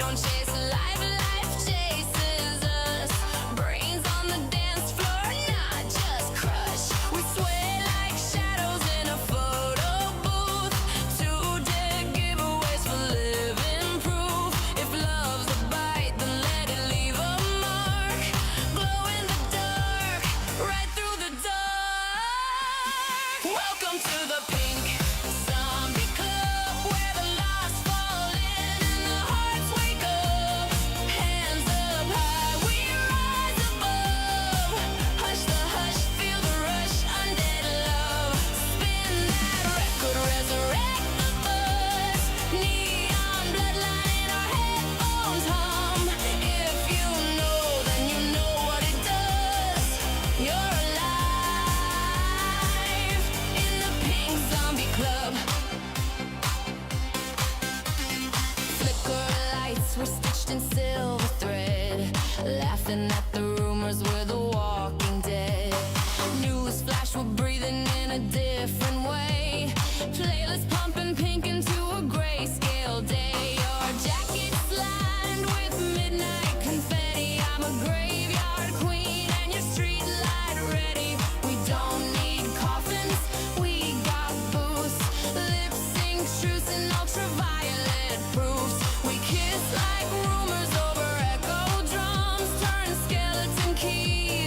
don't chase life, life chases us. Brains on the dance floor, not just crush. We sway like shadows in a photo booth. Two dead giveaways for living proof. If love's a bite, then let it leave a mark. Glow in the dark, right through the dark. Welcome to the pink zombie club, where the lost fall in and the hearts wake up. Hands up high, we rise above. Hush the hush, feel the rush, undead love. Spin that record, resurrect the buzz. Neon bloodline in our headphones hum. If you know, then you know what it does. You're alive in the pink zombie club. Flicker lights were stitched in silver thread, laughing at the rumors we're the walking dead. News flash, we're breathing in a different way. Playlist pumping pink into a grayscale day. Your jacket's lined with midnight confetti. I'm a graveyard queen and your street light ready. We don't need coffins, we got booths. Lip sync truths and ultraviolet proofs. We kiss like rumors over echo drums, turn skeleton keys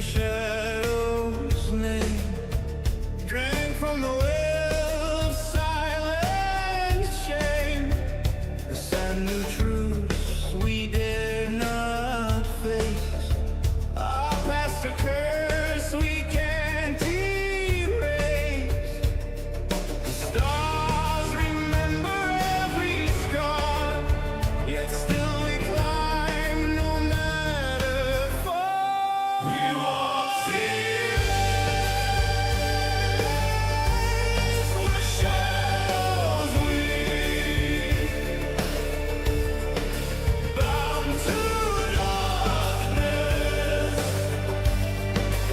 shadows name, drank from the well of silent shame. The sand new truths we dare not face. Our past a curse we can't erase. The stars remember every scar, yet still we climb no matter far. We walk fearless where shadows weep, bound to darkness,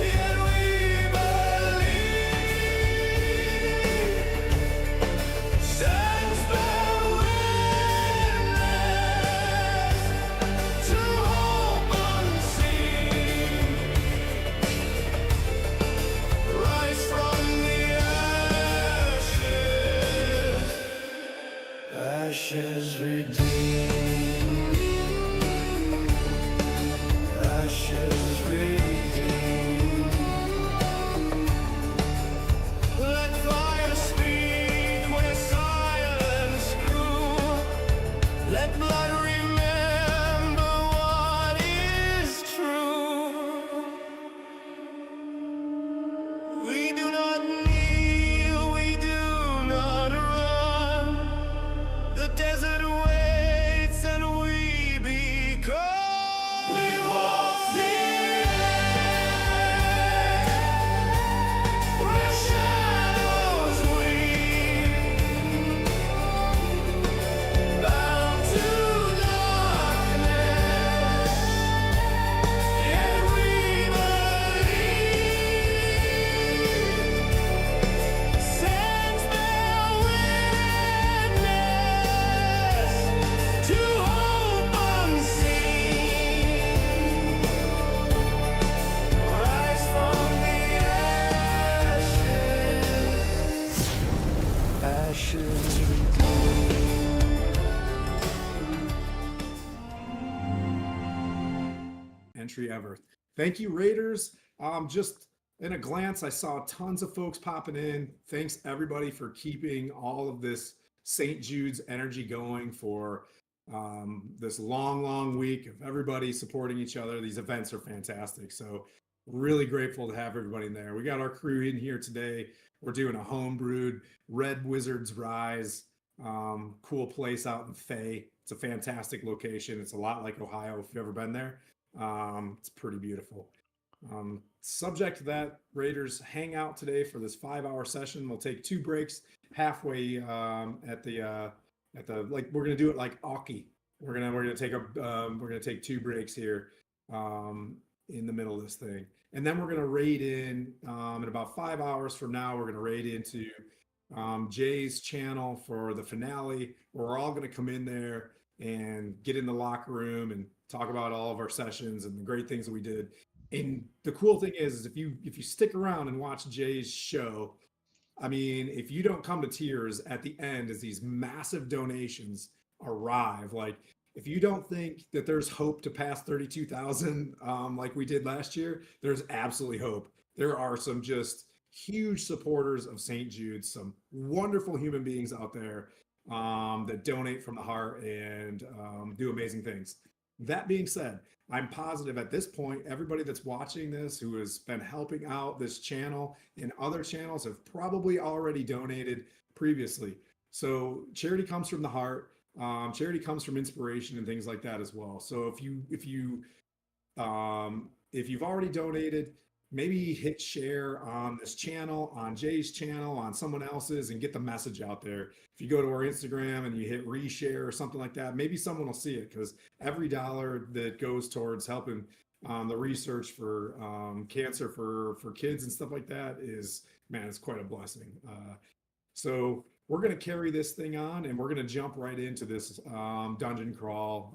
yet we believe. Stands bear witness to hope unseen. Rise from the ashes, ashes redeemed, ashes redeemed. Let fire speak where silence grew. Let blood remember what is true. We do not kneel, we do not run. The desert waits and we become. We walk fearless where shadows weep, bound to darkness, yet we believe. Sands bear witness to hope unseen. Rise from the ashes, ashes entry ever. Thank you, Raiders. Just in a glance, I saw tons of folks popping in. Thanks everybody for keeping all of this St. Jude's energy going for this long week of everybody supporting each other. These events are fantastic. So really grateful to have everybody in there. We got our crew in here today. We're doing a home brewed Red Wizards Rise. Cool place out in Fay. It's a fantastic location. It's a lot like Ohio if you've ever been there. It's pretty beautiful. Subject to that, Raiders hang out today for this 5-hour session. We'll take 2 breaks halfway at the like we're gonna do it like Aki. We're gonna take 2 breaks here in the middle of this thing, and then we're gonna raid in in about 5 hours from now. We're gonna raid into Jay's channel for the finale. We're all gonna come in there and get in the locker room and talk about all of our sessions and the great things that we did. And the cool thing is if you stick around and watch Jay's show, I mean, if you don't come to tears at the end as these massive donations arrive, like if you don't think that there's hope to pass 32,000 like we did last year, there's absolutely hope. There are some just huge supporters of St. Jude, some wonderful human beings out there that donate from the heart and do amazing things. That being said, I'm positive at this point, everybody that's watching this who has been helping out this channel and other channels have probably already donated previously. So charity comes from the heart. Charity comes from inspiration and things like that as well. So if you've already donated, maybe hit share on this channel, on Jay's channel, on someone else's, and get the message out there. If you go to our Instagram and you hit reshare or something like that, maybe someone will see it, because every dollar that goes towards helping the research for cancer for kids and stuff like that is, man, it's quite a blessing. So we're going to carry this thing on, and we're going to jump right into this dungeon crawl.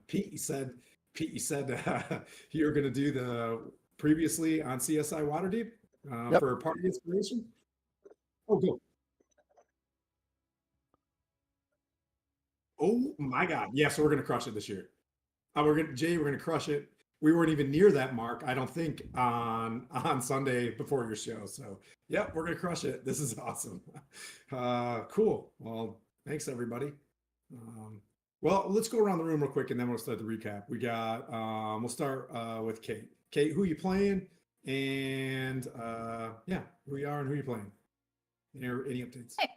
Pete, you said you were going to do the previously on CSI Waterdeep for party inspiration. Oh, go. Oh my God. Yeah, so we're going to crush it this year. We're going to crush it. we weren't even near that mark, I don't think, on Sunday before your show. So yep, we're gonna crush it. This is awesome. Cool. Well, thanks everybody. Um, well, let's go around the room real quick and then we'll start the recap. We got we'll start with Kate. Kate, who you playing? And yeah, who you are and who you playing. Any updates? Hey,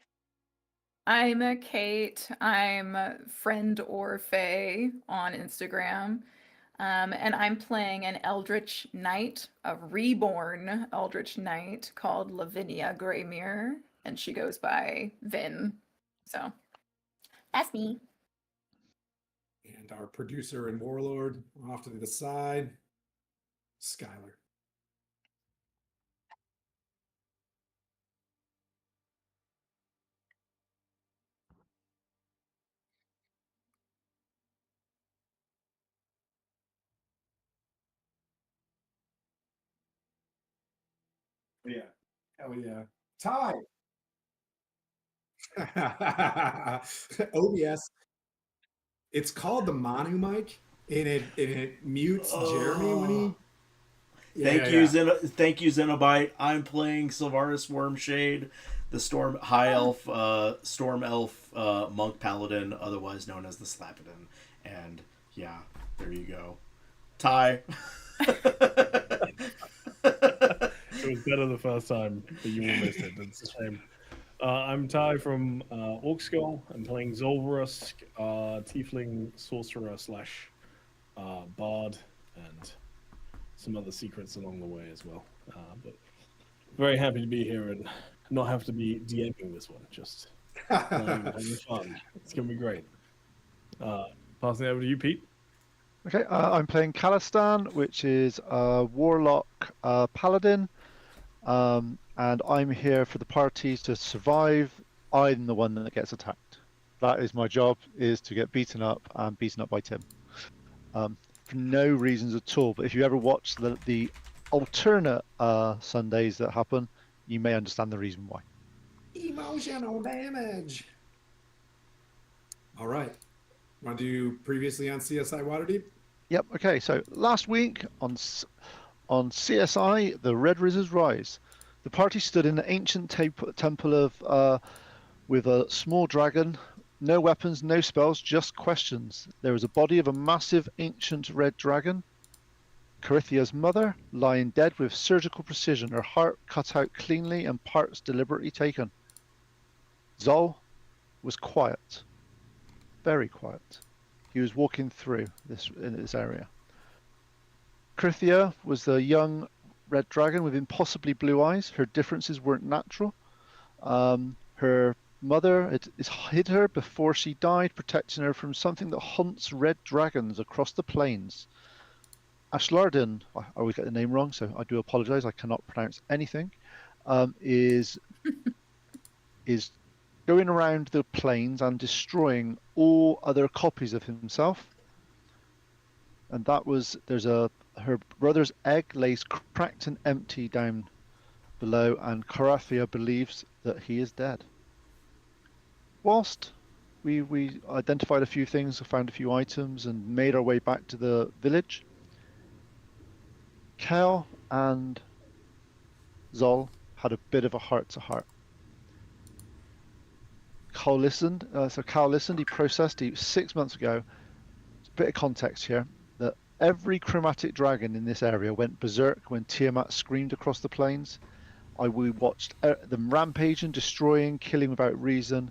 I'm Kate. I'm friend or Faye on Instagram. And I'm playing an Eldritch Knight, a reborn Eldritch Knight called Lavinia Greymere, and she goes by Vin. So that's me. And our producer and warlord off to the side, Skylar. Yeah. Hell yeah. Ty. OBS. It's called the Manu mic, and it mutes Jeremy when Oh, he. Yeah. thank you, Xenobite. I'm playing Sylvaris Wormshade, the storm elf monk paladin, otherwise known as the Slappidon. And yeah, there you go, Ty. It was better the first time, but you all missed it. It's a shame. I'm Ty from Orkskull. I'm playing Zolvarus, Tiefling Sorcerer slash Bard, and some other secrets along the way as well. But very happy to be here and not have to be DMing this one, just playing, having fun. It's going to be great. Passing it over to you, Pete. Okay, I'm playing Calistan, which is a warlock paladin, and I'm here for the party to survive. I'm the one that gets attacked. That is my job, is to get beaten up and beaten up by Tim. For no reasons at all, but if you ever watch the alternate Sundays that happen, you may understand the reason why. Emotional damage. All right. Want to do previously on CSI Waterdeep? Yep. Okay. So last week on CSI, the Red Rivers Rise, the party stood in the ancient temple of with a small dragon. No weapons, no spells, just questions. There was a body of a massive ancient red dragon. Carithia's mother, lying dead with surgical precision, her heart cut out cleanly and parts deliberately taken. Zol was quiet, very quiet. He was walking through this area. Crithia was the young red dragon with impossibly blue eyes. Her differences weren't natural. Her mother hid her before she died, protecting her from something that haunts red dragons across the plains. Ashlardin, I always get the name wrong, so I do apologize. I cannot pronounce anything. Is going around the plains and destroying all other copies of himself. And that was her brother's egg lays cracked and empty down below, and Carathia believes that he is dead. Whilst we identified a few things, found a few items, and made our way back to the village, Cal and Zol had a bit of a heart-to-heart. Cal listened. He processed 6 months ago. A bit of context here, that every chromatic dragon in this area went berserk when Tiamat screamed across the plains. We watched them rampaging, destroying, killing without reason,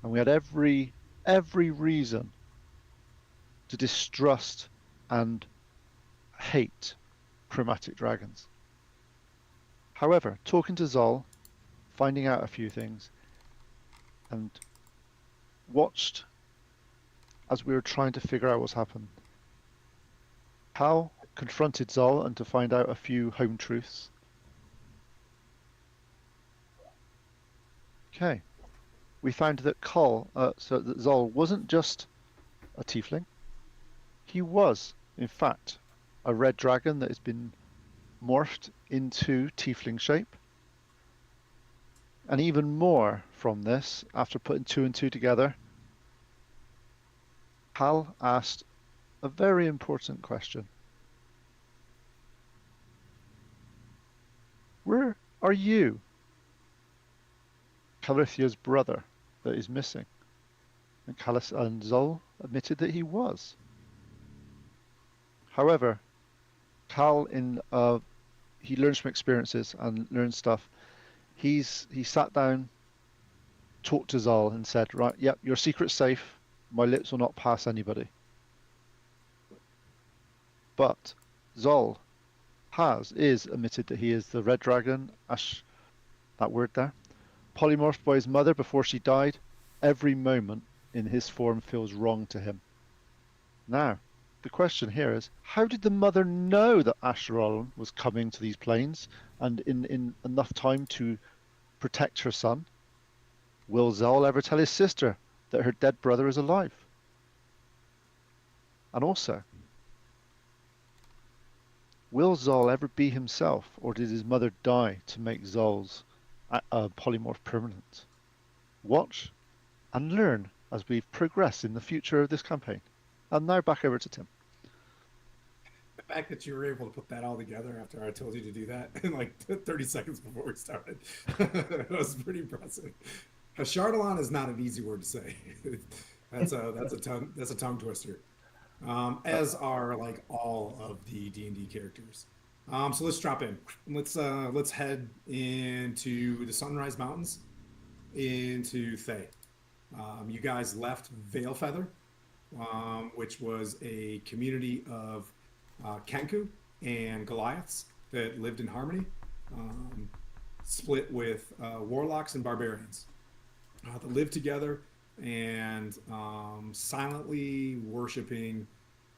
and we had every reason to distrust and hate chromatic dragons. However, talking to Zol, finding out a few things, and watched as we were trying to figure out what's happened. Hal confronted Zol and to find out a few home truths. Okay. We found that that Zol wasn't just a tiefling. He was, in fact, a red dragon that has been morphed into tiefling shape. And even more from this, after putting 2 and 2 together, Hal asked a very important question. Are you Calithia's brother that is missing? And Zol admitted that he was. However, Cal he learns from experiences and learns stuff. He sat down, talked to Zol, and said, "Right, yep, your secret's safe. My lips will not pass anybody." But Zol is admitted that he is the Red Dragon, that word there, polymorphed by his mother before she died. Every moment in his form feels wrong to him. Now, the question here is, how did the mother know that Ash'Ralon was coming to these planes and in enough time to protect her son? Will Zol ever tell his sister that her dead brother is alive? And also, will Zol ever be himself, or did his mother die to make Zol's polymorph permanent? Watch and learn as we progress in the future of this campaign. And now back over to Tim. The fact that you were able to put that all together after I told you to do that in like 30 seconds before we started, that was pretty impressive. Shardalon is not an easy word to say. That's a tongue twister. As are like all of the D&D characters. So let's drop in. Let's head into the Sunrise Mountains, into Thay. You guys left Veilfeather, which was a community of Kenku and Goliaths that lived in harmony, split with warlocks and barbarians that lived together and silently worshiping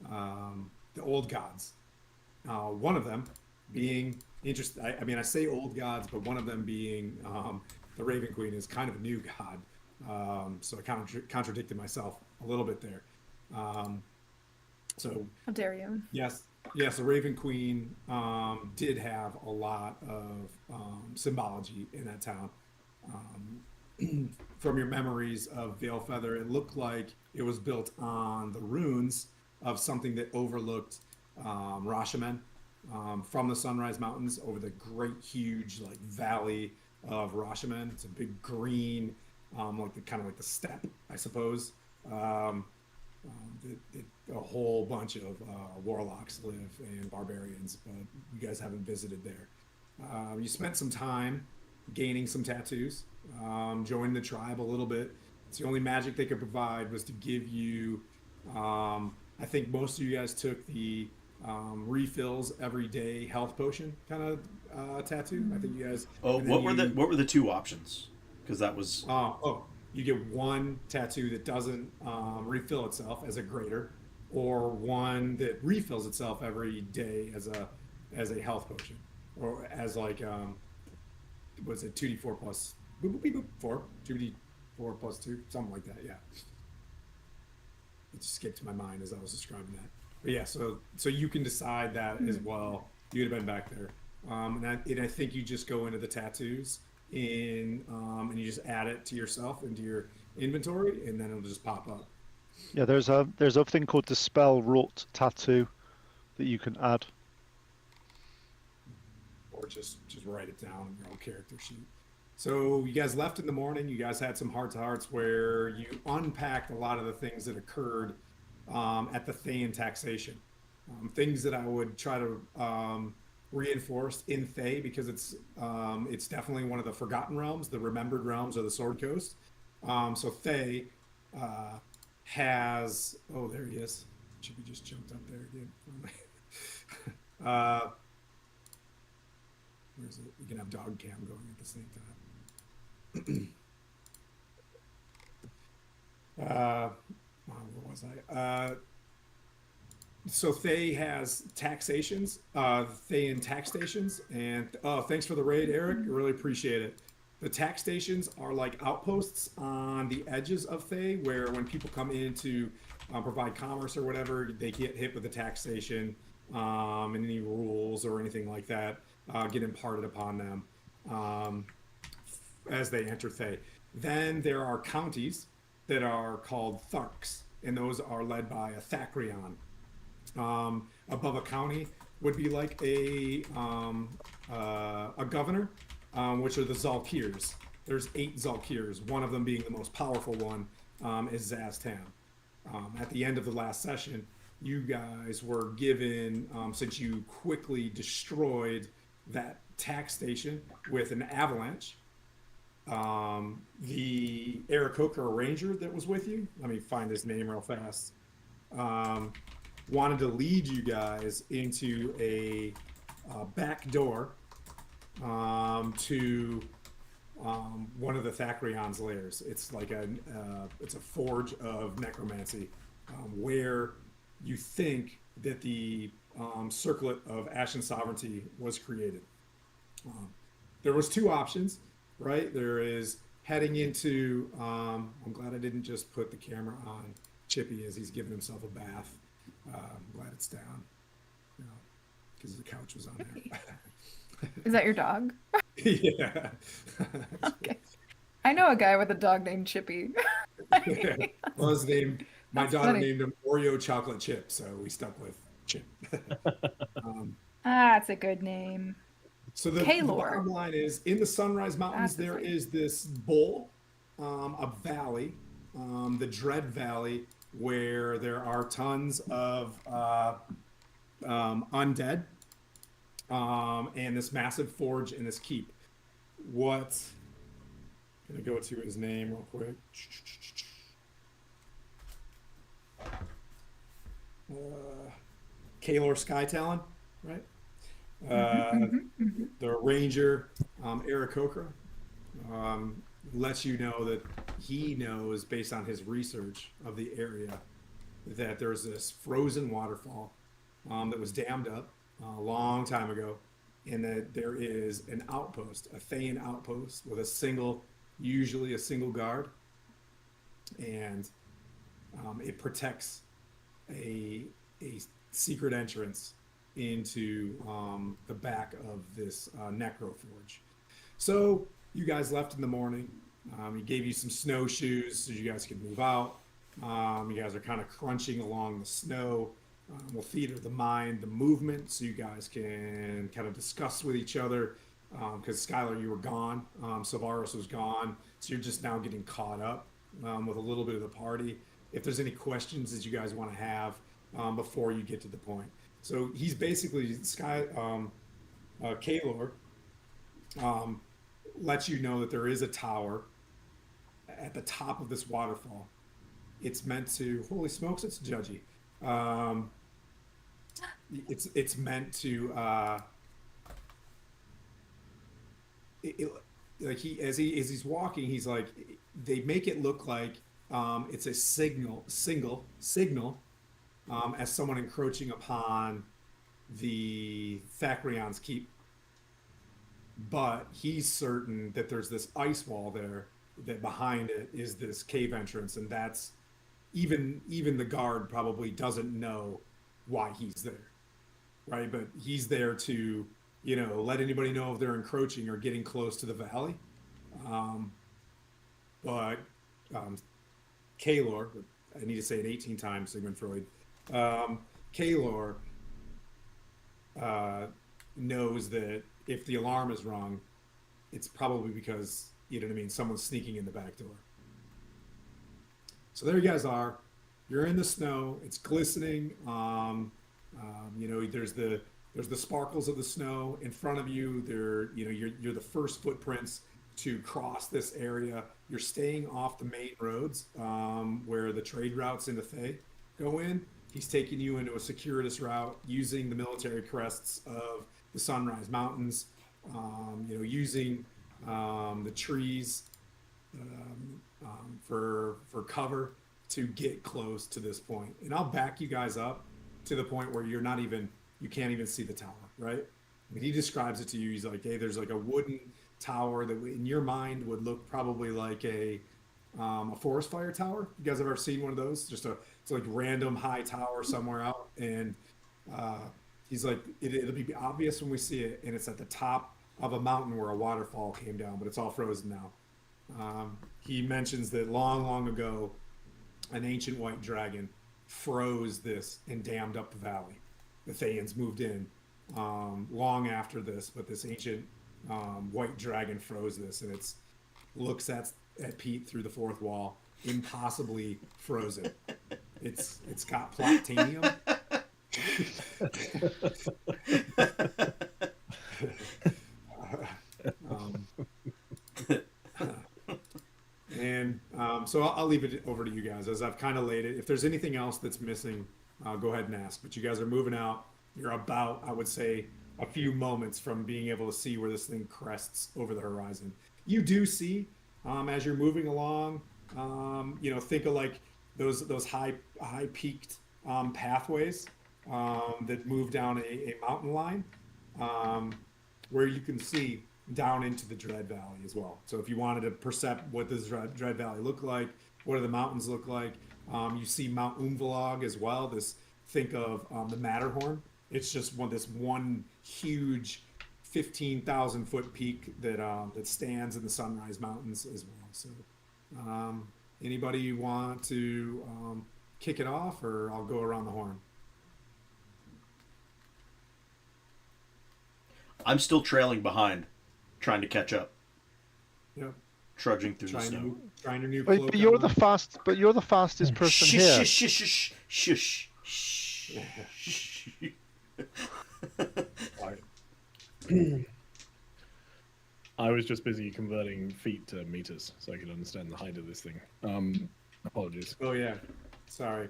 the old gods. One of them being interesting. I mean, I say old gods, but one of them being the Raven Queen is kind of a new god. So I contradicted myself a little bit there. So How dare you? yes, the Raven Queen did have a lot of symbology in that town. From your memories of Veilfeather, it looked like it was built on the ruins of something that overlooked Rashamen from the Sunrise Mountains over the great, huge like valley of Rashamen. It's a big green, kind of like the steppe, I suppose. A whole bunch of warlocks live and barbarians, but you guys haven't visited there. You spent some time gaining some tattoos, joining the tribe a little bit. It's the only magic they could provide was to give you, I think most of you guys took the refills every day health potion kind of tattoo. I think you guys. Oh, what were the two options? Because that was. You get one tattoo that doesn't refill itself as a greater, or one that refills itself every day as a health potion, or as like was it 2d4 plus boop, boop, boop, boop, 4 2d4 plus 2, something like that. Yeah, it just skipped my mind as I was describing that. But yeah, so you can decide that as well. You'd have been back there, and I think you just go into the tattoos and you just add it to yourself into your inventory, and then it'll just pop up. Yeah, there's a thing called Dispel Wrought Tattoo that you can add. Or just write it down on your own character sheet. So you guys left in the morning. You guys had some heart-to-hearts where you unpacked a lot of the things that occurred at the Thayan taxation. Things that I would try to reinforce in Thay, because it's definitely one of the forgotten realms, the remembered realms of the Sword Coast. So Thay has, oh, there he is. Should be just jumped up there again. Where is it? We can have dog cam going at the same time. Where was I? So Thay has taxations, Thayan tax stations, and thanks for the raid, Eric. I really appreciate it. The tax stations are like outposts on the edges of Thay, where when people come in to provide commerce or whatever, they get hit with the taxation, and any rules or anything like that get imparted upon them as they enter Thay. Then there are counties that are called Tharks, and those are led by a Thacreon. Above a county would be like a governor, which are the Zalkirs. There's 8 Zalkirs, one of them being the most powerful one, is Zaztam. At the end of the last session, you guys were given, since you quickly destroyed that tax station with an avalanche, the Aarakocra Ranger that was with you, let me find his name real fast, wanted to lead you guys into a back door to one of the Thackrion's lairs. It's like it's a forge of necromancy, where you think that the circlet of Ashen Sovereignty was created. There was 2 options, right? There is heading into, I'm glad I didn't just put the camera on Chippy as he's giving himself a bath. I'm glad it's down, because the couch was on there. Is that your dog? Yeah. Okay. I know a guy with a dog named Chippy. Well, his name, my That's daughter funny. named him Oreo Chocolate Chip, so we stuck with Chip. Ah, it's a good name. So the Kaylor. bottom line is, in the Sunrise Mountains, That's there funny. is this bowl, a valley, the Dread Valley, where there are tons of undead, and this massive forge and this keep. What? I'm gonna go to his name real quick. Kaylor Skytalon, right? The Ranger, Aarakocra, lets you know that he knows, based on his research of the area, that there's this frozen waterfall that was dammed up a long time ago, and that there is an outpost, a Thayan outpost with usually a single guard, and it protects a secret entrance into the back of this NecroForge. So you guys left in the morning. He gave you some snowshoes so you guys could move out. You guys are kind of crunching along the snow. We'll theater the mind, the movement, so you guys can kind of discuss with each other. Because Skylar, you were gone. Savaris was gone. So you're just now getting caught up with a little bit of the party. If there's any questions that you guys want to have before you get to the point. So he's basically, Kaylor lets you know that there is a tower at the top of this waterfall. It's meant to, holy smokes, it's judgy. It's meant to, like as he's walking, he's like, they make it look like it's a signal as someone encroaching upon the Thackrion's keep. But he's certain that there's this ice wall there, that behind it is this cave entrance, and that's even the guard probably doesn't know why he's there, right? But he's there to, let anybody know if they're encroaching or getting close to the valley. But Kaylor, I need to say it 18 times, Sigmund Freud. Kaylor knows that if the alarm is rung, it's probably because, someone's sneaking in the back door. So there you guys are. You're in the snow. It's glistening. There's the sparkles of the snow in front of you. You're the first footprints to cross this area. You're staying off the main roads where the trade routes into Thay go in. He's taking you into a circuitous route using the military crests of the Sunrise Mountains, using the trees for cover to get close to this point. And I'll back you guys up to the point where you can't even see the tower, right? When he describes it to you, he's like, hey, there's like a wooden tower that in your mind would look probably like a forest fire tower. You guys have ever seen one of those? It's like random high tower somewhere out. And he's like, it'll be obvious when we see it. And it's at the top of a mountain where a waterfall came down, but it's all frozen now. He mentions that long ago, an ancient white dragon froze this and dammed up the valley. The Thayans moved in long after this, but this ancient white dragon froze this, and it's looks at Pete through the fourth wall, impossibly frozen. It's got plutonium. um, so I'll leave it over to you guys as I've kind of laid it. If there's anything else that's missing, go ahead and ask. But you guys are moving out. You're about, I would say, a few moments from being able to see where this thing crests over the horizon. You do see, as you're moving along, think of like those high peaked pathways that move down a mountain line, where you can see down into the Dread Valley as well. So if you wanted to percept what does Dread Valley look like, what do the mountains look like, you see Mount Umvalog as well. Think of the Matterhorn. It's just one huge 15,000 foot peak that stands in the Sunrise Mountains as well. So anybody want to kick it off, or I'll go around the horn? I'm still trailing behind, trying to catch up. Yep. Trudging through the snow. Trying your new But, cloak but you're on. the fastest person Shush, here. shush, shush, shush, shush, shush. I was just busy converting feet to meters so I could understand the height of this thing. Apologies. Oh yeah, sorry.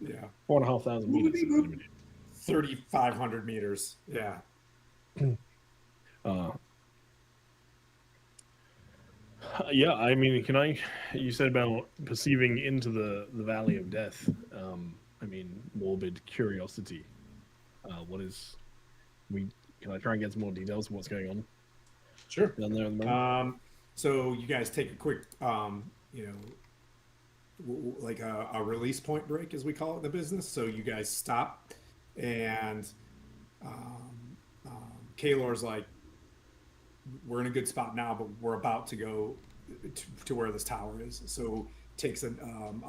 Yeah, 4,500 meters. is limited. 3,500 meters. Yeah. Yeah, I mean, you said about perceiving into the Valley of Death. I mean, morbid curiosity. Can I try and get some more details of what's going on Sure. down there at the moment? So you guys take a quick, like a release point break, as we call it in the business. So you guys stop, and Kaylor's like, we're in a good spot now, but we're about to go to where this tower is. So takes a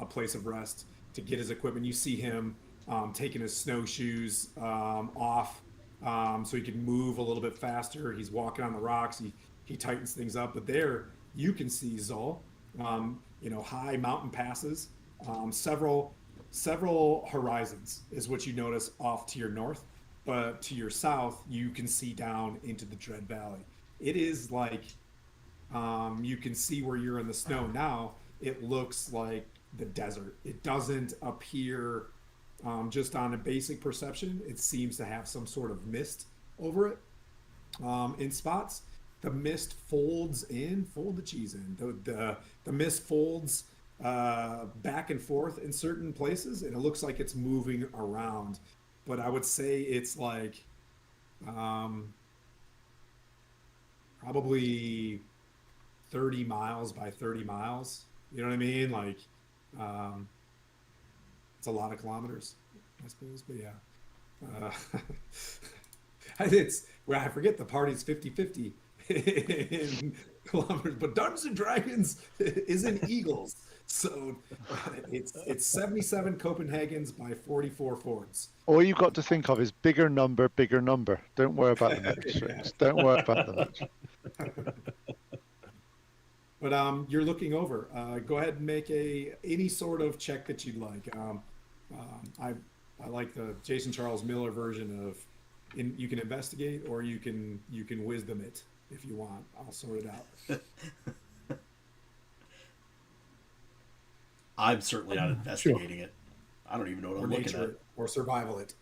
place of rest to get his equipment. You see him taking his snowshoes off so he can move a little bit faster. He's walking on the rocks. He tightens things up. But there you can see Zol, high mountain passes, several horizons is what you notice off to your north. But to your south, you can see down into the Dread Valley. It is like, you can see where you're in the snow now. It looks like the desert. It doesn't appear, just on a basic perception, it seems to have some sort of mist over it in spots. The mist folds in, fold the cheese in. The mist folds back and forth in certain places, and it looks like it's moving around. But I would say it's like, probably 30 miles by 30 miles. You know what I mean? Like, it's a lot of kilometers, I suppose. But yeah, I forget the party's 50-50 in kilometers, but Dungeons and Dragons is in eagles. So it's 77 Copenhagens by 44 Fords. All you've got to think of is bigger number, bigger number. Don't worry about the metrics. Don't worry about the metrics. But you're looking over. Go ahead and make any sort of check that you'd like. I like the Jason Charles Miller version of you can investigate, or you can wisdom it if you want. I'll sort it out. I'm certainly not investigating it. I don't even know what Or I'm looking nature at. it, or survival it.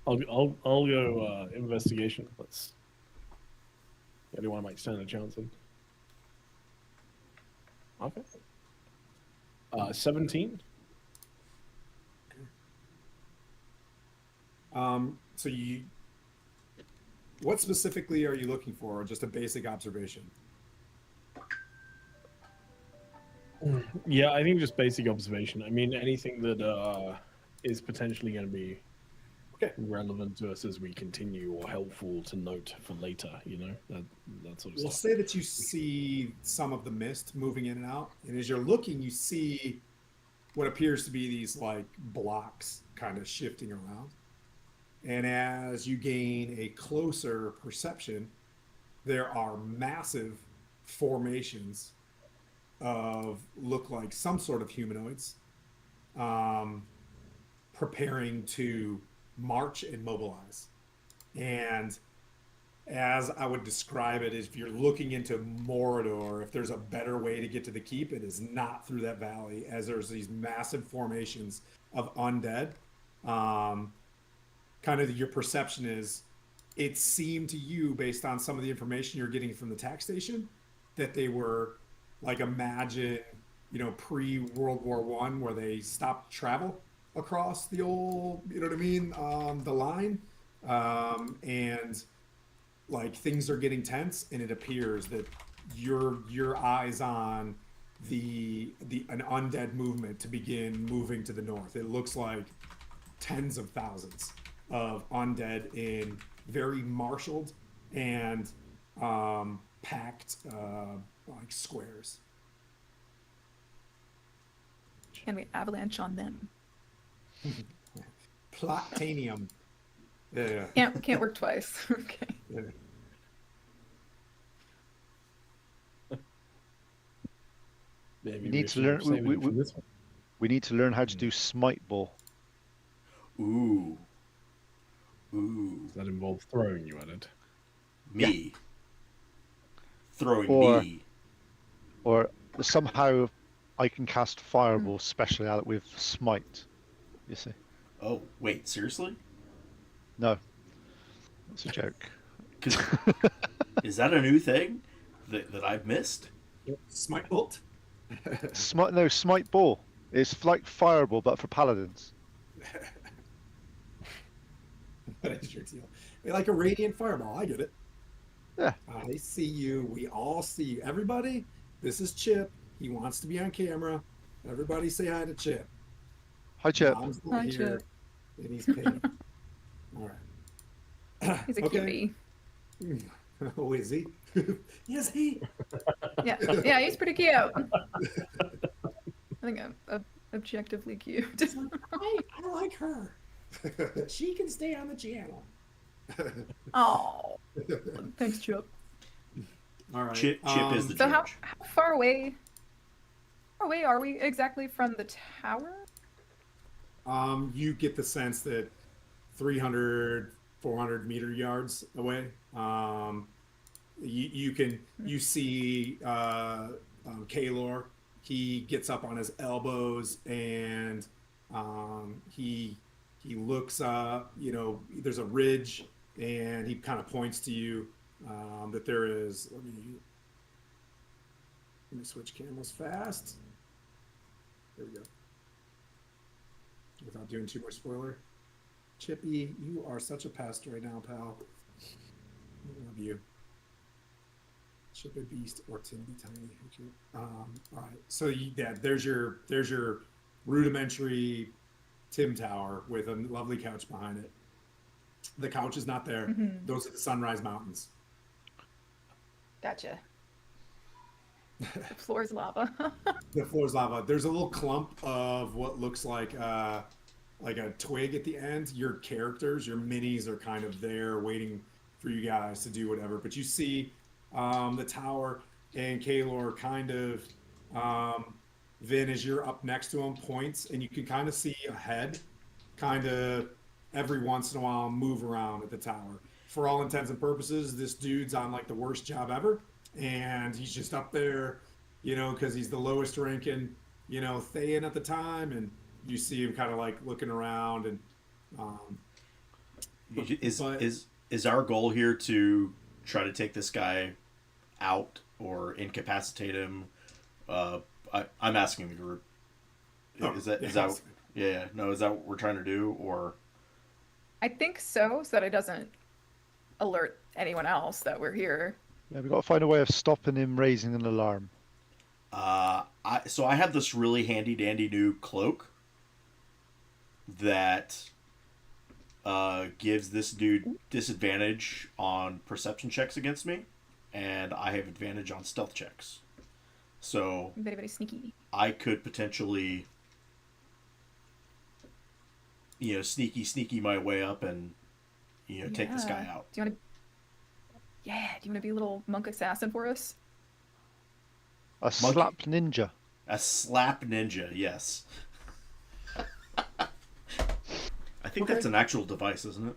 I'll go investigation. Anyone might stand a chance in. Okay. 17. So what specifically are you looking for? Or just a basic observation? Yeah, I think just basic observation. I mean, anything that is potentially going to be relevant to us as we continue, or helpful to note for later, that sort of We'll stuff. say that you see some of the mist moving in and out, and as you're looking, you see what appears to be these like blocks kind of shifting around. And as you gain a closer perception, there are massive formations of look like some sort of humanoids, um, preparing to march and mobilize. And as I would describe it, is if you're looking into Mordor, if there's a better way to get to the keep, it is not through that valley, as there's these massive formations of undead. Um, Kind of your perception is, it seemed to you, based on some of the information you're getting from the tax station, that they were like, imagine, pre-World War One, where they stopped travel across the old, you know what I mean, the line, and like things are getting tense, and it appears that your eyes on the an undead movement to begin moving to the north. It looks like tens of thousands of undead in very marshaled and packed like squares. Can we avalanche on them? Plutonium. Yeah. Can't work twice. Okay. Yeah. Maybe We need to should learn. save it for this one. We need to learn how to do smite ball. Ooh. Does that involve throwing you at it? Me. Throwing Or- me. Or somehow I can cast fireball specially out with smite. You see? Oh, wait, seriously? No, it's a joke. 'Cause is that a new thing that I've missed? Smite bolt. Smite ball. It's like fireball, but for paladins. What is your deal? Like a radiant fireball. I get it. Yeah. I see you. We all see you. Everybody, this is Chip. He wants to be on camera. Everybody say hi to Chip. Hi, Chip. Mom's not Hi, here, Chip. and he's pink. All right. He's a Okay. cutie. Oh, is he? Yes, he. Yeah, he's pretty cute. I think I'm objectively cute. It's like, I like her. She can stay on the channel. Oh, thanks, Chip. All right. Chip is the So judge. how far away are we exactly from the tower? You get the sense that 300, 400 meter yards away. You see Kalor. He gets up on his elbows, and he looks up. There's a ridge, and he kind of points to you that there is. Let me switch cameras fast. There we go. Without doing too much spoiler. Chippy, you are such a pest right now, pal. I love you. Chippy Beast or Timmy Tiny. Okay. All right. So there's your rudimentary Tim Tower with a lovely couch behind it. The couch is not there. Mhm. Those are the Sunrise Mountains. Gotcha. The floor is lava. The floor is lava. There's a little clump of what looks like a twig at the end. Your characters, your minis, are kind of there waiting for you guys to do whatever. But you see the tower, and Kalor kind of, Vin, as you're up next to him, points, and you can kind of see a head kind of every once in a while move around at the tower. For all intents and purposes, this dude's on like the worst job ever, and he's just up there, because he's the lowest ranking, Thayan at the time, and you see him kind of like looking around, and Is our goal here to try to take this guy out or incapacitate him? I'm asking the group. Is that what we're trying to do, or? I think so that it doesn't alert anyone else that we're here. Yeah, we've got to find a way of stopping him raising an alarm. So I have this really handy dandy new cloak that gives this dude disadvantage on perception checks against me, and I have advantage on stealth checks. So Very, very sneaky. I could potentially, sneaky my way up and take this guy Yeah. out. Do you want to? Yeah. Do you want to be a little monk assassin for us? A slap ninja. A slap ninja, yes. I think that's an actual device, isn't it?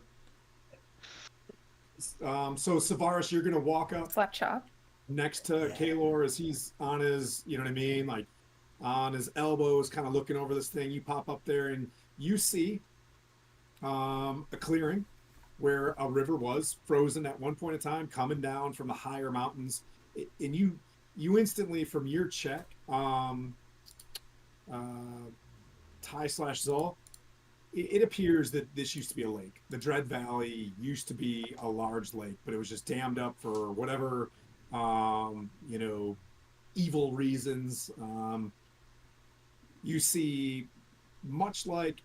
So Savaris, you're gonna walk up Slap chop. next to Kalor as he's on his, you know what I mean, like on his elbows, kind of looking over this thing. You pop up there and you see a clearing where a river was frozen at one point in time, coming down from the higher mountains, and you instantly from your check, Ty/Zol, it appears that this used to be a lake. The Dread Valley used to be a large lake, but it was just dammed up for whatever, evil reasons. You see, much like,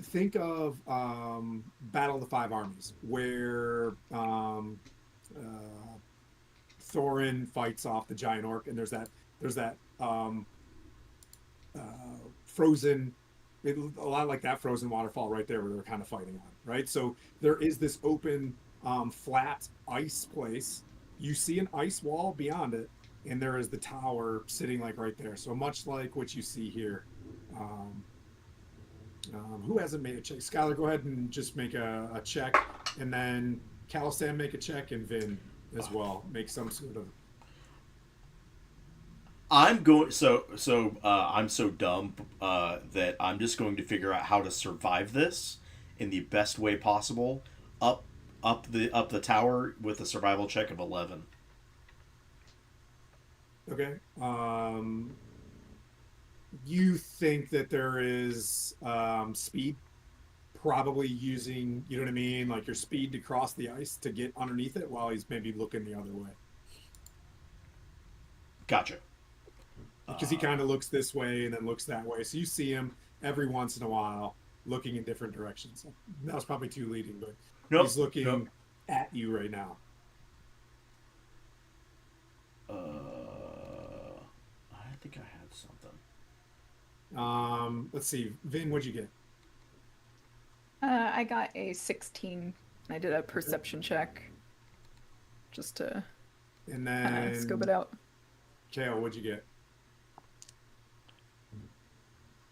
think of Battle of the Five Armies, where Thorin fights off the giant orc, and there's that frozen, a lot like that frozen waterfall right there where they're kind of fighting on, right? So there is this open, flat ice place. You see an ice wall beyond it, and there is the tower sitting like right there. So much like what you see here. Who hasn't made a check? Skylar, go ahead and just make a check, and then Calistan make a check, and Vin as well make some sort of. I'm so dumb that I'm just going to figure out how to survive this in the best way possible. Up the tower with a survival check of 11. Okay. You think that there is speed, probably using, you know what I mean, like your speed to cross the ice to get underneath it while he's maybe looking the other way. Gotcha. Because he kind of looks this way and then looks that way. So you see him every once in a while looking in different directions. That was probably too leading, but he's looking at you right now. I think I had something. Let's see. Vin, what'd you get? I got a 16. I did a perception check just to And then scope it out. Kale, what'd you get?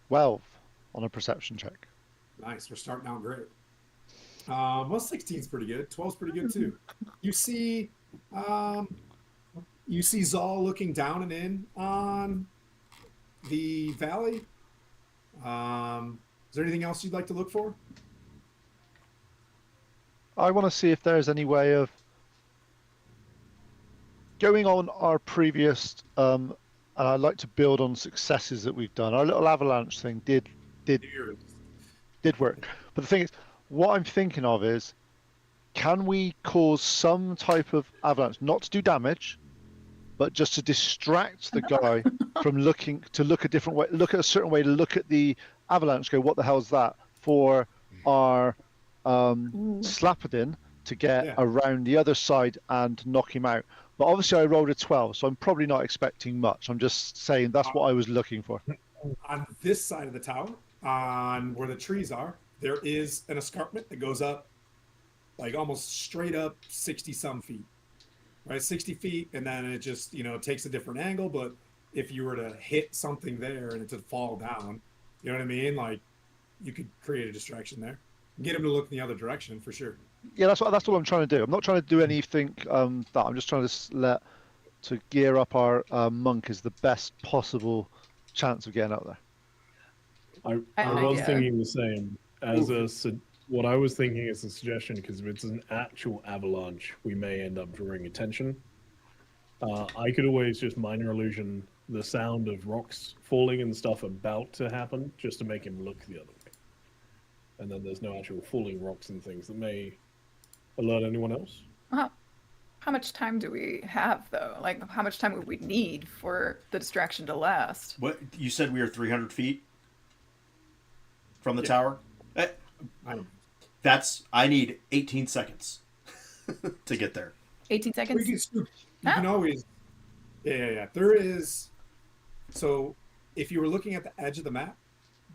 12 on a perception check. Nice. We're starting out great. Well, 16's pretty good. 12's pretty good too. You see Zal looking down and in on the valley. Is there anything else you'd like to look for? I want to see if there's any way of going on our previous, and I'd like to build on successes that we've done. Our little avalanche thing did work. But the thing is, what I'm thinking of is, can we cause some type of avalanche, not to do damage, but just to distract the guy from look a different way, look at a certain way to look at the avalanche, go, what the hell's that, for our Slapperdin to get around the other side and knock him out. But obviously I rolled a 12, so I'm probably not expecting much. I'm just saying that's what I was looking for. On this side of the tower, on where the trees are, there is an escarpment that goes up like almost straight up 60 some feet, right? 60 feet. And then it just, takes a different angle. But if you were to hit something there and it to fall down, you know what I mean? Like you could create a distraction there. Get him to look in the other direction for sure. Yeah, that's what I'm trying to do. I'm not trying to do anything that I'm just trying to gear up our monk as the best possible chance of getting out there. I was thinking the same as what I was thinking is a suggestion, because if it's an actual avalanche, we may end up drawing attention. I could always just minor illusion the sound of rocks falling and stuff about to happen, just to make him look the other way. And then there's no actual falling rocks and things that may alert anyone else. How much time do we have, though? Like, how much time would we need for the distraction to last? What you said, we are 300 feet from the tower. I need 18 seconds to get there. 18 seconds. You can always. Yeah. There is. So, if you were looking at the edge of the map,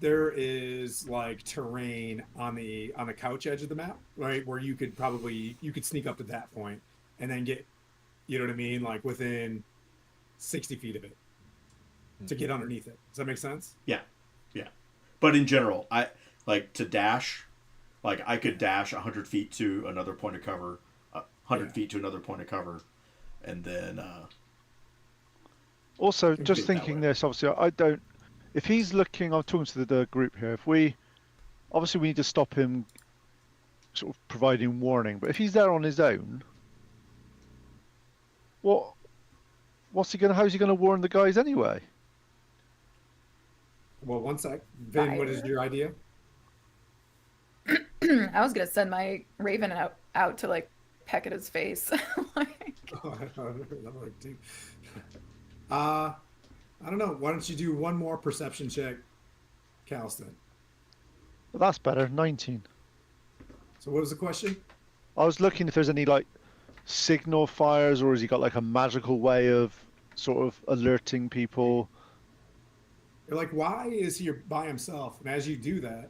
there is like terrain on the couch edge of the map, right? Where you could sneak up to that point and then get, you know what I mean, like within 60 feet of it to get underneath it. Does that make sense? Yeah, yeah. But in general, I like to dash. Like I could dash 100 feet to another point of cover, 100 feet to another point of cover, and then. Also, Can just fit that thinking way. this, obviously, I don't. If he's looking, I'm talking to the group here. If we, obviously, we need to stop him, sort of providing warning. But if he's there on his own, what's he gonna? How's he gonna warn the guys anyway? Well, one sec. Vin, what is Fire. your idea? I was gonna send my raven out to like peck at his face. Like, I don't know. Why don't you do one more perception check, Calston? But that's better. 19. So what was the question? I was looking if there's any like signal fires, or has he got like a magical way of sort of alerting people? You're like, why is he by himself? And as you do that,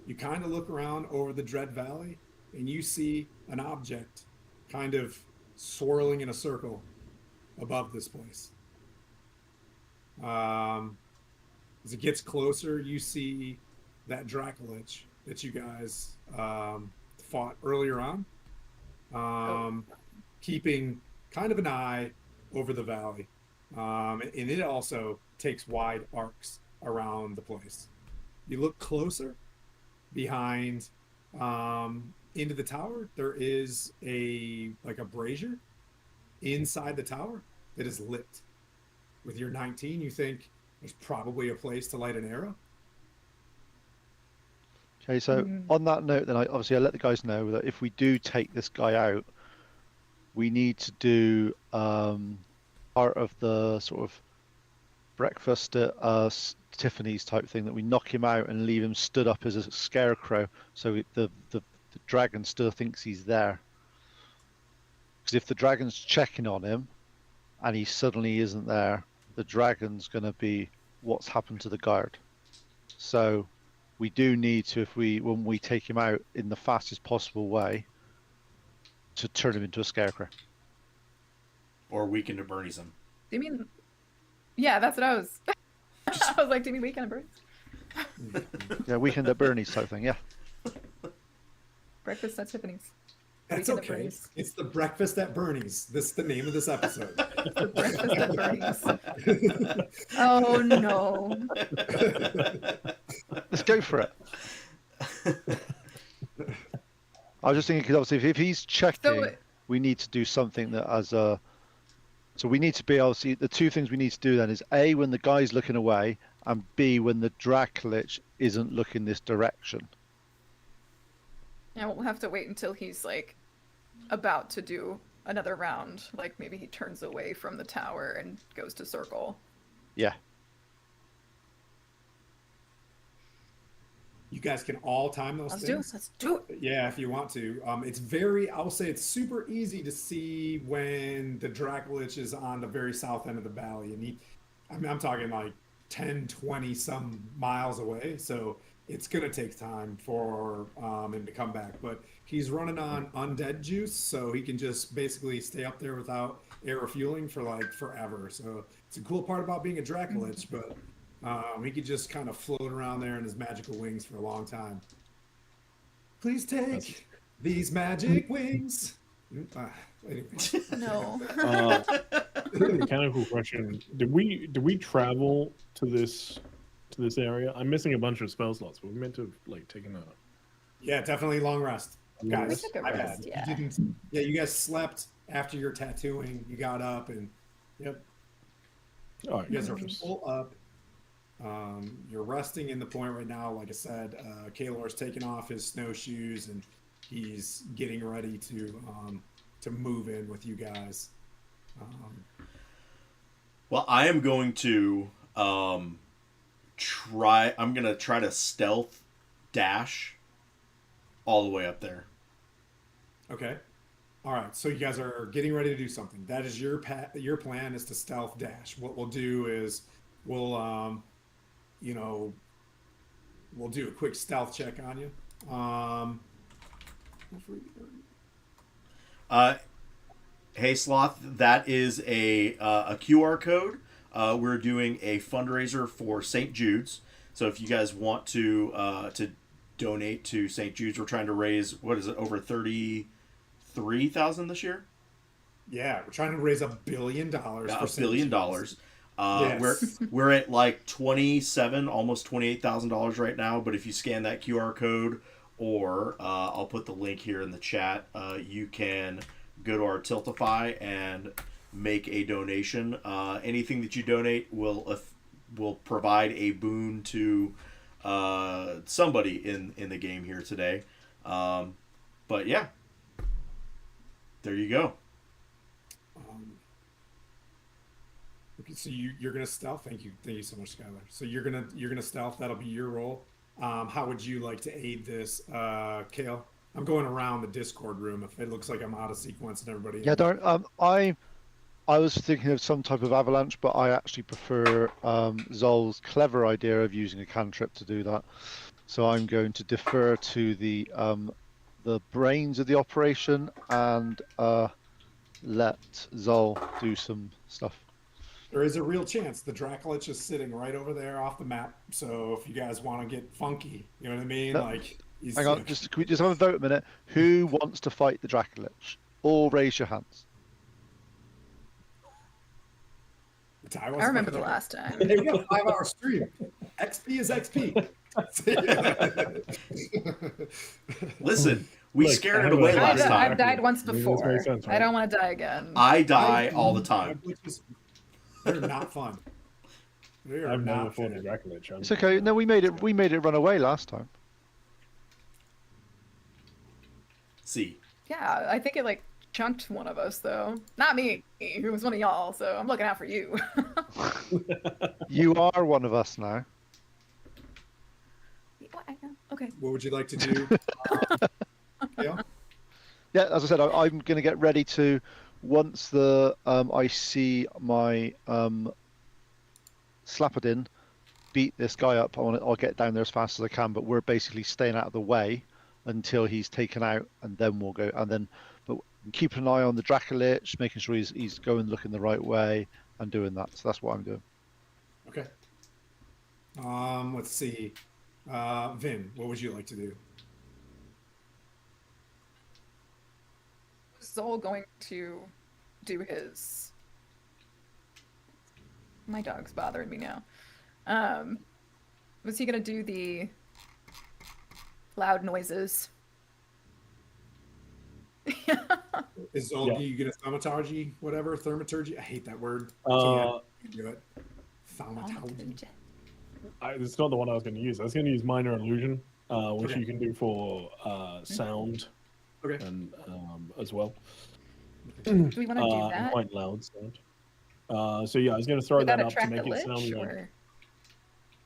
you kind of look around over the Dread Valley and you see an object kind of swirling in a circle above this place. As it gets closer, you see that Dracolich that you guys fought earlier on, keeping kind of an eye over the valley. And it also takes wide arcs around the place. You look closer behind into the tower. There is a brazier inside the tower that is lit. With your 19, you think there's probably a place to light an arrow. Okay, so on that note, then I let the guys know that if we do take this guy out, we need to do part of the sort of breakfast at Tiffany's type thing, that we knock him out and leave him stood up as a scarecrow, so the dragon still thinks he's there. Because if the dragon's checking on him and he suddenly isn't there, the dragon's going to be what's happened to the guard. So we do need to, when we take him out in the fastest possible way, to turn him into a scarecrow. Or weaken to Bernie's him. do you mean? Yeah, that's what I was. I was like, do you mean weekend at Bernie's? Yeah, weekend at Bernie's type thing. Yeah. Breakfast at Tiffany's. That's Weekend at okay. Bernie's. It's the breakfast at Bernie's. This is the name of this episode. The breakfast at Bernie's. Oh no. Let's go for it. I was just thinking, because obviously if he's checking, we need to do something that as a... So we need to be, obviously, the two things we need to do then is A, when the guy's looking away, and B, when the Dracolich isn't looking this direction. Yeah, we'll have to wait until he's like about to do another round. Like maybe he turns away from the tower and goes to circle. Yeah. You guys can all time those things. Let's do it. Yeah, if you want to. I'll say it's super easy to see when the Dracolich is on the very south end of the valley. And I'm talking like 10, 20 some miles away. So it's going to take time for him to come back. But he's running on undead juice, so he can just basically stay up there without air refueling for like forever. So it's a cool part about being a Dracolich, but he could just kind of float around there in his magical wings for a long time. Please take these magic wings. Anyway. No. Mechanical question: Did we travel to this area? I'm missing a bunch of spell slots, but we meant to have like taken a. Yeah, definitely long rest, guys. We took a my rest, bad. yeah. You didn't. Yeah, you guys slept after your tattooing. You got up and yep. All right, You guys are just- full up. You're resting in the point right now. Like I said, Kalor's taking off his snowshoes and he's getting ready to move in with you guys. Well, I am going to try. I'm gonna try to stealth dash all the way up there. Okay. All right. So you guys are getting ready to do something. That is your your plan is to stealth dash. What we'll do is we'll we'll do a quick stealth check on you. Hey Sloth, that is a QR code. We're doing a fundraiser for St. Jude's. So if you guys want to donate to St. Jude's, we're trying to raise, what is it, over 33,000 this year? Yeah, we're trying to raise $1 billion for $1 billion. Yes. We're at like 27, almost $28,000 right now. But if you scan that QR code, or I'll put the link here in the chat, you can go to our Tiltify and make a donation. Anything that you donate will provide a boon to somebody in the game here today. But yeah, there you go. Okay, so you're gonna stealth. Thank you so much, Skylar. So you're gonna stealth. That'll be your role. How would you like to aid this, Kale? I'm going around the Discord room if it looks like I'm out of sequence and everybody. Yeah, don't. I was thinking of some type of avalanche, but I actually prefer Zol's clever idea of using a cantrip to do that. So I'm going to defer to the brains of the operation and let Zol do some stuff. There is a real chance the Dracolich is sitting right over there off the map. So if you guys want to get funky, you know what I mean? No. Like, Hang on, can we just have a vote a minute? Who wants to fight the Dracolich? All raise your hands. I remember the last time. There you go, 5-hour stream. XP is XP. Listen, we scared it away last time. I've died once before. Sense, right? I don't want to die again. I die all the time. They're not fun. They are I've never not fought a fun. Dracolich. It's okay. No, we made it run away last time. See. Yeah, I think it like chunked one of us though. Not me. It was one of y'all. So I'm looking out for you. You are one of us now. Okay. What would you like to do? Yeah. Yeah, as I said, I'm going to get ready to, once I see my Slappadin beat this guy up, I'll get down there as fast as I can. But we're basically staying out of the way until he's taken out, and then we'll go. But keeping an eye on the Dracolich, making sure he's going looking the right way and doing that. So that's what I'm doing. Okay. Let's see. Vin, what would you like to do? Zol going to do his. My dog's bothering me now. Was he gonna do the loud noises? Is Zolgi you gonna thaumaturgy, whatever, thermaturgy? I hate that word. Uh, Can't do it. Thaumaturgy. It's not the one I was going to use. I was going to use minor illusion, which Okay. you can do for sound Okay. and as well. Do we want to do And that? quite loud sound. So yeah, I was going to throw Would that that up to attract make the it sound lich, like.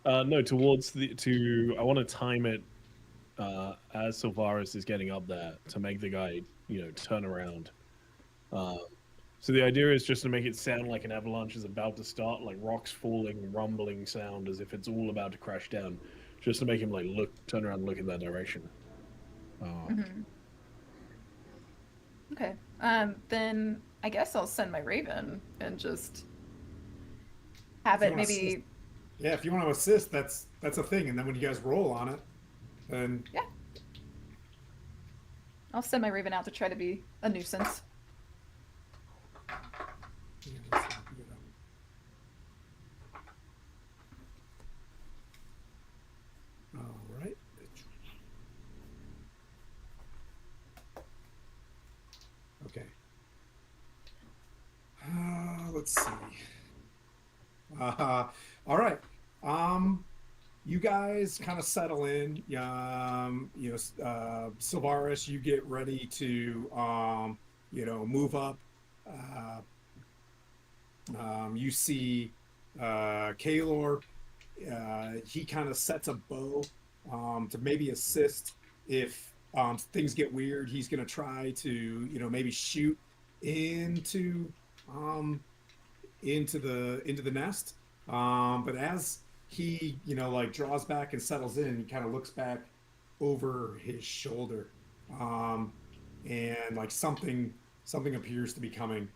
or? No, towards I want to time it as Sylvaris is getting up there to make the guy, turn around. So the idea is just to make it sound like an avalanche is about to start, like rocks falling, rumbling sound, as if it's all about to crash down, just to make him turn around, and look in that direction. Mhm. Okay. Then I guess I'll send my Raven and just have If you it wanna maybe. Yeah, if you want to assist, that's a thing. And then when you guys roll on it, then I'll send my Raven out to try to be a nuisance. All right. Okay. Let's see. All right. You guys kind of settle in. Sylvaris, you get ready to, move up. You see Kalor. He kind of sets a bow to maybe assist if things get weird. He's going to try to, maybe shoot into the nest. But as he, like draws back and settles in. He kind of looks back over his shoulder, um, and like something appears to be coming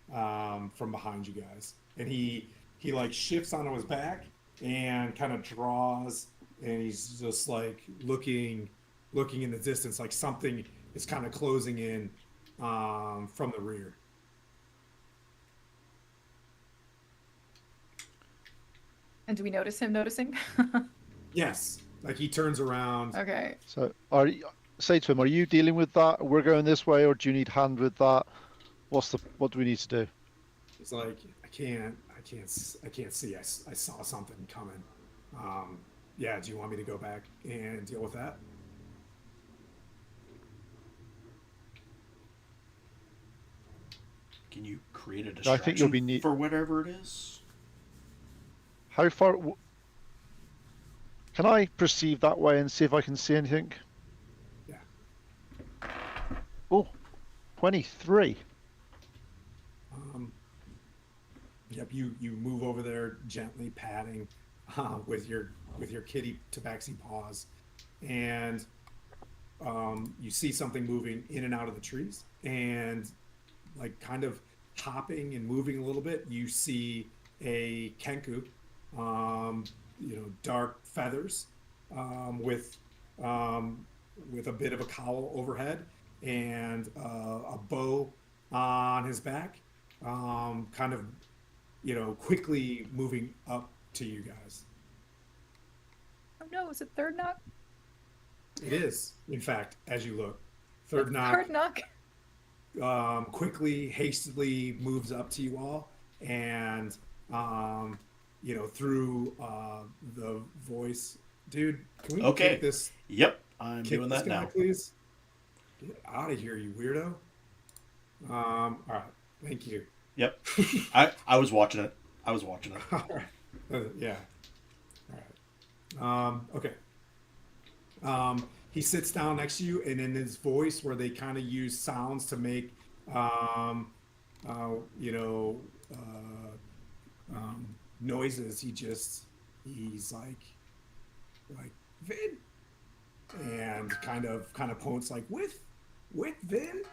from behind you guys, and he like shifts onto his back and kind of draws, and he's just like looking in the distance, like something is kind of closing in from the rear. And do we notice him noticing? Yes, like he turns around. Okay. So say to him, are you dealing with that? We're going this way, or do you need hand with that? What do we need to do? He's like, I can't see. I saw something coming. Yeah, do you want me to go back and deal with that? Can you create a I distraction think you'll be for whatever it is? How far? Can I perceive that way and see if I can see anything? Yeah. Oh, 23. Yep. You move over there, gently patting with your kitty tabaxi paws, and you see something moving in and out of the trees, and like kind of hopping and moving a little bit. You see a kenku, dark feathers, with with a bit of a cowl overhead and a bow on his back, kind of quickly moving up to you guys. Oh no, is it third knock? It is, in fact, as you look, third knock. Third knock. Quickly, hastily moves up to you all, and through the voice, dude, can we Okay. take this? Yep, I'm Kick doing this that guy, now. please. Get out of here, you weirdo. All right, thank you. Yep. I was watching it. I was watching it. All right, yeah. All right. Okay. He sits down next to you, and in his voice, where they kind of use sounds to make, uh, you know, noises, he's like Vin, and kind of points like with Vin,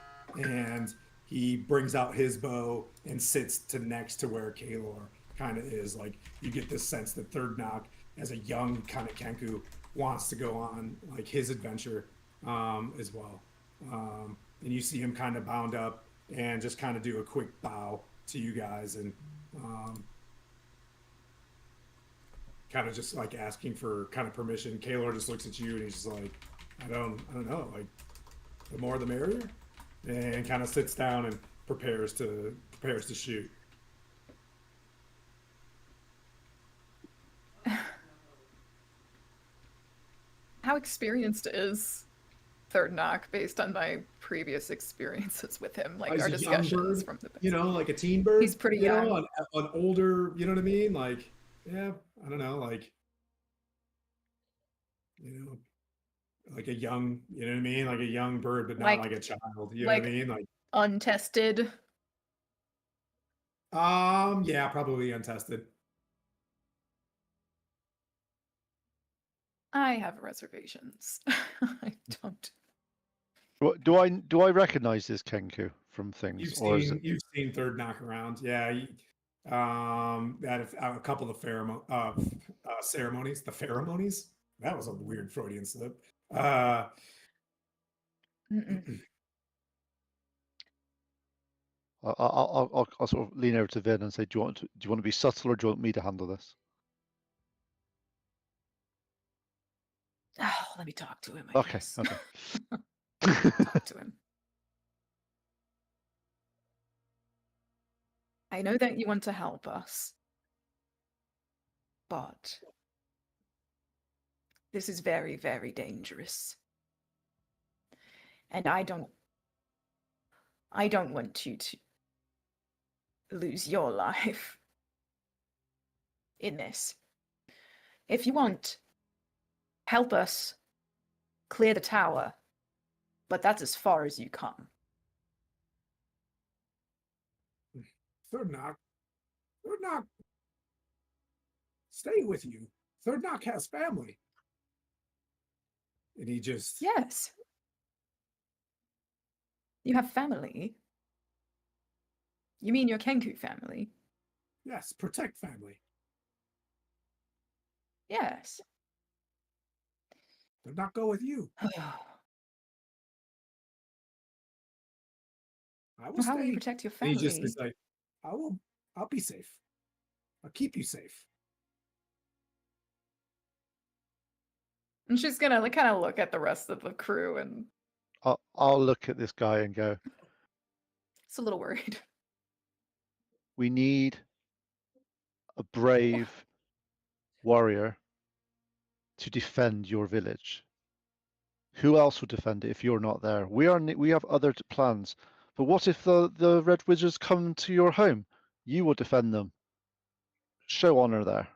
and he brings out his bow and sits to next to where Kalor kind of is. Like you get this sense that Third Knock, as a young kind of Kenku, wants to go on like his adventure as well. And you see him kind of bound up and just kind of do a quick bow to you guys, and kind of just like asking for kind of permission. Kalor just looks at you and he's just like, I don't know, like the more the merrier, and kind of sits down and prepares to shoot. How experienced is Third Knock based on my previous experiences with him? Like He's our a young discussions bird, from the like a teen bird. He's pretty young. An older, you know what I mean? Like, yeah, I don't know, like, like a young, you know what I mean? Like a young bird, but not like a child. You know what I mean? Like, untested. yeah, probably untested. I have reservations. I don't. Do I recognize this Kenku from things, You've seen Third Knock around, yeah. At a couple of ceremonies. The ceremonies. That was a weird Freudian slip. I'll sort of lean over to Vin and say, do you want to be subtle, or do you want me to handle this? Oh, let me talk to him. I guess. Okay. Talk to him. I know that you want to help us, but this is very, very dangerous. And I don't want you to lose your life in this. If you want, help us clear the tower, but that's as far as you come. Third Knock. Stay with you. Third Knock has family. And he just Yes. You have family. You mean your Kenku family? yes, protect family. Yes. Third Knock go with you. I will How will you stay. protect your And he family? just is like, I'll be safe. I'll keep you safe. And she's gonna like kind of look at the rest of the crew and I'll look at this guy and go, it's a little worried. we need a brave warrior to defend your village. Who else will defend it if you're not there? We have other plans. But what if the Red Wizards come to your home? You will defend them. Show honor there.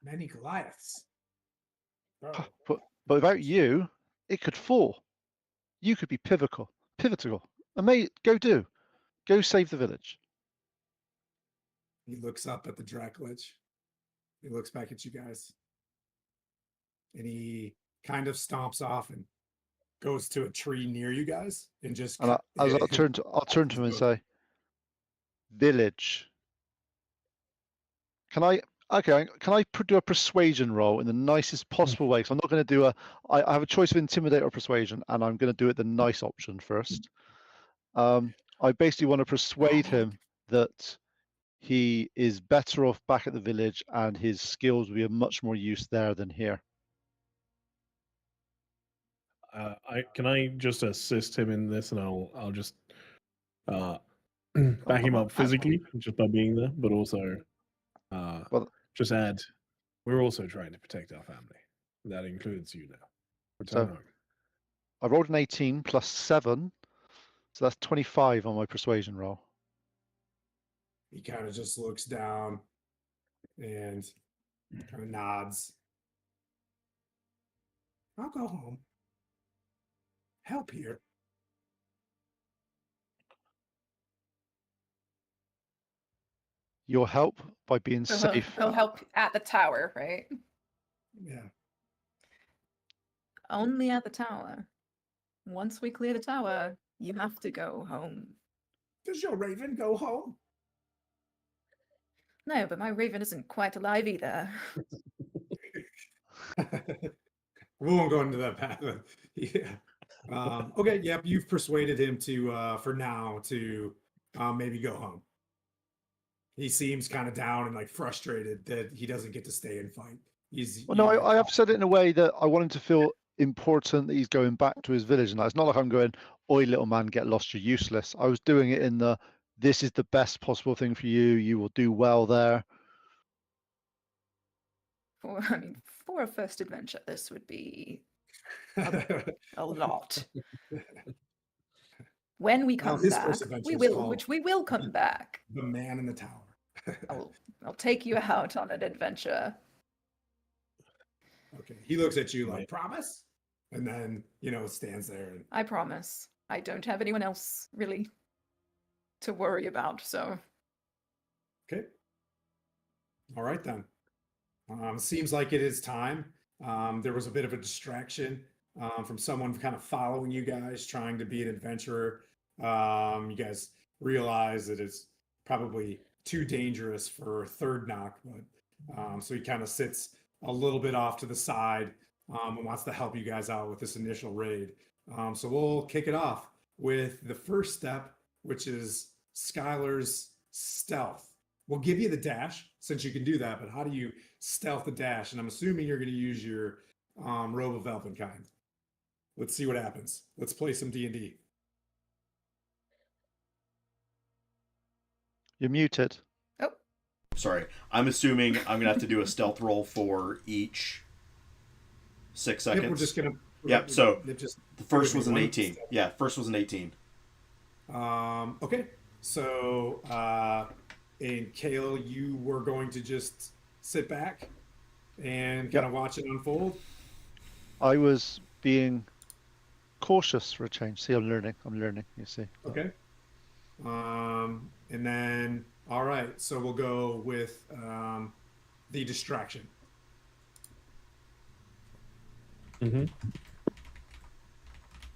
Many Goliaths. Bro. But without you, it could fall. You could be pivotal. Go save the village. He looks up at the Dracolich. He looks back at you guys. And he kind of stomps off and goes to a tree near you guys and just And I'll turn to him and say, "Village. Can I do a persuasion roll in the nicest possible way? Because I'm not going to do I have a choice of intimidate or persuasion, and I'm going to do it the nice option first. I basically want to persuade him that he is better off back at the village, and his skills will be of much more use there than here. Can I just assist him in this, and I'll just back him up physically just by being there, but also Well, just add, we're also trying to protect our family. That includes you now. So- Return home. I rolled an 18 plus 7, so that's 25 on my persuasion roll. he kind of just looks down and kind of nods. I'll go home. Help here. You'll help by being So safe. he'll help at the tower, right? Yeah. Only at the tower. Once we clear the tower, you have to go home. Does your raven go home? No, but my raven isn't quite alive either. We won't go into that path. Yeah. Okay. Yep. You've persuaded him to, for now, to maybe go home. He seems kind of down and like frustrated that he doesn't get to stay and fight. Well, no, I have said it in a way that I want him to feel important that he's going back to his village. And it's not like I'm going, "Oi, little man, get lost, you're useless." I was doing it in this is the best possible thing for you. You will do well there. For a first adventure, this would be a lot. When we Well, come his back, first adventure we is will, called which we will come back. The Man in the Tower. I'll take you out on an adventure. Okay. He looks at you like, promise? And then, stands there. And I promise. I don't have anyone else really to worry about, so okay. All right, then. Seems like it is time. There was a bit of a distraction from someone kind of following you guys, trying to be an adventurer. You guys realize that it's probably too dangerous for Third Knock, but so he kind of sits a little bit off to the side and wants to help you guys out with this initial raid. So we'll kick it off with the first step, which is Skylar's stealth. We'll give you the dash since you can do that, but how do you stealth the dash? And I'm assuming you're going to use your Robe of Elvenkind. Let's see what happens. Let's play some D&D. You're muted. Sorry. I'm assuming I'm going to have to do a stealth roll for each 6 seconds. Yep, we're just going to... Yep, so just the first was an 18. Yeah, first was an 18. Okay, so and Kale, you were going to just sit back and kind of watch it unfold. I was being cautious for a change. See, I'm learning. You see. Okay. And then, all right, so we'll go with the distraction. Mm-hmm.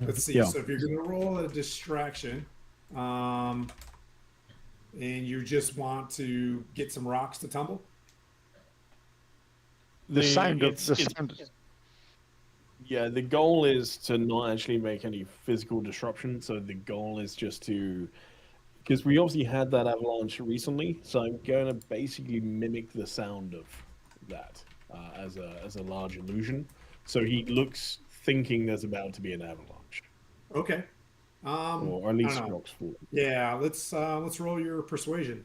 Let's see. Yeah. So if you're going to roll a distraction, and you just want to get some rocks to tumble. The sound of the it's sound. yeah. The goal is to not actually make any physical disruption. So the goal is just to, because we obviously had that avalanche recently. So I'm going to basically mimic the sound of that as a large illusion. So he looks thinking there's about to be an avalanche, Okay. or at I don't least know. rocks falling. Yeah, let's roll your persuasion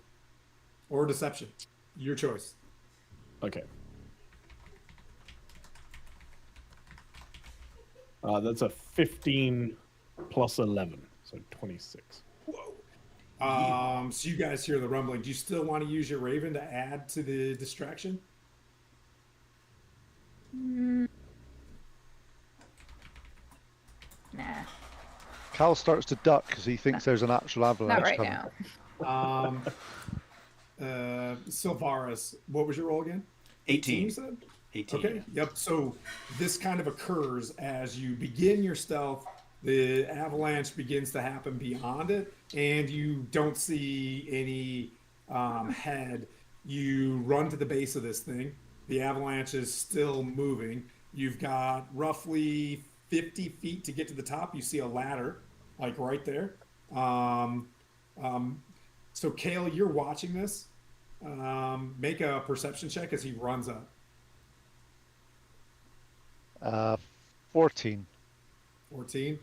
or deception. Your choice. Okay. That's a 15 plus 11, so 26. Whoa. So you guys hear the rumbling. Do you still want to use your raven to add to the distraction? Nah. Cal starts to duck because he thinks there's an actual Not avalanche right coming. now. Sylvaris, what was your roll again? 18. You said? 18. Okay. Yep. So this kind of occurs as you begin your stealth. The avalanche begins to happen beyond it, and you don't see any head. You run to the base of this thing. The avalanche is still moving. You've got roughly 50 feet to get to the top. You see a ladder, like right there. Um, so, Kale, you're watching this. Make a perception check as he runs up. 14. 14.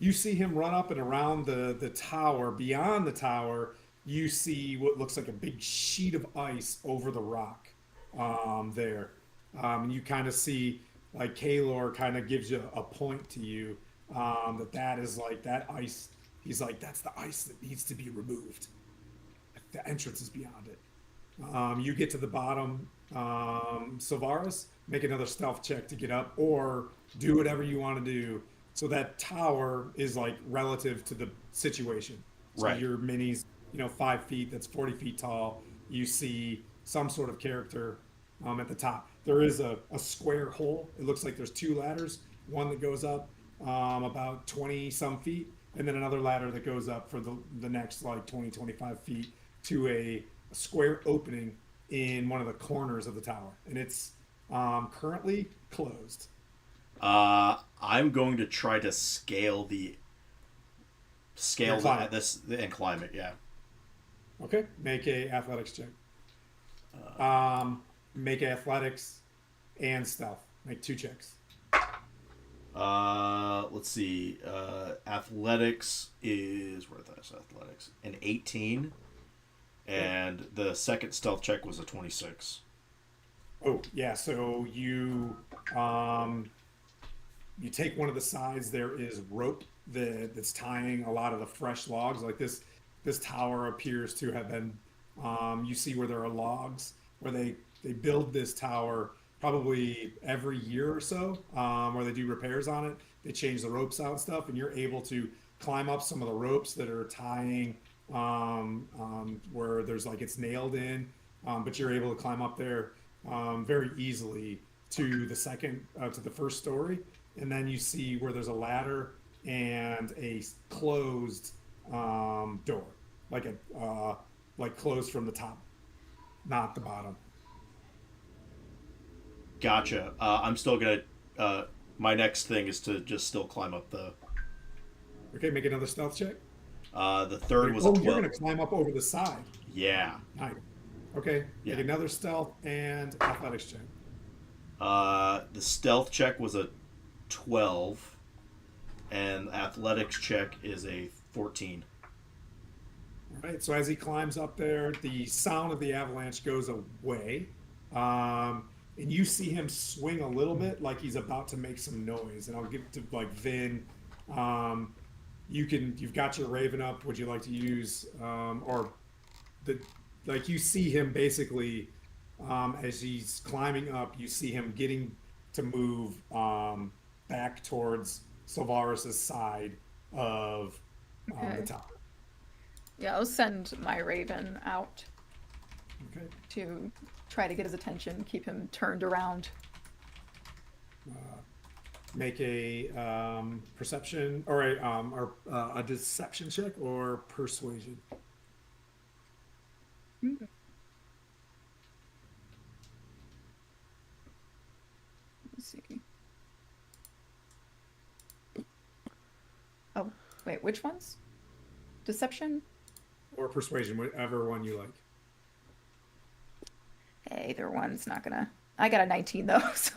You see him run up and around the tower. Beyond the tower, you see what looks like a big sheet of ice over the rock there. And you kind of see, like, Kalor kind of gives you a point to you that is like that ice. He's like, that's the ice that needs to be removed. The entrance is beyond it. You get to the bottom. Sylvaris, make another stealth check to get up, or do whatever you want to do. So that tower is like relative to the situation. So Right. your mini's, 5 feet. That's 40 feet tall. You see some sort of character at the top. There is a square hole. It looks like there's two ladders. One that goes up about 20 some feet, and then another ladder that goes up for the next like 20, 25 feet to a square opening in one of the corners of the tower, and it's currently closed. I'm going to try to scale climb. this and climb it. Yeah. Okay, make a athletics check. Make athletics and stealth. Make 2 checks. Let's see. Athletics is athletics an 18, and the second stealth check was a 26. Oh yeah, so you take one of the sides. There is rope that's tying a lot of the fresh logs. Like this tower appears to have been. You see where there are logs where they build this tower probably every year or so, where they do repairs on it. They change the ropes out and stuff, and you're able to climb up some of the ropes that are tying where there's like it's nailed in, but you're able to climb up there very easily to the first story, and then you see where there's a ladder and a closed door, like closed from the top, not the bottom. Gotcha. I'm still gonna. My next thing is to just still climb up the. Okay, make another stealth check. The third was a 12. You're gonna climb up over the side. Yeah. Nice. Okay, Yeah. make another stealth and athletics check. The stealth check was a 12, and athletics check is a 14. All right, so as he climbs up there, the sound of the avalanche goes away, and you see him swing a little bit, like he's about to make some noise. And I'll give to like Vin. You've got your raven up. Would you like to use you see him basically as he's climbing up, you see him getting to move back towards Sylvaris's side of Okay. the tower. Yeah, I'll send my raven out Okay. to try to get his attention, keep him turned around. make a perception or a deception check or persuasion. Let's see. Oh, wait, which ones? Deception? Or persuasion, whatever one you like. Hey, either one's not gonna. I got a 19 though, so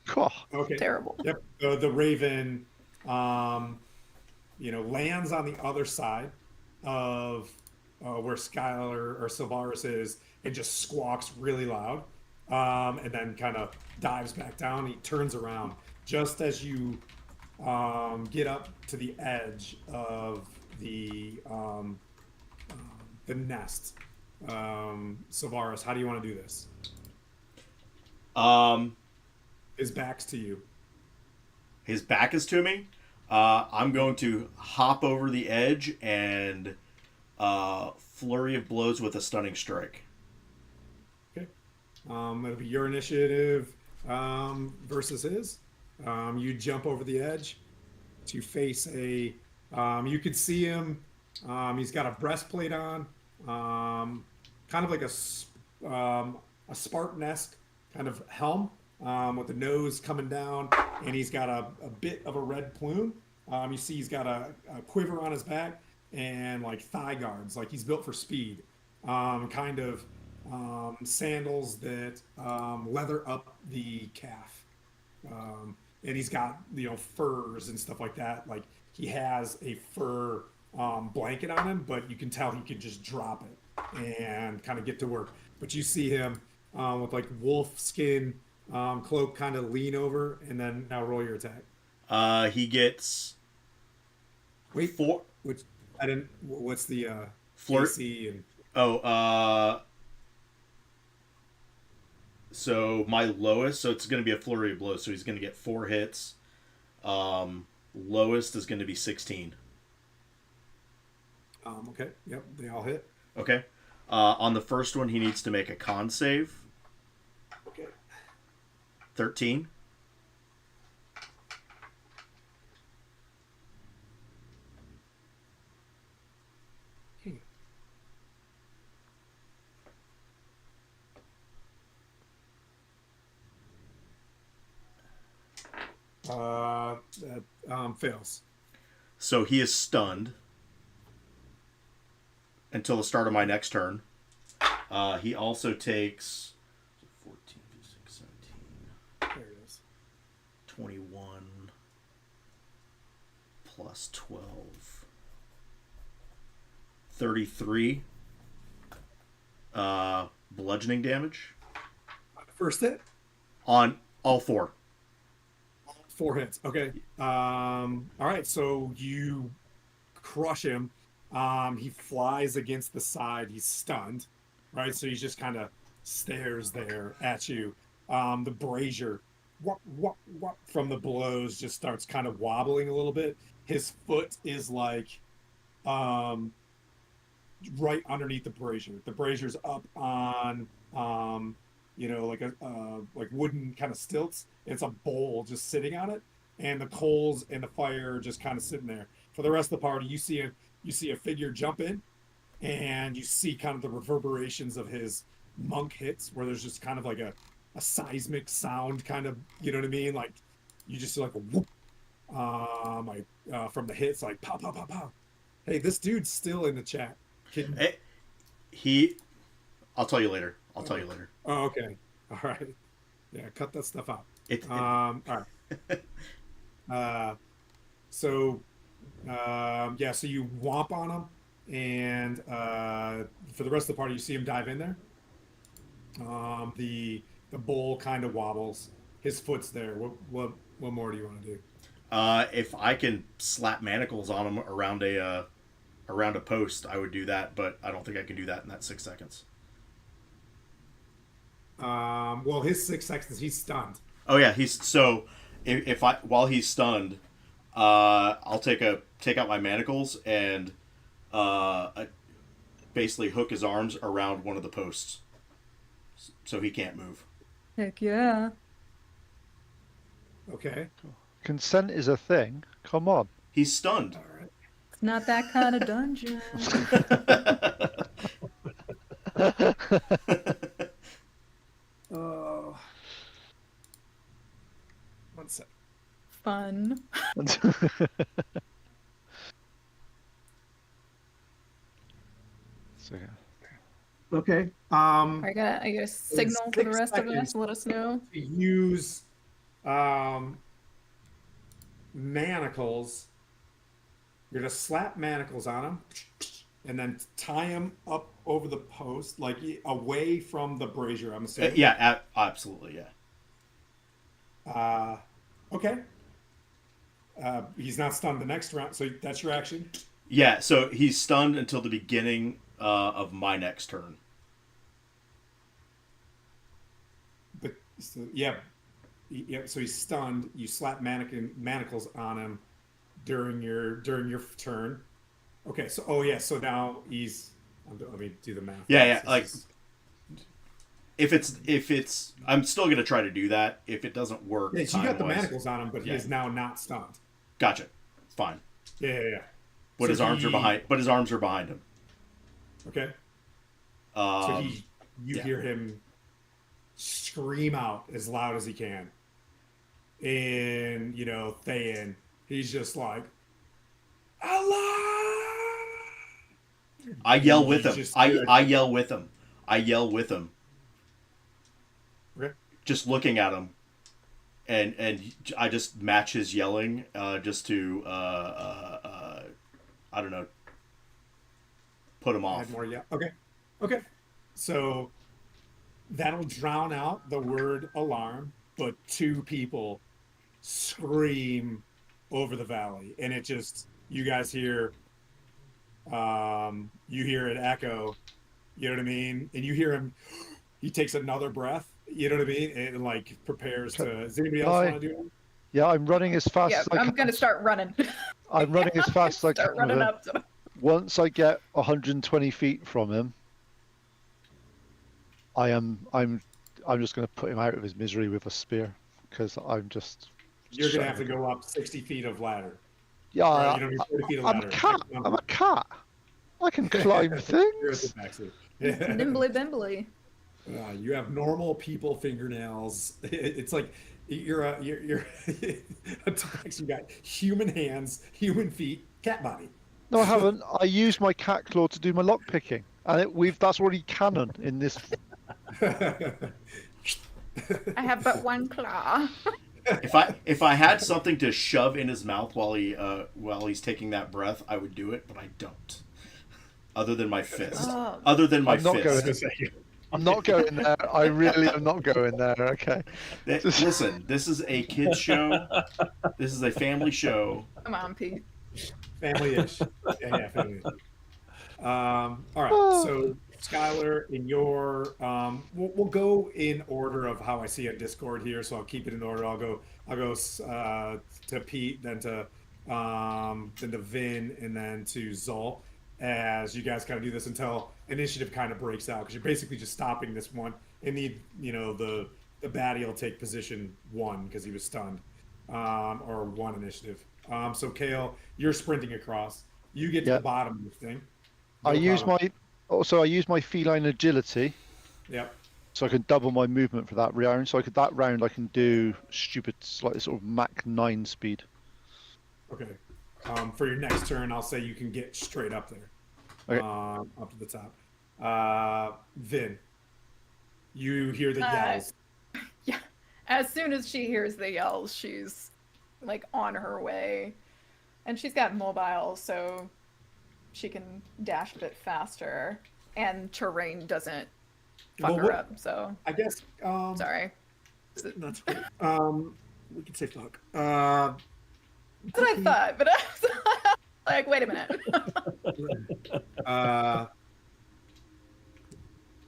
Cool. Okay. terrible. Yep. The raven, lands on the other side of where Skylar or Sylvaris is, and just squawks really loud, and then kind of dives back down. He turns around just as you get up to the edge of the nest. Sylvaris, how do you want to do this? His back's to you. His back is to me. I'm going to hop over the edge and flurry of blows with a stunning strike. Okay. It'll be your initiative versus his. You jump over the edge to face a. You could see him. He's got a breastplate on, kind of like a Spartan-esque kind of helm with the nose coming down, and he's got a bit of a red plume. You see he's got a quiver on his back and like thigh guards, like he's built for speed. Kind of sandals that leather up the calf. And he's got furs and stuff like that. Like he has a fur blanket on him, but you can tell he could just drop it and kind of get to work. But you see him with like wolf skin cloak, kind of lean over, and then now roll your attack. He gets Wait, four. which I didn't. What's the Flirt- AC and So my lowest, so it's going to be a flurry of blows. So he's going to get 4 hits. Lowest is going to be 16. okay, yep, they all hit. Okay. On the first one, he needs to make a con save. Okay. 13. That fails. So he is stunned until the start of my next turn. He also takes 14, 15, 17, There it is. 21 plus 12. 33 bludgeoning damage First hit. on all 4. 4 hits. Okay. All right. So you crush him. He flies against the side. He's stunned. Right. So he just kind of stares there at you. The brazier, from the blows, just starts kind of wobbling a little bit. His foot is like, right underneath the brazier. The brazier's up on, like wooden kind of stilts. It's a bowl just sitting on it, and the coals and the fire are just kind of sitting there. For the rest of the party, you see a figure jump in, and you see kind of the reverberations of his monk hits, where there's just kind of like a seismic sound, kind of, you know what I mean? Like you just see like a whoop, from the hits, like pow pow pow pow. Hey, this dude's still in the chat. I'll tell you later. I'll tell you later. Oh, okay. All right. Yeah, cut that stuff out. All right. So you whomp on him, and for the rest of the party, you see him dive in there. The bowl kind of wobbles. His foot's there. What more do you want to do? If I can slap manacles on him around a post, I would do that, but I don't think I can do that in that 6 seconds. Well, his 6 seconds, he's stunned. Oh yeah, while he's stunned, I'll take out my manacles and basically hook his arms around one of the posts, so he can't move. Heck yeah. Okay. Consent is a thing. Come on. He's stunned. All right. It's not that kind of dungeon. Uh, one sec. Fun. So, yeah. Okay. I got a signal to the 6 rest of seconds us. Let us know. to use manacles. You're gonna slap manacles on them, and then tie them up over the post, like away from the brazier. I'm assuming. Yeah, absolutely, yeah. Okay. He's not stunned the next round, so that's your action. Yeah, so he's stunned until the beginning of my next turn. But so, yeah, so he's stunned. You slap manacles on him during your turn. Okay, so so now he's. Let me do the math. Yeah, like if it's, I'm still gonna try to do that. If it doesn't work, yeah, so you got the time-wise- manacles on him, but he is now not stunned. Gotcha. Fine. Yeah. But So his arms are behind. But his arms are behind him. Okay. So you yeah. hear him scream out as loud as he can. And, Thayan, he's just like, Allah! I yell with You him. just I hear it. I yell with him. I yell with him. Okay. Just looking at him, and I just match his yelling, just to I don't know, put him off. Add more, yeah. Okay. So that'll drown out the word alarm, but 2 people scream over the valley, and it just, you guys hear, you hear it echo, you know what I mean? And you hear him, he takes another breath, you know what I mean? And like prepares to, does anybody else want to do it? Yeah, I'm running as fast Yeah, as I I'm can. gonna start running. I'm running as fast as I Start can with running him. up to him. Once I get 120 feet from him, I'm just going to put him out of his misery with a spear, because I'm just. You're gonna have to go up 60 feet of ladder. Yeah, Or, 40 feet of I'm ladder. a cat. I'm a cat. I can climb You're at things. the back seat. Yeah. Nimbly bimbly. You have normal people fingernails. It's like you're a Tabaxi. You got human hands, human feet, cat body. No, I haven't. I used my cat claw to do my lock picking, and that's already canon in this. I have but one claw. If I had something to shove in his mouth while he's taking that breath, I would do it, but I don't. Other than my fist. Oh. Other than my I'm not fist. I'm not going there. I really am not going there. Okay. Listen, this is a kids show. This is a family show. Come on, Pete. Family-ish. Yeah, family-ish. All right. So, Skylar, in your, we'll go in order of how I see on Discord here. So I'll keep it in order. I'll go to Pete, then to Vin, and then to Zol, as you guys kind of do this until initiative kind of breaks out, because you're basically just stopping this one. And the baddie will take position 1 because he was stunned, or 1 initiative. So Kale, you're sprinting across. You get to the bottom of the thing. I use my feline agility. Yep. So I can double my movement for that round. So that round I can do stupid, like sort of Mach 9 speed. Okay. For your next turn, I'll say you can get straight up there. Okay. Up to the top. Vin, you hear the yells. Yeah. As soon as she hears the yells, she's like on her way. And she's got mobile, so she can dash a bit faster. And terrain doesn't fuck her up, so. I guess. Sorry. That's okay. We can say fuck. That's what I thought, but I was like, wait a minute.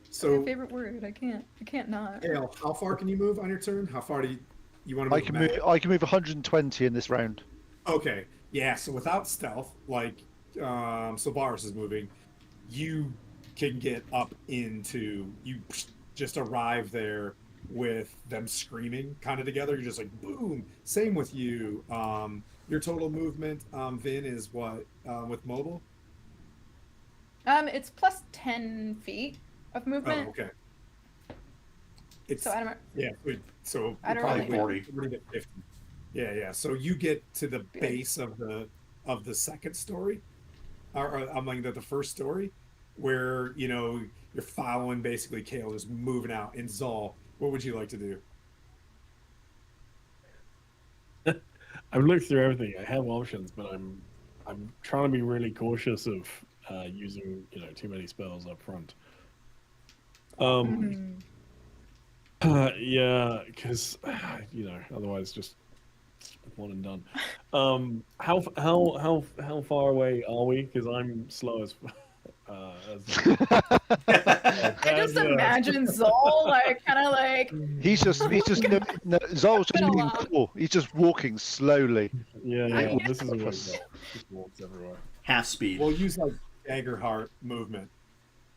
So My favorite word. I can't not. Kale, how far can you move on your turn? How far do you want to move? I can move 120 in this round. Okay. Yeah, so without stealth, like Sylvaris is moving, you can get up into, you just arrive there with them screaming kind of together. You're just like boom. Same with you. Your total movement, Vin, is what with mobile? It's plus 10 feet of Oh, movement. okay. It's So I don't. yeah. So I don't probably really 40. to 50. Yeah, yeah. So you get to the Good. base of the second story, or I'm like the first story, where you're following basically Kale just moving out. And Zol, what would you like to do? I've looked through everything. I have options, but I'm trying to be really cautious of using too many spells up front. Mhm. Yeah, because otherwise just one and done. How far away are we? Because I'm slow as I just imagine Zol like kind of like he's just no, Zol's just Been a being while. cool. He's just walking slowly. yeah. With This is a way purpose. just walks everywhere. Half speed. We'll use like Daggerheart movement.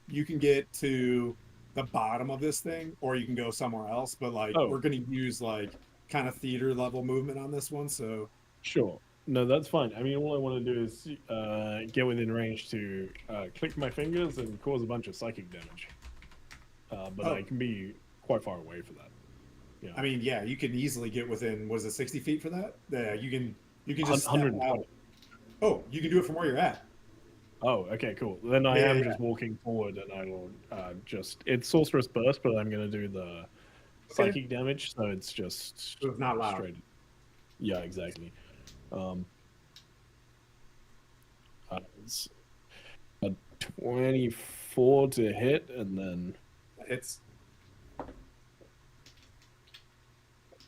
You can get to the bottom of this thing, or you can go somewhere else. But like Oh. we're gonna use like kind of theater level movement on this one. So Sure. No, that's fine. I mean, all I want to do is get within range to click my fingers and cause a bunch of psychic damage. But Oh. I can be quite far away for that. Yeah. I mean, yeah, you can easily get within. Was it 60 feet for that? Yeah, you can just step 120. out. Oh, you can do it from where you're at. Oh, okay, cool. Then I Yeah, am yeah. just walking forward, and I will it's sorceress burst, but I'm going to do the psychic damage, so it's just So it's not loud. straight. Yeah, exactly. It's a 24 to hit, and then It's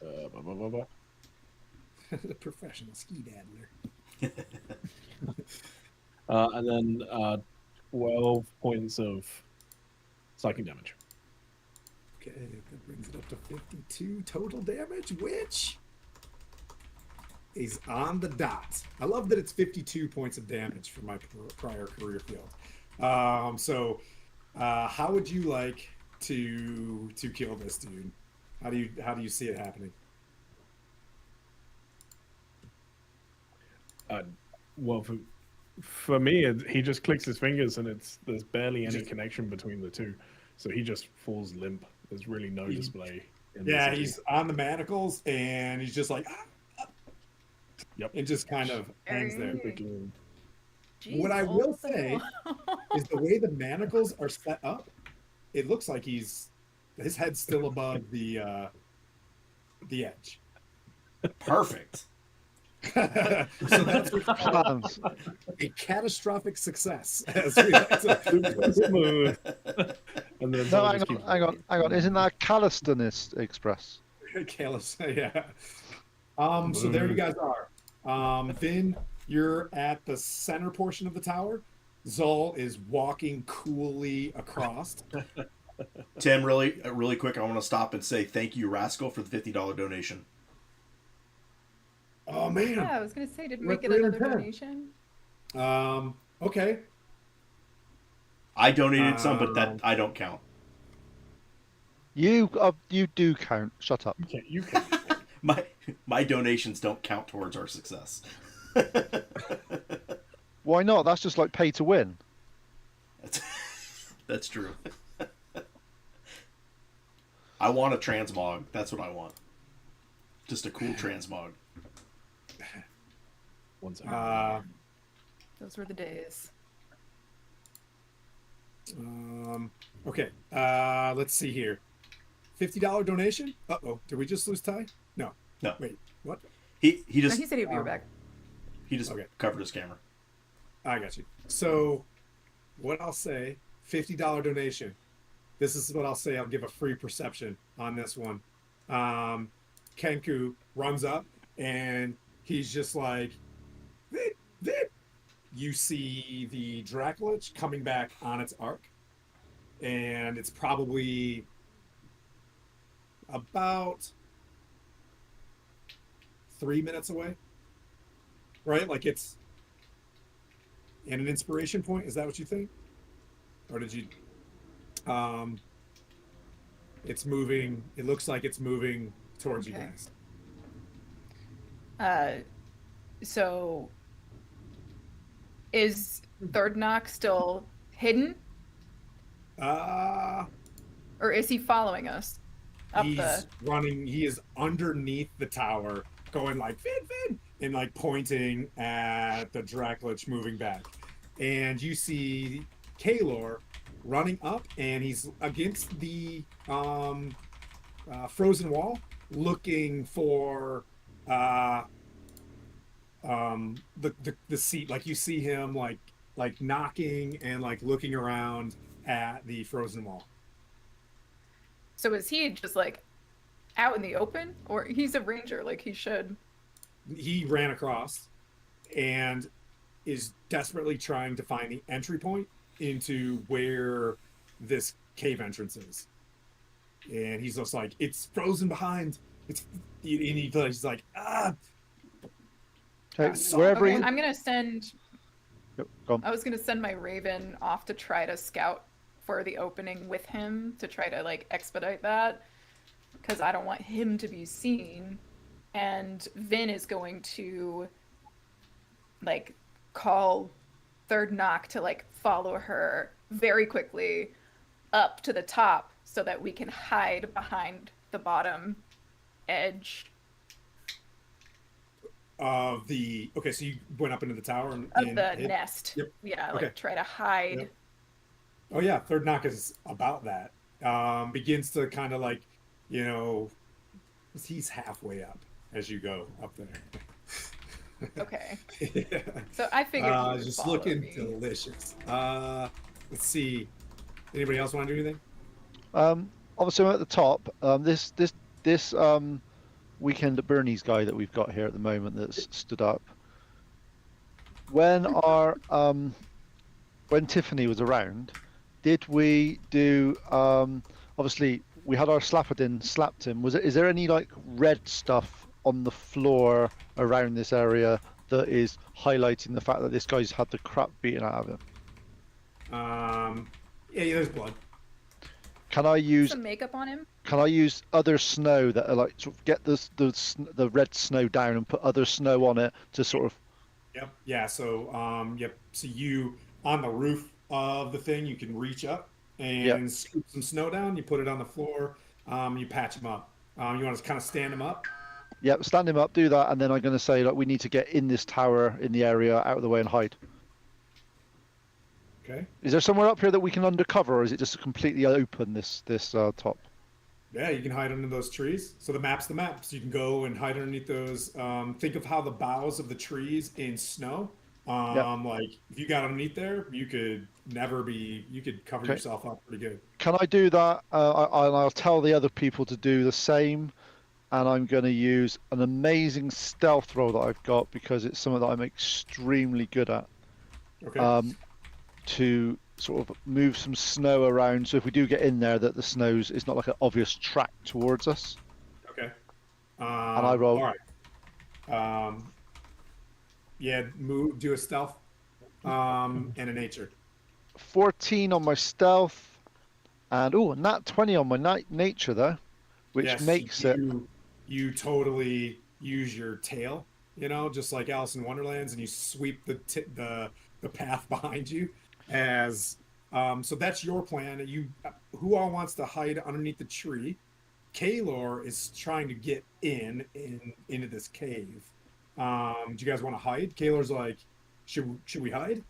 blah, blah, blah, blah. a professional ski daddler. And then 12 points of psychic damage. Okay, that brings it up to 52 total damage, which is on the dot. I love that it's 52 points of damage for my prior career field. So how would you like to kill this dude? How do you see it happening? Well, for me, he just clicks his fingers, and there's barely any Just- connection between the two, so he just falls limp. There's really no display. In Yeah, this he's on the manacles and he's just like, Yep. and just kind of hangs there. Freaking- Jeez, What I Zol, will what the say hell? is the way the manacles are set up, it looks like his head's still above the edge. Perfect. So that's Plans. a catastrophic success. As we like to Smooth. And then No, Zol hang just on, keeps hang on, hang on. Isn't that a Calisthenics Express? Careless, yeah. So there you guys are. Finn, you're at the center portion of the tower. Zol is walking coolly across. Tim, really quick, I want to stop and say thank you, Rascal, for the $50 donation. Oh man. Yeah, I was gonna say, did we We're get another 310. donation? Okay. I donated some, but that I don't count. You do count. Shut up. You can't. My donations don't count towards our success. Why not? That's just like pay to win. That's true. I want a transmog. That's what I want. Just a cool transmog. 1 second. Those were the days. Okay. Let's see here. $50 donation? Uh-oh. Did we just lose Ty? No. No. Wait. What? He No, just he said he'd be right back. he just Okay. covered his camera. I got you. So, what I'll say, $50 donation. This is what I'll say. I'll give a free perception on this one. Kenku runs up and he's just like, "Vip, Vip." You see the Dracolich coming back on its arc, and it's probably about 3 minutes away, right? Like it's in an inspiration point. Is that what you think, or did you? It's moving. It looks like it's moving towards you Okay. guys. So is Third Knock still hidden, Uh, or is he following us up the? he's running. He is underneath the tower, going like Finn, and like pointing at the Dracolich moving back. And you see Kalor running up, and he's against the frozen wall, looking for the seat. Like you see him like knocking and like looking around at the frozen wall. So is he just like out in the open, or he's a ranger like he should? He ran across and is desperately trying to find the entry point into where this cave entrance is. And he's just like, it's frozen behind. He's like, Okay, so- wherever Okay, you. I'm gonna send. Yep, go on. I was gonna send my Raven off to try to scout for the opening with him to try to like expedite that, because I don't want him to be seen. And Vin is going to like call Third Knock to like follow her very quickly up to the top so that we can hide behind the bottom edge of the okay, so you went up into the tower of and the hid? nest. Yep. Yeah, Okay. like try to hide. Yep. Oh yeah, Third Knock is about that. Begins to kind of like, you know, he's halfway up as you go up there. Okay. Yeah. So I figured he would Just follow looking me. delicious. Let's see. Anybody else want to do anything? Obviously, I'm at the top. This weekend at Bernie's guy that we've got here at the moment that's stood up. When our when Tiffany was around, did we do? Obviously, we had our Slappadin slapped him. Is there any like red stuff on the floor around this area that is highlighting the fact that this guy's had the crap beaten out of him? Yeah, there's blood. Can I use Some makeup on him. Can I use other snow that are like sort of get the red snow down and put other snow on it to sort of? Yep. Yeah. So, yep. So you on the roof of the thing, you can reach up and Yep. scoop some snow down. You put it on the floor. You patch him up. You want to kind of stand him up. Yep, stand him up, do that, and then I'm going to say like we need to get in this tower in the area, out of the way, and hide. Okay. Is there somewhere up here that we can undercover, or is it just completely open this top? Yeah, you can hide under those trees. So the map's the map. So you can go and hide underneath those. Think of how the boughs of the trees in snow. Like if you got underneath there, you could cover Okay. yourself up pretty good. Can I do that? I'll tell the other people to do the same, and I'm going to use an amazing stealth roll that I've got because it's something that I'm extremely good at. Okay. To sort of move some snow around, so if we do get in there, that the snow's is not like an obvious track towards us. Okay. And I roll. All right. Yeah, do a stealth, and a nature. 14 on my stealth, and a nat 20 on my nature though, which Yes, makes it. You totally use your tail, just like Alice in Wonderlands, and you sweep the path behind you. As so that's your plan. Who all wants to hide underneath the tree? Kalor is trying to get into this cave. Do you guys want to hide? Kalor's like, should we hide?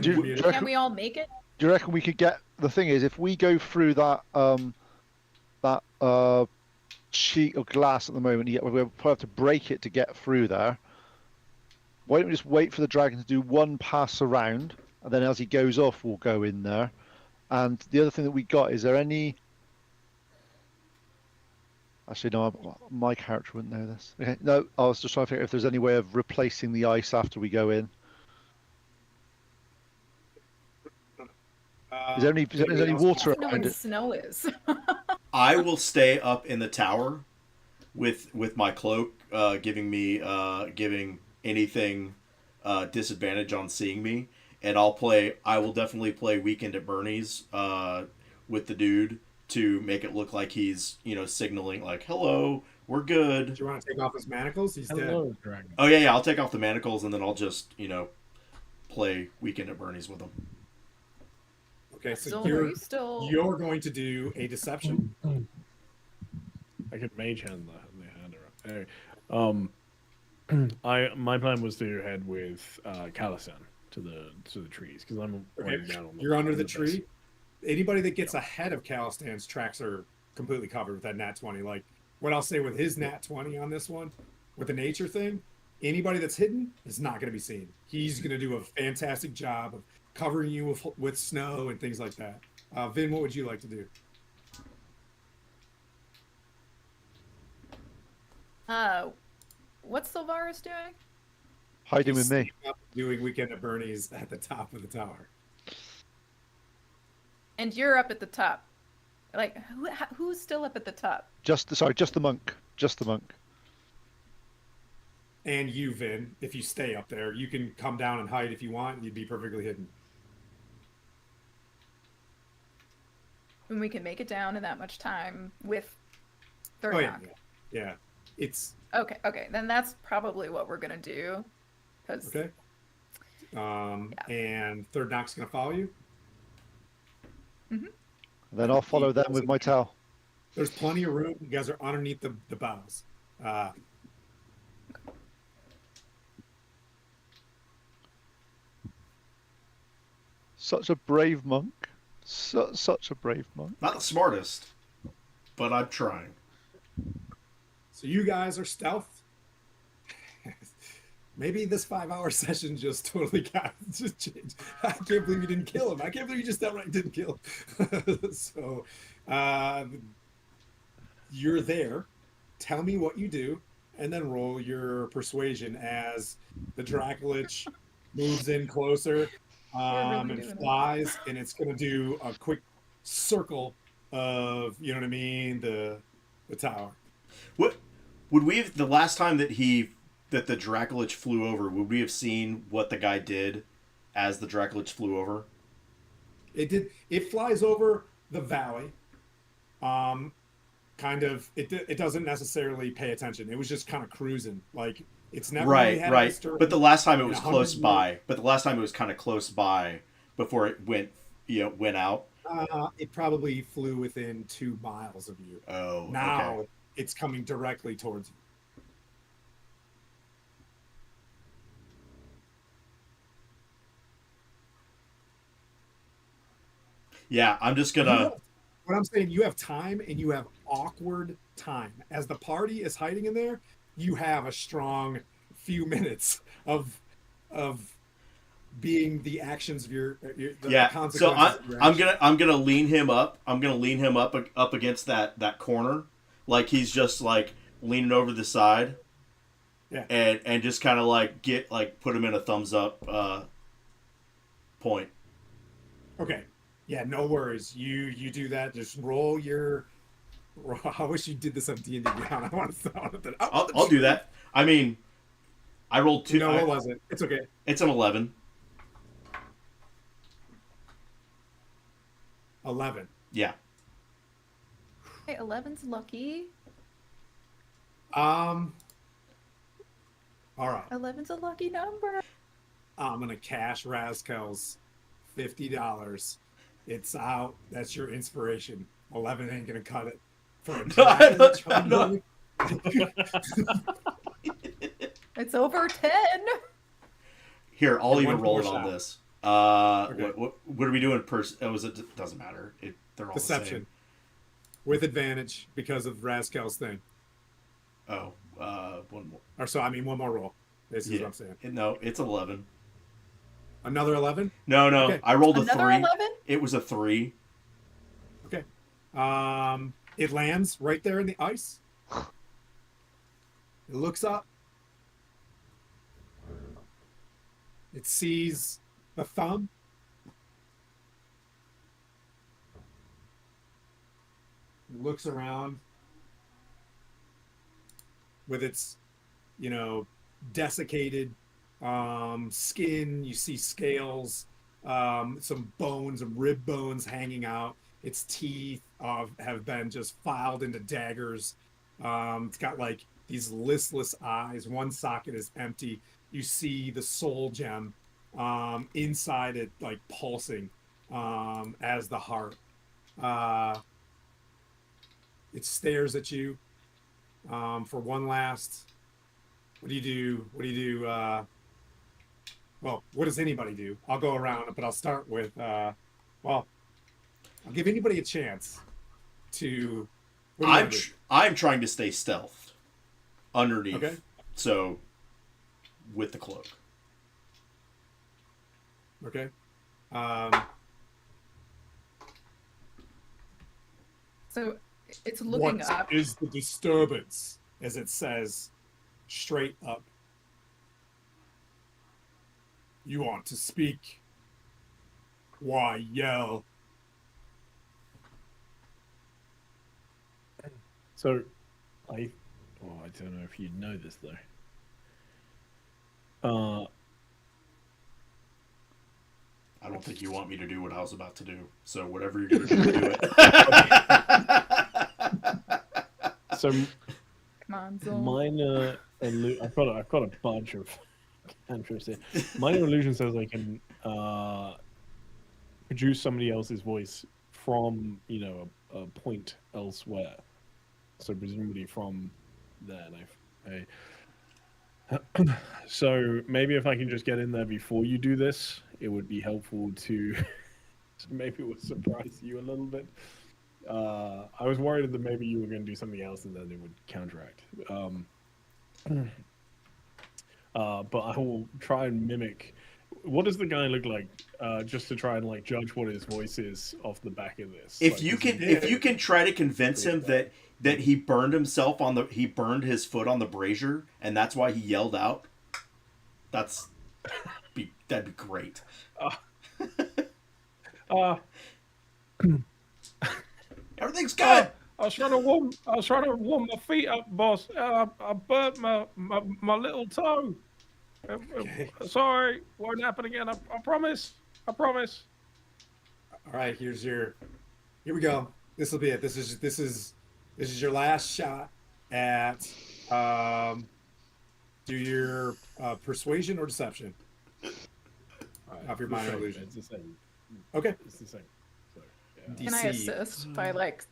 Do you Can reckon, we all make it? do you reckon we could get? The thing is, if we go through that sheet of glass at the moment, we'll probably have to break it to get through there. Why don't we just wait for the dragon to do one pass around, and then as he goes off, we'll go in there. And the other thing that we got, is there any? Actually, no, my character wouldn't know this. Okay, no, I was just trying to figure if there's any way of replacing the ice after we go in. Is there any Anybody else? water I know around when it? snow is. I will stay up in the tower with my cloak, giving anything disadvantage on seeing me, and I will definitely play Weekend at Bernie's with the dude to make it look like he's, signaling like, hello, we're good. Do you want to take off his manacles? He's dead. Hello, dragon. Oh yeah, I'll take off the manacles and then I'll just, play Weekend at Bernie's with him. Okay, so Silver, you're you still. you're going to do a deception. I could mage hand the hand around. Anyway, my plan was to head with Calisan to the trees because I'm Okay, right down on the. you're under on the base. tree. Anybody that gets ahead of Calistan's tracks are completely covered with that nat 20. Like what I'll say with his nat 20 on this one, with the nature thing, anybody that's hidden is not going to be seen. He's going to do a fantastic job of covering you with snow and things like that. Vin, what would you like to do? What's Sylvaris doing? Hiding He's with me. doing Weekend at Bernie's at the top of the tower. And you're up at the top. Like, who's still up at the top? Just the monk. Just the monk. And you, Vin, if you stay up there, you can come down and hide if you want. You'd be perfectly hidden. And we can make it down in that much time with third Oh knock. yeah. It's Okay, then that's probably what we're gonna do. okay. And third knock's gonna follow you. Then I'll follow them with my towel. There's plenty of room. You guys are underneath the boughs. Such a brave monk. Such a brave monk. Not the smartest, but I'm trying. So you guys are stealth. Maybe this 5-hour session just totally just changed. I can't believe you didn't kill him. I can't believe you just outright didn't kill him. So you're there. Tell me what you do, and then roll your persuasion as the Dracolich moves in closer and flies, and it's going to do a quick circle of, you know what I mean, the tower. What would we have, the last time that the Dracolich flew over, would we have seen what the guy did as the Dracolich flew over? It flies over the valley. It doesn't necessarily pay attention. It was just kind of cruising. Like it's never really had a history. But the last time it was 100 close years. by. But the last time it was kind of close by before it went out. It probably flew within 2 miles of you. Oh, Now okay. it's coming directly towards you. Yeah, I'm just gonna. What I'm saying, you have time and you have awkward time. As the party is hiding in there, you have a strong few minutes of being the actions of the consequences. So of your I'm actions. gonna lean him up. I'm gonna lean him up against that corner, like he's just like leaning over the side. Yeah. And just kind of like put him in a thumbs up point. Okay. Yeah, no worries. You do that. Just roll your. I wish you did this on D&D Beyond. I want to. I'll do that. I mean, I rolled 2. No, what was it? It's okay. It's an 11. 11. Yeah. Hey, 11's lucky. All right. 11's a lucky number. I'm gonna cash Razkel's $50. It's out. That's your inspiration. 11 ain't gonna cut it. For a No. It's over 10. Here, I'll And even one roll more it on shot. this. Okay. What are we doing? It doesn't matter. They're all Deception. With advantage because of Razkel's thing. the same. One more. Or so, I mean, one more roll. This is Yeah. what I'm saying. No, it's 11. Another 11? No. Okay. I rolled a Another 3. 11? It was a 3. Okay. It lands right there in the ice. It looks up. It sees the thumb. It looks around with its, desiccated skin. You see scales, some bones, some rib bones hanging out. Its teeth have been just filed into daggers. It's got like these listless eyes. One socket is empty. You see the soul gem inside it, like pulsing as the heart. Uh, it stares at you for one last. What do you do? What do you do? Well, what does anybody do? I'll go around, but I'll start with. Well, I'll give anybody a chance to. What do you wanna do? I'm trying to stay stealthed underneath. Okay. So, with the cloak. Okay. So it's looking What up. is the disturbance? As it says, straight up. You want to speak? Why yell? So, I don't know if you know this though. I don't think you want me to do what I was about to do. So whatever you're going to do it. So Come on, Zol. minor I've got a bunch of cantrips here. Minor illusion says I can produce somebody else's voice from a point elsewhere. So presumably from there. So maybe if I can just get in there before you do this, it would be helpful to maybe it would surprise you a little bit. I was worried that maybe you were going to do something else and then it would counteract. But I will try and mimic. What does the guy look like? Just to try and like judge what his voice is off the back of this. If Like, you is he- can, if you can try to convince him that he burned himself he burned his foot on the brazier and that's why he yelled out. That'd be great. Everything's good. I was trying to warm my feet up, boss. I burnt my little toe. Sorry, won't happen again. I promise. I promise. All right, here we go. This will be it. This is your last shot at do your persuasion or deception. Off your minor illusion. It's the same. Okay. It's the same. So, Can I assist by like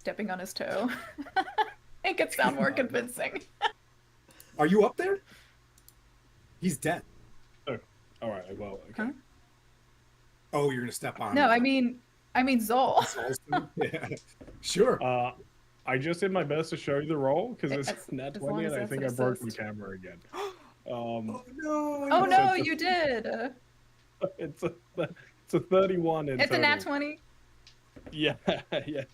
stepping on his toe? Make it sound more convincing. Are you up there? He's dead. Oh, all right. Well, okay. Huh? Oh, you're gonna step on No, him. I mean Zol. Yeah. Sure. I just did my best to show you the roll because it's nat as long 20 as and I that's think an I broke the assist. camera again. Oh no. Oh no, it's a- you did. It's a 31 in It's a total. nat 20. Yeah, yeah.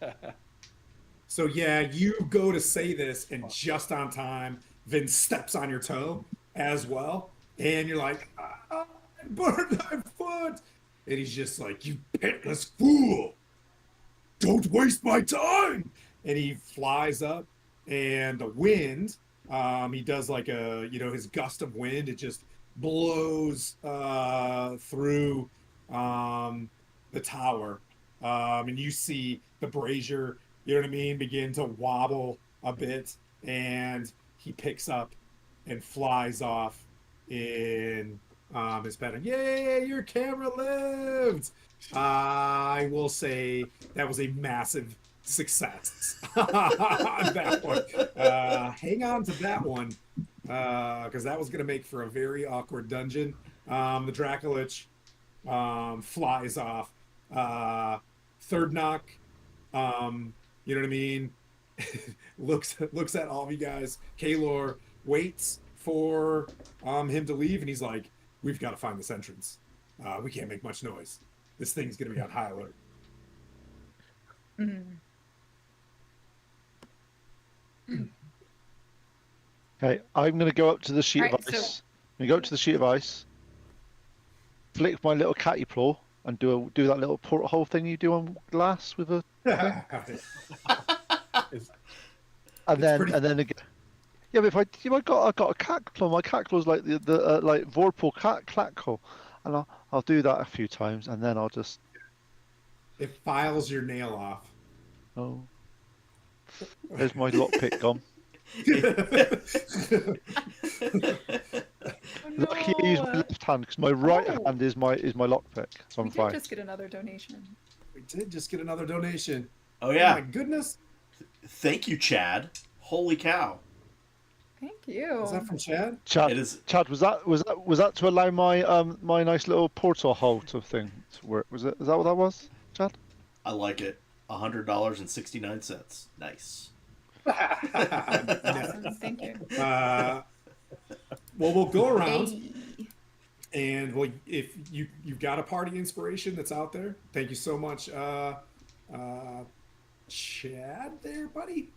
So yeah, you go to say this, and just on time, Vin steps on your toe as well, and you're like, I burned my foot, and he's just like, you pitless fool! Don't waste my time! And he flies up, and the wind, he does like his gust of wind, it just blows through the tower, and you see the brazier, you know what I mean, begin to wobble a bit, and he picks up and flies off in his pattern. Yay, your camera lived! I will say that was a massive success on that one. Hang on to that one, because that was going to make for a very awkward dungeon. The Dracolich flies off. Third knock, you know what I mean? looks at all of you guys. Kaylor waits for him to leave, and he's like, we've got to find this entrance. We can't make much noise. This thing's going to be on high alert. Okay, I'm going to go up to the sheet of Alright, ice. I'm going to go up to the sheet of ice, flick my little catty claw, and do that little porthole thing you do on glass with a. And then again, Yeah, but I got a cat claw. My cat claw's like the like Vorpal cat claw, and I'll do that a few times, and then I'll just It files your nail off. oh, there's my lockpick gone. Lucky I use my left hand because my right Oh. hand is my lockpick, so I'm We did fine. just get another donation. We did just get another donation. Oh Oh my yeah. goodness. Thank you, Chad. Holy cow. Thank you. Is that from Chad? Chad, It is. Chad, was that to allow my my nice little portal hole to thing to work? Was it? Is that what that was, Chad? I like it. $100.69. Nice. Awesome. Thank you. Well, we'll go around, Hey. and well, if you've got a party inspiration that's out there, thank you so much, Chad. There, buddy.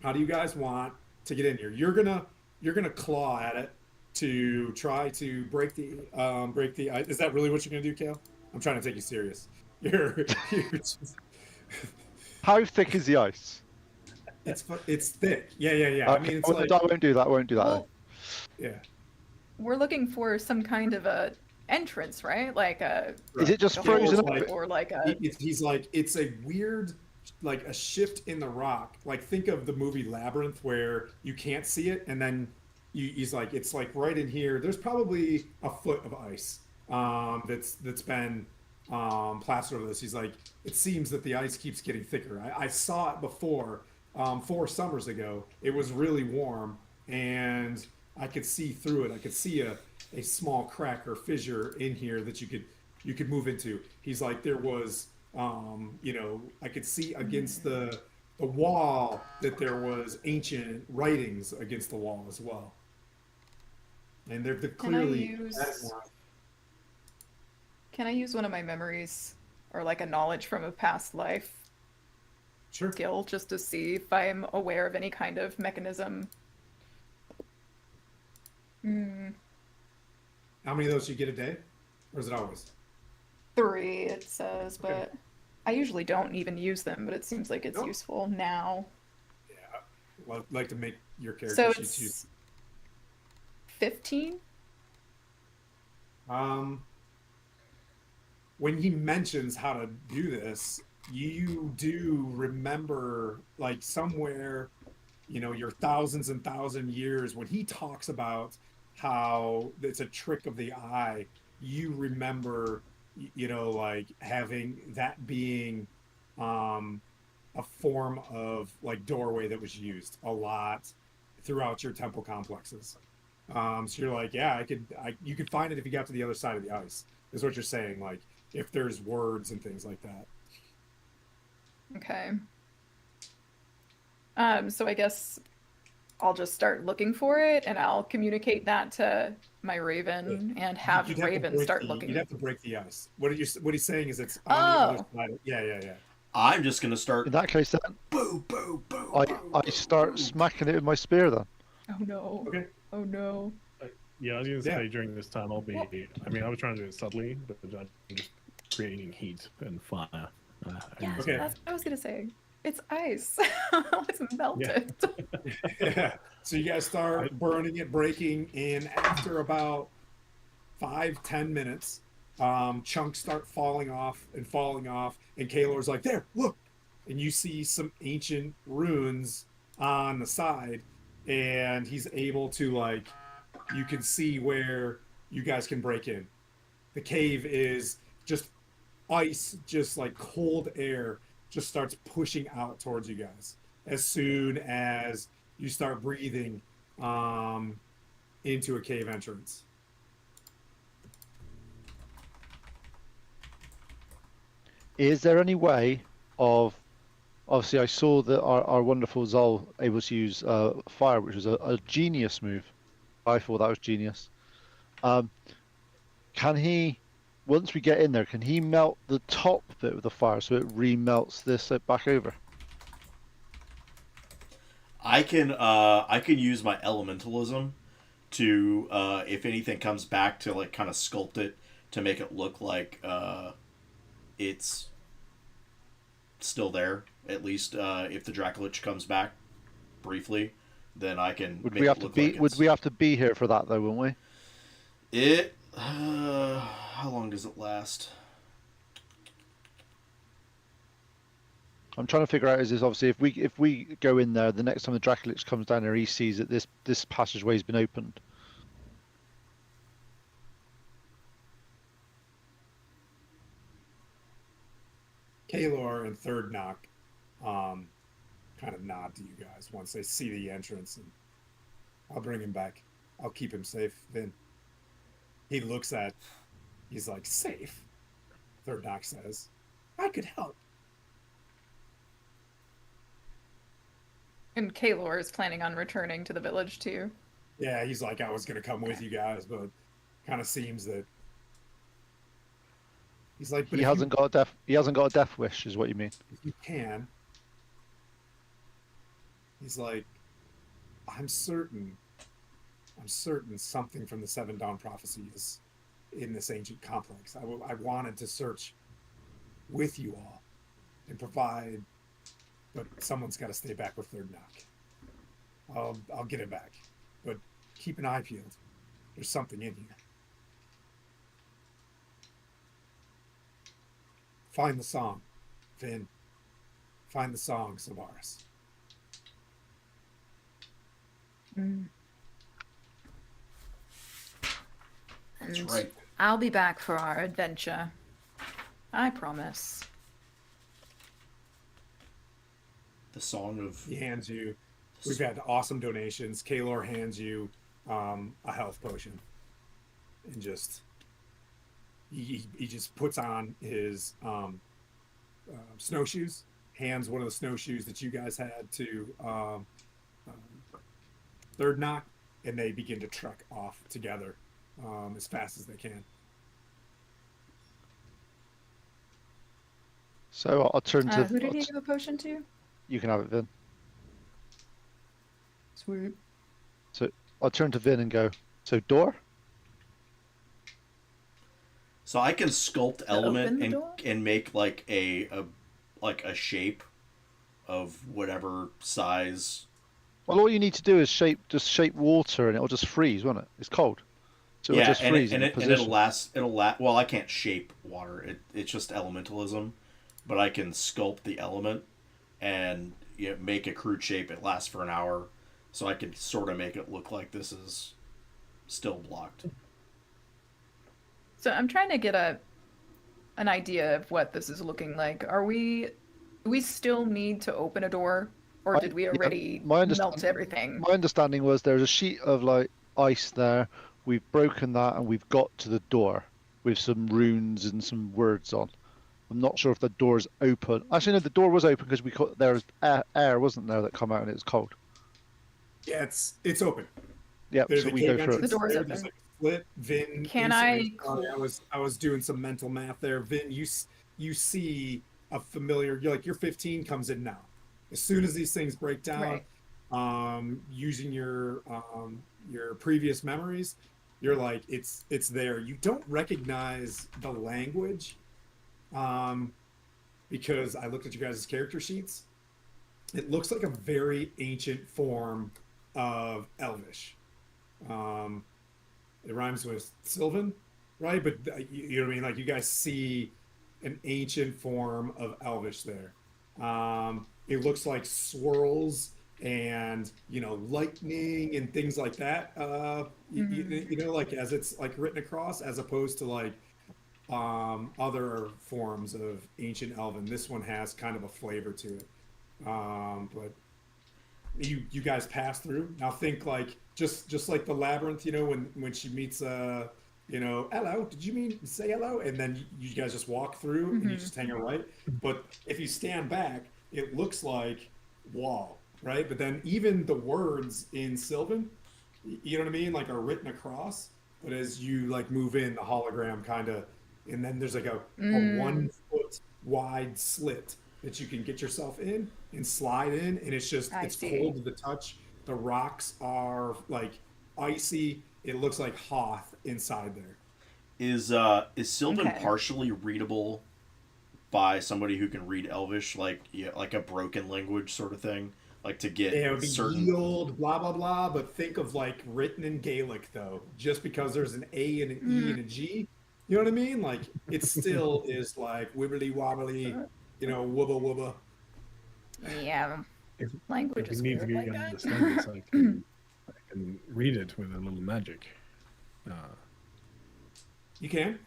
How do you guys want to get in here? You're gonna claw at it to try to break the ice. Is that really what you're gonna do, Kale? I'm trying to take you serious. You're just, How thick is the ice? it's thick. Yeah. I mean, it's like I won't do that. I won't do that. Well, yeah. we're looking for some kind of a entrance, right? Like a Is it just a frozen hole up? or like a He's like, it's a weird, like a shift in the rock. Like think of the movie Labyrinth where you can't see it, and then he's like, it's like right in here. There's probably a foot of ice that's been plastered over this. He's like, it seems that the ice keeps getting thicker. I saw it before 4 summers ago. It was really warm, and I could see through it. I could see a small crack or fissure in here that you could move into. He's like, there was I could see against the wall that there was ancient writings against the wall as well, and they're clearly Can I use one of my memories or like a knowledge from a past life sure. skill just to see if I'm aware of any kind of mechanism? How many of those do you get a day, or is it always? 3, it says, but Okay. I usually don't even use them, but it seems like it's Nope. useful now. Yeah, well, I'd like to make your character So sheet too. it's 15? When he mentions how to do this, you do remember, like somewhere, your thousands and thousand years, when he talks about how it's a trick of the eye, you remember, like having that being a form of like doorway that was used a lot throughout your temple complexes. So you're like, yeah, you could find it if you got to the other side of the ice, is what you're saying. Like if there's words and things like that. Okay. So I guess I'll just start looking for it and I'll communicate that to my Raven and have You'd to Raven break start the- looking. You'd have to break the ice. What he's saying is it's on the other side. Yeah. I'm just gonna start. In that case, then Boo, boo, boo. I start smacking it with my spear. Then Oh no. Okay. Oh no. Yeah, I was gonna Yeah. say during this time I'll be. I mean, I was trying to do it subtly, but I'm just creating heat and fire. Yeah, Okay. that's what I was gonna say. It's ice. Let's melt Yeah. it. Yeah. So you guys start burning it, breaking, and after about 5-10 minutes, chunks start falling off, and Kalor's like, there, look, and you see some ancient runes on the side, and he's able to, like, you can see where you guys can break in. The cave is just ice, just like cold air just starts pushing out towards you guys as soon as you start breathing into a cave entrance. is there any way of? Obviously, I saw that our wonderful Zol able to use fire, which was a genius move. I thought that was genius. Can he, once we get in there, can he melt the top bit of the fire so it remelts this back over? I can use my elementalism to if anything comes back to like kind of sculpt it to make it look like it's still there, at least if the Dracolich comes back briefly, then I can Would make we it have to look be? like Would it's we have to be here for that though, wouldn't we? it. How long does it last? I'm trying to figure out is obviously if we go in there, the next time the Dracolich comes down there, he sees that this passageway's been opened. Kalor and Third Knock kind of nod to you guys once they see the entrance, and I'll bring him back. I'll keep him safe. Then he looks at, he's like, safe? Third Knock says, I could help. And Kalor is planning on returning to the village too. Yeah, he's like, I was going to come with you guys, but kind of seems that he's like, but He hasn't got a death wish, is what you mean? if you can. He's like, I'm certain something from the Seven Dawn prophecy is in this ancient complex. I wanted to search with you all and provide, but someone's got to stay back with Third Knock. I'll get it back, but keep an eye peeled. There's something in here. Find the song, Vin. Find the song, Savaris. That's And right. I'll be back for our adventure. I promise. The song of He hands you. We've had awesome donations. Kalor hands you a health potion, and just he just puts on his snowshoes. Hands one of the snowshoes that you guys had to Third Knock, and they begin to trek off together as fast as they can. So I'll turn to. Who did he give a potion to? You can have it, Vin. Sweet. So I'll turn to Vin and go. So door. So I can sculpt element the and door? make like a shape of whatever size. Well, all you need to do is just shape water, and it'll just freeze, won't it? It's cold, so it'll just freeze in position. it'll last. Well, I can't shape water. It's just elementalism, but I can sculpt the element and make a crude shape. It lasts for an hour, so I can sort of make it look like this is still blocked. So I'm trying to get an idea of what this is looking like. Do we still need to open a door, or did we already melt everything? My understanding was there's a sheet of like ice there. We've broken that, and we've got to the door with some runes and some words on. I'm not sure if the door is open. Actually, no, the door was open because there was air, wasn't there, that come out and it was cold. Yeah, it's open. Yep, There's so a we cave go through entrance it. The door's there. open. There's like a split. Vin. Can instantly- I was doing some mental math there. Vin, you see a familiar. Your 15 comes in now. As soon as these things break down, using your previous memories, you're like it's there. You don't recognize the language, because I looked at you guys' character sheets. It looks like a very ancient form of Elvish. It rhymes with Sylvan, right? But you know what I mean? Like you guys see an ancient form of Elvish there. It looks like swirls and lightning and things like that. Like as it's like written across, as opposed to like other forms of ancient Elven. This one has kind of a flavor to it. But you guys pass through. Now think like just like the labyrinth, when she meets hello, did you say hello? And then you guys just walk through and you just hang a right. But if you stand back, it looks like wall, right? But then even the words in Sylvan, you know what I mean, like are written across. But as you like move in, the hologram kind of, and then there's like a 1 foot wide slit that you can get yourself in and slide in, and it's cold to the touch. The rocks are like icy. It looks like Hoth inside there. Is Sylvan partially readable by somebody who can read Elvish, like a broken language sort of thing? like to get It would be certain. yield, blah blah blah. But think of like written in Gaelic though. Just because there's an A and an E and a G, you know what I mean? Like it still is like wibbly wobbly, wubba wubba. Yeah, If, language if we is need to weird like that. understand this, I can read it with a little magic. You can.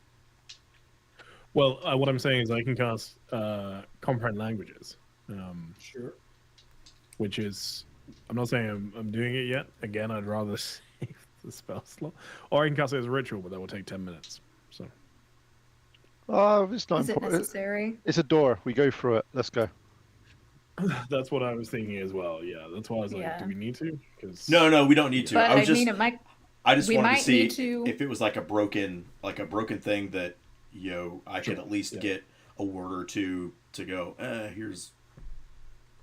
Well, what I'm saying is I can cast comprehend languages, Sure. which is I'm not saying I'm doing it yet. Again, I'd rather save the spell slot, or I can cast it as a ritual, but that will take 10 minutes. So It's not Is it important. necessary? It's a door. We go through it. Let's go. that's what I was thinking as well. Yeah, that's why I was like, Yeah. do we need to? Because No, we don't need to. But I was just, mean, it might. I just we wanted to might see need to- if it was like a broken thing that I could at least Yeah. get a word or two to go. Here's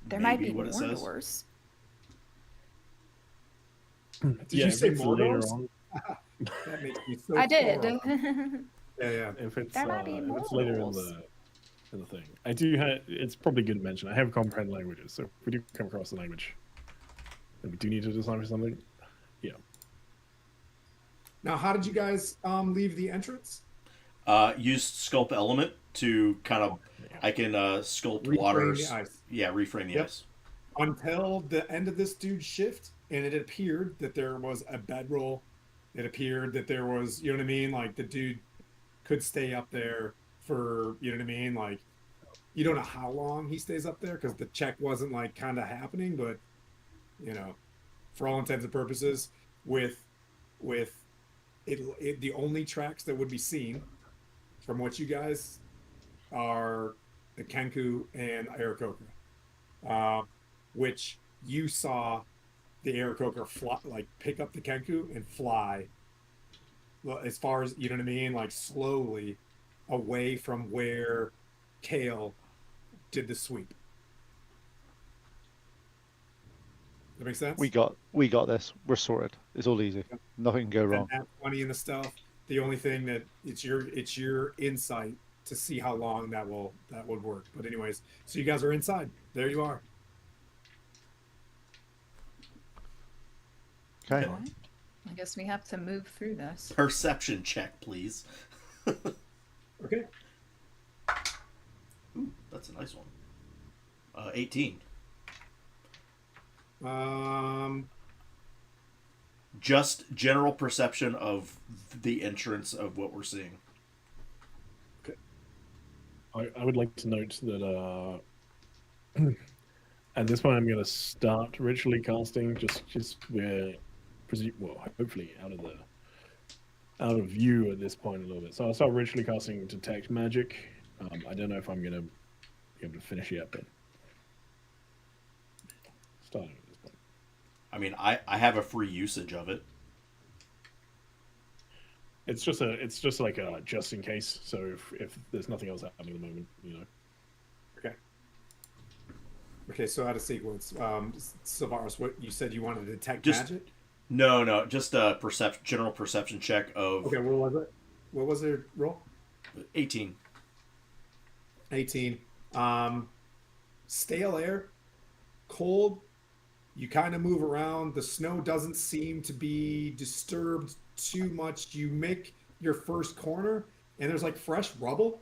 There might maybe be what more it says. doors. Did you say if it's later Mordors? on, That makes me so. I did. thorough. Yeah. if it's There might be if more it's later in rules. the thing, I do have. It's probably good to mention. I have comprehend languages, so if we do come across the language, and we do need to decipher something. Yeah, Now, how did you guys leave the entrance? Used sculpt element to kind of. I can sculpt Reframe waters. the ice. Yeah, reframe the Yep. ice. Until the end of this dude's shift, and it appeared that there was a bedroll. It appeared that there was, you know what I mean? Like the dude could stay up there for, you know what I mean? Like you don't know how long he stays up there because the check wasn't like kind of happening, but for all intents and purposes, with it the only tracks that would be seen from what you guys are the Kenku and Aarakocra, which you saw the Aarakocra fly, like pick up the Kenku and fly. Well, as far as you know what I mean, like slowly away from where Kale did the sweep. That makes sense. We got this. We're sorted. It's all easy. Nothing can go wrong. And that 20 and the stuff. The only thing that it's your insight to see how long that would work. But anyways, so you guys are inside. There you are. Okay. Alright. I guess we have to move through this. Perception check, please. Okay. Ooh, that's a nice one. 18. Just general perception of the entrance of what we're seeing. I would like to note that at this point I'm going to start ritually casting. Just we're hopefully out of view at this point a little bit. So I'll start ritually casting detect magic. I don't know if I'm going to be able to finish yet, but starting at this point. I mean, I have a free usage of it. It's just like a just in case. So if there's nothing else happening at the moment, Okay, so out of sequence, Savaris, what you said you wanted to detect Just- magic? No, just a general perception check of Okay, what was it? What was their roll? 18. 18. Stale air, cold. You kind of move around. The snow doesn't seem to be disturbed too much. You make your first corner, and there's like fresh rubble,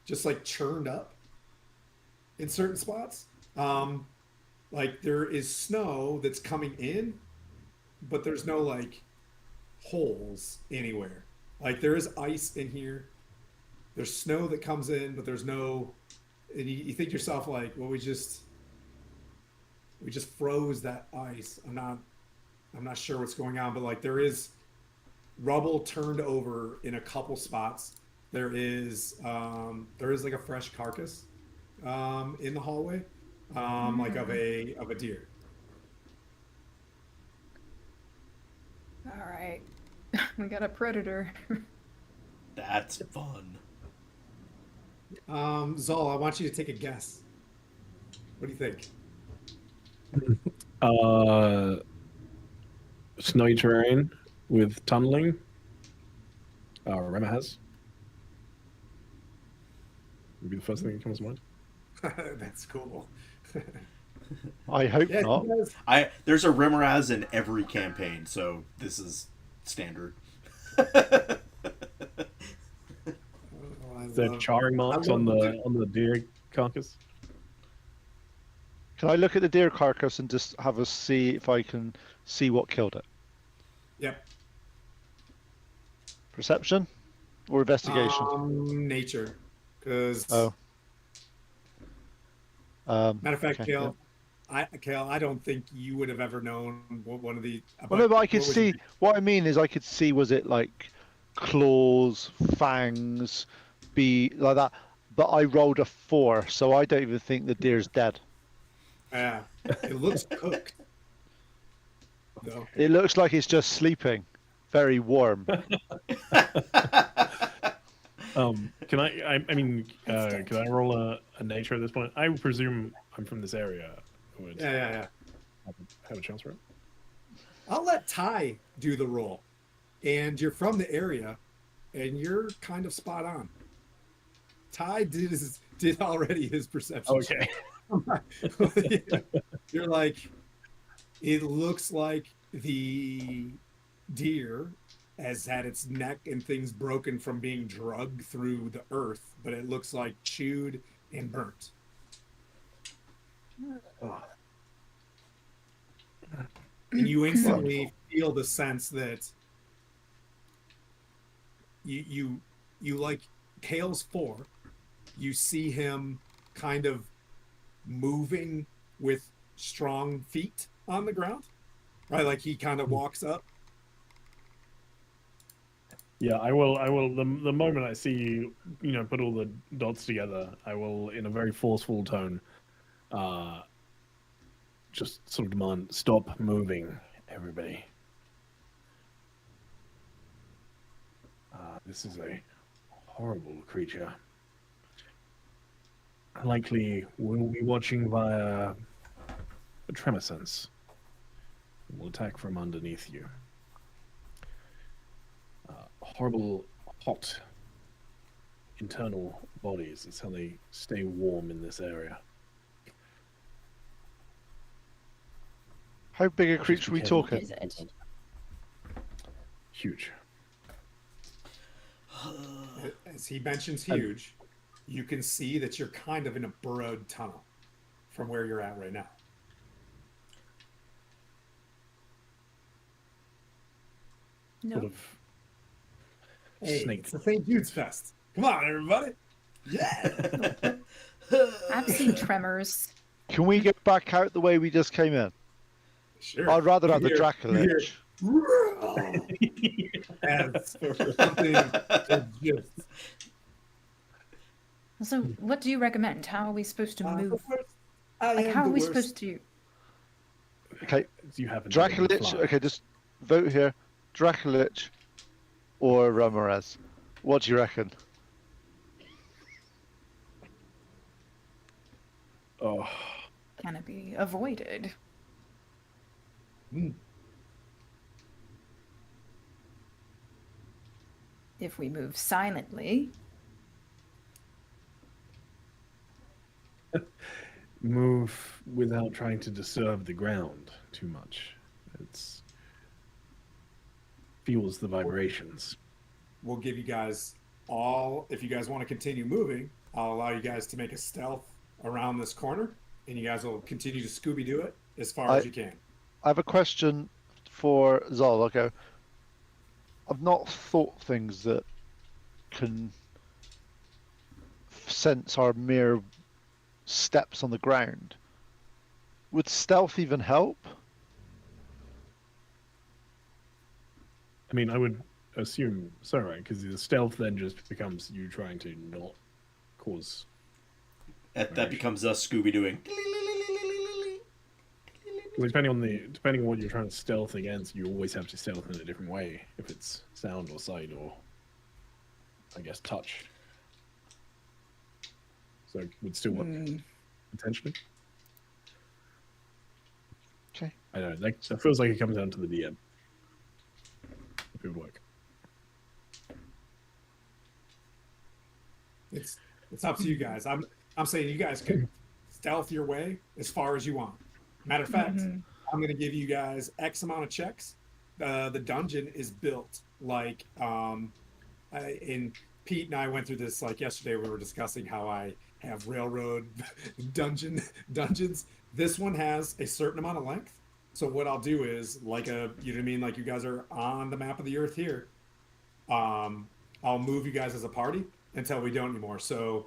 just like churned up in certain spots. Like there is snow that's coming in, but there's no like holes anywhere. Like there is ice in here. There's snow that comes in, but there's no. And you think to yourself like, well, we just froze that ice. I'm not sure what's going on, but like there is rubble turned over in a couple spots. There is like a fresh carcass in the hallway, like of a deer. All right. We got a predator. That's fun. Zol, I want you to take a guess. What do you think? Snowy terrain with tunneling. Rema has. Would be the first thing that comes to mind. That's cool. I hope Yeah, not. you guys, There's a Rimraz in every campaign, so this is standard. oh, Is there charring marks on the deer carcass? Can I look at the deer carcass and just have a see if I can see what killed it? Yep. Perception or investigation? Nature, because Oh. matter of fact, Okay, yeah. Kale, I don't think you would have ever known what one of the. Well, no, but I could what was see. your- What I mean is, I could see. Was it like claws, fangs, be like that? But I rolled a 4, so I don't even think the deer's dead. Yeah, it looks cooked. Though. It looks like it's just sleeping, very warm. Can I mean, can I roll a nature at this point? I presume I'm from this area. Would Yeah. have a chance for it. I'll let Ty do the roll, and you're from the area, and you're kind of spot on. Ty did already his perception. Okay. You're like, it looks like the deer has had its neck and things broken from being drugged through the earth, but it looks like chewed and burnt. And you instantly feel the sense that you like Kale's 4. You see him kind of moving with strong feet on the ground, right? Like he kind of walks up. Yeah, I will. The moment I see you, put all the dots together, I will, in a very forceful tone, just sort of demand, stop moving, everybody. This is a horrible creature. Likely, we'll be watching via a tremor sense. Will attack from underneath you. Horrible, hot, internal bodies. It's how they stay warm in this area. How big a creature are we talking? Is it? Huge. As he mentions huge, you can see that you're kind of in a burrowed tunnel from where you're at right now. No. Sort of Hey, snake. it's the St. Jude's Fest. Come on, everybody. Yeah. I've seen tremors. Can we get back out the way we just came in? Sure. I'd rather have the You hear- Dracolich. As something that just So, what do you recommend? How are we supposed to move? I Like, am how are the we worst. supposed to? Okay, You happen to Dracolich. fly. Okay, just vote here. Dracolich or Ramirez. What do you reckon? Oh, Can it be avoided? Hmm. If we move silently, move without trying to disturb the ground too much. It's feels the vibrations. We'll give you guys all, if you guys want to continue moving, I'll allow you guys to make a stealth around this corner, and you guys will continue to Scooby-Doo it as far as you can. I have a question for Zol. Okay, I've not thought things that can sense our mere steps on the ground. Would stealth even help? I mean, I would assume so, right? Because the stealth then just becomes you trying to not cause. That becomes us Scooby-Dooing. Well, depending on what you're trying to stealth against, you always have to stealth in a different way. If it's sound or sight or, I guess, touch. So it would still work potentially. Okay. I don't know. That feels like it comes down to the DM. If it would work. It's up to you guys. I'm saying you guys could stealth your way as far as you want. Matter of fact, I'm going to give you guys X amount of checks. The dungeon is built like in Pete and I went through this like yesterday. We were discussing how I have railroad dungeons. This one has a certain amount of length. So what I'll do is like you know what I mean? Like you guys are on the map of the earth here. I'll move you guys as a party until we don't anymore. So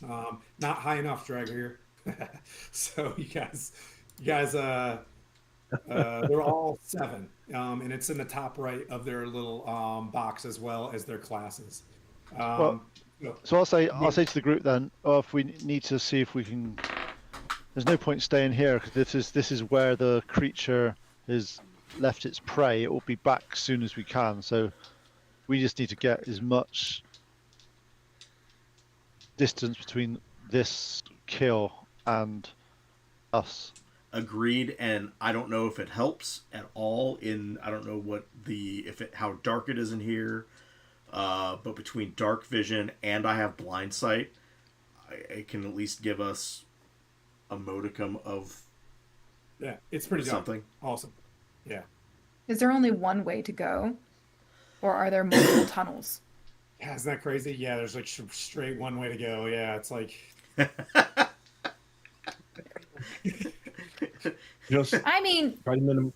not high enough, Dragger here. So you guys, they're all 7, and it's in the top right of their little box as well as their classes. Well, so I'll say to the group then, if we need to see if we can. There's no point staying here because this is where the creature has left its prey. It will be back as soon as we can. So we just need to get as much distance between this kill and us. Agreed, and I don't know if it helps at all I don't know how dark it is in here, but between dark vision and I have blind sight, it can at least give us a modicum of it's pretty dark. Something. Awesome. Yeah. Is there only one way to go? Or are there multiple tunnels? Yeah, isn't that crazy? Yeah, there's like straight one way to go. Yeah, it's like Just I mean, try to minim-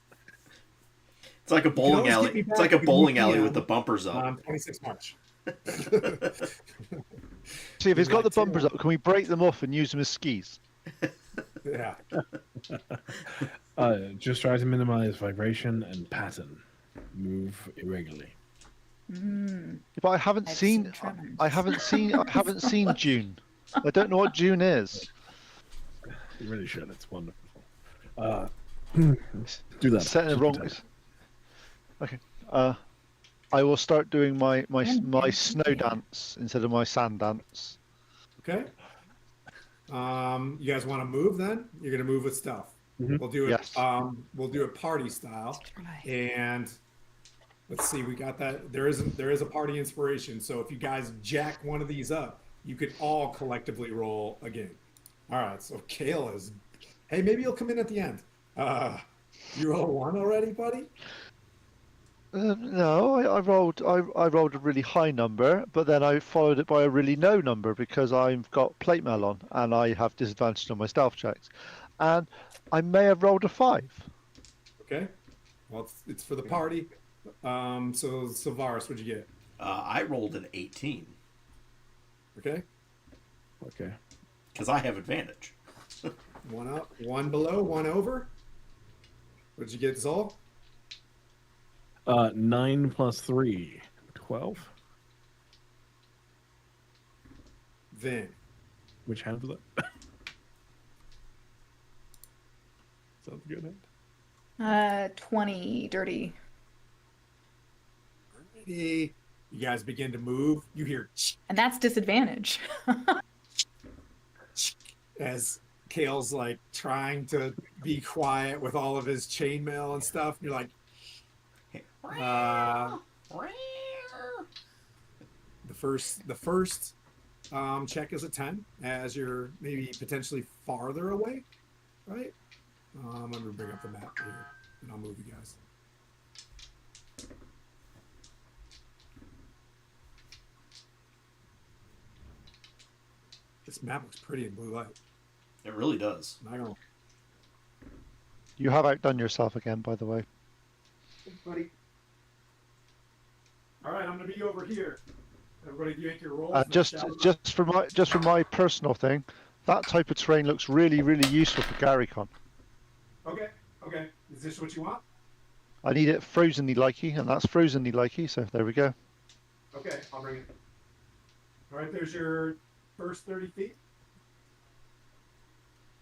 It's like a bowling alley. It's like a bowling alley with the bumpers up. 26 March. See, if it's got the bumpers up, can we break them off and use them as skis? Yeah. just try to minimize vibration and pattern. Move irregularly. But I haven't seen June. I don't know what June is. You really should. It's wonderful. Do that. Set in the wrong. Okay. I will start doing my snow dance instead of my sand dance. Okay. You guys want to move then? You're gonna move with stealth. We'll do it. Yes. We'll do it party style. And let's see, we got that. There is a party inspiration. So if you guys jack one of these up, you could all collectively roll again. All right. So Kale is. Hey, maybe you'll come in at the end. You roll 1 already, buddy? No, I rolled a really high number, but then I followed it by a really low number because I've got plate mail on and I have disadvantage on my stealth checks, and I may have rolled a 5. Okay. Well, it's for the party. So Sylvaris, what'd you get? I rolled an 18. Okay. Okay. Because I have advantage. 1 up, 1 below, 1 over. What'd you get, Zol? 9 plus 3, 12. Vin. Which hand was that? Sounds good. 20 dirty. Alrighty. You guys begin to move. You hear And that's disadvantage. as Kale's like trying to be quiet with all of his chainmail and stuff. You're like, the first check is a 10 as you're maybe potentially farther away, right? I'm gonna bring up the map here and I'll move you guys. This map looks pretty in blue light. It really does. Not gonna... You have outdone yourself again, by the way. Buddy. All right, I'm gonna be over here. Everybody, do you make your rolls? Just for my personal thing, that type of terrain looks really, really useful for GaryCon. Okay. Is this what you want? I need it frozenly likey, and that's frozenly likey, so there we go. Okay, I'll bring it. All right, there's your first 30 feet.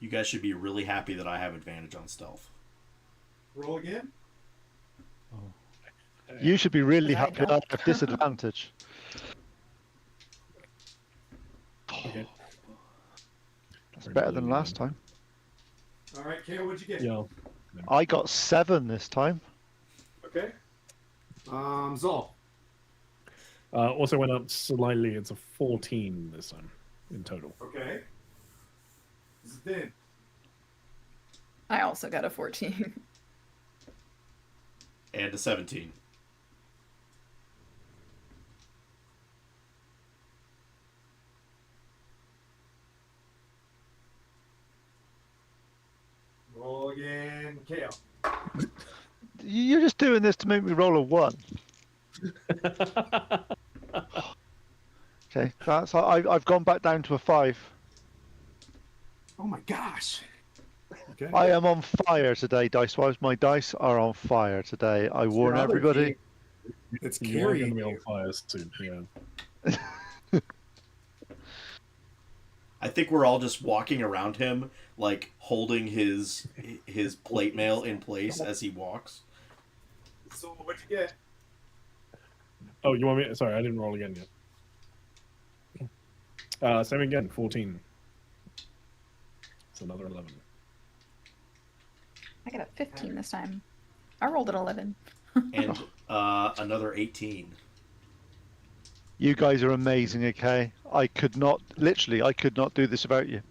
You guys should be really happy that I have advantage on stealth. Roll again. You should be really happy that I have disadvantage. Okay. That's better than last time. All right, Kale, what'd you get? Yeah. I got 7 this time. Okay. Zol. Also went up slightly. It's a 14 this time in total. Okay. This is Vin. I also got a 14. And a 17. Roll again, Kale. You're just doing this to make me roll a 1. Okay, that's I've gone back down to a 5. Oh my gosh. Okay. I am on fire today, dice-wise. My dice are on fire today. I warn other everybody. game. It's You are going carrying to be on you. fire soon. Yeah. I think we're all just walking around him, like holding his plate mail in place as he walks. So what'd you get? Oh, you want me? Sorry, I didn't roll again yet. Same again, 14. It's another 11. I got a 15 this time. I rolled an 11. And another 18. You guys are amazing, okay? I could not do this without you.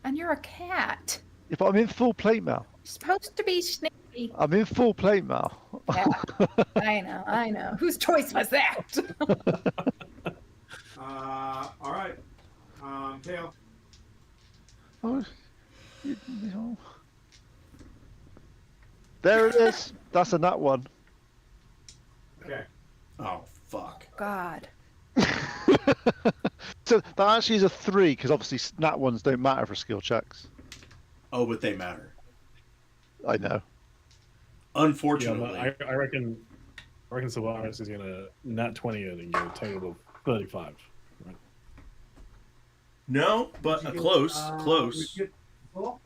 And you're a cat. If I'm in full plate mail. You're supposed to be sneaky. I'm in full plate mail. Yeah, I know. Whose choice was that? All right. Kale. Oh, no. There it is. That's a nat 1. Okay. Oh, fuck. God. So that actually is a 3 because obviously nat 1s don't matter for skill checks. Oh, but they matter. I know. Unfortunately. Yeah, I reckon Sylvanas is going to nat 20 it and get a total of 35. Right? No, but Did you get, close. did Close. you get Zol?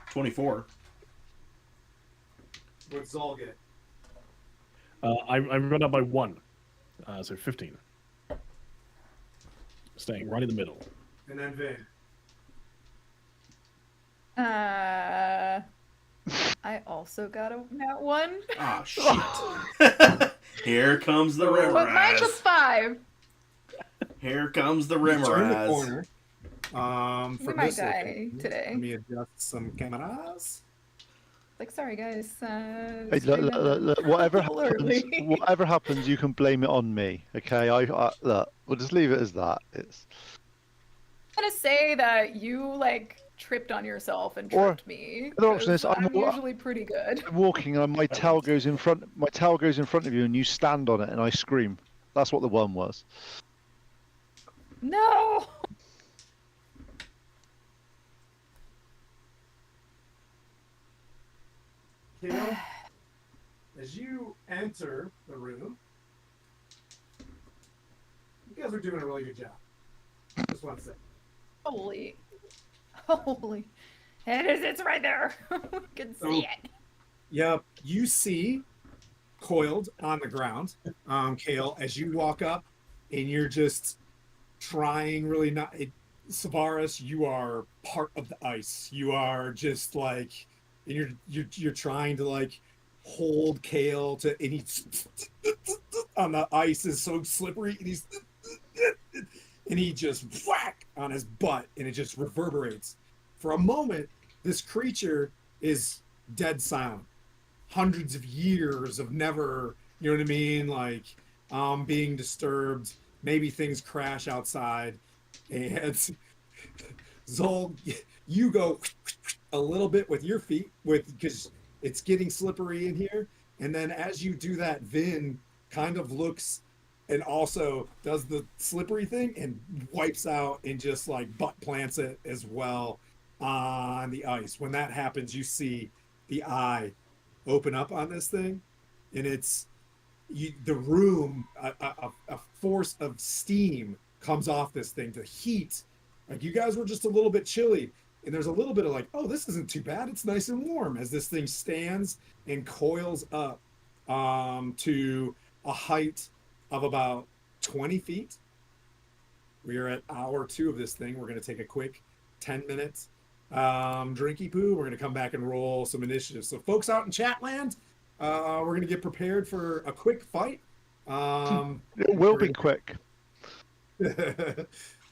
24. What'd Zol get? I run up by 1, so 15. Staying right in the middle. And then Vin. I also got a nat 1. Ah, shit. Here comes the But mine was Rimmeraz. 5. Here comes the You turn the Rimmeraz. corner. We For might this die location, today. Let me adjust some cameras. Like, sorry guys. Hey, look, whatever happens, you can blame it on me. Okay, look, we'll just leave it as that. It's I'm gonna say that you like tripped on yourself and Or- tripped me. the option is 'cause I'm I'm- usually pretty good. I'm walking and my tail goes in front. My tail goes in front of you, and you stand on it, and I scream. That's what the 1 was. No. Kale, as you enter the room, you guys are doing a really good job. Just want to say. Holy. It's right there. You can see it. Yep, you see coiled on the ground, Kale, as you walk up, and you're just trying really not. Savaris, you are part of the ice. You are just like, and you're trying to like hold Kale to, and he's on the ice is so slippery, and he just whack on his butt, and it just reverberates. For a moment, this creature is dead silent. Hundreds of years of never, you know what I mean, like being disturbed. Maybe things crash outside, and Zol, you go a little bit with your feet, because it's getting slippery in here. And then as you do that, Vin kind of looks and also does the slippery thing and wipes out and just like butt plants it as well on the ice. When that happens, you see the eye open up on this thing, and it's the room, a force of steam comes off this thing. The heat, like you guys were just a little bit chilly, and there's a little bit of like, oh, this isn't too bad. It's nice and warm as this thing stands and coils up to a height of about 20 feet. We are at hour 2 of this thing. We're going to take a quick 10 minutes drinky poo. We're going to come back and roll some initiatives. So folks out in chat land, we're going to get prepared for a quick fight. It will be quick.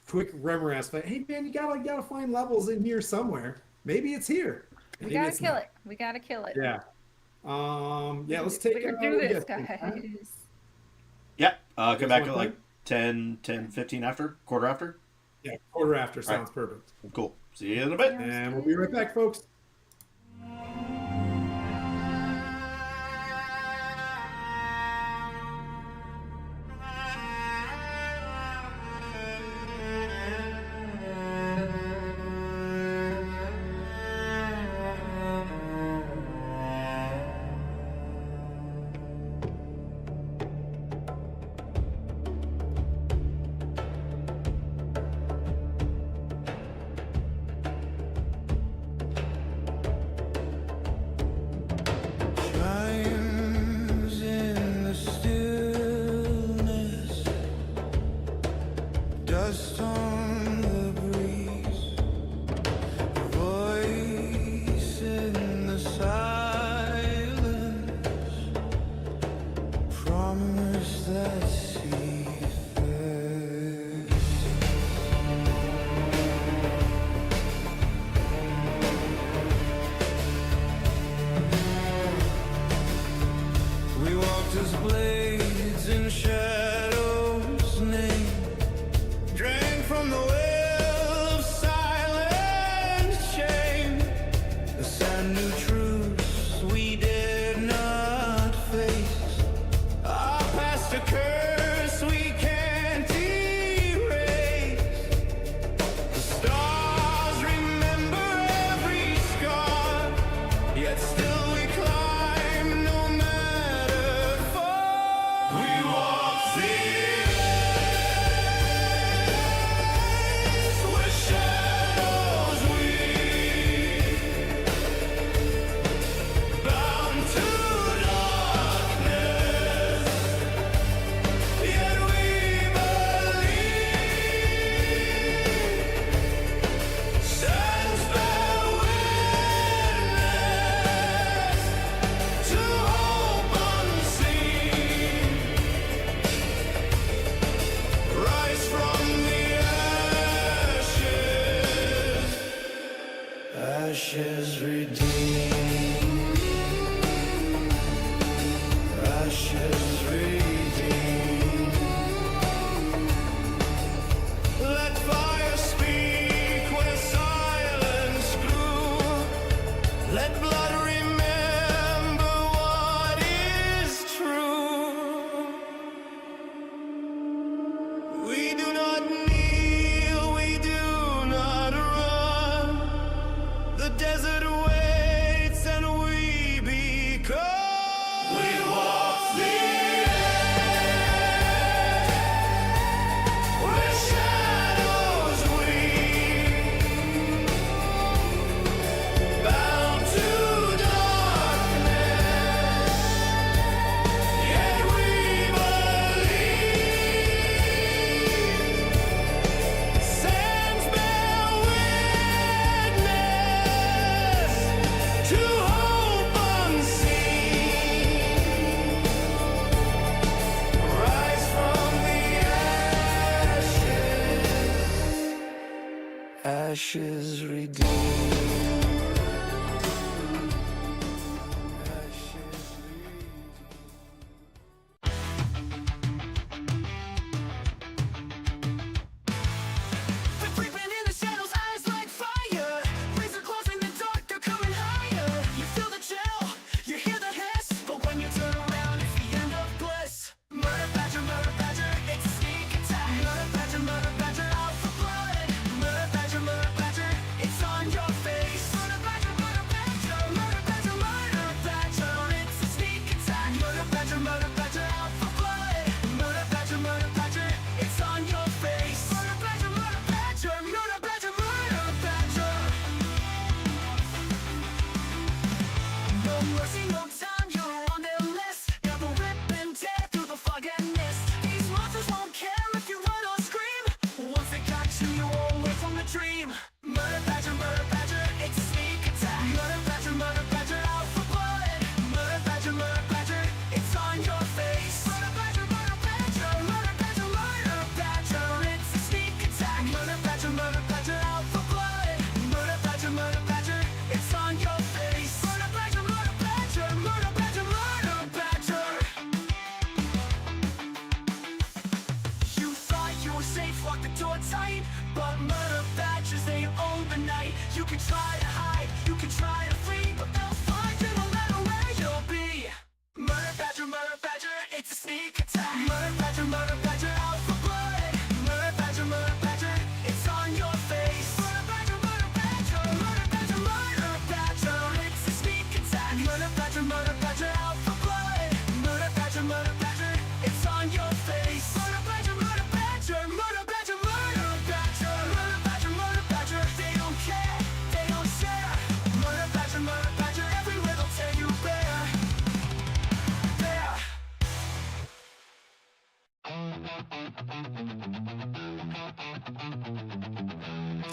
quick Remoras fight. Hey man, you gotta find levels in here somewhere. Maybe it's here. We Maybe gotta it's kill not. it. We gotta kill it. Yeah. Yeah, let's take We can what do we this, got? guys. Yeah. Come There's back one at like 10, 15 after, quarter after. Yeah, quarter after sounds perfect. Cool. See you in a bit. And we'll be right back, folks. Chimes in the stillness, dust on the breeze, voice in the silence, promise that sees first. We walked as blades in shadow's name, drank from the well of silent shame. The sad new truths we did not face, our past a curse we can't erase. The stars remember every scar, yet still we climb no matter far. We walk the edge where shadows weave, bound to darkness, yet we believe. Sands bear witness to hope unseen. Rise from the ashes, ashes redeemed, ashes redeemed. Let fire speak where silence grew. Let blood remember what is true. We do not kneel, we do not run. The desert waits and we become. We walk the edge where shadows weave, bound to darkness, yet we believe. Sands bear witness to hope unseen. Rise from the ashes, ashes redeemed. Ashes redeemed. They're creeping in the shadows, eyes like fire. Razor claws in the dark, they're coming higher. You feel the chill, you hear the hiss, but when you turn around, it's the end of bliss. Murder badger, it's a sneak attack. Murder badger, out for blood. Murder badger, it's on your face. Murder badger, it's a sneak attack. Murder badger, out for blood. Murder badger, it's on your face. Murder badger, no mercy, no time, you're on their list. You're the rip and tear through the fog and mist. These monsters won't care if you run or scream. Once they got you, you won't wake from the dream. Murder badger, it's a sneak attack. Murder badger, out for blood. Murder badger, it's on your face. Murder badger, it's a sneak attack. Murder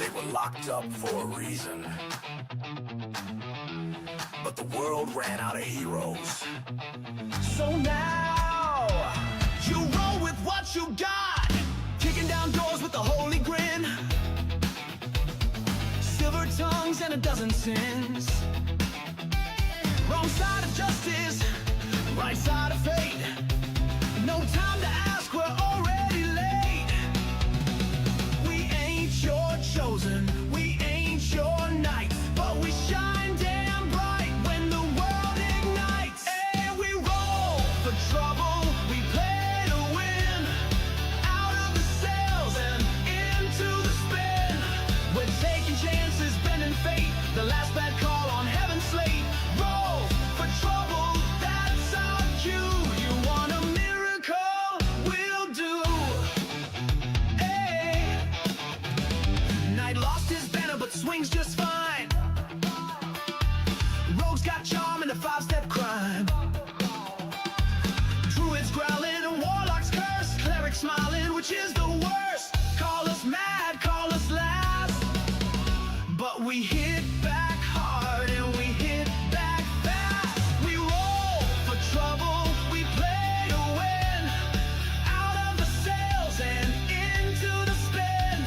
they were locked up for a reason. But the world ran out of heroes. So now, you roll with what you got, kicking down doors with a holy grin, silver tongues and a dozen sins. Wrong side of justice, right side of fate. No time to ask, we're already late. We ain't your chosen, we ain't your knight, but we shine damn bright when the world ignites. And we roll for trouble, we play to win. Out of the sails and into the spin. We're taking chances, bending fate. The last bad call on heaven's slate. Roll for trouble, that's our cue. You want a miracle? We'll do. Hey. Knight lost his banner but swings just fine. Rogue's got charm and a 5-step crime. Druids growling and warlocks curse. Clerics smiling, which is the worst. Call us mad, call us last, but we hit back hard and we hit back fast. We roll for trouble, we play to win. Out of the sails and into the spin.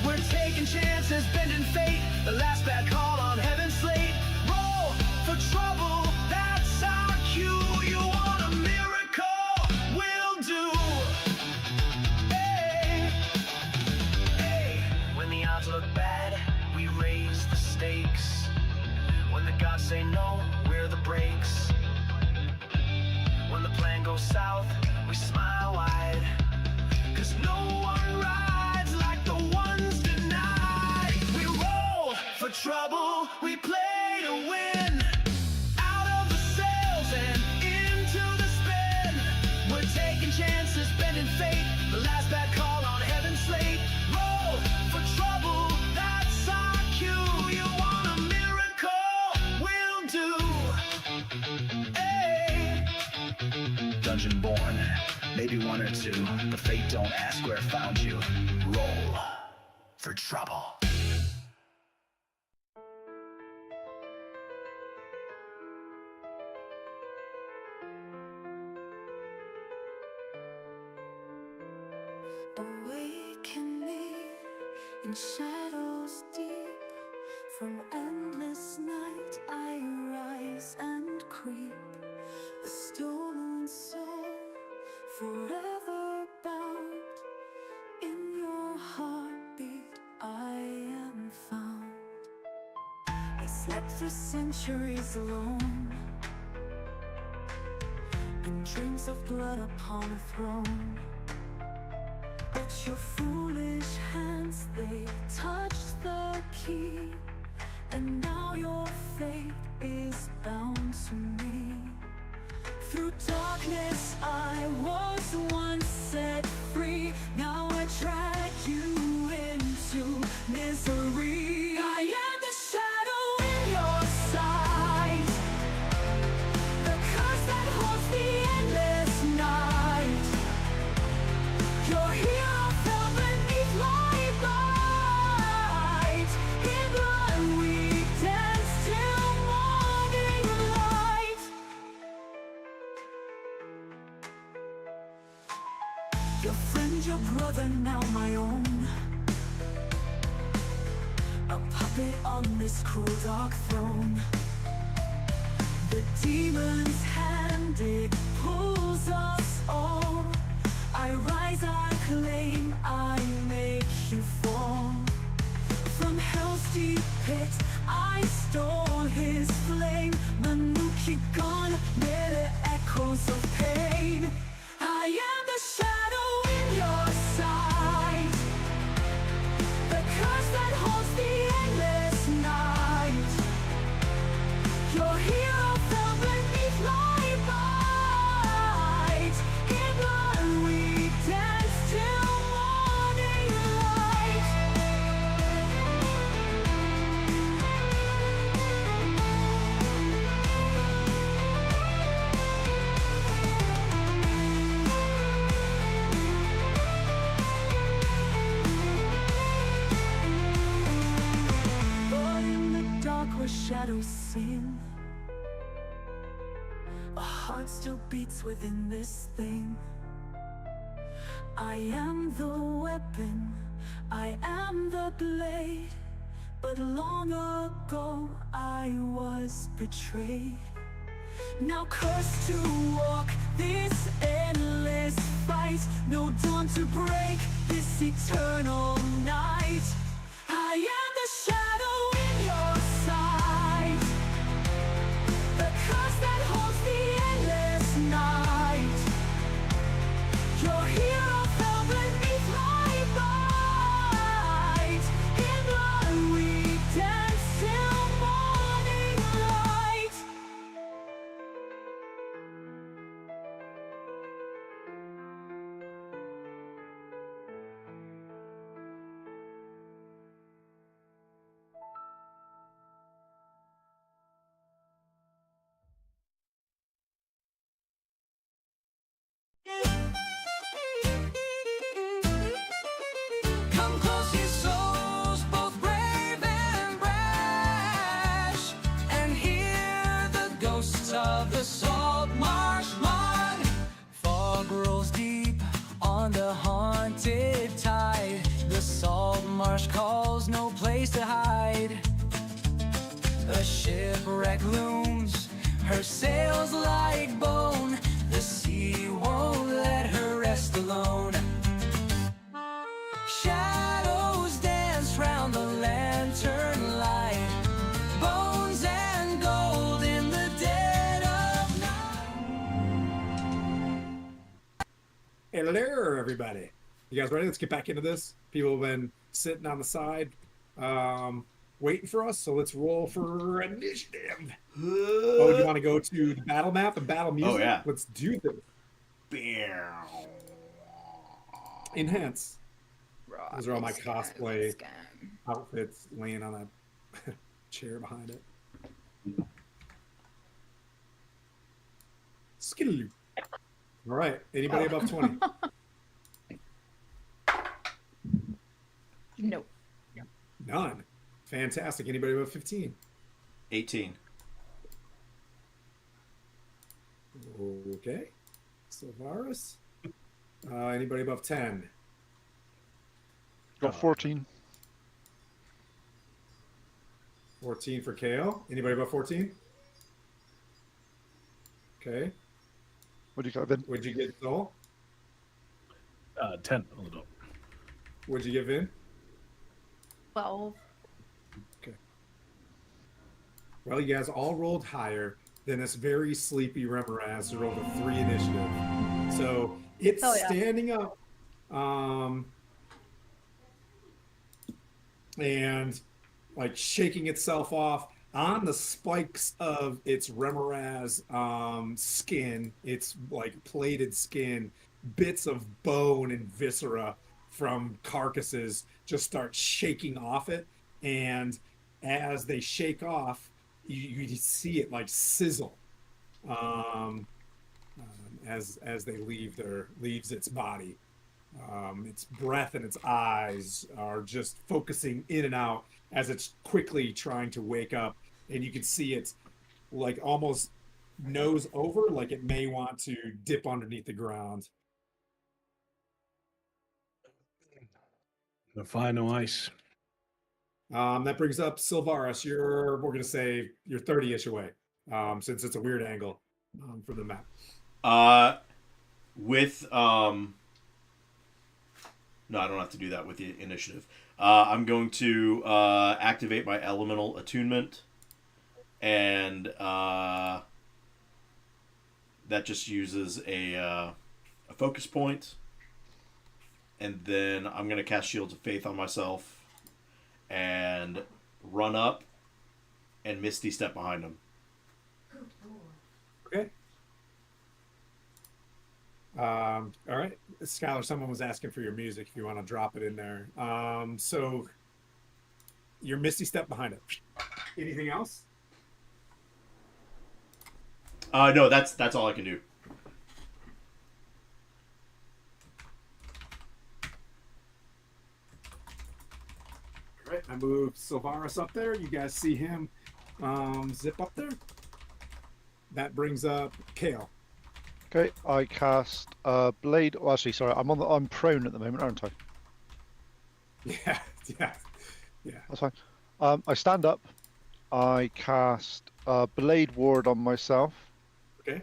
We're taking chances, bending fate. The last bad call on heaven's slate. Roll for trouble, that's our cue. You want a miracle? We'll do. Hey, hey. When the odds look bad, we raise the stakes. When the gods say no, we're the brakes. When the plan goes south, we smile wide. Cause no one rides like the ones denied. We roll for trouble, we play to win. Out of the sails and into the spin. We're taking chances, bending fate. The last bad call on heaven's slate. Roll for trouble, that's our cue. You want a miracle? We'll do. Hey. Dungeon born, maybe one or two, but fate don't ask where it found you. Roll for trouble. Awakening in shadows deep, from endless night I rise and creep. A stolen soul, forever bound. In your heartbeat I am found. I slept for centuries alone, in dreams of blood upon a throne. But your foolish hands, they touched the key, and now your fate is bound to me. Through darkness I was once set free. Now I drag you into misery. I am the shadow in your sight, the curse that haunts the endless night. Your hero fell beneath my light. In blood we dance till morning light. Your friend, your brother, now my own. A puppet on this cruel dark throne. The demon's hand, it pulls us all. I rise, I claim, I make you fall. From hell's deep pit, I stole his flame. Manuki gone, mere echoes of pain. I am the shadow in your sight, the curse that haunts the endless night. Your hero fell beneath my light. In blood we dance till morning light. shadows sing. A heart still beats within this thing. I am the weapon, I am the blade, but long ago I was betrayed. Now cursed to walk this endless fight, no dawn to break this eternal night. I am the shadow in your sight, the curse that holds the endless night. Your hero fell beneath my bite. In blood we dance till morning light. Come close, ye souls, both brave and brash, and hear the ghosts of the salt marsh run. Fog rolls deep on the haunted tide. The salt marsh calls, no place to hide. A shipwreck looms, her sails like bone. The sea won't let her rest alone. Shadows dance round the lantern light, bones and gold in the dead of night. Hello, everybody. You guys ready? Let's get back into this. People have been sitting on the side, waiting for us. So let's roll for initiative. Oh, you want to go to the battle map and battle music? Oh, yeah. Let's do this. Enhance. Those are all my cosplay outfits laying on a chair behind it. Skidaloo. All right. Anybody above 20? Nope. None. Fantastic. Anybody above 15? 18. Okay. Sylvaris. Anybody above 10? Got 14. 14 for Kale. Anybody above 14? Okay. What do you got, Vin? What'd you get, Soul? 10 on the dot. What'd you get, Vin? 12. Okay. Well, you guys all rolled higher than this very sleepy Remoraz who rolled a 3 initiative. So it's Oh, yeah. standing up. And like shaking itself off on the spikes of its Remoraz skin, its like plated skin, bits of bone and viscera from carcasses just start shaking off it. And as they shake off, you see it like sizzle as they leaves its body. Its breath and its eyes are just focusing in and out as it's quickly trying to wake up, and you can see it's like almost nose over, like it may want to dip underneath the ground. The final ice. That brings up Sylvaris. We're gonna say you're 30-ish away, since it's a weird angle for the map. No, I don't have to do that with the initiative. I'm going to activate my elemental attunement, and that just uses a focus point. And then I'm going to cast Shields of Faith on myself and run up and Misty Step behind him. Okay. All right, Skylar, someone was asking for your music if you want to drop it in there. So your Misty Step behind it. Anything else? No, that's all I can do. All right, I moved Sylvaris up there. You guys see him zip up there. That brings up Kale. Okay, I cast blade. Well, actually, sorry, I'm prone at the moment, aren't I? Yeah, yeah, yeah. That's fine. I stand up. I cast blade ward on myself, Okay.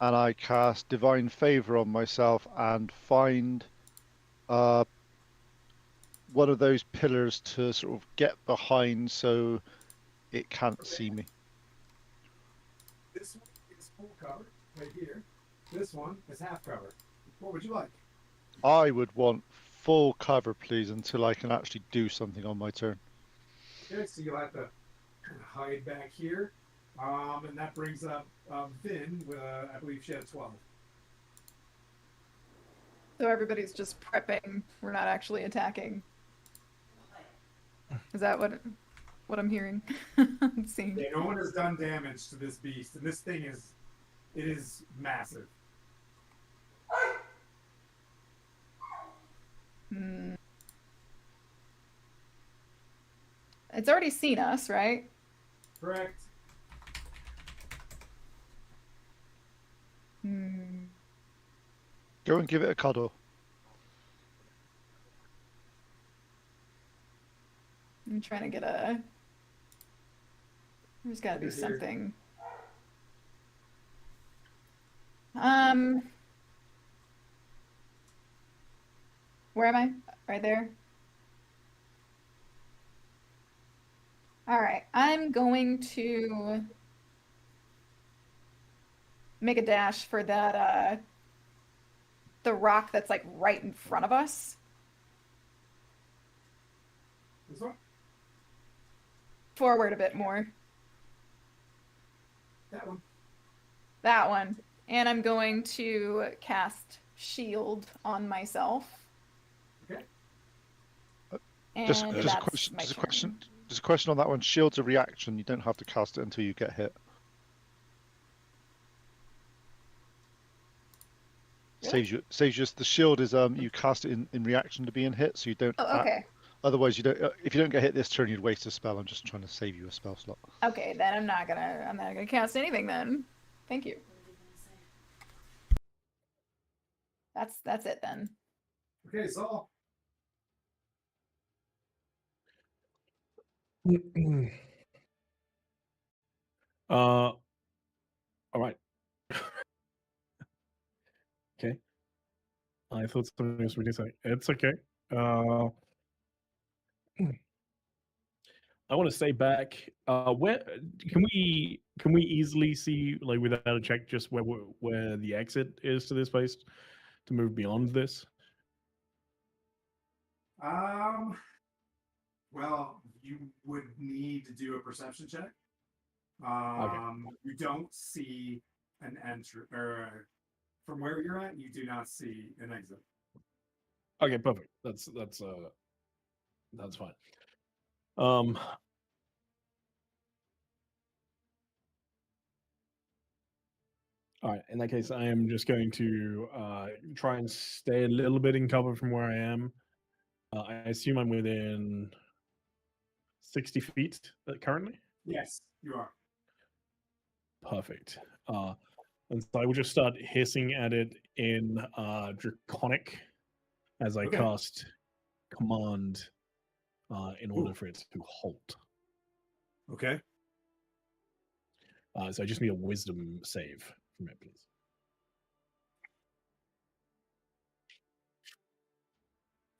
and I cast divine favor on myself, and find one of those pillars to sort of get behind so it can't see me. This one is full cover right here. This one is half cover. What would you like? I would want full cover, please, until I can actually do something on my turn. Okay, so you'll have to kind of hide back here. And that brings up Vin. I believe she had 12. So everybody's just prepping. We're not actually attacking. Is that what I'm hearing? I'm seeing. Yeah, no one has done damage to this beast, and this thing is massive. Hmm. It's already seen us, right? Correct. Hmm. Go and give it a cuddle. I'm trying to get a. There's got to be Here. something. Where am I? Right there. All right, I'm going to make a dash for that the rock that's like right in front of us. This one? Forward a bit more. That one. That one. And I'm going to cast shield on myself. Okay. And Just a that's question. my Just a turn. question. Just a question on that one. Shield's a reaction. You don't have to cast it until you get hit. Really? Saves you. The shield is you cast it in reaction to being hit, so you don't. Oh, okay. Otherwise, you don't. If you don't get hit this turn, you'd waste a spell. I'm just trying to save you a spell slot. Okay, then I'm not gonna cast anything then. Thank you. That's it then. Okay, Saul. All right. Okay. I thought something was really saying. It's okay. I want to stay back. Where can we easily see, like, without a check, just where the exit is to this place to move beyond this? Well, you would need to do a perception check. Okay. You don't see an entry, or from where you're at, you do not see an exit. Okay, perfect. That's fine. All right. In that case, I am just going to try and stay a little bit in cover from where I am. I assume I'm within 60 feet currently. Yes, you are. Perfect. And so I will just start hissing at it in Draconic as I Okay. cast command in order for it to halt. Okay. So I just need a wisdom save from it, please.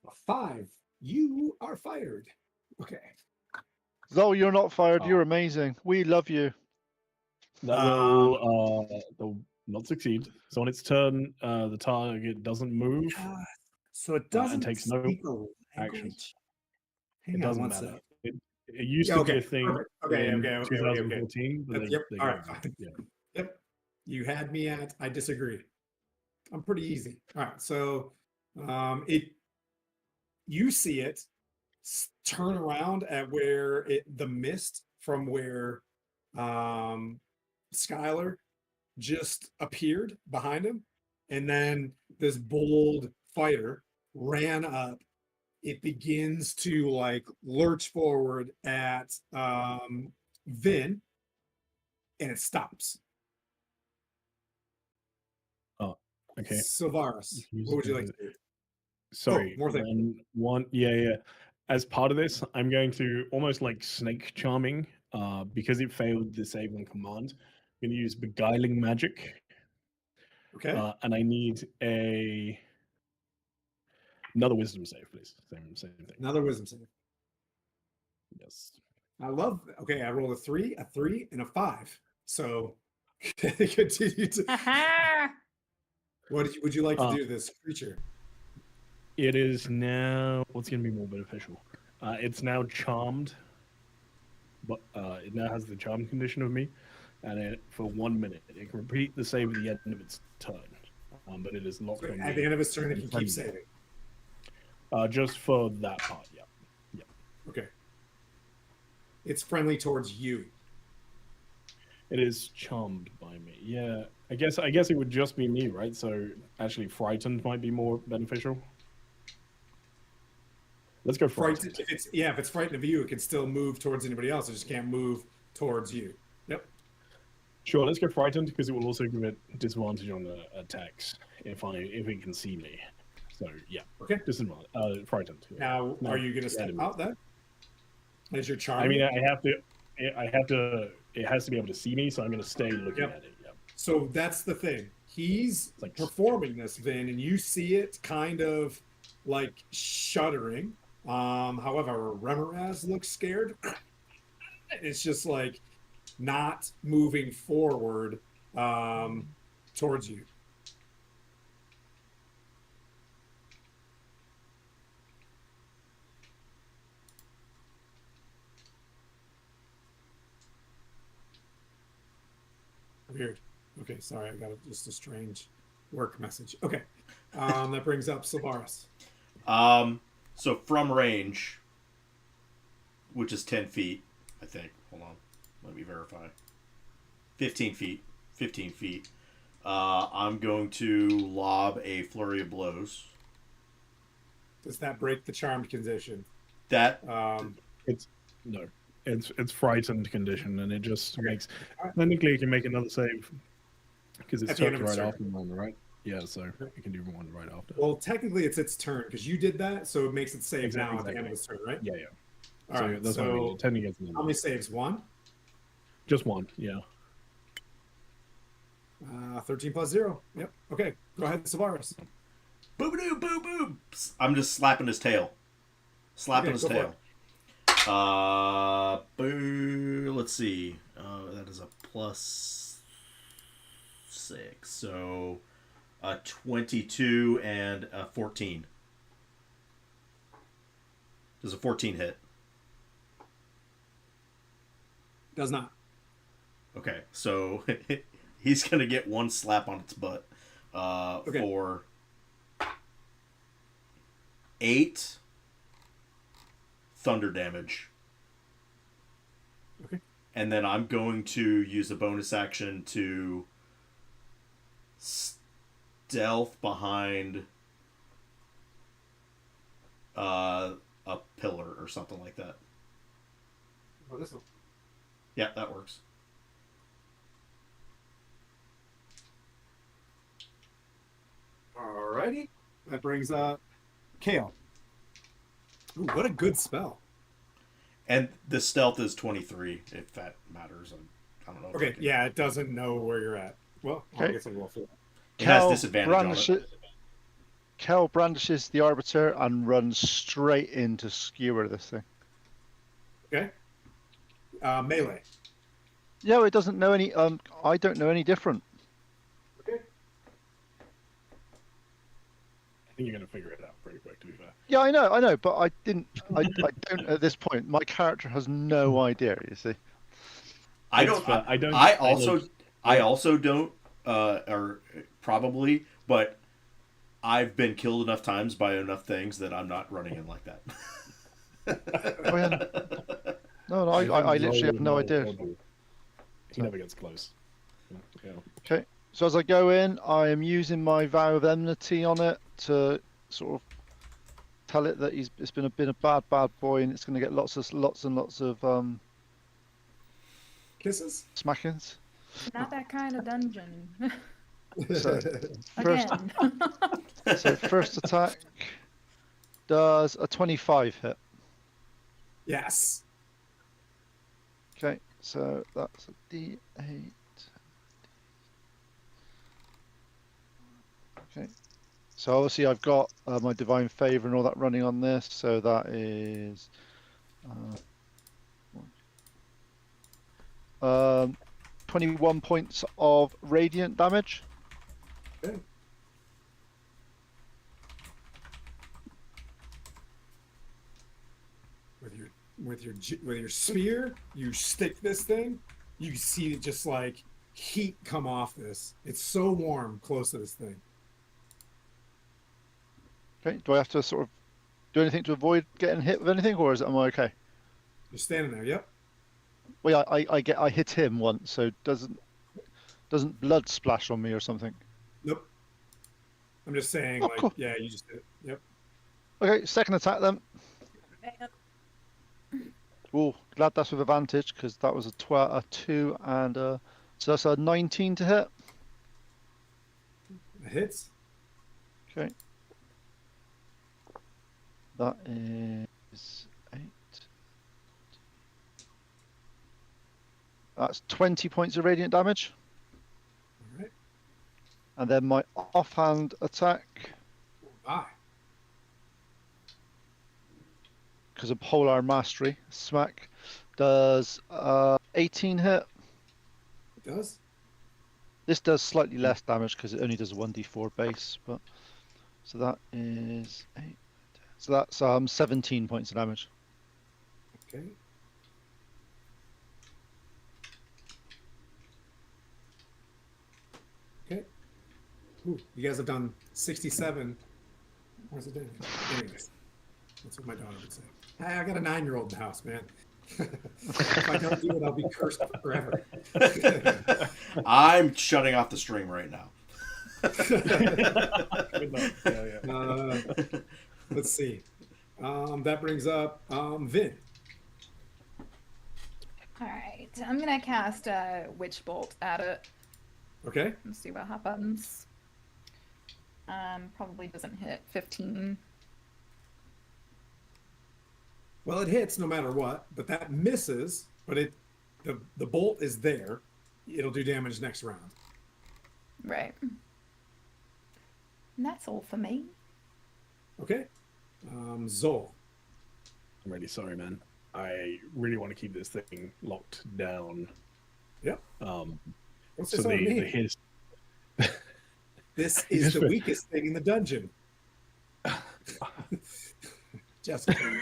A 5. You are fired. Okay. Zoe, you're not fired. You're amazing. We love you. That will not succeed. So on its turn, the target doesn't move So it and doesn't takes no speak a actions. language. Hang It on doesn't one matter. sec. It used Yeah, to okay, be a thing perfect. Okay, in okay. 2014, but Yep. they All got right. rid of it. Yeah. Yep. You had me at I disagree. I'm pretty easy. All right. So you see it turn around at where the mist from where Skylar just appeared behind him, and then this bold fighter ran up. It begins to like lurch forward at Vin, and it stops. Oh, okay. Sylvaris, what would you like to do? Sorry, more thing. Yeah. As part of this, I'm going to almost like snake charming, because it failed the save on command. I'm going to use beguiling magic, Okay. and I need another wisdom save, please. Same thing. Another wisdom save. Yes. I love. Okay, I rolled a 3, and a 5. So continue to. What would you like to do to this creature? It is now. What's going to be more beneficial? It's now charmed, but it now has the charm condition of me, and for 1 minute it can repeat the save at the end of its turn. But it is locked on At me. the end of its turn, it can keep saving. Just for that part, yeah. Okay. It's friendly towards you. It is charmed by me. Yeah, I guess it would just be me, right? So actually, frightened might be more beneficial. Let's go frightened. If it's frightened of you, it can still move towards anybody else. It just can't move towards you. Yep. Sure, let's go frightened because it will also give it disadvantage on the attacks if it can see me. So yeah. Okay. Disadvantage. Frightened. Yeah. Now, are you going to step out then? As your charm? I mean, I have to. It has to be able to see me, so I'm going to stay looking at it. Yep. So that's the thing. He's like performing this, Vin, and you see it kind of like shuddering. However, Remoraz looks scared. It's just like not moving forward towards you. Weird. Okay, sorry, I got just a strange work message. Okay, that brings up Sylvaris. So from range, which is 10 feet, I think. Hold on, let me verify. 15 feet. 15 feet. I'm going to lob a flurry of blows. Does that break the charmed condition? That It's frightened condition, and it just makes. Technically, it can make another save because it's right after one, right? Yeah, so it can do one right after. Well, technically, it's its turn because you did that, so it makes it save now at the end of its turn, right? Yeah. All right. That's what I mean. 10 against how many saves? 1? Just 1. Yeah. 13 plus 0. Yep. Okay. Go ahead, Sylvaris. Boo boo boo boo. I'm just slapping his tail. Slapping his tail. Boo. Let's see. That is a plus 6. So a 22 and a 14. Does a 14 hit? Does not. Okay, so he's gonna get 1 slap on its butt for 8 thunder damage. Okay. And then I'm going to use a bonus action to stealth behind a pillar or something like that. Oh, this one. Yeah, that works. Alrighty. That brings up Kale. Ooh, what a good spell. And the stealth is 23, if that matters. I don't know. Okay, yeah, it doesn't know where you're at. Well, I guess I'll roll for it. It has disadvantage on it. Kel brandishes the Arbiter and runs straight in to skewer this thing. Okay. Melee. Yeah, it doesn't know any. I don't know any different. Okay. I think you're gonna figure it out pretty quick, to be fair. Yeah, I know, but I didn't. I don't at this point. My character has no idea. You see. I also don't. Or probably, but I've been killed enough times by enough things that I'm not running in like that. Oh, yeah. No, I literally have no idea. He never gets close. Yeah. Okay, so as I go in, I am using my vow of enmity on it to sort of tell it that it's been a bad boy, and it's going to get lots and lots of kisses. Smackings. Not that kind of dungeon. So first, Again. so first attack does a 25 hit. Yes. Okay, so that's a D8. Okay, so obviously I've got my divine favor and all that running on this, so that is 21 points of radiant damage. Okay. With your spear, you stick this thing. You see it just like heat come off this. It's so warm close to this thing. Okay, do I have to sort of do anything to avoid getting hit with anything, or am I okay? You're standing there. Yep. Well, I hit him once, so doesn't blood splash on me or something? Nope. I'm just saying, Oh, like, cool. yeah, you just did it. Yep. Okay, second attack then. Oh, glad that's with advantage because that was a 2 and so that's a 19 to hit. It hits. Okay. That is 8. That's 20 points of radiant damage. All right. And then my offhand attack, Bye. because of Polar Mastery, smack, does 18 hit. It does. This does slightly less damage because it only does a 1d4 base, but so that is 8. So that's 17 points of damage. Okay. Okay. Ooh, you guys have done 67. Where's it doing? Anyways, that's what my daughter would say. Hey, I got a 9-year-old in the house, man. If I don't do it, I'll be cursed forever. I'm shutting off the stream right now. Let's see. That brings up Vin. All right, I'm gonna cast a Witch Bolt at it Okay. and see what happens. Probably doesn't hit 15. Well, it hits no matter what, but that misses. But the bolt is there. It'll do damage next round. Right. And that's all for me. Okay. Zol. I'm really sorry, man. I really want to keep this thing locked down. Yep. What's this So all the mean? his This is the weakest thing in the dungeon. Jessica.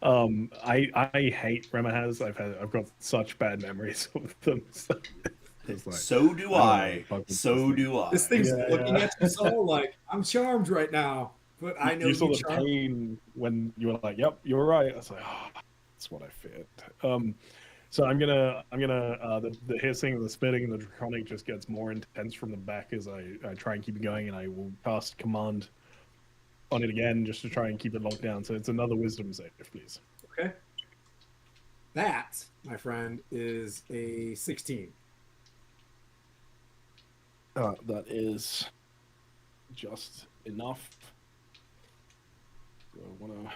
I hate Remahaz. I've got such bad memories of them. So, it's like, So do I. So do I. This thing's Yeah, looking yeah. at you so like, I'm charmed right now, but I know you saw the charmed. pain when you were like, "Yep, you're right." I was like, "Oh, that's what I feared." So I'm gonna the hissing, and the spitting, and the draconic just gets more intense from the back as I try and keep it going, and I will cast command on it again just to try and keep it locked down. So it's another wisdom save, please. Okay. That, my friend, is a 16. That is just enough. So I wanna.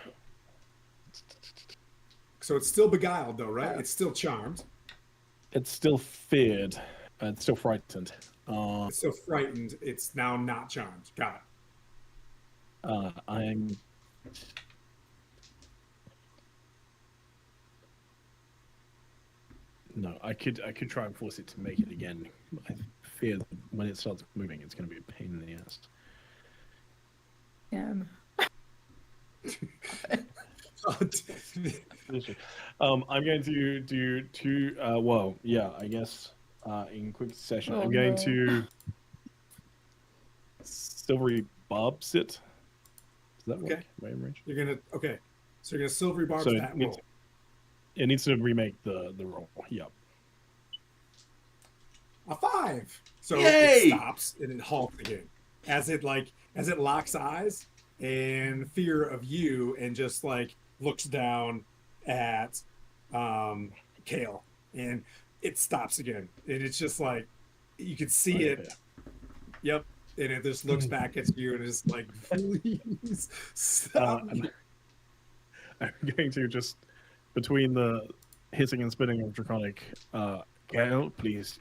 So it's still beguiled, though, right? It's still charmed. It's still feared. It's still frightened. It's still frightened. It's now not charmed. Got it. I'm. No, I could try and force it to make it again. I fear that when it starts moving, it's going to be a pain in the ass. Yeah. I'm going to do two. Well, yeah, I guess in quick session, Oh, I'm going no. to silvery barbs it. Does that work? Okay. Am I in range? You're gonna So you're gonna silvery barbs So that roll. it needs to remake the roll. Yep. A 5. So Yay! it stops and it halts again as it locks eyes in fear of you and just like looks down at Kale and it stops again, and it's just like you can see Okay, it. Yep, and it just looks back at you and is like, please stop. And I'm going to just, between the hitting and spinning of Draconic, Gale, please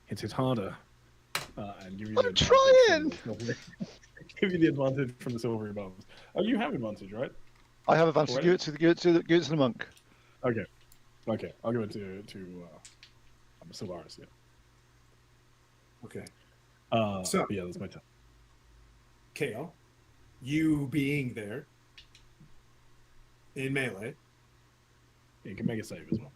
hit it harder. And give you the I'm advantage trying! from the give you the advantage from the silvery bombs. Oh, you have advantage, right? I have advantage. Already? Give it to the monk. Okay. I'll give it to Sylvaris, yeah. Okay, So, So- yeah, that's my turn. Kale, you being there in melee. You can make a save as well.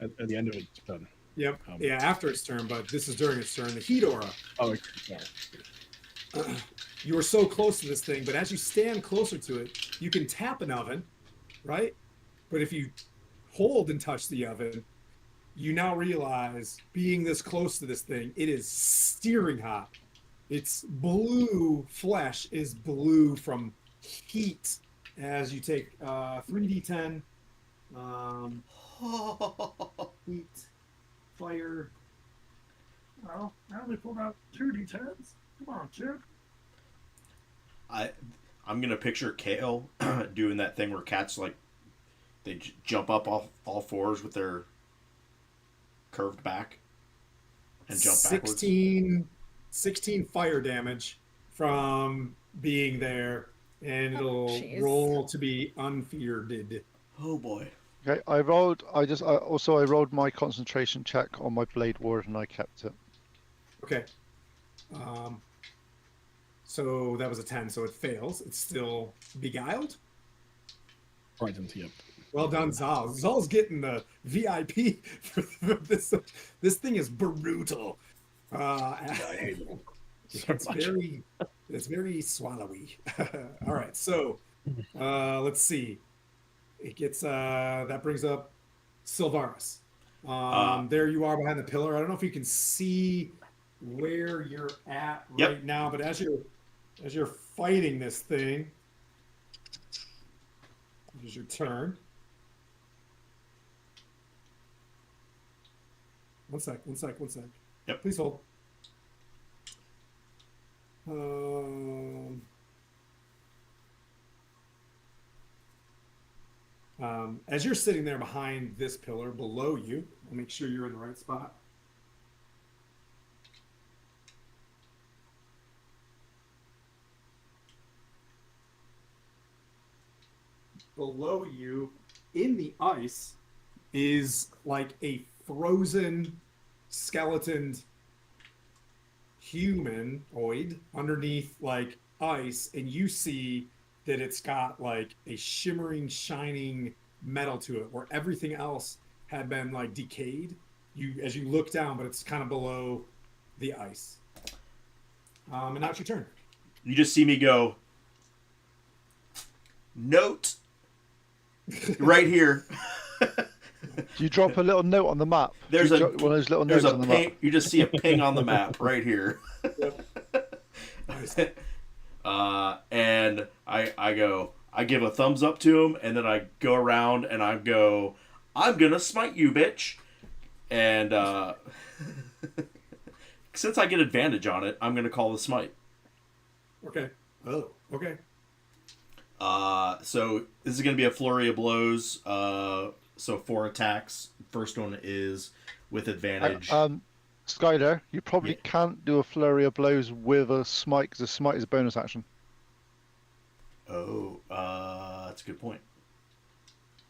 At the end of its turn. Yep. Yeah, after its turn, but this is during its turn. The heat aura. Oh, okay, sorry. You are so close to this thing, but as you stand closer to it, you can tap an oven, right? But if you hold and touch the oven, you now realize, being this close to this thing, it is steering hot. Its blue flesh is blue from heat as you take 3d10 heat, fire. Well, I only pulled out 2d10s. Come on, Jude. I'm gonna picture Kale doing that thing where cats like they jump up off all fours with their curved back and jump backwards. 16 fire damage from being there, and it'll jeez. roll to be unfeared. Oh boy. Okay, I rolled my concentration check on my blade ward and I kept it. Okay. So that was a 10, so it fails. It's still beguiled. Frightened, yep. Well done, Zal. Zal's getting the VIP for this. This thing is brutal. I hate it so It's much. very swallowy. All right, so let's see. It gets that brings up Sylvaris. There you are behind the pillar. I don't know if you can see where you're at Yep. right now, but as you're fighting this thing, here's your turn. One sec. Yep. Please hold. As you're sitting there behind this pillar below you, I'll make sure you're in the right spot. Below you, in the ice, is like a frozen skeleton humanoid underneath like ice, and you see that it's got like a shimmering, shining metal to it, where everything else had been like decayed. As you look down, but it's kind of below the ice. And now it's your turn. You just see me go. Note. Right here. Do you drop a little note on the map? There's Do you a drop one of those little There's notes a on the ping. map. You just see a ping on the map right here. Nice. And I give a thumbs up to him, and then I go around and I go, I'm gonna smite you, bitch. And since I get advantage on it, I'm gonna call the smite. Okay. Oh, okay. So this is gonna be a flurry of blows. So 4 attacks. First one is with advantage. Skyler, you probably Yeah. can't do a flurry of blows with a smite because a smite is a bonus action. Oh, that's a good point.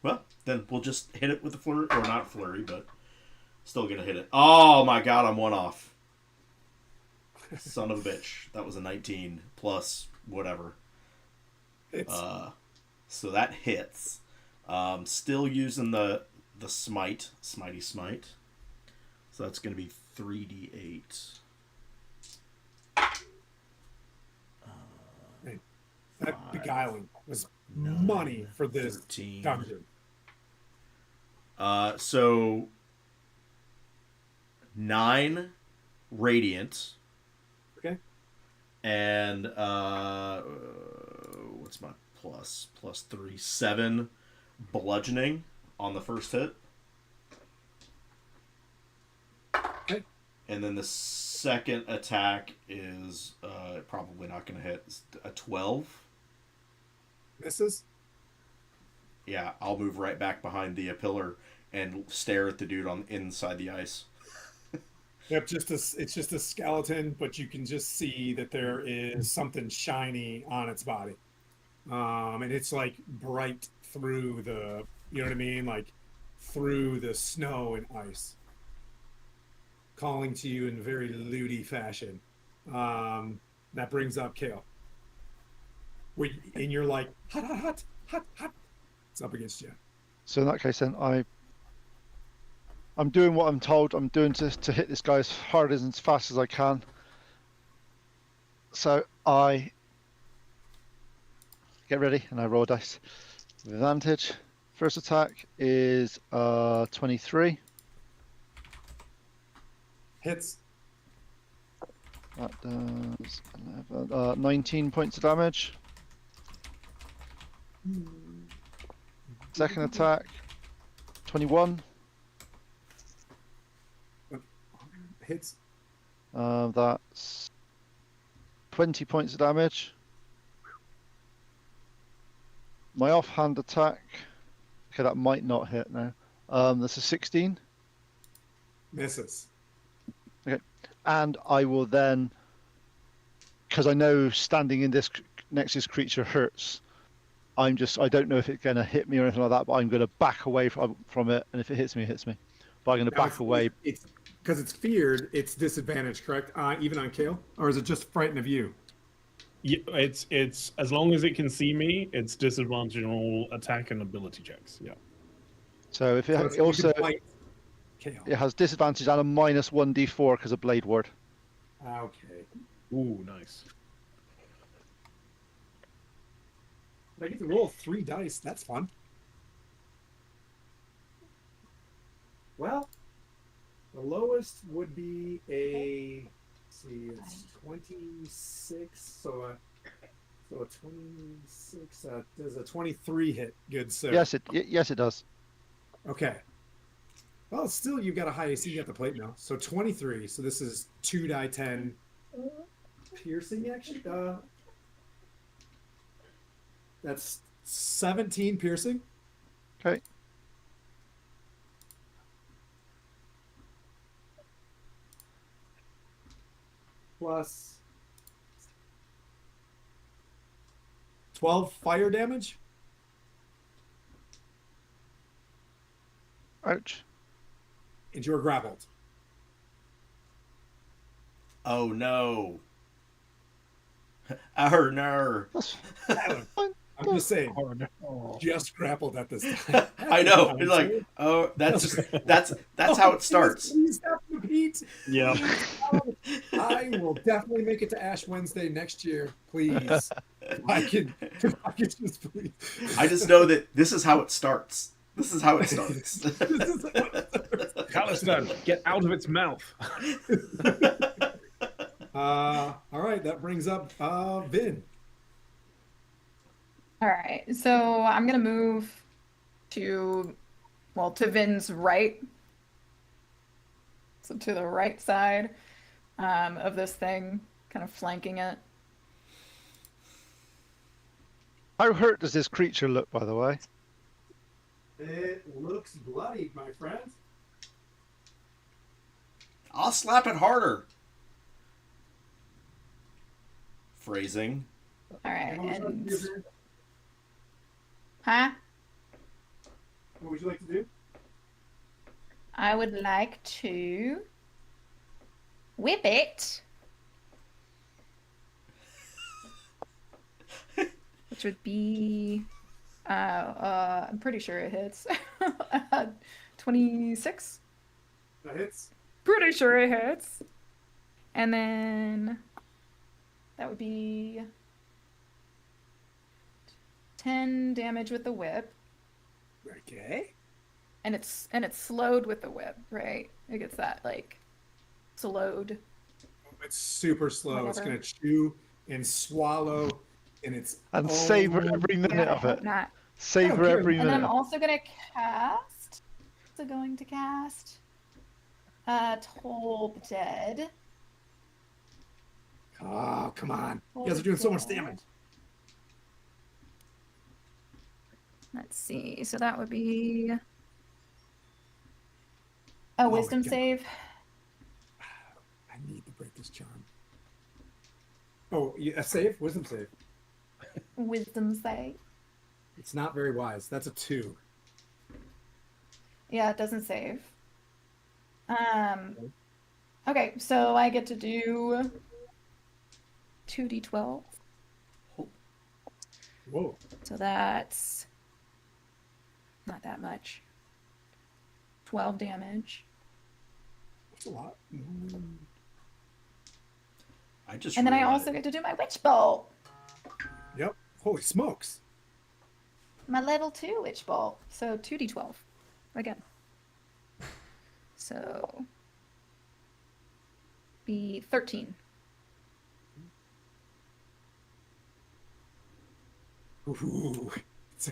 Well, then we'll just hit it with the flurry, or not flurry, but still gonna hit it. Oh my god, I'm 1 off. Son of a bitch. That was a 19 plus whatever. It's So that hits. Still using the smitey smite. So that's gonna be 3d8. that beguiling was money for this 13. dungeon. So 9 radiant. Okay. And what's my plus? Plus 3, 7 bludgeoning. on the first hit. Okay. And then the second attack is probably not going to hit. It's a 12. Misses. Yeah, I'll move right back behind the pillar and stare at the dude on inside the ice. Yep, it's just a skeleton, but you can just see that there is something shiny on its body. And it's like bright through the, you know what I mean? Like through the snow and ice. Calling to you in very lewdy fashion. That brings up Kale. And you're like, hot, hot, hot, hot, hot. It's up against you. So in that case, then I'm doing what I'm told. I'm doing to hit this guy as hard and as fast as I can. So I get ready and I roll dice with advantage. First attack is 23. Hits. That does 11, 19 points of damage. Second attack, 21. Hits. That's 20 points of damage. My offhand attack, okay, that might not hit now. That's a 16. Misses. Okay, and I will then, because I know standing in this next to this creature hurts. I don't know if it's going to hit me or anything like that, but I'm going to back away from it, and if it hits me, it hits me. But I'm going to back away. It's because it's feared. It's disadvantage, correct? Even on Kale, or is it just frightened of you? Yeah, it's as long as it can see me, it's disadvantage on all attack and ability checks. Yeah. So if it So it's also Kale. it has disadvantage and a minus 1d4 because of Blade Ward. Okay. Ooh, nice. I get to roll 3 dice. That's fun. Well, the lowest would be a. Let's see, it's 26. So a 26. Does a 23 hit? Good sir. Yes, it does. Okay. Well, still, you've got a high AC. You got the plate now. So 23. So this is 2 die 10 piercing. Actually, that's 17 piercing. Okay. Plus 12 fire damage. Ouch. And you're grappled. Oh no. Oh no. That's Alan, fine. I'm just saying, Oh, just grappled at this time. I know. It's like, oh, that's how it starts. Please stop repeat. yeah. I will definitely make it to Ash Wednesday next year. Please. If I can just please. I just know that this is how it starts. This is how it starts. Callister, get out of its mouth. All right, that brings up Vin. All right, so I'm gonna move to Vin's right, so to the right side of this thing, kind of flanking it. How hurt does this creature look, by the way? It looks bloodied, my friend. I'll slap it harder. Phrasing. All right, How much life and do you have, Vin? huh? What would you like to do? I would like to whip it, which would be, I'm pretty sure it hits. 26. That hits. Pretty sure it hits. And then that would be 10 damage with the whip. Okay. And it's slowed with the whip, right? It gets that like slowed. It's super slow. It's Whatever. gonna chew and swallow, and it's And savor every minute Yeah, I of hope it. not. Savor care. every And then I'm minute. also gonna cast. So going to cast. Toll Dead. Oh, come on. You Toll guys are doing so much Dead. damage. Let's see. So that would be a my wisdom God. save. I need to break this charm. Oh, a save? Wisdom save. Wisdom save. It's not very wise. That's a 2. Yeah, it doesn't save. Okay, so I get to do 2d12. Whoa. So that's not that much. 12 damage. That's a lot. I just And then I realized- also get to do my witch bolt. Yep. Holy smokes. My level 2 witch bolt. So 2d12 again. So be 13. Ooh, it's a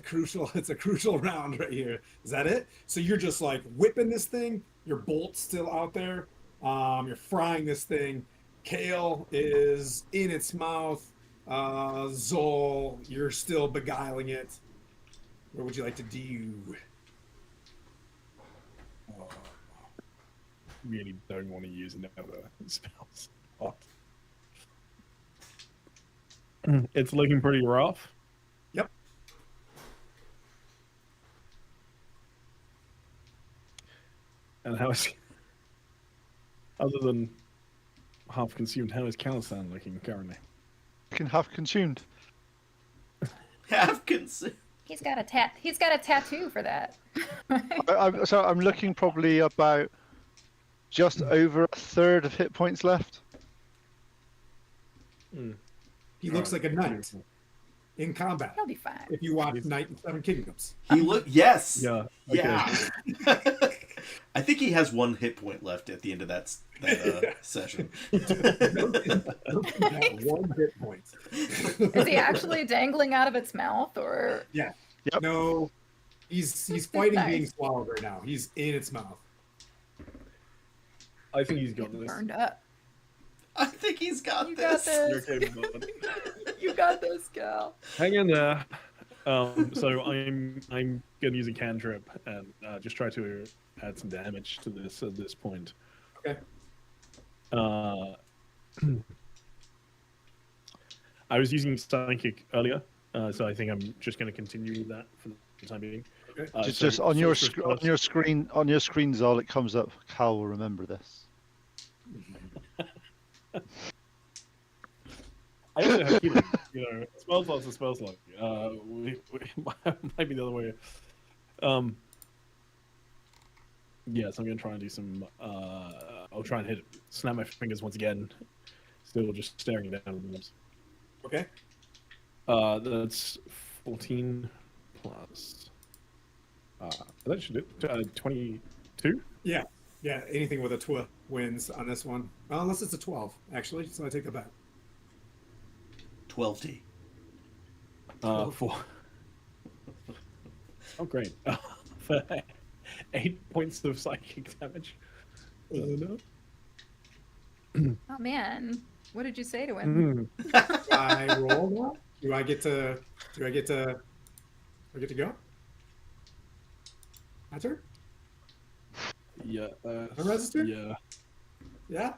crucial round right here. Is that it? So you're just like whipping this thing, your bolt's still out there. You're frying this thing. Kale is in its mouth. Zol, you're still beguiling it. What would you like to do? Really don't want to use another spells. It's looking pretty rough. Yep. And how is, other than half consumed, how is Calisan looking currently? Can have consumed. Half consumed. He's got a tattoo for that. So I'm looking probably about just over a third of hit points left. He looks like a knight in combat. He'll be fine. If you watch Knight in Seven Kingdoms. He look yes. Yeah. Yeah. I think he has 1 hit point left at the end of that session. One hit point. Is he actually dangling out of its mouth, or? Yeah. Yep. No, he's fighting Nice. being swallowed right now. He's in its mouth. I think he's got this. Burned up. I think he's got You got this. You're this. okay with that. You got this, gal. Hang in there. So I'm gonna use a cantrip and just try to add some damage to this at this point. Okay. I was using psychic earlier, so I think I'm just going to continue with that for the time being. Okay. Just on your screen, Zol, it comes up. Cal will remember this. I also have healing. Spell slots are spell slot. Might be the other way. Yes, I'm gonna try and do some. I'll try and snap my fingers once again. Still just staring down at the knobs. Okay. That's 14 plus. That should do it. 22. Yeah. Yeah. Anything with a 12 wins on this one. Well, unless it's a 12, actually. So I take that back. 12D. 4. Oh, great. For 8 points of psychic damage. No. Oh man, what did you say to him? I roll now. Do I get to go? My turn? Yeah. register? Yeah. Yeah.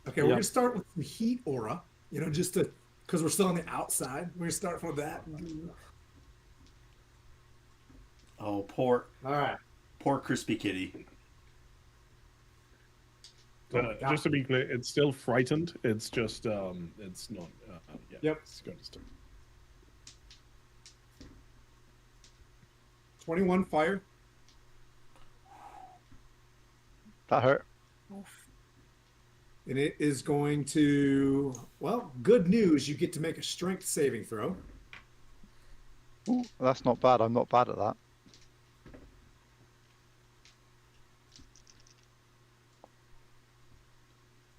Okay, we're Yep. gonna start with some heat aura. Just to because we're still on the outside. We're gonna start with that. Oh, poor All right. crispy kitty. Just to be clear, it's still frightened. It's just, it's not. Yeah, Yep. It's going to stop. 21 fire. That hurt. And it is going to, well, good news. You get to make a strength saving throw. Ooh, that's not bad. I'm not bad at that.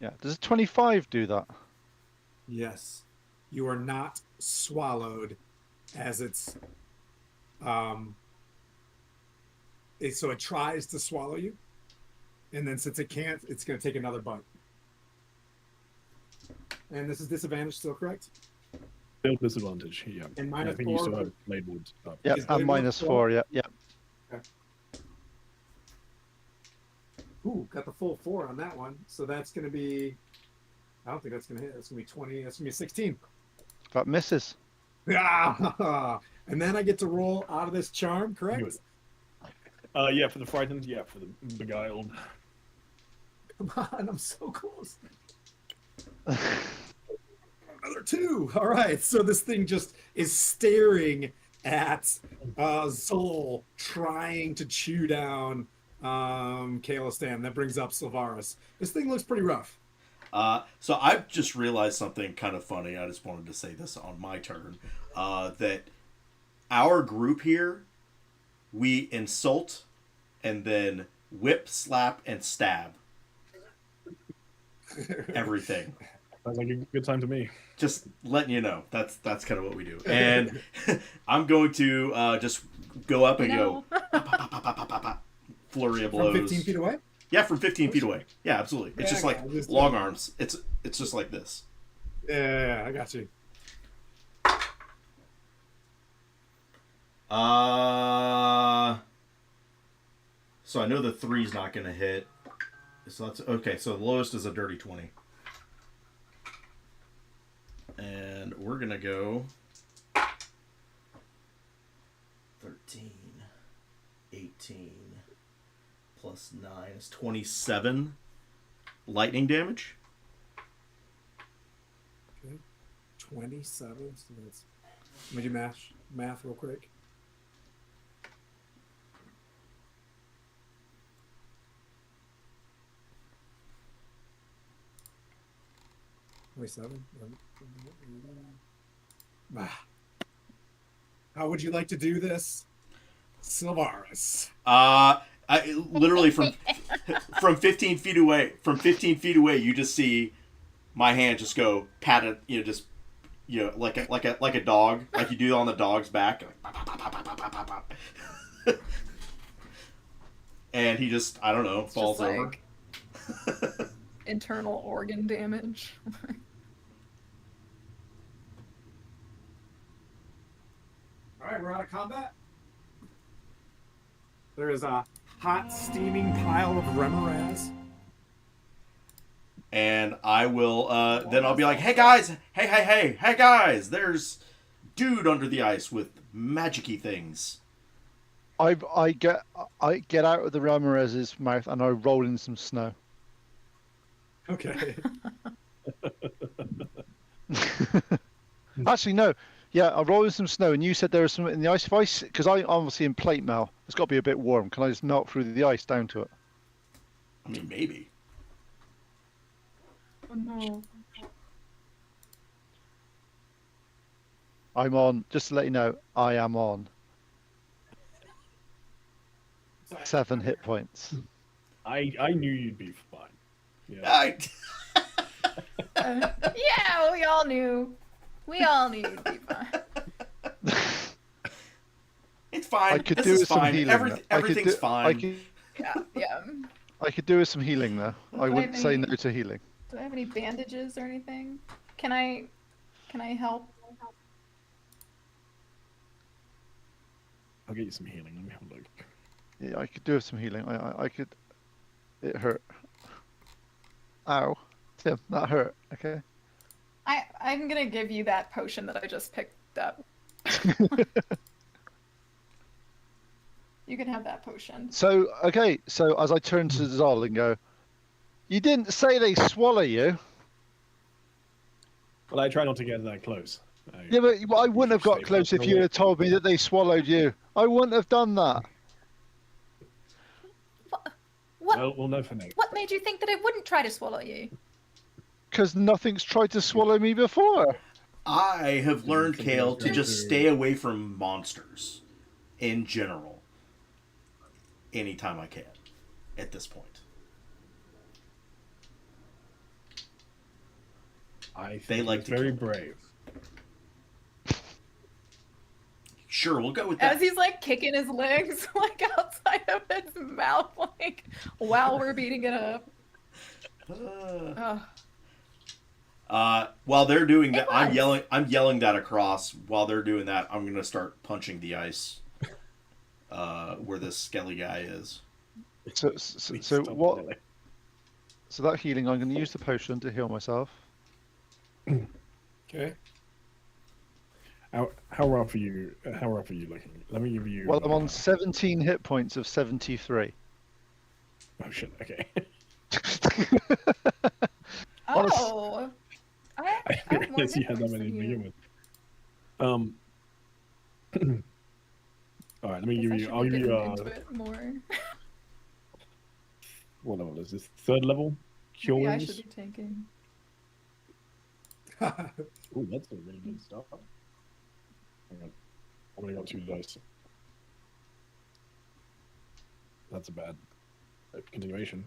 Yeah. Does a 25 do that? Yes. You are not swallowed as its So it tries to swallow you, and then since it can't, it's going to take another bite. And this is disadvantage still, correct? Still disadvantage. Yeah. And I minus think you 4. still have blade wood up. Yeah, Is and Blade minus Wood 4. Yeah, yeah. Okay. Ooh, got the full 4 on that one. So that's going to be, I don't think that's going to hit. That's going to be 20. That's going to be 16. That misses. Yeah. And then I get to roll out of this charm, correct? Good. Yeah, for the frightened. Yeah, for the beguiled. Come on, I'm so close. Another 2. All right. So this thing just is staring at Zol, trying to chew down Kalistan. That brings up Sylvaris. This thing looks pretty rough. So I've just realized something kind of funny. I just wanted to say this on my turn. That our group here, we insult and then whip, slap, and stab everything. Sounds like a good time to me. Just letting you know, that's kind of what we do. And I'm going to just go up and go pop, pop, pop, pop, pop, pop, pop, flurry of blows. From 15 feet away? Yeah, from 15 feet away. Yeah, absolutely. It's Yeah, just like just long arms. It's just like this. Yeah, I got you. So I know the 3's not going to hit. So that's okay. So the lowest is a dirty 20. And we're going to go 13, 18, plus 9 is 27 lightning damage. Okay. 27. So that's, let me do math real quick. How would you like to do this, Sylvaris? I literally from 15 feet away. From 15 feet away, you just see my hand just go pat it. Like a dog, like you do on the dog's back. And he just, I don't know, It's falls just over. like internal organ damage. All right, we're out of combat. There is a hot, steaming pile of Remoraz. And I will, then I'll be like, hey guys, hey guys, there's Dude under the ice with magic-y things. I get out of the Ramirez's mouth and I roll in some snow. Okay. Actually, no. Yeah, I roll in some snow, and you said there was some in the ice. If I, because I'm obviously in plate mail, it's got to be a bit warm. Can I just melt through the ice down to it? I mean, maybe. Oh no. I'm on. Just to let you know, I am on 7 hit points. I knew you'd be fine. Yeah. Yeah, we all knew. We all knew you'd be fine. It's fine. I could this do is with some fine. healing. Everything's fine. Yeah. I could do with some healing though. I Do I wouldn't have say any- no to healing. Do I have any bandages or anything? Can I help? I'll get you some healing. Let me have a look. Yeah, I could do with some healing. I could. It hurt. Ow, Tim, that hurt. Okay. I'm gonna give you that potion that I just picked up. You can have that potion. So okay, so as I turn to Zol and go, you didn't say they swallow you. Well, I try not to get that close. Yeah, but I wouldn't have got close if you had told me that they swallowed you. I wouldn't have done that. What? Well, we'll know for now. What made you think that I wouldn't try to swallow you? Because nothing's tried to swallow me before. I have learned, something Kale, else to going just to- stay away from monsters in general anytime I can at this point. I think They like it's to very kill. brave. Sure, we'll go with that. As he's like kicking his legs like outside of his mouth, like while we're beating it up. While they're doing that, Hey, I'm yelling that across. While they're doing that, I'm gonna start punching the ice where this skelly guy is. So what? So that healing, I'm going to use the potion to heal myself. Okay. How rough are you? How rough are you looking? Let me give you. Well, I'm on 17 hit points of 73. Oh shit! Okay. Oh, I I have didn't more realize you hit had that points many than to you. begin with. All right, let me Guess give I you. should I'll be give you. getting into it more. What level is this? 3rd level. Cure Maybe I wounds. should be taking. Ooh, that's a really good start. Hang on. I've only got 2 dice. That's a bad continuation.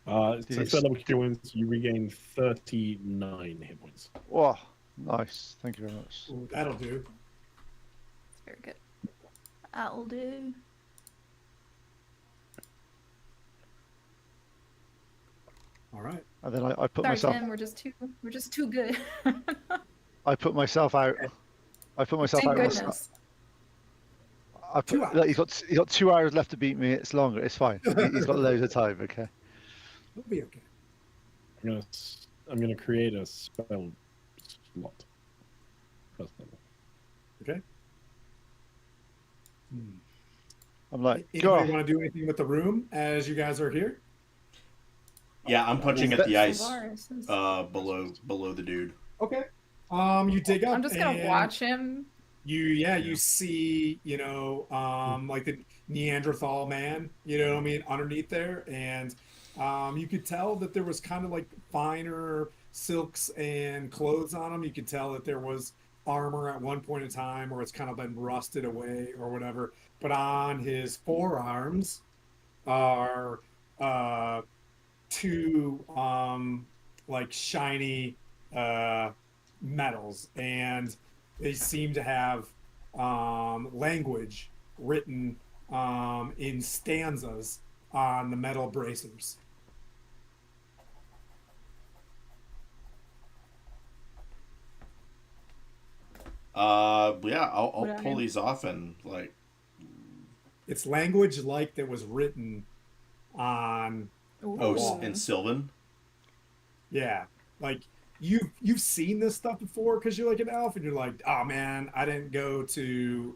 So 3rd level cure wounds, you regain 39 hit points. Wow, nice. Thank you very much. Ooh, that'll do. It's very good. That'll do. All right. And then I put Sorry, myself. Tim. We're just too good. I put myself out. I put myself Thank out. goodness. I put, 2 hours. look, he's got 2 hours left to beat me. It's longer. It's fine. He's got loads of time. Okay. It'll be okay. I'm gonna create a spell slot. First level. Okay. I'm like, Anybody go. want to do anything with the room as you guys are here? Yeah, I'm punching at the ice Solaris is- below the dude. Okay. You dig up. I'm just gonna and watch him. You see, like the Neanderthal man, you know what I mean, underneath there, and you could tell that there was kind of like finer silks and clothes on him. You could tell that there was armor at one point in time, or it's kind of been rusted away or whatever. But on his forearms are 2 like shiny metals, and they seem to have language written in stanzas on the metal bracers. Yeah, I'll What pull I- these off and like. It's language like that was written on Ooh. In Sylvan. yeah, like you've seen this stuff before because you're like an elf and you're like, oh man, I didn't go to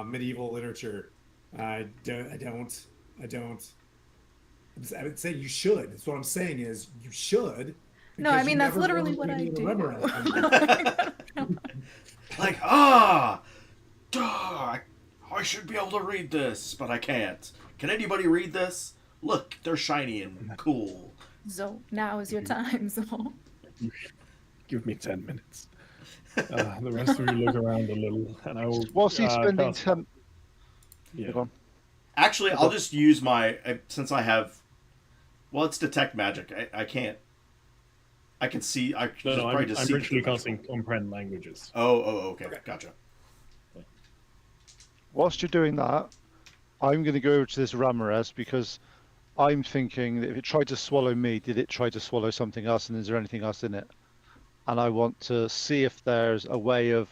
medieval literature. I don't. I would say you should. That's what I'm saying is you should. No, I because mean you that's never literally learned what I any of the do. memorized. Like, I should be able to read this, but I can't. Can anybody read this? Look, they're shiny and cool. So now is your time, Zo. Give me 10 minutes. The rest of you look around a little, and I will. Whilst he's spending cast- 10. Yeah. Go on. Actually, I'll just use my since I have. Well, it's detect magic. I can't. I can see. I No, no, probably I'm just see ritually through casting comprehend languages. Oh, okay, gotcha. Whilst you're doing that, I'm going to go over to this Ramirez because I'm thinking that if it tried to swallow me, did it try to swallow something else, and is there anything else in it? And I want to see if there's a way of.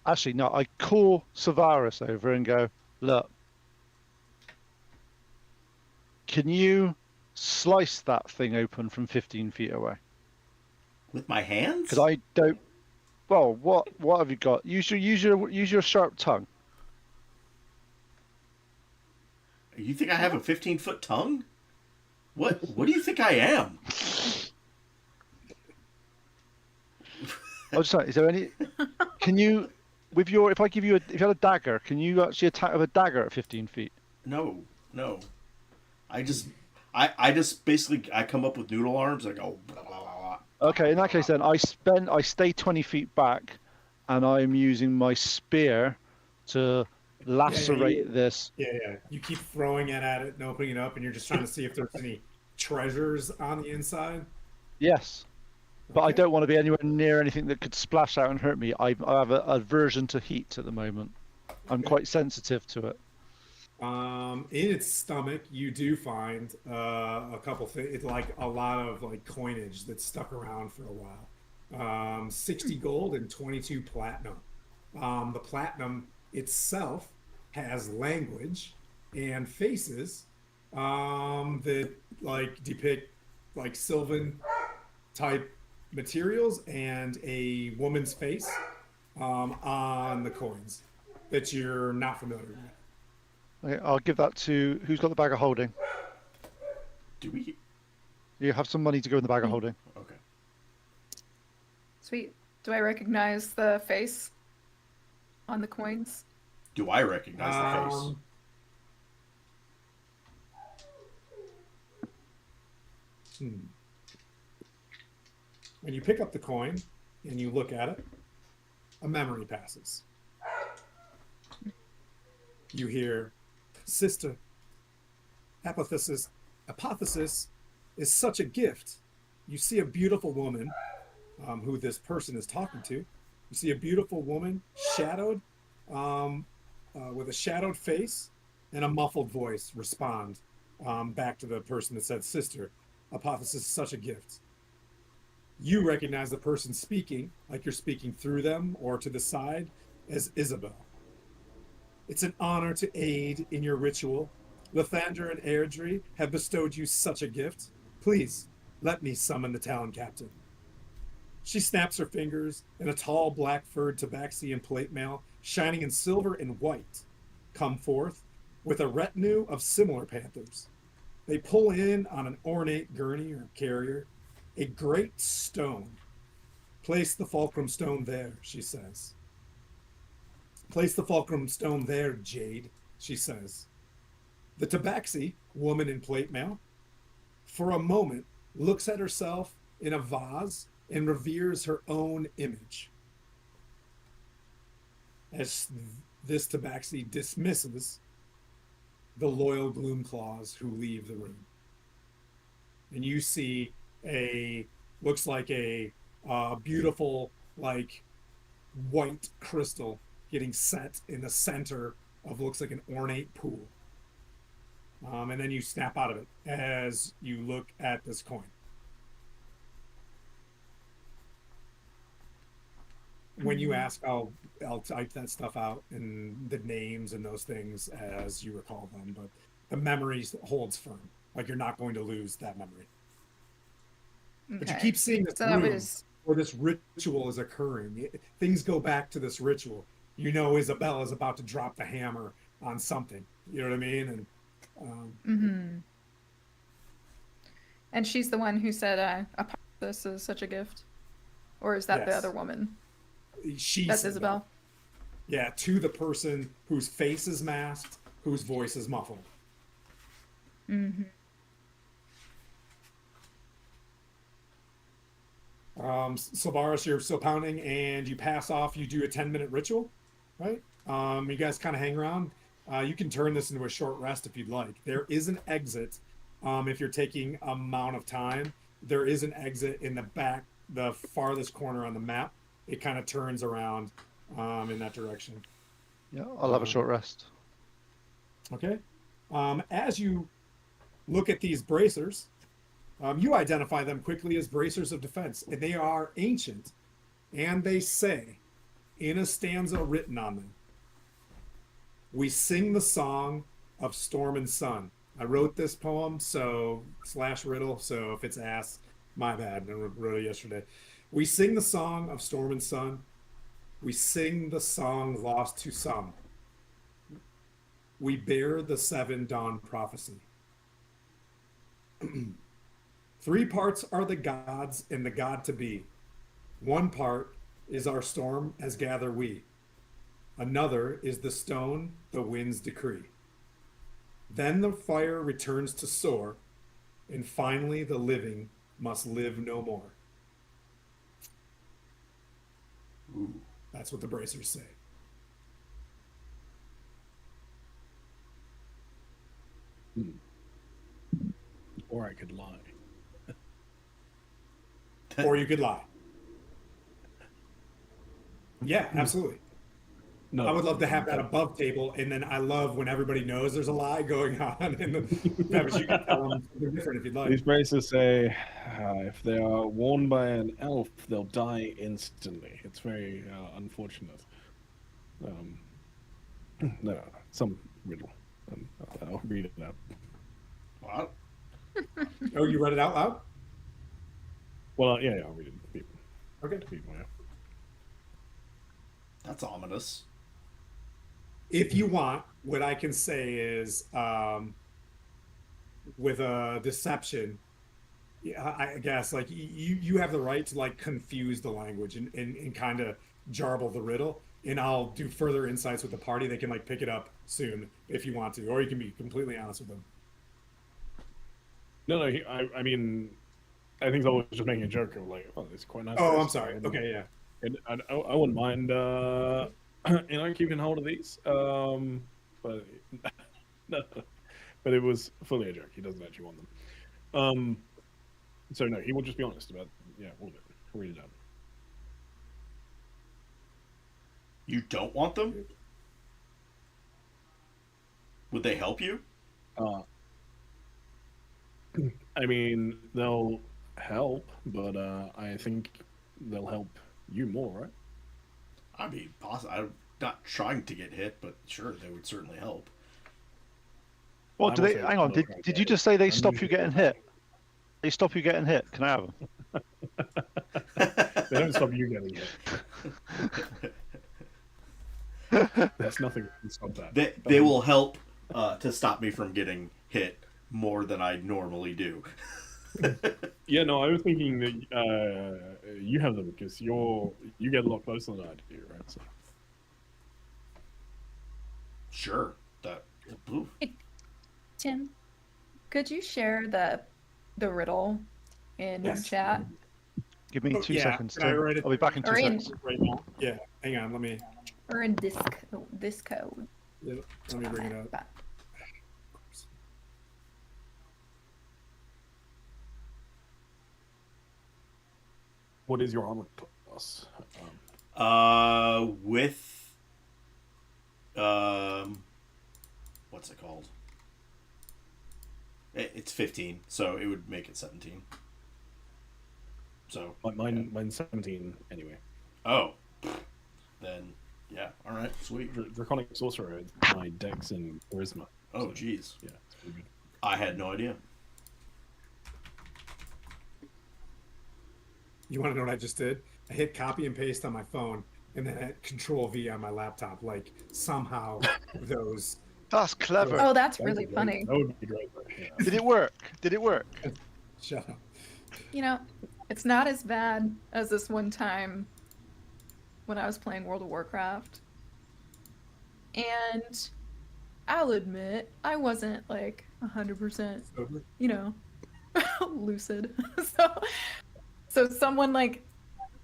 Actually, no. I call Savaris over and go, look. Can you slice that thing open from 15 feet away? With my hands? Because I don't. Well, what have you got? Use your sharp tongue. You think I have a 15-foot tongue? What do you think I am? I'm sorry. Is there any? Can you, with your? If I give you if you had a dagger, can you actually attack with a dagger at 15 feet? No. I just basically I come up with noodle arms. I go. Blah, blah, blah, blah. Okay, in that case, then I stay 20 feet back, and I'm using my spear to lacerate this. Yeah. You keep throwing it at it and opening it up, and you're just trying to see if there's any treasures on the inside. Yes. But I Okay. don't want to be anywhere near anything that could splash out and hurt me. I have an aversion to heat at the moment. I'm Okay. quite sensitive to it. In its stomach, you do find a couple things. It's like a lot of like coinage that's stuck around for a while. 60 gold and 22 platinum. The platinum itself has language and faces that like depict like sylvan type materials and a woman's face on the coins that you're not familiar with. Okay, I'll give that to who's got the bag of holding. Do we? You have some money to go in the bag of holding. Okay. Sweet. Do I recognize the face on the coins? Do I recognize the face? When you pick up the coin and you look at it, a memory passes. You hear, "Sister, apotheosis is such a gift. You see a beautiful woman, who this person is talking to. You see a beautiful woman, shadowed, with a shadowed face and a muffled voice respond back to the person that said, 'Sister, apotheosis is such a gift.' You recognize the person speaking, like you're speaking through them or to the side, as Isabel. It's an honor to aid in your ritual. Lathander and Airdrie have bestowed you such a gift. Please, let me summon the town captain." She snaps her fingers, and a tall black-furred tabaxian plate mail, shining in silver and white, come forth with a retinue of similar panthers. They pull in on an ornate gurney or carrier, a great stone. "Place the fulcrum stone there," she says. "Place the fulcrum stone there, Jade," she says. The tabaxi, woman in plate mail, for a moment looks at herself in a vase and reveres her own image. As this tabaxi dismisses the loyal Gloomclaws who leave the room. And you see looks like a beautiful, like, white crystal getting set in the center of looks like an ornate pool. And then you snap out of it as you look at this coin. When you ask, I'll type that stuff out and the names and those things as you recall them, but the memory holds firm. Like you're not going to lose that memory. But you Okay. keep seeing this So that room was where this ritual is occurring. Things go back to this ritual. You know, Isabella is about to drop the hammer on something. You know what I mean? And and she's the one who said this is such a gift. Or is that the Yes. other woman? she That's said that. Isabel. Yeah, to the person whose face is masked, whose voice is muffled. Sylvaris, you're still pounding and you pass off. You do a 10-minute ritual, right? You guys kind of hang around. You can turn this into a short rest if you'd like. There is an exit if you're taking amount of time. There is an exit in the back, the farthest corner on the map. It kind of turns around in that direction. Yeah, I'll have a short rest. Okay. As you look at these bracers, you identify them quickly as bracers of defense, and they are ancient, and they say, in a stanza written on them, "We sing the song of storm and sun." I wrote this poem, / riddle, so if it's asked, my bad, I wrote it yesterday. We sing the song of storm and sun. We sing the song lost to some. We bear the 7 dawn prophecy. 3 parts are the gods and the god to be. 1 part is our storm as gather we. Another is the stone the winds decree. Then the fire returns to soar, and finally the living must live no more. Ooh. That's what the bracers say. Or I could lie. or you could lie. Yeah, absolutely. No, I would love to have that above table, and then I love when everybody knows there's a lie going on. And you can tell them something different if you'd like. These braces say if they are worn by an elf, they'll die instantly. It's very unfortunate. No, some riddle. I'll read it out. What? Oh, you read it out loud? Well, yeah, I'll read it to people. Okay. Yeah. That's ominous. If you want, what I can say is, with a deception, yeah, I guess like you have the right to like confuse the language and kind of jarble the riddle, and I'll do further insights with the party. They can like pick it up soon if you want to, or you can be completely honest with them. No, I mean, I think I was just making a joke of like, oh, it's quite nice. Oh, I'm sorry. Okay, yeah. And I wouldn't mind, keeping hold of these. But no, but it was fully a joke. He doesn't actually want them. So no, he will just be honest about all of it. I'll read it out. You don't want them? Would they help you? I mean, they'll help, but I think they'll help you more, right? I mean, I'm not trying to get hit, but sure, they would certainly help. Well, do they? Hang on. Did you just say they stop you getting hit? They stop you getting hit. Can I have them? They don't stop you getting hit. There's nothing that can stop that. They will help to stop me from getting hit more than I normally do. Yeah, no, I was thinking that you have them because you get a lot closer than I do, right? So. Sure. That. Oof. Tim, could you share the riddle in chat? Give me 2 seconds. Can I write it? I'll be back in 2 seconds. Right now. Yeah, hang on. Let me. Or in Discord. Let me bring it up. What is your armor class? With what's it called? It's 15, so it would make it 17. So mine's 17 anyway. Oh, then yeah. All right, sweet. Draconic sorcerer. My dex and charisma. Oh, jeez. Yeah, it's pretty good. I had no idea. You want to know what I just did? I hit copy and paste on my phone, and then I hit Control V on my laptop. Like somehow those. That's clever. Oh, that's really funny. That would be great. Yeah. Did it work? Did it work? Shut up. You know, it's not as bad as this one time when I was playing World of Warcraft. And I'll admit, I wasn't like 100%, Sober? lucid. So someone like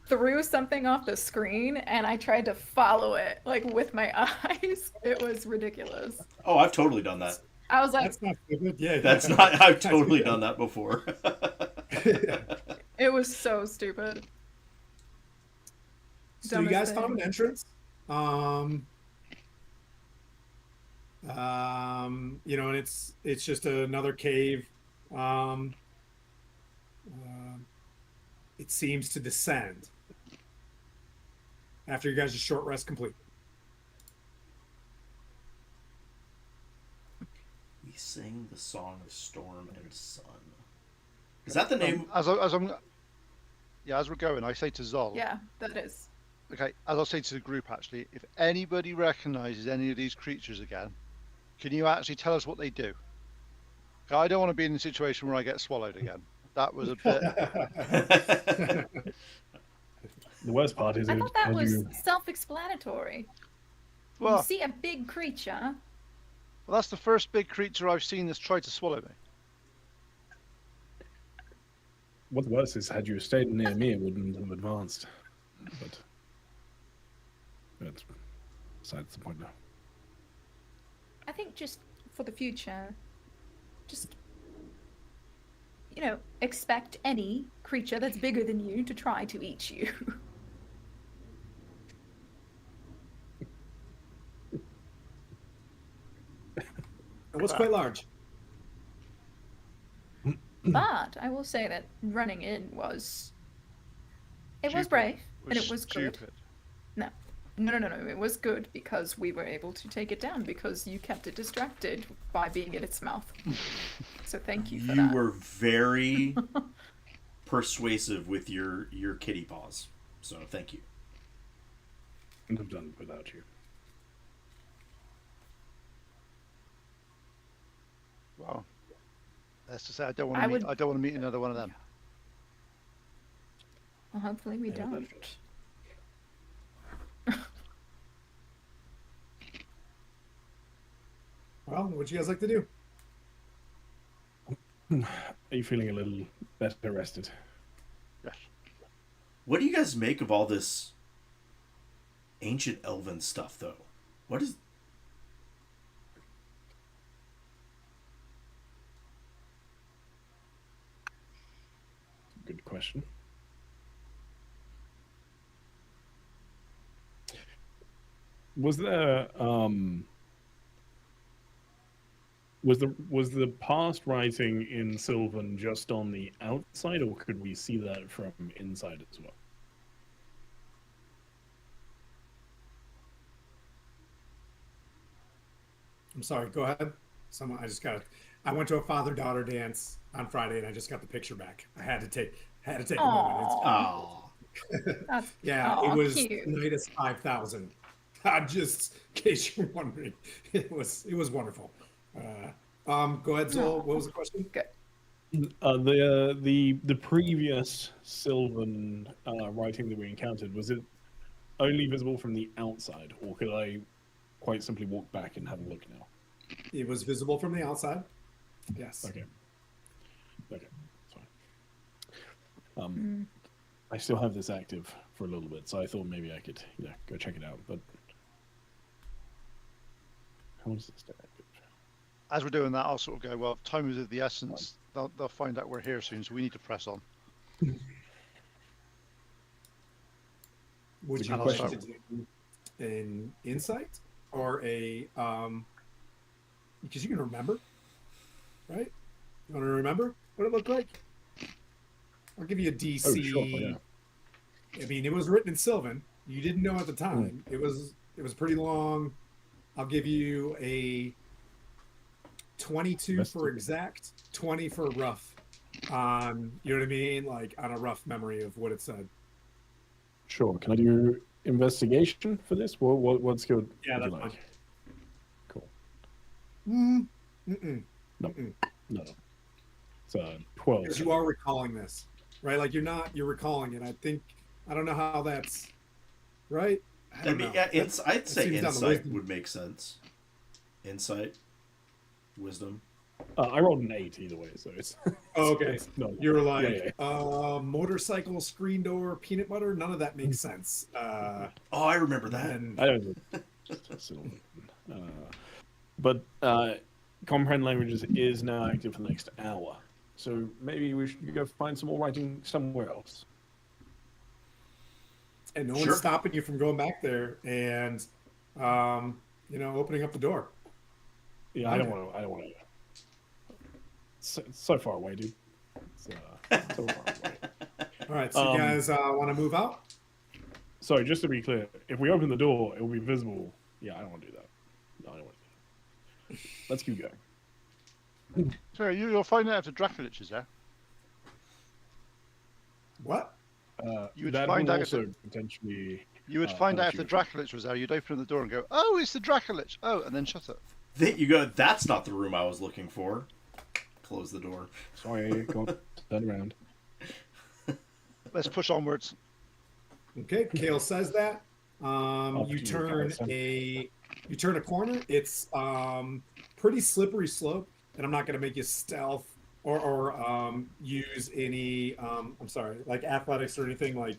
threw something off the screen and I tried to follow it like with my eyes. It was ridiculous. Oh, I've totally done that. I was like, That's not stupid. Yeah. That's not. I've totally done that before. it was so stupid. So you guys Dumbest found an thing. entrance. And it's just another cave. It seems to descend after you guys' short rest complete. We sing the song of storm and sun. Is that the name? As we're going, I say to Zol. Yeah, that is. Okay, as I'll say to the group, actually, if anybody recognizes any of these creatures again, can you actually tell us what they do? I don't want to be in a situation where I get swallowed again. That was a bit. The worst part is I thought that was self-explanatory. Well, You see a big creature. well, that's the first big creature I've seen that's tried to swallow me. What's worse is had you stayed near me, it wouldn't have advanced. But that's besides the point now. I think just for the future, just expect any creature that's bigger than you to try to eat you. It was quite large. But I will say that running in was Stupid. brave and it was good. Stupid. No. No. It was good because we were able to take it down because you kept it distracted by being in its mouth. So thank you for You that. were very persuasive with your kitty paws. So thank you. Couldn't have done it without you. Wow. That's to say, I don't want to meet. would- I don't want to meet another one of them. Well, hopefully we Yeah, don't. that's- Well, what'd you guys like to do? Are you feeling a little better rested? Yes. What do you guys make of all this ancient elven stuff, though? What is... Good question. Was there was the past writing in Sylvan just on the outside, or could we see that from inside as well? I'm sorry. Go ahead. I went to a father-daughter dance on Friday, and I just got the picture back. I had to take a moment. Oh, That's Yeah, aw, it was cute. minus 5,000. Just in case you're wondering, it was wonderful. Go ahead, Zol. What was the question? Good. The previous Sylvan writing that we encountered, was it only visible from the outside, or could I quite simply walk back and have a look now? It was visible from the outside. Yes. Okay. Okay. Sorry. I still have this active for a little bit, so I thought maybe I could, go check it out. But how is this active? As we're doing that, I'll sort of go, well, time is of the essence. They'll find out we're here soon, so we need to press on. Would It's you a good like question. to do an insight or a because you can remember, right? You want to remember what it looked like? I'll give you a DC. Oh, sure, yeah. I mean, it was written in Sylvan. You didn't know at the time. It was pretty long. I'll give you a 22 for exact, 20 for rough. You know what I mean? Like on a rough memory of what it said. Sure. Can I do investigation for this? What skill Yeah, would you that's like? fine. Cool. No. No. It's 12. Because you are recalling this, right? Like you're recalling it. I don't know how that's right. I mean, yeah, I'd say seems down the insight wisdom. would make sense. Insight, wisdom. I rolled an 8 either way, so it's. Oh, okay. No. You're like Yeah. motorcycle, screen door, peanut butter. None of that makes sense. Oh, I remember that. And I don't know. But comprehend languages is now active for the next hour, so maybe we should go find some more writing somewhere else. no Sure. one's stopping you from going back there and opening up the door. Yeah, I don't want to. It's so far away, dude. It's so far away. All right, so you guys want to move out? Sorry, just to be clear, if we open the door, it will be visible. Yeah, I don't want to do that. No, I don't want to do that. Let's keep going. Sorry, you'll find out if the Dracolich is there. What? You would that find will out if also potentially. You would find out if hurt the you. Dracolich was there. You'd open the door and go, "Oh, it's the Dracolich." Oh, and then shut it. Then you go, that's not the room I was looking for. Close the door. Sorry, go turn around. Let's push onwards. Okay, Kale says that. You Opportunity turn cost. you turn a corner. It's pretty slippery slope, and I'm not going to make you stealth or use any like athletics or anything. Like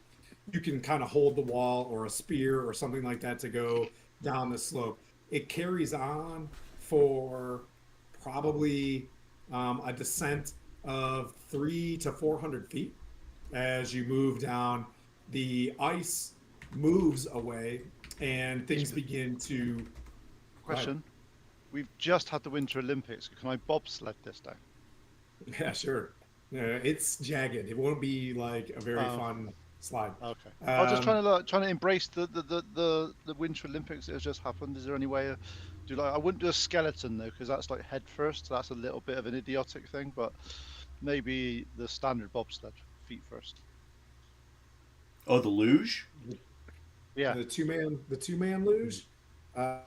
you can kind of hold the wall or a spear or something like that to go down the slope. It carries on for probably a descent of 300 to 400 feet. As you move down, the ice moves away and things begin to. Question. We've just had the Winter Olympics. Can I bobsled this down? Yeah, sure. It's jagged. It won't be like a very fun slide. Okay. I was just trying to embrace the Winter Olympics that has just happened. Is there any way to do like I wouldn't do a skeleton though because that's like head first. So that's a little bit of an idiotic thing, but maybe the standard bobsled feet first. Oh, the luge? Yeah. The two-man luge. Uh-oh.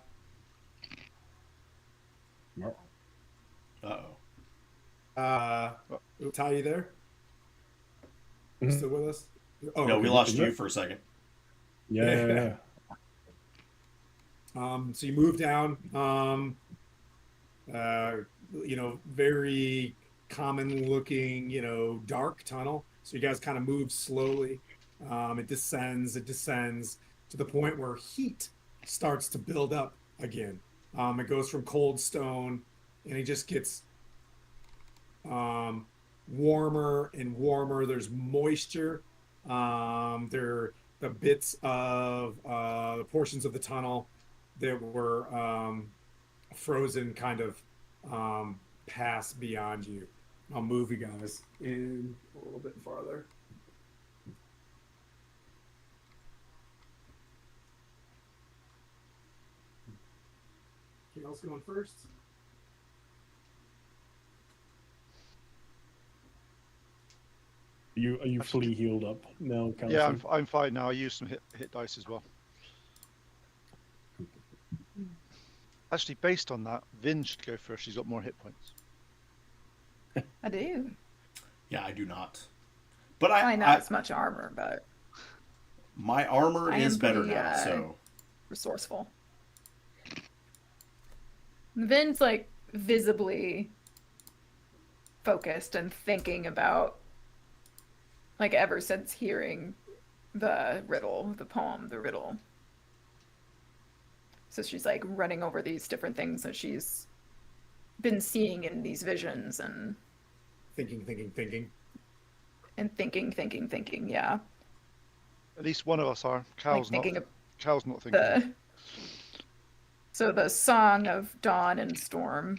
Ty, you there? You still with us? Oh, no, okay. we lost you for a second. Yeah. So you move down. Very common-looking, dark tunnel. So you guys kind of move slowly. It descends to the point where heat starts to build up again. It goes from cold stone, and it just gets warmer and warmer. There's moisture. There the bits of the portions of the tunnel that were frozen kind of pass beyond you. I'll move you guys in a little bit farther. Kale's going first. Are you fully healed up now, Calvin? Yeah, I'm fine now. I used some hit dice as well. Actually, based on that, Vin should go first. She's got more hit points. I do. Yeah, I do not. But not as much armor, but my armor I is am better pretty, now, so resourceful. Vin's like visibly focused and thinking about, like, ever since hearing the riddle, the poem, the riddle. So she's like running over these different things that she's been seeing in these visions and Thinking. and thinking. Yeah. At least one of us are. Cal's Like thinking Cal's not thinking. So the song of dawn and storm,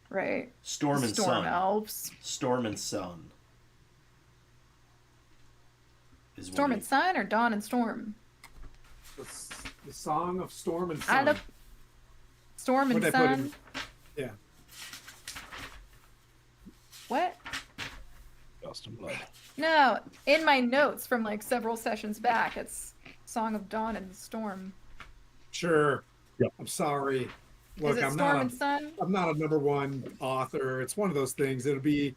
right? Storm and sun. Elves. Storm and sun. Storm and sun or dawn and storm? The song of storm and sun. I love storm and What'd I put sun. in? Yeah. What? Dust and blood. No, in my notes from like several sessions back, it's Song of Dawn and Storm. Sure. Yep. I'm sorry. Look, Is it I'm Storm not. and Sun? I'm not a #1 author. It's one of those things. It'll be.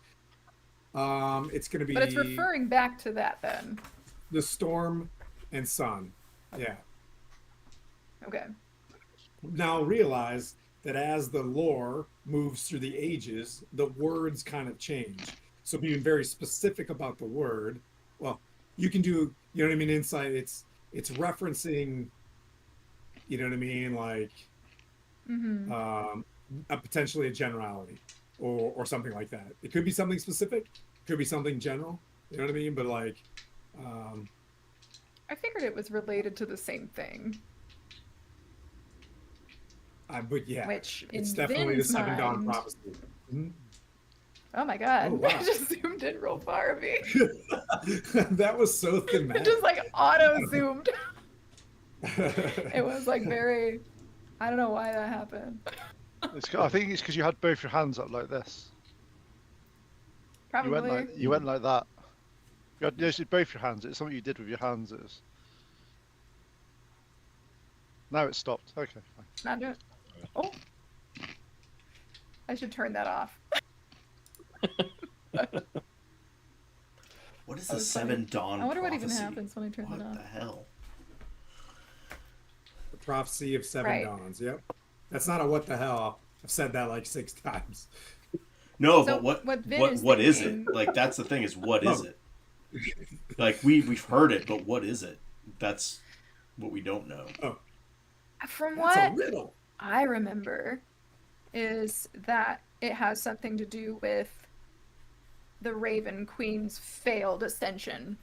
It's going to be. But it's referring back to that then. The storm and sun. Yeah. Okay. Now realize that as the lore moves through the ages, the words kind of change. So being very specific about the word, well, you can do, you know what I mean, insight. It's referencing, you know what I mean, like potentially a generality or something like that. It could be something specific, could be something general, you know what I mean? But like, I figured it was related to the same thing. but yeah, Which it's in definitely Vin's the Seven Dawn mind- prophecy. Mhm. Oh my god. Oh, wow. I just zoomed in real far of me. That was so It thematic. just like auto zoomed. It was like very, I don't know why that happened. I think it's because you had both your hands up like this. Probably. You went like that. You had both your hands. It's something you did with your hands. Now it's stopped. Okay, fine. Not doing. Oh. I should turn that off. What is That the was Seven funny. Dawn I wonder what prophecy? even happens when I turn What it off. the hell? The prophecy of seven Right. dawns. Yep. That's not a what the hell. I've said that like 6 times. No, So but what Vin what is is it? thinking- Like that's the thing is what is Oh. it? Like we've heard it, but what is it? That's what we don't know. From That's a what riddle. I remember, is that it has something to do with the Raven Queen's failed ascension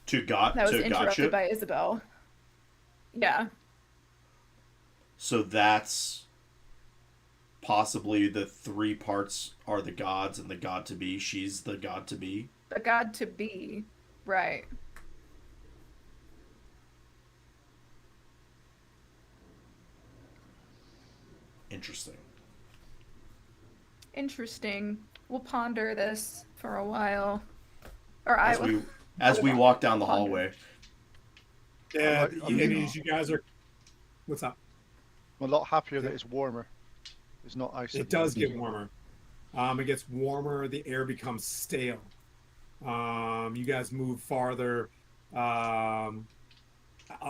that was interrupted gotcha. by Isabel. Yeah. So that's possibly the 3 parts are the gods and the god to be. She's the god to be. The god to be. Right. Interesting. Interesting. We'll ponder this for a while. Or I will. As we walk down the Ponder. hallway. Yeah, I'm as you guys are. What's up? I'm a lot happier that it's warmer. It's not ice. It does get warmer. It gets warmer. The air becomes stale. You guys move farther. I'll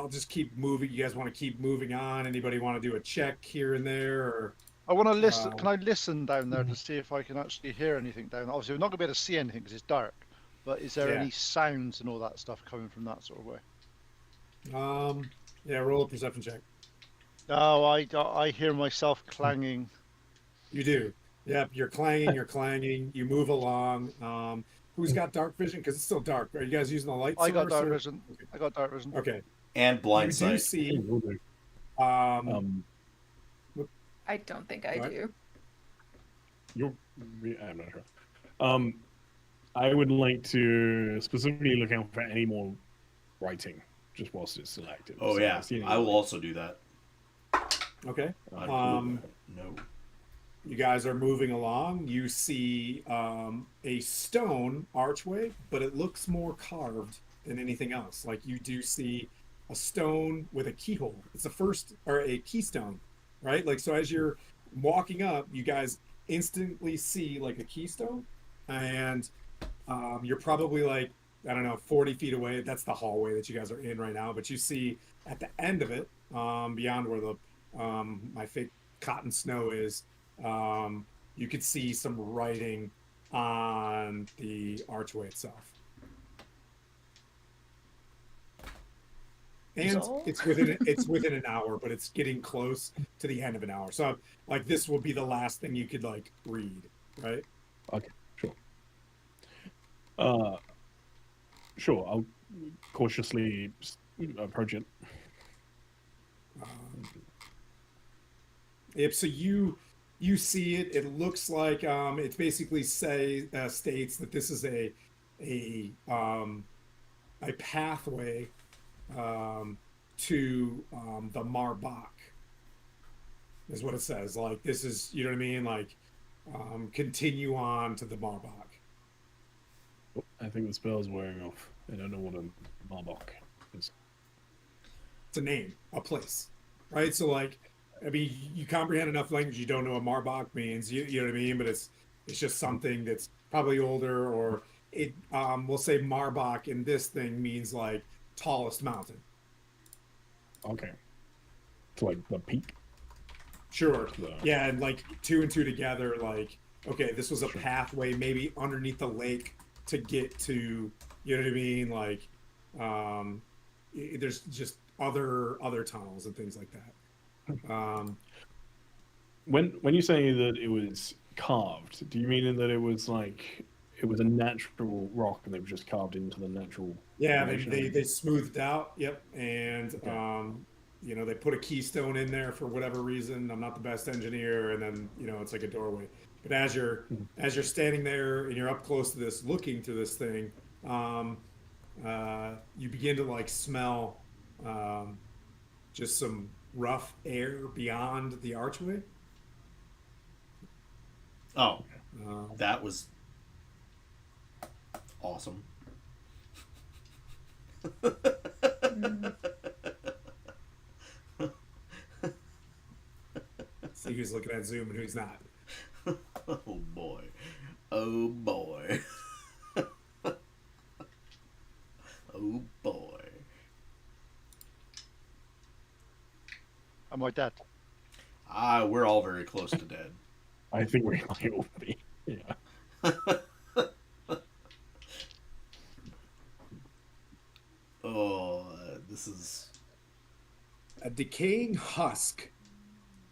just keep moving. You guys want to keep moving on? Anybody want to do a check here and there? Or I want to listen. Can I listen down there to see if I can actually hear anything down there? Obviously, we're not going to be able to see anything because it's dark. But is there Yeah. any sounds and all that stuff coming from that sort of way? yeah, roll a perception check. No, I hear myself clanging. You do. Yep, you're clanging. You're clanging. You move along. Who's got dark vision? Because it's still dark. Are you guys using the light? I got source, dark or- vision. I got dark vision. Okay. And blind You do sight. see. Will do. I don't think I What? do. I'm not sure. I would like to specifically look out for any more writing, just whilst it's still active. Oh So yeah, see any I will light. also do that. Okay. No. You guys are moving along. You see a stone archway, but it looks more carved than anything else. Like you do see a stone with a keyhole. It's the first, or a keystone, right? Like, so as you're walking up, you guys instantly see like a keystone, and you're probably like, I don't know, 40 feet away. That's the hallway that you guys are in right now. But you see at the end of it, beyond where the my fake cotton snow is, you could see some writing on the archway itself. And So? it's within an hour, but it's getting close to the end of an hour. So like this will be the last thing you could like read, right? Okay, sure. Sure. I'll cautiously approach it. Yep. So you see it. It looks like it basically states that this is a pathway to the Marbach. Is what it says. Like this is, you know what I mean? Like continue on to the Marbach. I think the spell's wearing off. I don't know what a Marbach is. It's a name, a place, right? So like, I mean, you comprehend enough language, you don't know what Marbach means. You know what I mean? But it's just something that's probably older, or it we'll say Marbach in this thing means like tallest mountain. Okay. It's like the peak. Sure. Yeah. Yeah, and like 2 and 2 together, like, okay, this was a pathway maybe underneath the lake to get to, you know what I mean? Like, there's just other tunnels and things like that. When you say that it was carved, do you mean that it was like it was a natural rock and they were just carved into the natural? Yeah, formation? they smoothed out. Yep, and Okay. you know, they put a keystone in there for whatever reason. I'm not the best engineer, and then you know it's like a doorway. But as you're standing there and you're up close to this, looking to this thing, you begin to like smell just some rough air beyond the archway. Oh, that was awesome. See who's looking at Zoom and who's not. Oh boy. Oh boy. Oh boy. Am I dead? We're all very close to dead. I think we might all be. Yeah. Oh, this is A decaying husk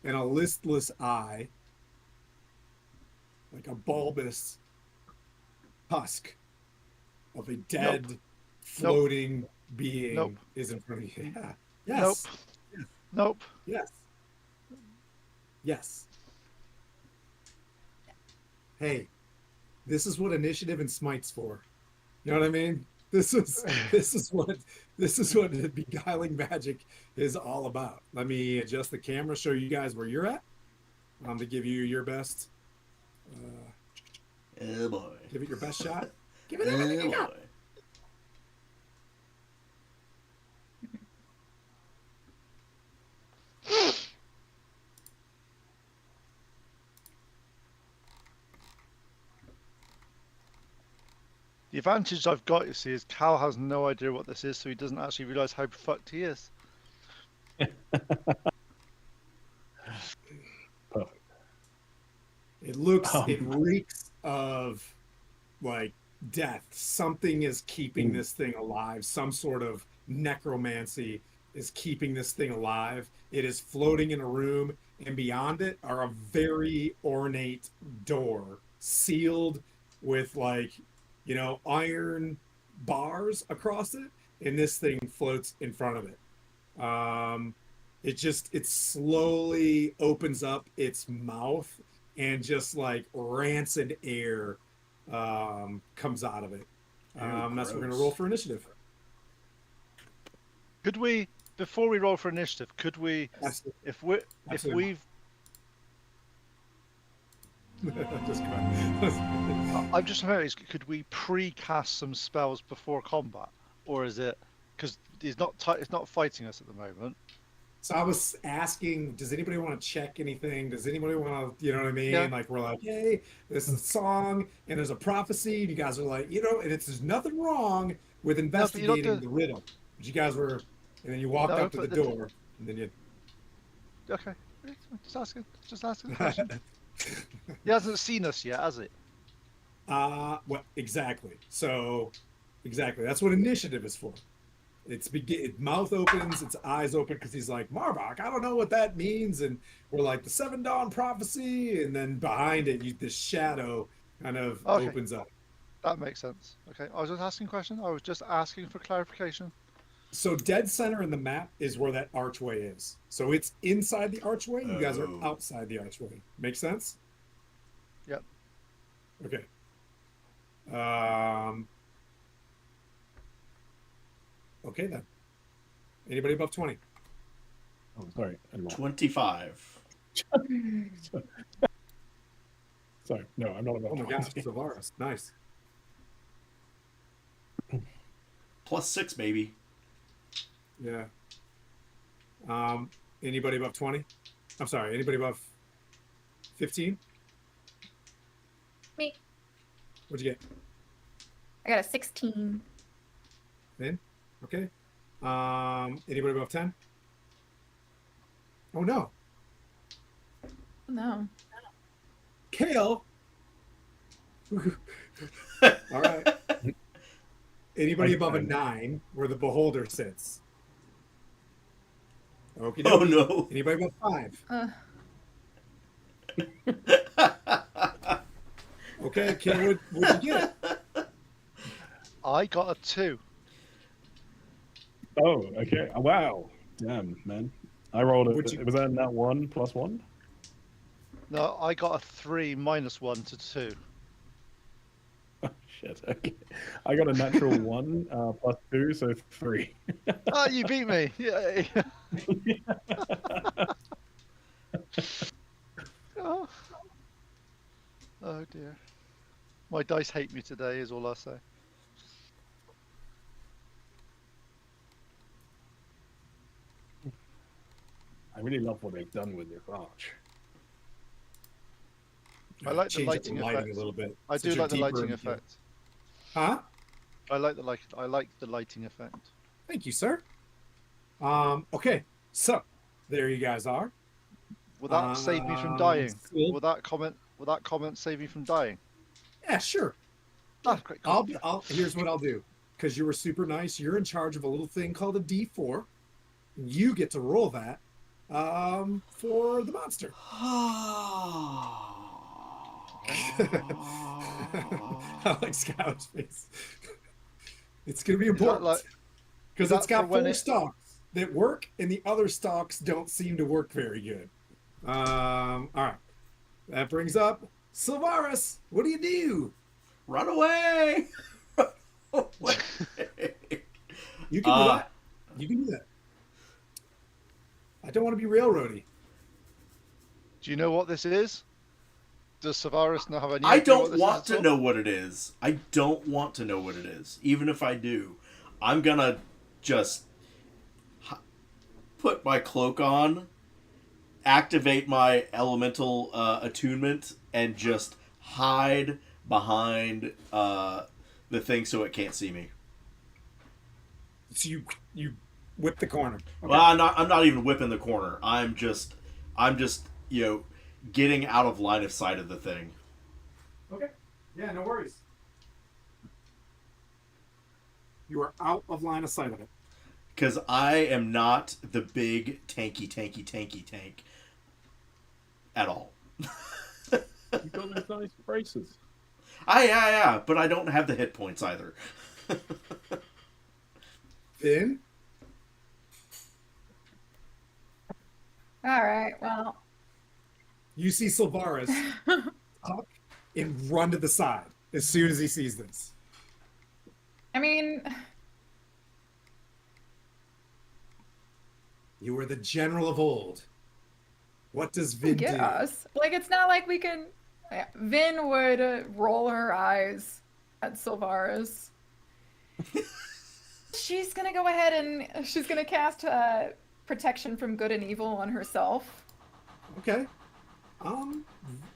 and a listless eye, like a bulbous husk of a dead, floating being Nope. is in front of you. Yeah. Nope. Yes. Nope. Yes. Yes. Hey, this is what initiative and smite's for. You know what I mean? This is what the beguiling magic is all about. Let me adjust the camera, show you guys where you're at. To give you your best. Oh boy. Give it your best shot. Give Oh it everything you boy. got. The advantage I've got, you see, is Cal has no idea what this is, so he doesn't actually realise how fucked he is. Perfect. It reeks of like death. Something is keeping this thing alive. Some sort of necromancy is keeping this thing alive. It is floating in a room, and beyond it are a very ornate door, sealed with iron bars across it, and this thing floats in front of it. It slowly opens up its mouth, and just like rancid air comes out of it. That's what we're gonna roll for initiative. Could we, before we roll for initiative, could we, Absolutely. if we've, Just go ahead. I'm just wondering, could we pre-cast some spells before combat, or is it because it's not fighting us at the moment? So I was asking, does anybody want to check anything? Does anybody want to, you know what I mean? Yeah. Like, we're like, hey, this is a song and there's a prophecy. And you guys are like, and there's nothing wrong with investigating the riddle. But you guys were, and then you walked up to the door, and then you. Okay, just asking a question. He hasn't seen us yet, has it? Well, exactly. So, exactly. That's what initiative is for. Its mouth opens, its eyes open, because he's like, Marbach, I don't know what that means. And we're like, the Seven Dawn prophecy. And then behind it, this shadow kind of opens up. That makes sense. Okay, I was just asking a question. I was just asking for clarification. So dead center in the map is where that archway is. So it's inside the archway. You guys are outside the archway. Make sense? Yep. Okay. Okay then. Anybody above 20? Oh, sorry. 25. Sorry, no, I'm not about. Oh my gosh, Savaris. Nice. +6, baby. Yeah. Anybody above 20? I'm sorry, anybody above 15? Me. What'd you get? I got a 16. Then? Okay. Anybody above 10? Oh no. No. Kale. All right. Anybody above a 9 where the beholder sits? Okay. Oh no. Anybody above 5? Okay, Kale, what'd you get? I got a 2. Oh, okay. Wow. Damn, man. I rolled Would you- it. Was that not 1 + 1? No, I got a 3 - 1 to 2. Oh, shit. Okay. I got a natural 1 +2, so 3. Oh, you beat me. Yeah. Oh. Oh dear. My dice hate me today, is all I'll say. I really love what they've done with this arch. I like the Change up lighting lighting effect. a little bit. I so do you're like the deeper lighting into- effect. Huh? I like the lighting effect. Thank you, sir. Okay, so there you guys are. Will that save me from dying? Still- Will that comment save me from dying? Yeah, sure. Ah, great. Here's what I'll do. Because you were super nice, you're in charge of a little thing called a D4. You get to roll that for the monster. I like Scout's face. It's going to be Is that important like because is it's that for got when 4 it? stalks that work, and the other stalks don't seem to work very good. All right. That brings up Sylvaris. What do you do? Run away! Run away! You can do that. You can do that. I don't want to be railroady. Do you know what this is? Does Savaris not have any I idea what don't this want is to at all? know what it is. I don't want to know what it is. Even if I do, I'm gonna just put my cloak on, activate my elemental attunement, and just hide behind the thing so it can't see me. So you whip the corner. Okay. Well, I'm not even whipping the corner. I'm just getting out of line of sight of the thing. Okay. Yeah, no worries. You are out of line of sight of it. Because I am not the big tanky tank at all. You got those nice braces. Yeah, but I don't have the hit points either. Finn? All right. Well, You see Sylvaris up and run to the side as soon as he sees this. I mean, You were the general of old. What does Vin get do? us. Like, it's not like we can. Yeah, Vin would roll her eyes at Sylvaris. She's gonna go ahead and she's gonna cast protection from good and evil on herself. Okay.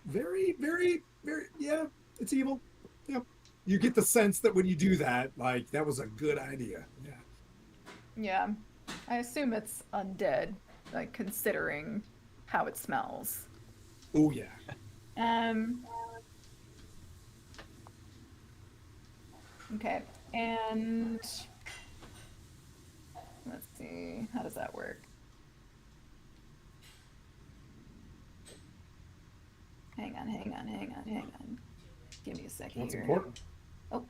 Very, very, very, yeah, it's evil. Yep. You get the sense that when you do that, like, that was a good idea. Yeah. Yeah, I assume it's undead, like considering how it smells. Oh, yeah. Okay, and let's see, how does that work? Hang on. Give me a second That's here. important. Oh,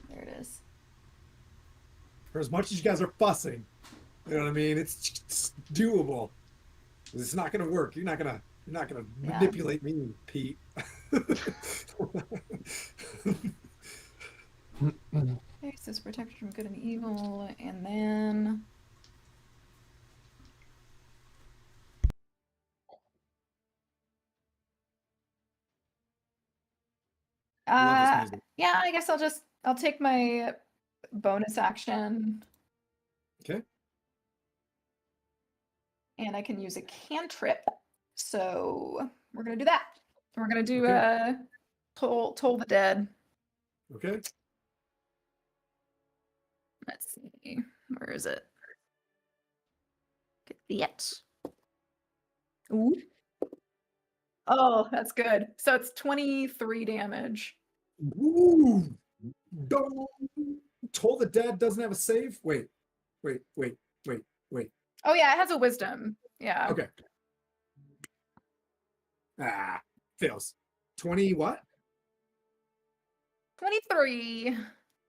there it is. For as much as you guys are fussing, you know what I mean? It's doable. It's not gonna work. You're not gonna Yeah. manipulate me, Pete. Okay, so it's protection from good and evil, and then Love this music. yeah, I guess I'll take my bonus action, Okay. and I can use a cantrip. So we're gonna do that. We're gonna do Okay. toll the dead. Okay. Let's see, where is it? Get it. Ooh. Oh, that's good. So it's 23 damage. Woo! Don't Toll the Dead doesn't have a save. Wait. Oh yeah, it has a wisdom. Yeah. Okay. Fails. 20 what? 23,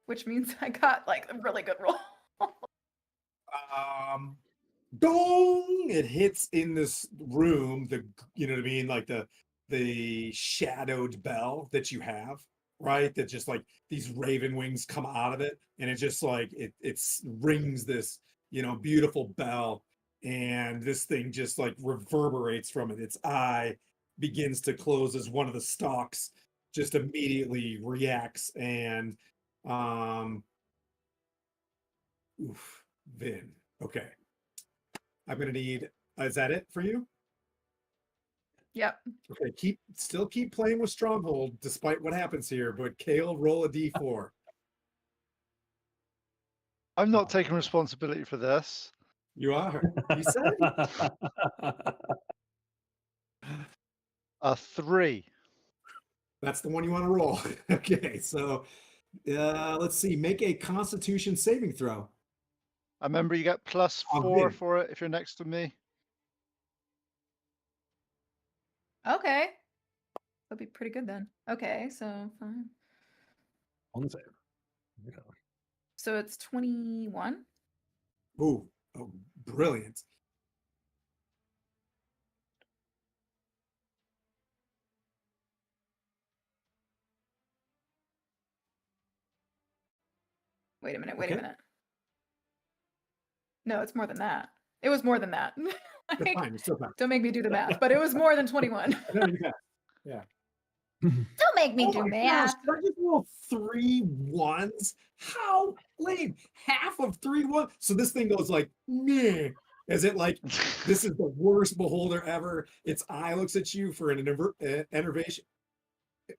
which means I got like a really good roll. Dong! It hits in this room, you know what I mean? Like the shadowed bell that you have, right? That just like these raven wings come out of it, and it just like it rings this, beautiful bell, and this thing just like reverberates from it. Its eye begins to close as one of the stalks just immediately reacts, and Vin. Okay. I'm gonna need. Is that it for you? Yep. Okay. Still keep playing with Stronghold despite what happens here. But Kale, roll a d4. I'm not taking responsibility for this. You are. You said. A 3. That's the one you want to roll. Okay. So, let's see. Make a Constitution saving throw. I remember you get plus Oh, 4 Vin. for it if you're next to me. Okay. That'll be pretty good then. Okay, so fine. On save. Yeah. So it's 21. Ooh, oh, brilliant. Wait a minute. Wait a Okay. minute. No, it's more than that. It was more than that. That's Like, fine. You're still fine. don't make me do the math, but it was more than 21. No, you got. Yeah. Don't make me Oh do my math. gosh, did I just roll 3 1s? How lame? Half of 3 1. So this thing goes like, meh. Is it like this is the worst beholder ever? Its eye looks at you for an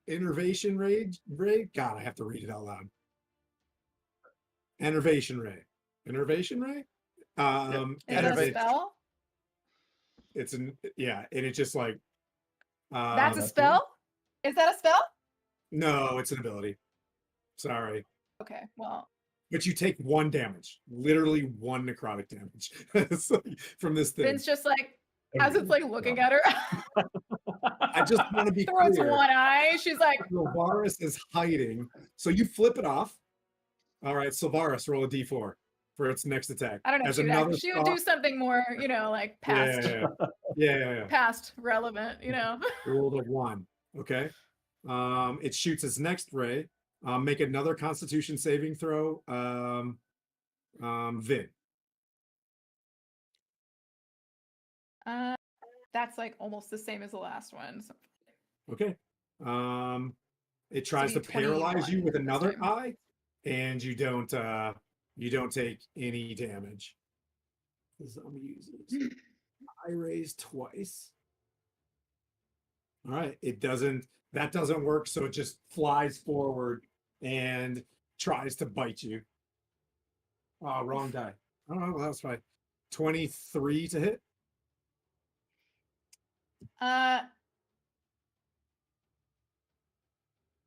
innervation ray. God, I have to read it out loud. Innervation ray. Innervation ray? Is that a Innervate. spell? It's an yeah, and it's just like That's a that's spell? Is that a spell? no, it's an ability. Sorry. Okay, well, But you take 1 damage, literally 1 necrotic damage It's like, from this thing. Finn's just like, as it's like looking at her, I just want to be through its clear. one eye. She's like, Sylvaris is hiding, so you flip it off. All right, Sylvaris, roll a d4 for its next attack. I don't know. As She would, another she would do soft- something more, like past, yeah. past relevant, Rolled a 1. Okay. It shoots its next ray. Make another Constitution saving throw. Vin. That's like almost the same as the last one. So Okay. It tries be to paralyze you 21 with this another time. eye, and you don't take any damage. The zombie uses eye raise twice. All right, that doesn't work, so it just flies forward and tries to bite you. Oh, wrong die. Oh, well, that's fine. 23 to hit.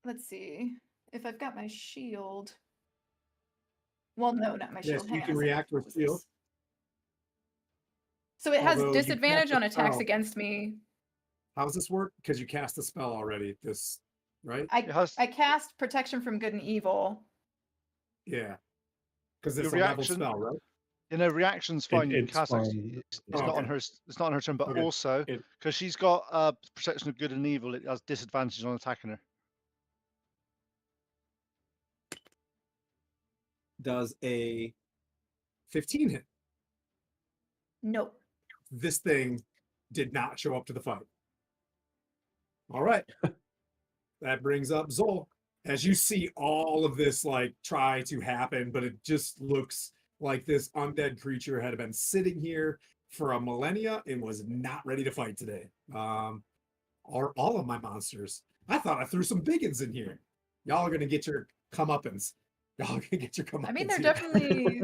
Let's see if I've got my shield. Well, no, not my Yes, shield. you Hang on can a second. react with What was shield. this? So it has Although you disadvantage cast on a attacks spell. against me. How does this work? Because you cast a spell already. This, right? I It has cast protection from good and evil. Yeah. Because it's Your a level reaction- spell, right? reaction's fine. You can it's cast it. fine. It's Oh, not on okay. her. It's not on her turn. But Okay. also It- because she's got protection of good and evil, it has disadvantage on attacking her. Does a 15 hit? Nope. This thing did not show up to the fight. All right. That brings up Zol. As you see all of this like try to happen, but it just looks like this undead creature had been sitting here for a millennia and was not ready to fight today. Are all of my monsters. I thought I threw some biggins in here. Y'all are gonna get your comeuppance. Y'all are gonna get your comeuppance. I mean, they're here. definitely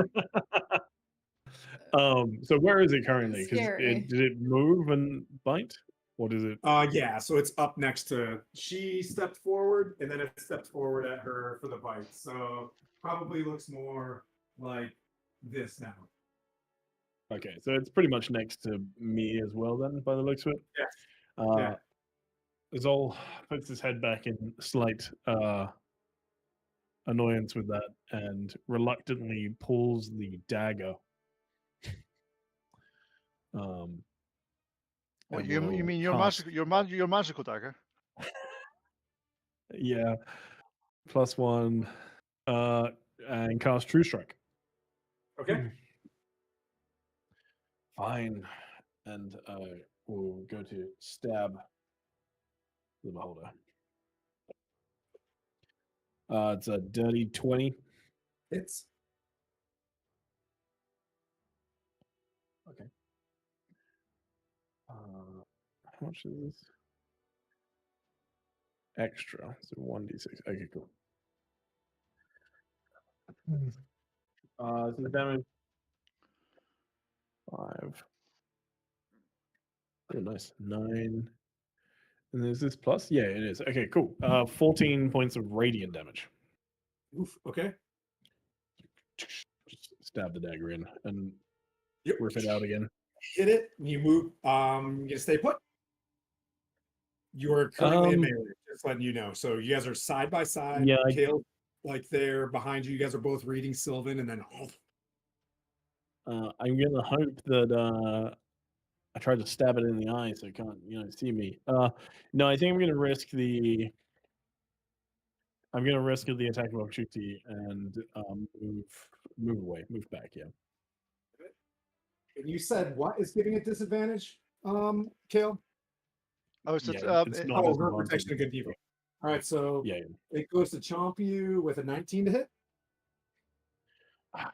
So where is it currently? 'Cause Scary. did it move and bite? What is it? Yeah, so it's up next to she stepped forward and then it stepped forward at her for the bite. So probably looks more like this now. Okay, so it's pretty much next to me as well then, by the looks of it. Yes. Yeah. Zol puts his head back in slight annoyance with that and reluctantly pulls the dagger. What and you will mean your cast- magical your magical dagger? Yeah. +1 and cast True Strike. Okay. Fine. And we'll go to stab the beholder. It's a dirty 20. It's Okay. How much is this? Extra. So 1d6. Okay, cool. So the damage 5. Oh, nice. 9. And is this plus? Yeah, it is. Okay, cool. 14 points of radiant damage. oof, okay. Just stab the dagger in and Yep. rip it out again. Hit it, and you move. You gonna stay put? You are currently in Um, melee, just letting you know. So you guys are side by side. Yeah, Kale, like there behind you. You guys are both reading Sylvan, and then I'm gonna hope that I tried to stab it in the eye so it can't, see me. No, I think I'm gonna risk the attack of opportunity and move away, move back. Yeah. and you said what is giving it disadvantage, Kale? Oh, it's Yeah, just, it's not Oh, as her advantage. protection and good evil. All right, so Yeah, it goes to chomp you with a 19 to hit. yeah.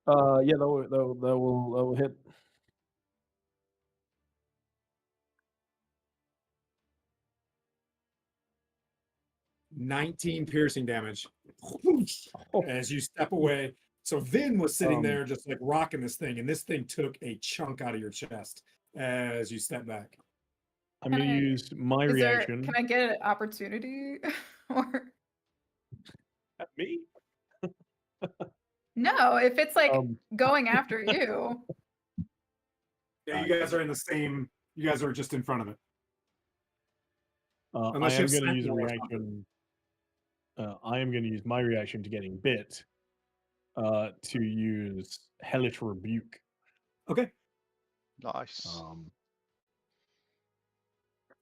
Yeah, that will hit. 19 piercing damage Oh, as you step away. So Vin was sitting Um, there just like rocking this thing, and this thing took a chunk out of your chest as you step back. I'm Can gonna I- use my Is there? reaction. Can I get an opportunity? Or At me? no? If it's like Um, going after you. Yeah, you guys are in the same. You guys are just in front of it. I Unless you am have gonna use a Sentinel or something. reaction. I am gonna use my reaction to getting bit. To use Hellish Rebuke. Okay, nice.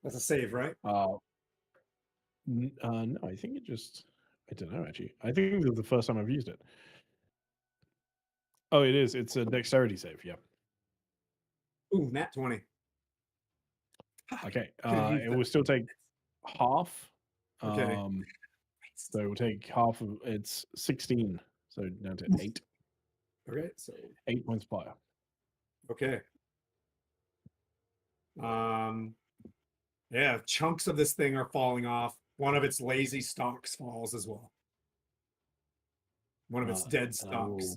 that's a save, right? No, I think it just. I don't know actually. I think this is the first time I've used it. Oh, it is. It's a dexterity save. Yeah. Ooh, nat 20. Okay. Could've used It that. will still take half. Okay. So it will take half of it's 16. So down to 8. Okay, so 8 points fire. okay. Yeah, chunks of this thing are falling off. One of its lazy stalks falls as well. One of its dead stalks.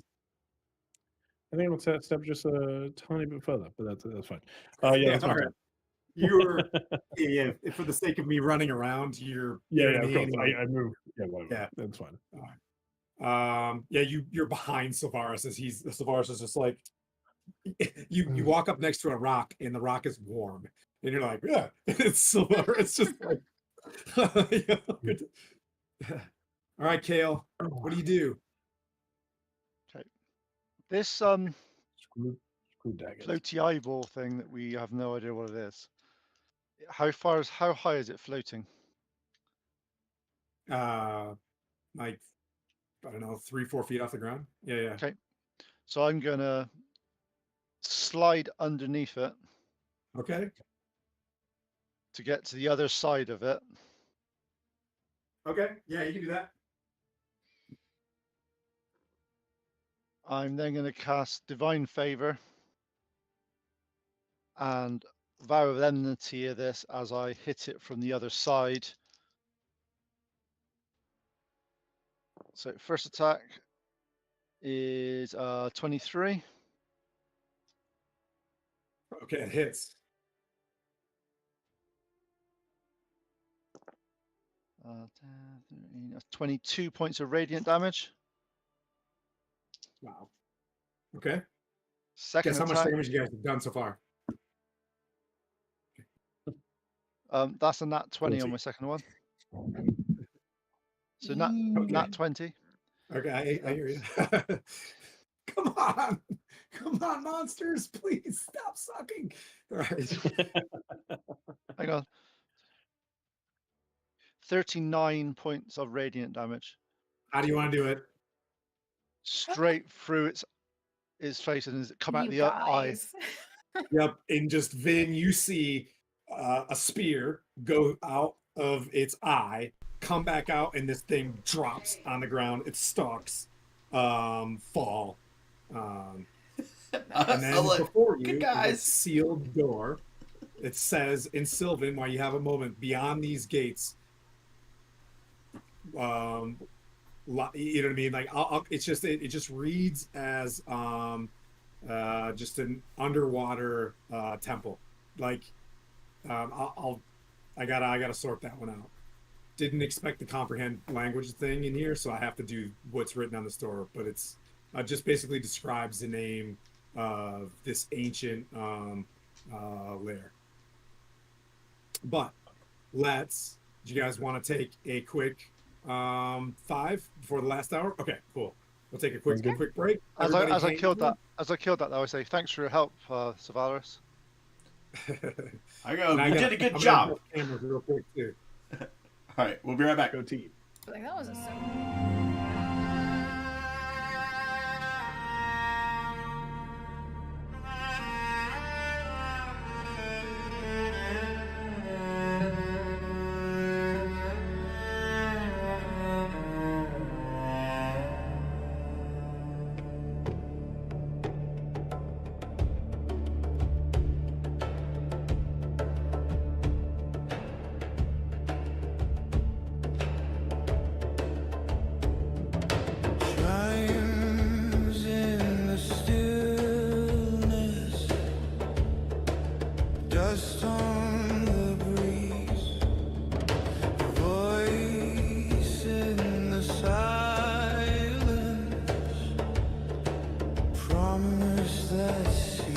I think I'll step just a tiny bit further, but that's fine. Yeah, that's my all right. turn. You're yeah, for the sake of me running around, you're you know Yeah, what of I course. mean? Like, I move. Yeah, whatever. Yeah. That's fine. Yeah, you're behind Sylvaris as Sylvaris is just like you walk up next to a rock and the rock is warm and you're like, yeah, it's Sylvaris. It's just like yeah, good. All right, Kale, what do you do? This Screw daggers. floaty eyeball thing that we have no idea what it is. How high is it floating? Like I don't know, 3-4 feet off the ground. Yeah. Okay. So I'm gonna slide underneath it Okay. to get to the other side of it. Okay. Yeah, you can do that. I'm then going to cast Divine Favor and Vow of Enmity of this as I hit it from the other side. So first attack is 23. Okay, it hits. 22 points of radiant damage. Wow. Okay. Second Guess how much attack, damage you guys have done so far? that's a nat 20 on 40. my second one. So nat 20. Okay, I hear you. Come on, monsters! Please stop sucking. All right. Hang on. 39 points of radiant damage. How do you want to do it? Straight through its face and come out You the eye. guys. Yep. And just Vin, you see a spear go out of its eye, come back out, and this thing drops on the ground. Its stalks fall. And then before you, good is a guys. sealed door. It says in Sylvan, while you have a moment, beyond these gates. You know what I mean? Like it's just it just reads as just an underwater temple. Like I gotta sort that one out. Didn't expect to comprehend language thing in here, so I have to do what's written on the store. But it's just basically describes the name of this ancient lair. But let's. Do you guys want to take a quick 5 before the last hour? Okay, cool. We'll take a quick break. As Everybody I hang killed on. that, though, I say thanks for your help, Savaris. I go. And You did a good job. Cameras real quick too. All right, we'll be right back. Go team. Like that was a so. Chimes in the stillness, dust on the breeze, voice in the silence, promise that seafares.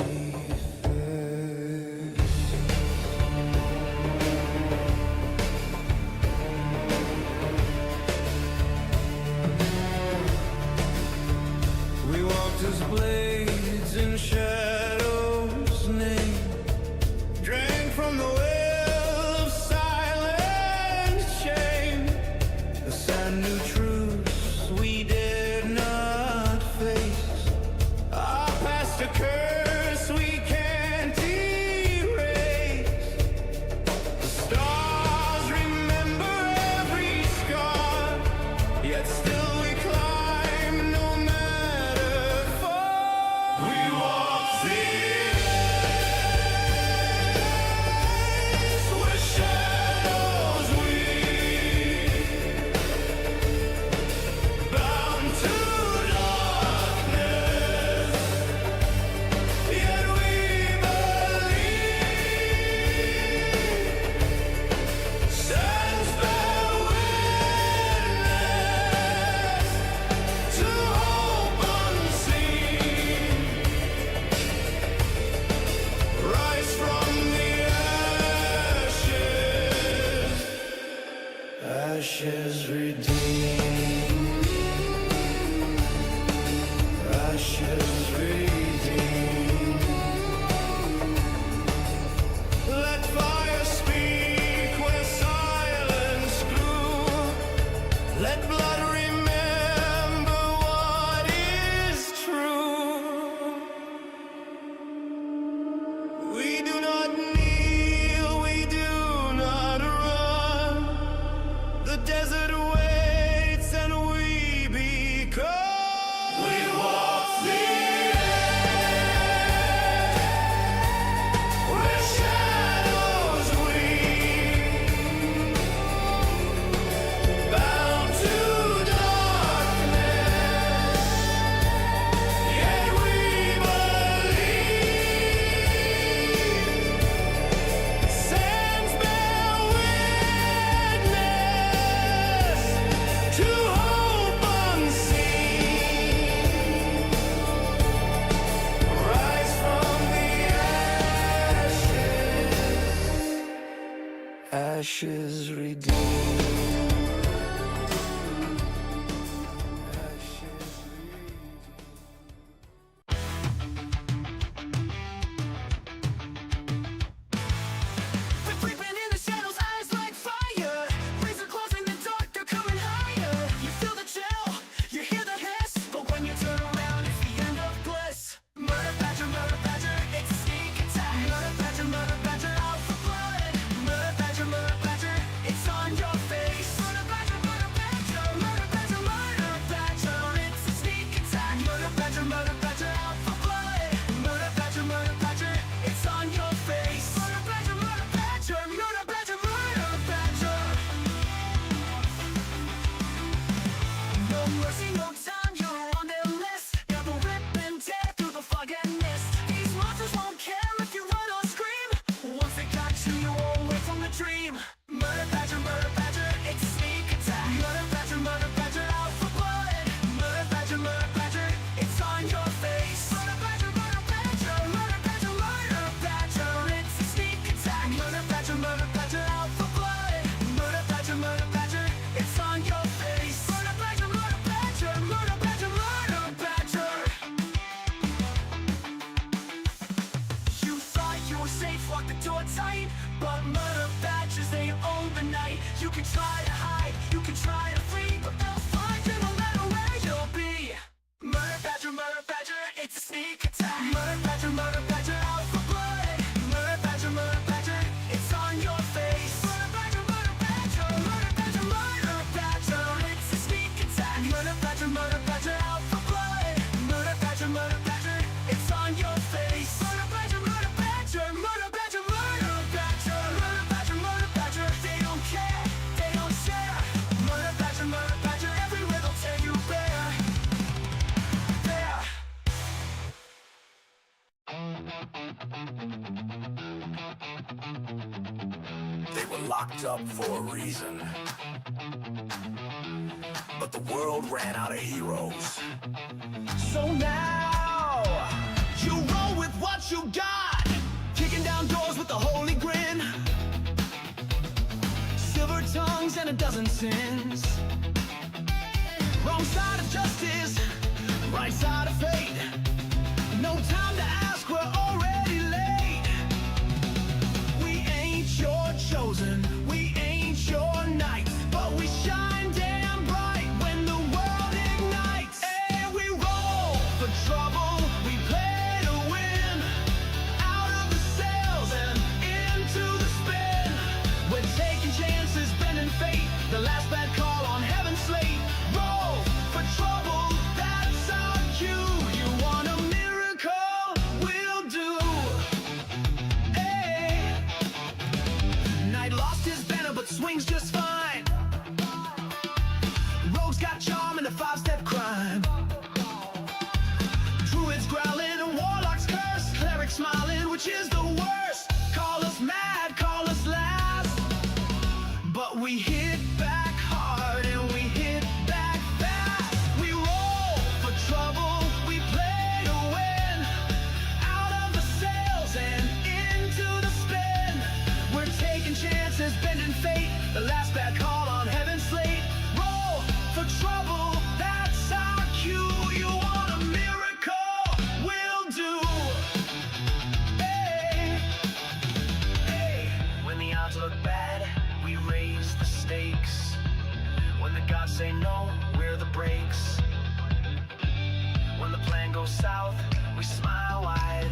We walked as blades in shadows name, drank from the well of silent shame. The sand knew truths we dared not face. Our past a curse we can't erase. The stars remember every scar, yet still we climb no matter far. We walk the edge where shadows weave, bound to darkness, yet we believe. Stands bear witness to hope unseen. Rise from the ashes, ashes redeemed, ashes redeemed. Let fire speak where silence grew. Let blood remember what is true. We do not kneel, we do not run. The desert waits and we become. We walk the edge where shadows weave, bound to darkness, yet we believe. Sands bear witness to hope unseen. Rise from the ashes, ashes redeemed. Ashes redeemed. We're creeping in the shadows, eyes like fire. Razor claws in the dark, they're coming higher. You feel the chill, you hear the hiss, but when you turn around, it's the end of bliss. Murder badger, it's a sneak attack. Murder badger, out for blood. Murder badger, it's on your face. safe, lock the door tight. But murder badgers, they own the night. You can try to hide, you can try to flee, but they'll find you no matter where you'll be. Murder badger, it's a sneak attack. Murder badger, out for blood. Murder badger, it's on your face. Murder badger, it's a sneak attack. Murder badger, out for blood. Murder badger, it's on your face. Murder badger, they don't care, they don't share. Murder badger, everywhere they'll tear you bare. There. They were locked up for a reason, but the world ran out of heroes. So now, you roll with what you got, kicking down doors with a holy grin, silver tongues and a dozen sins. Wrong side of justice, right side of fate. No time to ask, we're already late. We ain't your chosen, we ain't your knight, but we shine damn bright when the world ignites. Hey, we roll for trouble, we play to win. Out of the sails and into the spin. We're taking chances, bending fate. The last bad call on heaven's slate. Roll for trouble, that's our cue. You want a miracle? We'll do. Hey. Knight lost his banner but swings just fine. Rogue's got charm and a 5-step crime. Druids growling and warlocks curse. Clerics smiling, which is the worst. Call us mad, call us last, but we hit back hard and we hit back fast. We roll for trouble, we play to win. Out of the sails and into the spin. We're taking chances, bending fate. The last bad call on heaven's slate. Roll for trouble, that's our cue. You want a miracle? We'll do. Hey, hey. When the odds look bad, we raise the stakes. When the gods say no, we're the brakes. When the plan goes south, we smile wide.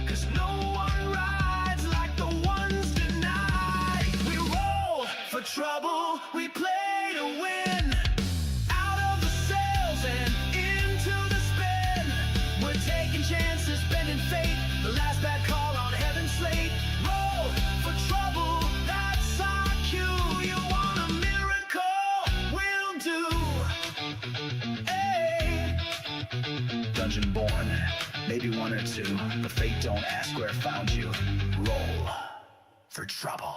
'Cause no one rides like the ones denied. We roll for trouble, we play to win. Out of the sails and into the spin. We're taking chances, bending fate. The last bad call on heaven's slate. Roll for trouble, that's our cue. You want a miracle? We'll do. Hey. Dungeon born, maybe one or two, but fate don't ask where it found you. Roll for trouble.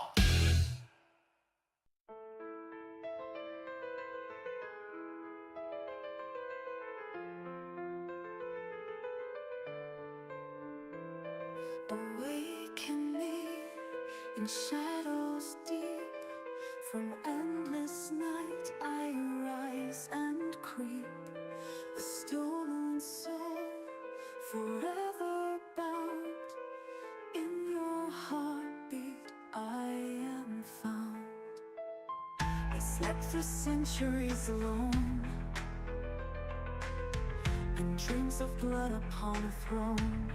Awakening in shadows deep, from endless night I rise and creep. A stolen soul, forever bound. In your heartbeat I am found. I slept for centuries alone, and dreams of blood upon a throne.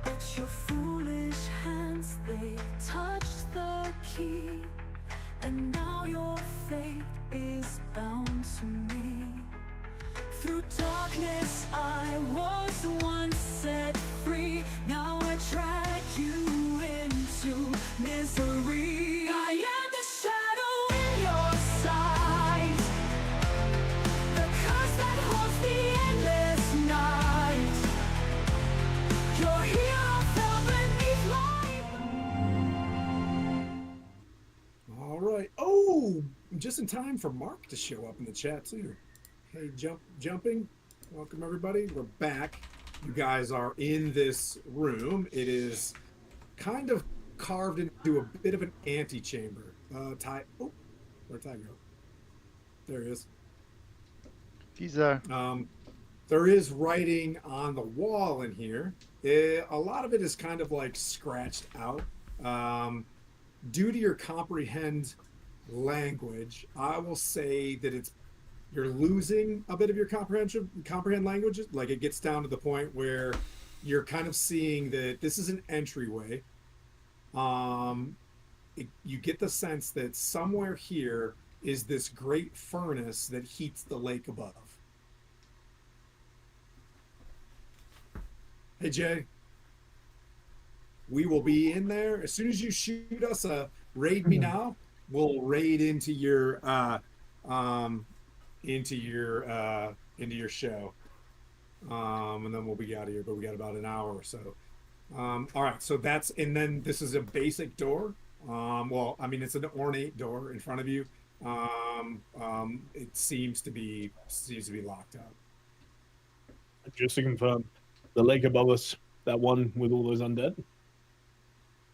But your foolish hands, they touched the key, and now your fate is bound to me. Through darkness I was once set free. Now I drag you into misery. I am the shadow in your sight, the curse that haunts the endless night. Your hero fell beneath my... All right. Oh, just in time for Mark to show up in the chat too. Hey, jumping. Welcome everybody. We're back. You guys are in this room. It is kind of carved into a bit of an antechamber. Ty. Oh, where'd Ty go? There he is. He's there. There is writing on the wall in here. A lot of it is kind of like scratched out. Due to your comprehend language, I will say that you're losing a bit of your comprehend language. Like it gets down to the point where you're kind of seeing that this is an entryway. You get the sense that somewhere here is this great furnace that heats the lake above. Hey Jay, we will be in there as soon as you shoot us a raid me now. We'll raid into your show, and then we'll be out of here. But we got about an hour or so. All right, so and then this is a basic door. Well, I mean, it's an ornate door in front of you. It seems to be locked up. Just to confirm, the lake above us, that one with all those undead,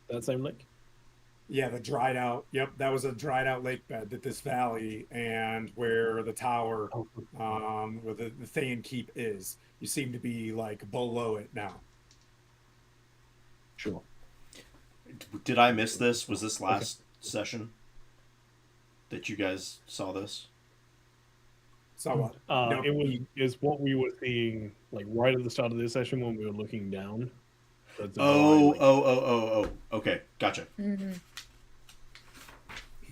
that same lake? Yeah, the dried out. Yep, that was a dried out lake bed that this valley and where the tower, where the Thayan Keep is. You seem to be like below it now. Sure. Did I miss this? Was this last session that you guys saw this? Saw what? No, it's what we were seeing like right at the start of this session when we were looking down. Oh. Okay, gotcha. Mm-hmm.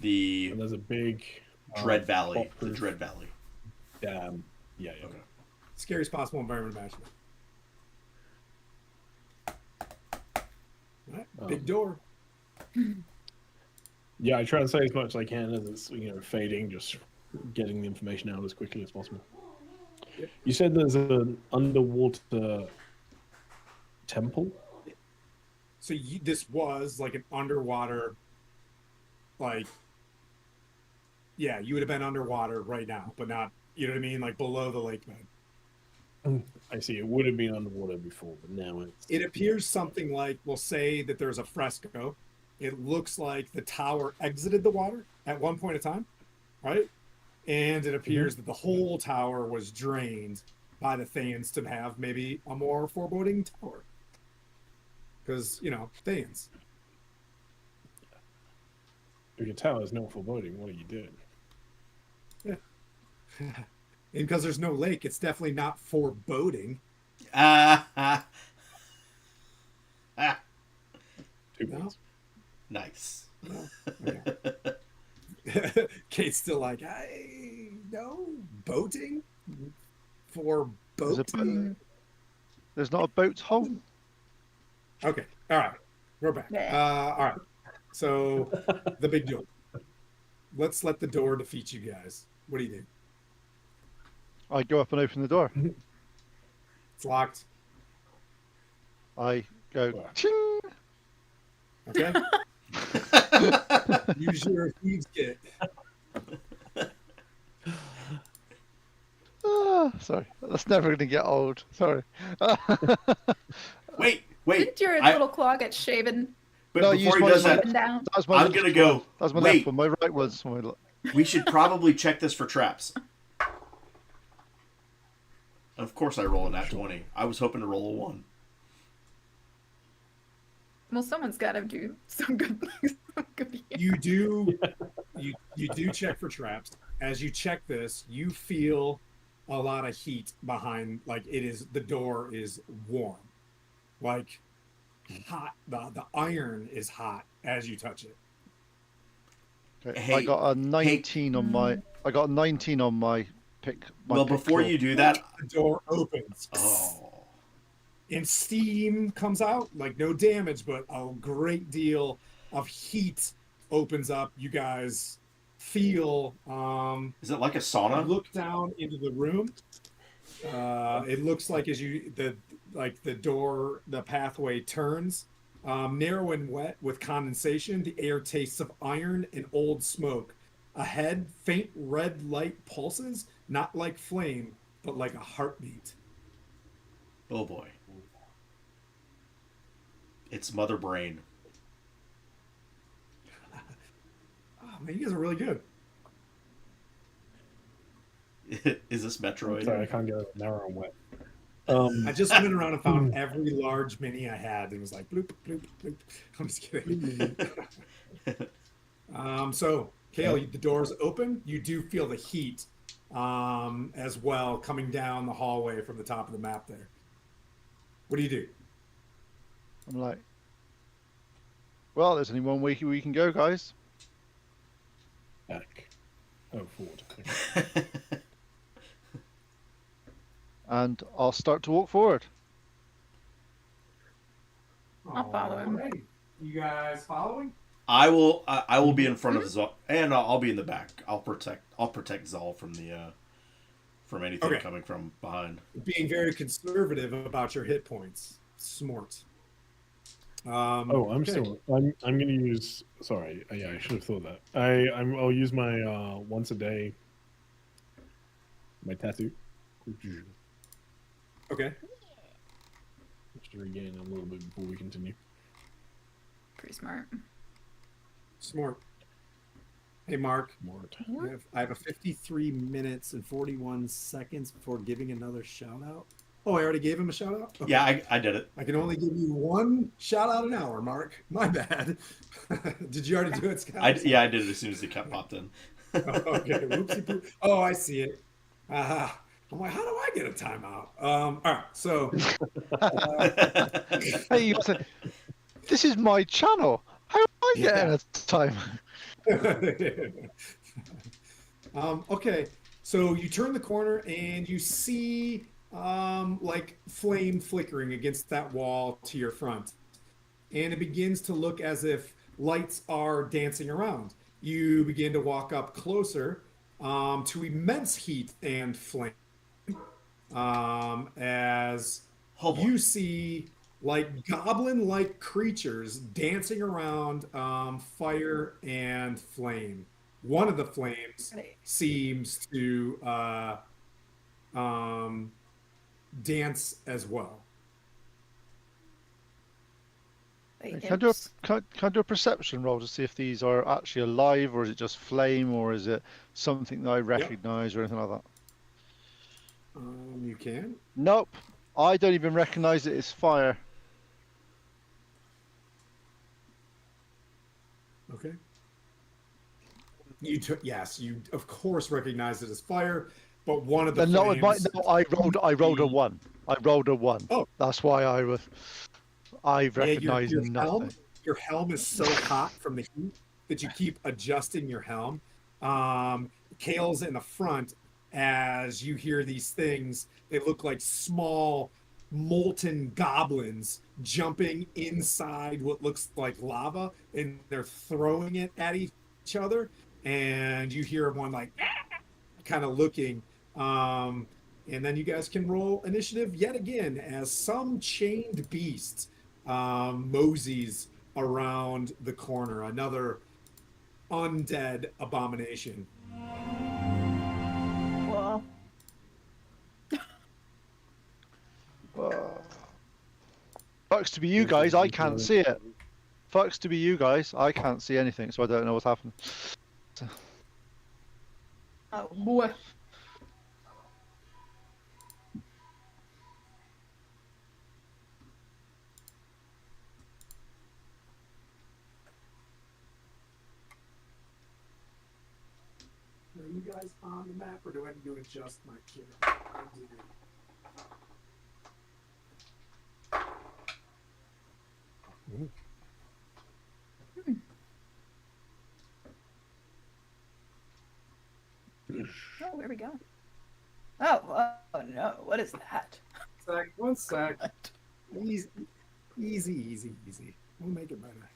And there's a big Dread Valley. The Dread Valley. Yeah. Okay. Scariest possible environment imaginable. All right, big door. Yeah, I try to say as much as I can as it's fading, just getting the information out as quickly as possible. Yep. You said there's an underwater temple? So this was like an underwater, like, yeah, you would have been underwater right now, but not, you know what I mean? Like below the lake bed. I see. It would have been underwater before, but now it's... It appears something like, we'll say that there's a fresco. It looks like the tower exited the water at one point in time, right? And it appears that the whole tower was drained by the Thayans to have maybe a more foreboding tower. Because, Thayans. If your tower is not foreboding, what are you doing? Yeah. And because there's no lake, it's definitely not foreboding. No? Nice. No. Okay. Kate's still like, no, boating? Foreboding? There's not a boat hole? Okay, all right, we're back. All right, so the big door. Let's let the door defeat you guys. What do you do? I go up and open the door. It's locked. I go, ching! Okay. Use your thieves kit. Sorry, that's never going to get old. Sorry. Wait. Didn't your little claw get shaven? But No, before he use does my- that, Down? That was my I'm left gonna go. one. That was my Wait. left one. My right was my We should probably check this for traps. Of course, I roll a nat 20. I was hoping to roll a 1. Well, someone's got to do some good things. You do check for traps. As you check this, you feel a lot of heat behind, like the door is warm. Like hot. The iron is hot as you touch it. Okay. Hey, I got a 19 on my. I got a 19 on my pick. Well, before you do that, The door opens. oh, And steam comes out, like no damage, but a great deal of heat opens up. You guys feel is it like a sauna? look down into the room. It looks like as the door, the pathway turns, narrow and wet with condensation. The air tastes of iron and old smoke. Ahead, faint red light pulses, not like flame, but like a heartbeat. Oh boy, it's Mother Brain. Oh man, you guys are really good. Is this Metroid? Sorry, I can't get narrow and wet. I just went around and found every large mini I had and was like, bloop, bloop, bloop. I'm just kidding. So, Kale, the door's open. You do feel the heat as well coming down the hallway from the top of the map there. What do you do? I'm like, well, there's only one way we can go, guys. Back. Oh, forward. Okay. And I'll start to walk forward. I'll follow him. Alright. You guys following? I will be in front of Zal, and I'll be in the back. I'll protect Zal from the from anything coming from behind. Being very conservative about your hit points. Smart. I'm okay. I'm going to use. Sorry, yeah, I should have thought that. I'll use my once a day. My tattoo. Okay. Just to regain a little bit before we continue. Pretty smart. Smart. Hey, Mark. Smart. I have a 53 minutes and 41 seconds before giving another shout out. Oh, I already gave him a shout out? Okay. Yeah, I did it. I can only give you one shout out an hour, Mark. My bad. Did you already do it, Scott? I did it as soon as the cat popped in. Okay. Whoopsie poop. Oh, I see it. I'm like, how do I get a timeout? All right. So, Hey, you say, this is my channel. How am I getting a time? Okay. So you turn the corner and you see like flame flickering against that wall to your front. And it begins to look as if lights are dancing around. You begin to walk up closer to immense heat and flame as you see like goblin-like creatures dancing around fire and flame. One of the flames seems to dance as well. Can I do a perception roll to see if these are actually alive, or is it just flame, or is it something that I recognize, or anything like that? You can. Nope. I don't even recognize it as fire. Okay. Yes, you of course recognize it as fire, but one of the flames. I rolled a 1. I rolled a 1. Oh, that's why I recognize nothing. Your helm is so hot from the heat that you keep adjusting your helm. Kale's in the front as you hear these things. They look like small molten goblins jumping inside what looks like lava, and they're throwing it at each other. And you hear one like kind of looking. And then you guys can roll initiative yet again as some chained beast moseys around the corner. Another undead abomination. Well, Fucks to be you guys, I can't see it. Fucks to be you guys, I can't see anything, so I don't know what's happening. oh boy. Are you guys on the map, or do I need to adjust my kit? Oh, where we go? Oh no, what is that? One sec. Easy. We'll make it better.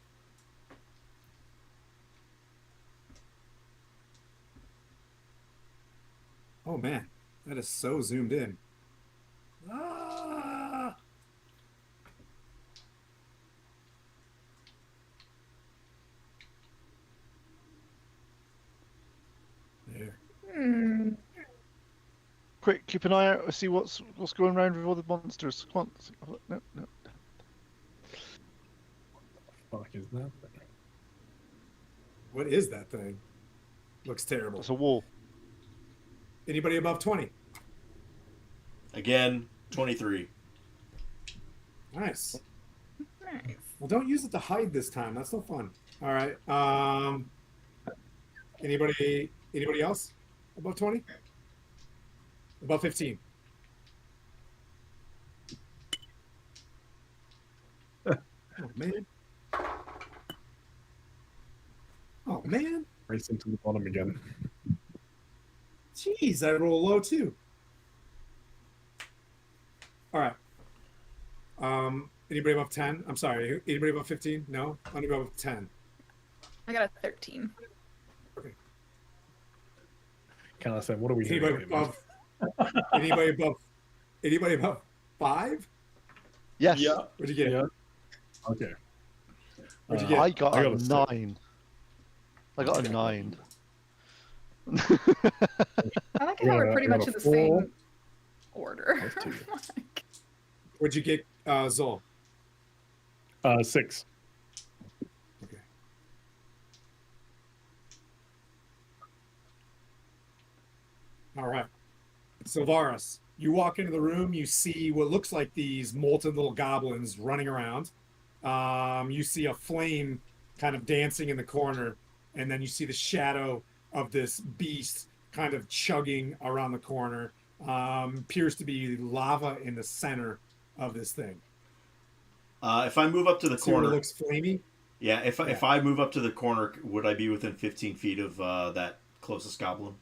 Oh man, that is so zoomed in. Ah! There. Quick, keep an eye out to see what's going around with all the monsters. Come on. No. Fuck is that? What is that thing? Looks terrible. It's a wall. Anybody above 20? Again, 23. Nice. Nice. Well, don't use it to hide this time. That's no fun. All right. Anybody else? Above 20? Above 15? Oh man. Oh man. Racing to the bottom again. Jeez, I roll low too. All right. Anybody above 10? I'm sorry. Anybody above 15? No? Anybody above 10? I got a 13. Can I say, what are we doing? Anybody above? Anybody above 5? Yes. Yeah. What'd you get? Yeah. Okay. What'd you get? I got a a 9. I got a 9. I like how we're pretty much in the 4. same order. That's 2. What'd you get, Zol? 6. Okay. All right. So, Varus, you walk into the room, you see what looks like these molten little goblins running around. You see a flame kind of dancing in the corner, and then you see the shadow of this beast kind of chugging around the corner. Appears to be lava in the center of this thing. If I move up to the See where corner, it looks flamey? yeah. If I move up to the corner, would I be within 15 feet of that closest goblin?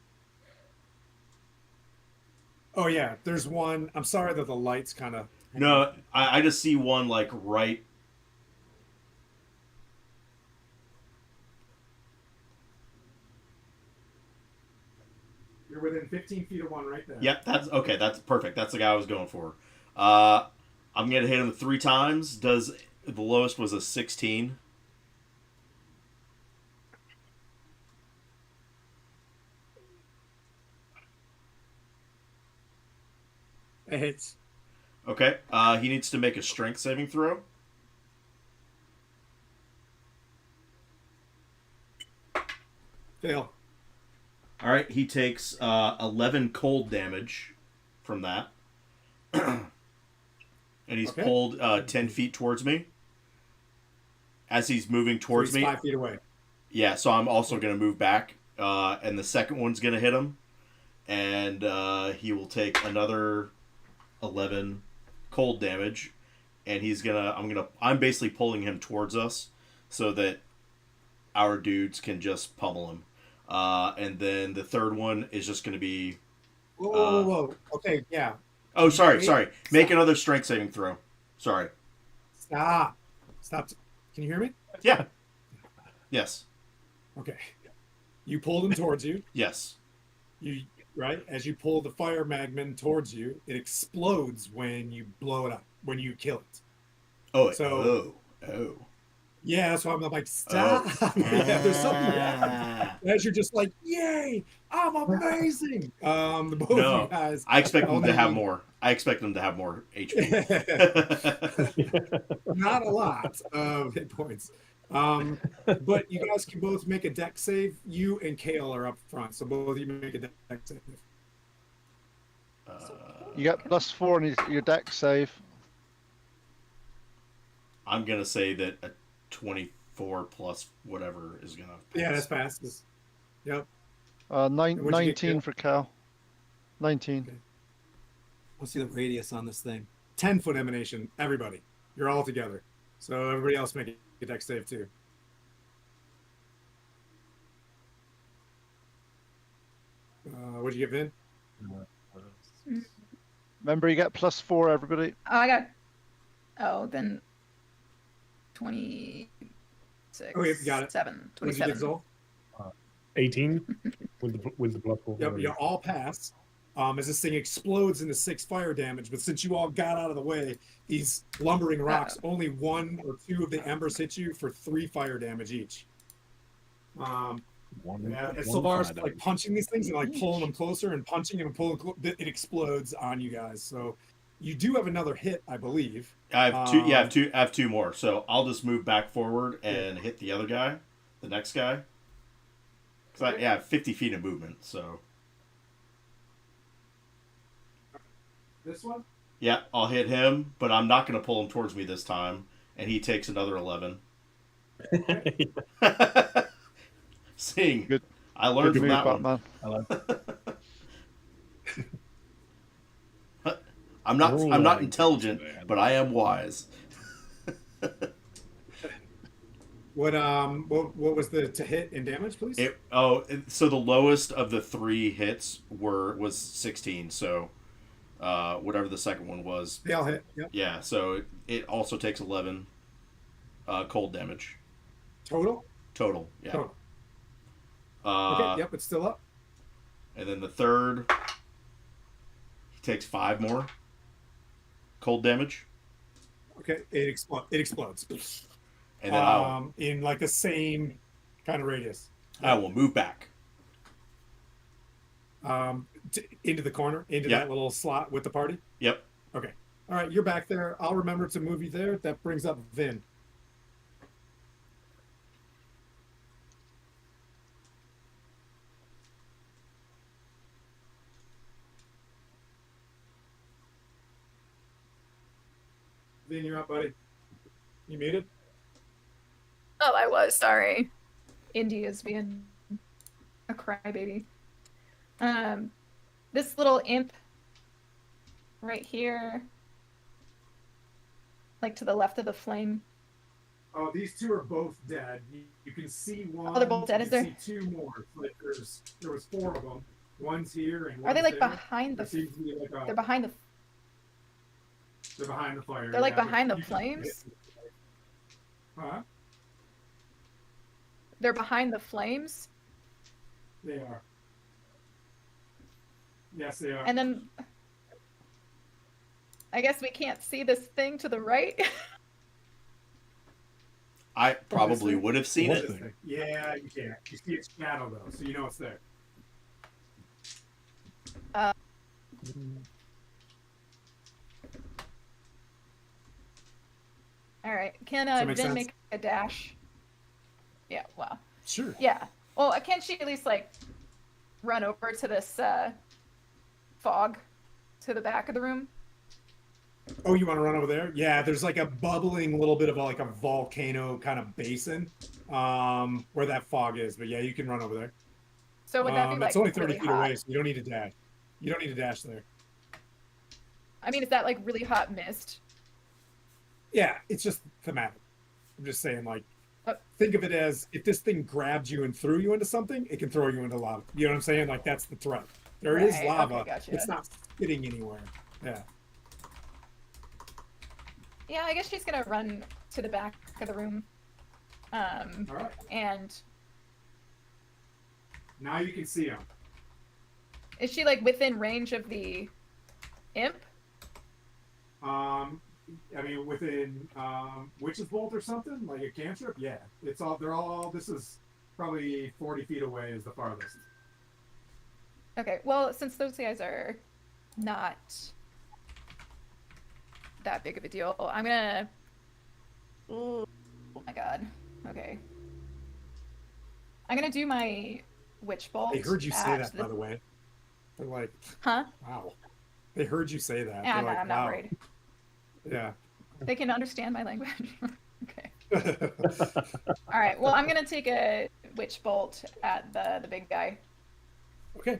Oh yeah, there's one. I'm sorry that the lights kind of. No, I just see one like right. You're within 15 feet of one right there. Yep, that's okay. That's perfect. That's the guy I was going for. I'm gonna hit him 3 times. The lowest was a 16. It hits. Okay. He needs to make a strength saving throw. Fail. All right. He takes 11 cold damage from that, and he's Okay. pulled 10 feet towards me. As he's moving towards So he's me, 5 feet away. yeah. So I'm also gonna move back, and the second one's gonna hit him, and he will take another 11 cold damage, and I'm basically pulling him towards us so that our dudes can just pummel him. And then the third one is just going to be. Whoa. Okay, yeah. Oh, sorry. Wait, Make stop. another strength saving throw. Sorry. Stop. Can you hear me? Yeah. Yes. Okay. You pulled him towards you. Yes. Right? As you pull the fire magman towards you, it explodes when you blow it up, when you kill it. Oh. So- Oh. Yeah, that's why I'm like, stop. Yeah, there's something. As you're just like, yay, I'm amazing. The both of No, you guys. I expect them to only have need- more. I expect them to have more HP. Not a lot of hit points. But you guys can both make a deck save. You and Kale are up front, so both of you make a deck save. You get +4 on your deck save. I'm gonna say that a 24 plus whatever is gonna. Pass. Yeah, that's fast. Yep. Nine, what'd you get, 19 Kale? for Cal. 19. Okay. Let's see the radius on this thing. 10-foot emanation. Everybody, you're all together. So everybody else make a deck save too. What'd you get, Vin? Remember, you get +4, everybody. Oh, I got. Oh, then 26. Oh, yeah, got it. 7. What'd you get, 27. Zol? 18 with the +4. Yep, you all pass. As this thing explodes into 6 fire damage, but since you all got out of the way, these lumbering rocks, only 1 or 2 of the embers hit you for 3 fire damage each. Yeah, and Sylvar's like punching these things and like pulling them closer and punching them and pulling. It explodes on you guys. So you do have another hit, I believe. I have two. Yeah, I have two more. So I'll just move back forward and hit the other guy, the next guy. Because I have 50 feet of movement. So This one? Yeah, I'll hit him, but I'm not going to pull him towards me this time, and he takes another 11. Seeing, Good. I learned Good from move, that one. Batman. I like I'm We're not all I'm not learning things intelligent, today. but I am wise. What was the to hit and damage, please? So the lowest of the 3 hits was 16. So whatever the second one was, They all hit. Yep. yeah. So it also takes 11 cold damage Total. total. Yeah. Total. Okay. Uh, Yep. It's still up. and then the third, he takes 5 more cold damage, Okay. It explodes. and then In like the same kind of radius. I will move back. Into the corner, into Yep. that little slot with the party. Yep. Okay. All right. You're back there. I'll remember to move you there. That brings up Vin. Vin, you're up, buddy. You muted? Oh, I was sorry. Indy is being a crybaby. This little imp right here, like to the left of the flame. Oh, these two are both dead. You can see one. Oh, they're both dead, You is can there? see 2 more. Like there was 4 of them. One's here and one's Are they like there. behind There the? seems to be like They're behind the. they're behind the fire. They're like yeah, but behind the you can flames? hit- Huh? They're behind the flames, They are. Yes, they are. and then I guess we can't see this thing to the right. I probably thing? would have seen What it. is it? Yeah, you can't. You see its shadow though, so you know it's there. All right, can that make Vin sense? make a dash? Yeah. Wow. Sure. Yeah. Well, can she at least like run over to this fog to the back of the room? Oh, you want to run over there? Yeah, there's like a bubbling little bit of like a volcano kind of basin where that fog is. But yeah, you can run over there. So would that be like it's only 30 really feet hot? away, so you don't need to dash. You don't need to dash there. I mean, is that like really hot mist? Yeah, it's just thematic. I'm just saying, like, Oh. think of it as if this thing grabbed you and threw you into something, it can throw you into lava. You know what I'm saying? Like, that's the threat. There is Right, lava. okay, gotcha. It's not sitting anywhere. Yeah. Yeah, I guess she's gonna run to the back of the room. All right. And Now you can see him. is she like within range of the imp? I mean, within Witch's Bolt or something, like a cantrip. Yeah, it's all. They're all. This is probably 40 feet away is the farthest. Okay, well, since those guys are not that big of a deal, I'm gonna. Oh my god. Okay. I'm gonna do my witch bolt. They heard you say at that, by the way. They're like, Huh? wow. They heard you say that. Yeah, They're like, I'm not wow. worried. Yeah. They can understand my language. Okay. All right. Well, I'm gonna take a witch bolt at the big guy. Okay.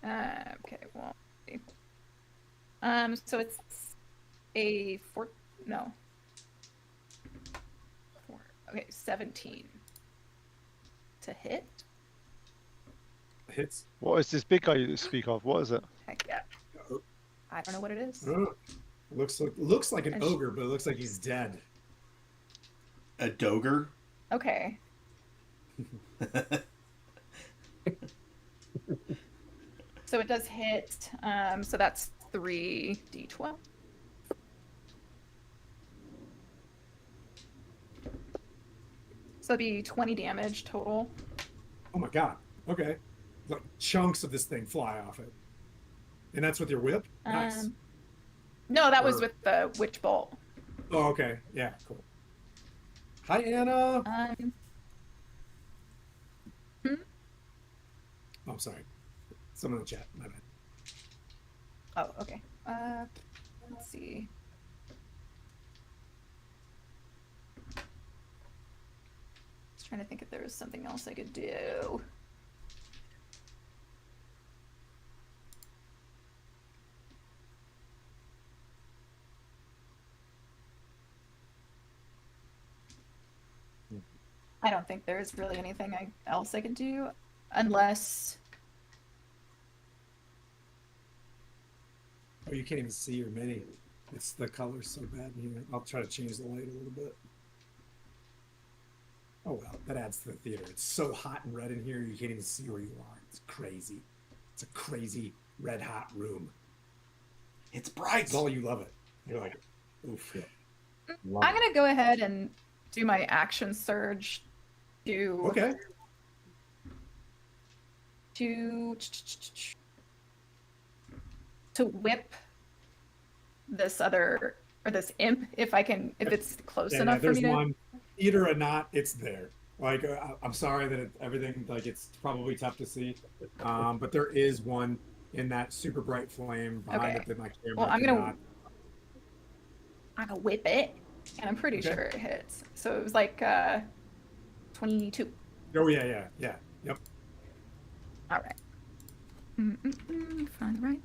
Okay. Well. let's see. So it's a no. 4. Okay, 17 to hit. Hits. What is this big guy you speak of? What is it? Heck yeah. I don't know what it is. Looks like an And ogre, but it looks like he's dead. A doger? Okay. So it does hit. So that's 3d12. So it'd be 20 damage total. Oh my god. Okay. Like chunks of this thing fly off it. And that's with your whip? Nice. No, that was Or- with the witch bolt. Oh, okay. Yeah, cool. Hi, Anna. Oh, I'm sorry. Someone in the chat. My bad. Oh, okay. Let's see. Just trying to think if there was something else I could do. I don't think there's really anything else I could do, unless. Oh, you can't even see your mini. It's the color's so bad in here. I'll try to change the light a little bit. Oh well, that adds to the theater. It's so hot and red in here, you can't even see where you are. It's crazy. It's a crazy red hot room. It's bright. It's all you love it. You're like, oof. I'm gonna go ahead and do my action surge to Okay. to whip this other or this imp if it's close Yeah, enough for there's me to. one. Theater or not, it's there. Like I'm sorry that everything like it's probably tough to see, but there is one in that super bright flame behind Okay. it that my camera Well, I'm cannot. gonna whip it, and I'm pretty Okay. sure it hits. So it was like 22. Oh yeah. Yep. All right. Find the right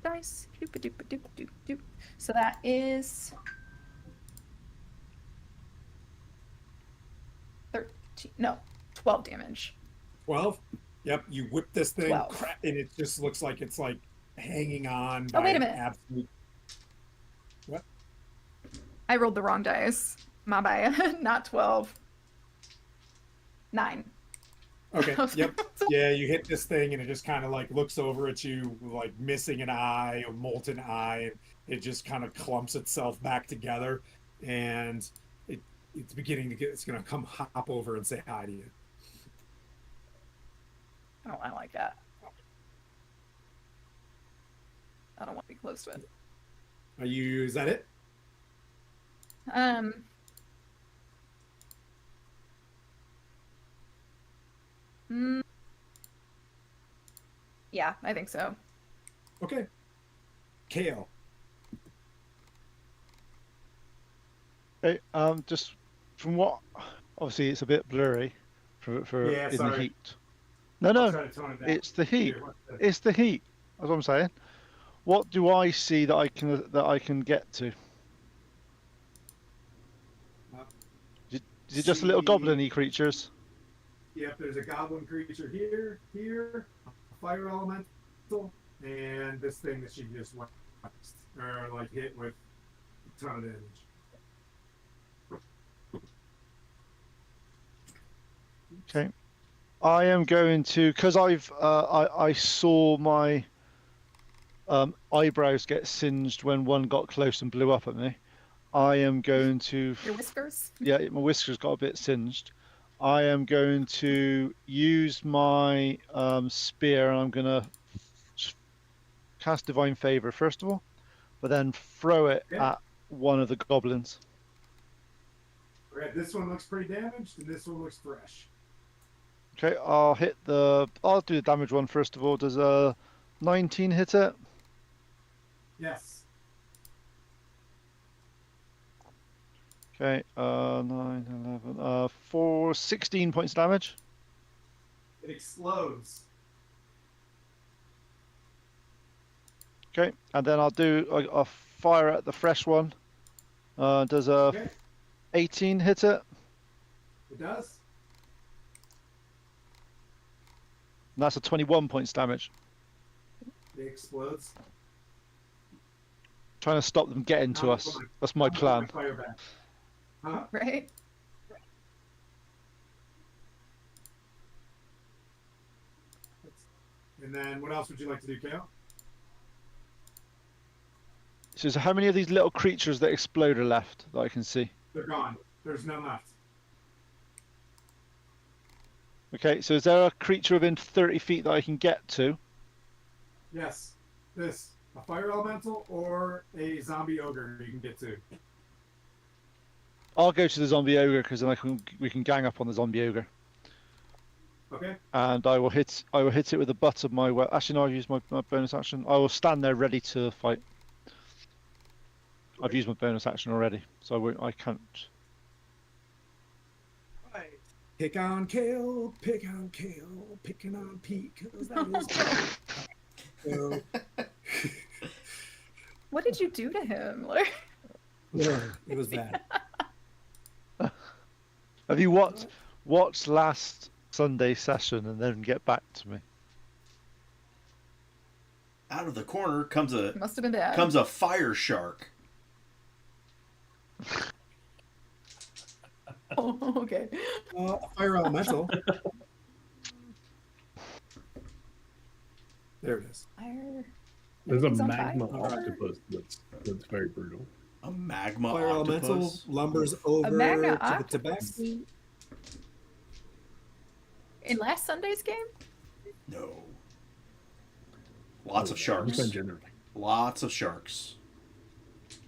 dice. Doop. So that is 13. No, 12 damage. 12. Yep. You whip this thing, 12. and it just looks like it's like hanging on. Oh, wait a by minute. Absolute. What? I rolled the wrong dice. My bad. Not 12. 9. Okay. Yep. Yeah, you hit this thing, and it just kind of like looks over at you, like missing an eye, a molten eye. And it just kind of clumps itself back together, and it's beginning to get. It's gonna come hop over and say hi to you. I like that. I don't want to be close to it. Are you? Is that it? Yeah, I think so. Okay. Kale. Okay, just from what, obviously it's a bit blurry for Yeah, in the sorry. heat. No, I'll no, try to tone it down. it's the heat. Here, what's this? It's the heat. That's what I'm saying. What do I see that I can get to? Is it just a little See- goblin-y creatures? Yep, there's a goblin creature here, a fire elemental, and this thing that she just went or like hit with a ton of damage. Okay. I am going to, because I saw my eyebrows get singed when one got close and blew up at me. I am going to, Your whiskers? yeah, my whiskers got a bit singed. I am going to use my spear, and I'm going to cast Divine Favor first of all, but then throw it Yeah. at one of the goblins. Okay, this one looks pretty damaged, and this one looks fresh. Okay, I'll do the damage one first of all. Does a 19 hit it? Yes. Okay, 9, 11, for 16 points of damage. It explodes. Okay, and then I'll do a fire at the fresh one. Does a Okay, 18 hit it? it does. And that's a 21 points damage. It explodes. Trying to stop them getting to us. That's my plan. Fire back. Huh? Right? And then what else would you like to do, Kale? So how many of these little creatures that explode are left that I can see? They're gone. There's none left. Okay, so is there a creature within 30 feet that I can get to? Yes. This. A fire elemental or a zombie ogre you can get to. I'll go to the zombie ogre because then we can gang up on the zombie ogre. Okay. and I will hit it with the butt of my weapon. Actually, no, I've used my bonus action. I will stand there ready to fight. I've used my bonus action already, so I can't. Right. Pick on Kale, picking on Pete, because that is so, What did you do to him? Like, it was bad. Have you watched last Sunday session and then get back to me? Out of the corner comes must have been bad. a fire shark. Oh, okay. Fire elemental. There it is. Fire. There's a Everything's on magma fire. octopus that's very brutal. A magma Fire octopus. elemental lumbers over magma to the octopus? Tibet. In last Sunday's game? No. Lots of sharks. Just generally. Lots of sharks.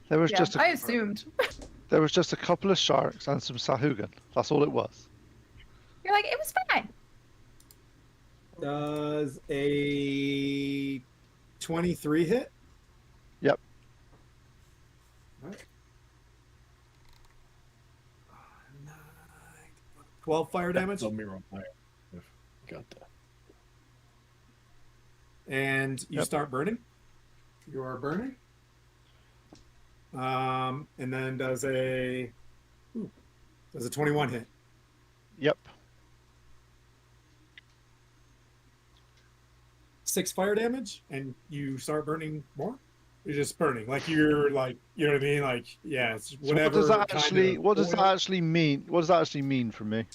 There was Yeah, just I assumed. there was just a couple of sharks and some sahugan. That's all it was. You're like, it was fine. Does a 23 hit? Yep. All right. 12 fire damage. Don't be wrong. I've got that. And you Yep. start burning. You are burning. And then does a 21 hit. Yep. 6 fire damage, and you start burning more. You're just burning, like you're like, you know what I mean? Like, yeah, it's So whatever. what does that kind actually? of What does that oil actually mean? What does that actually mean for me?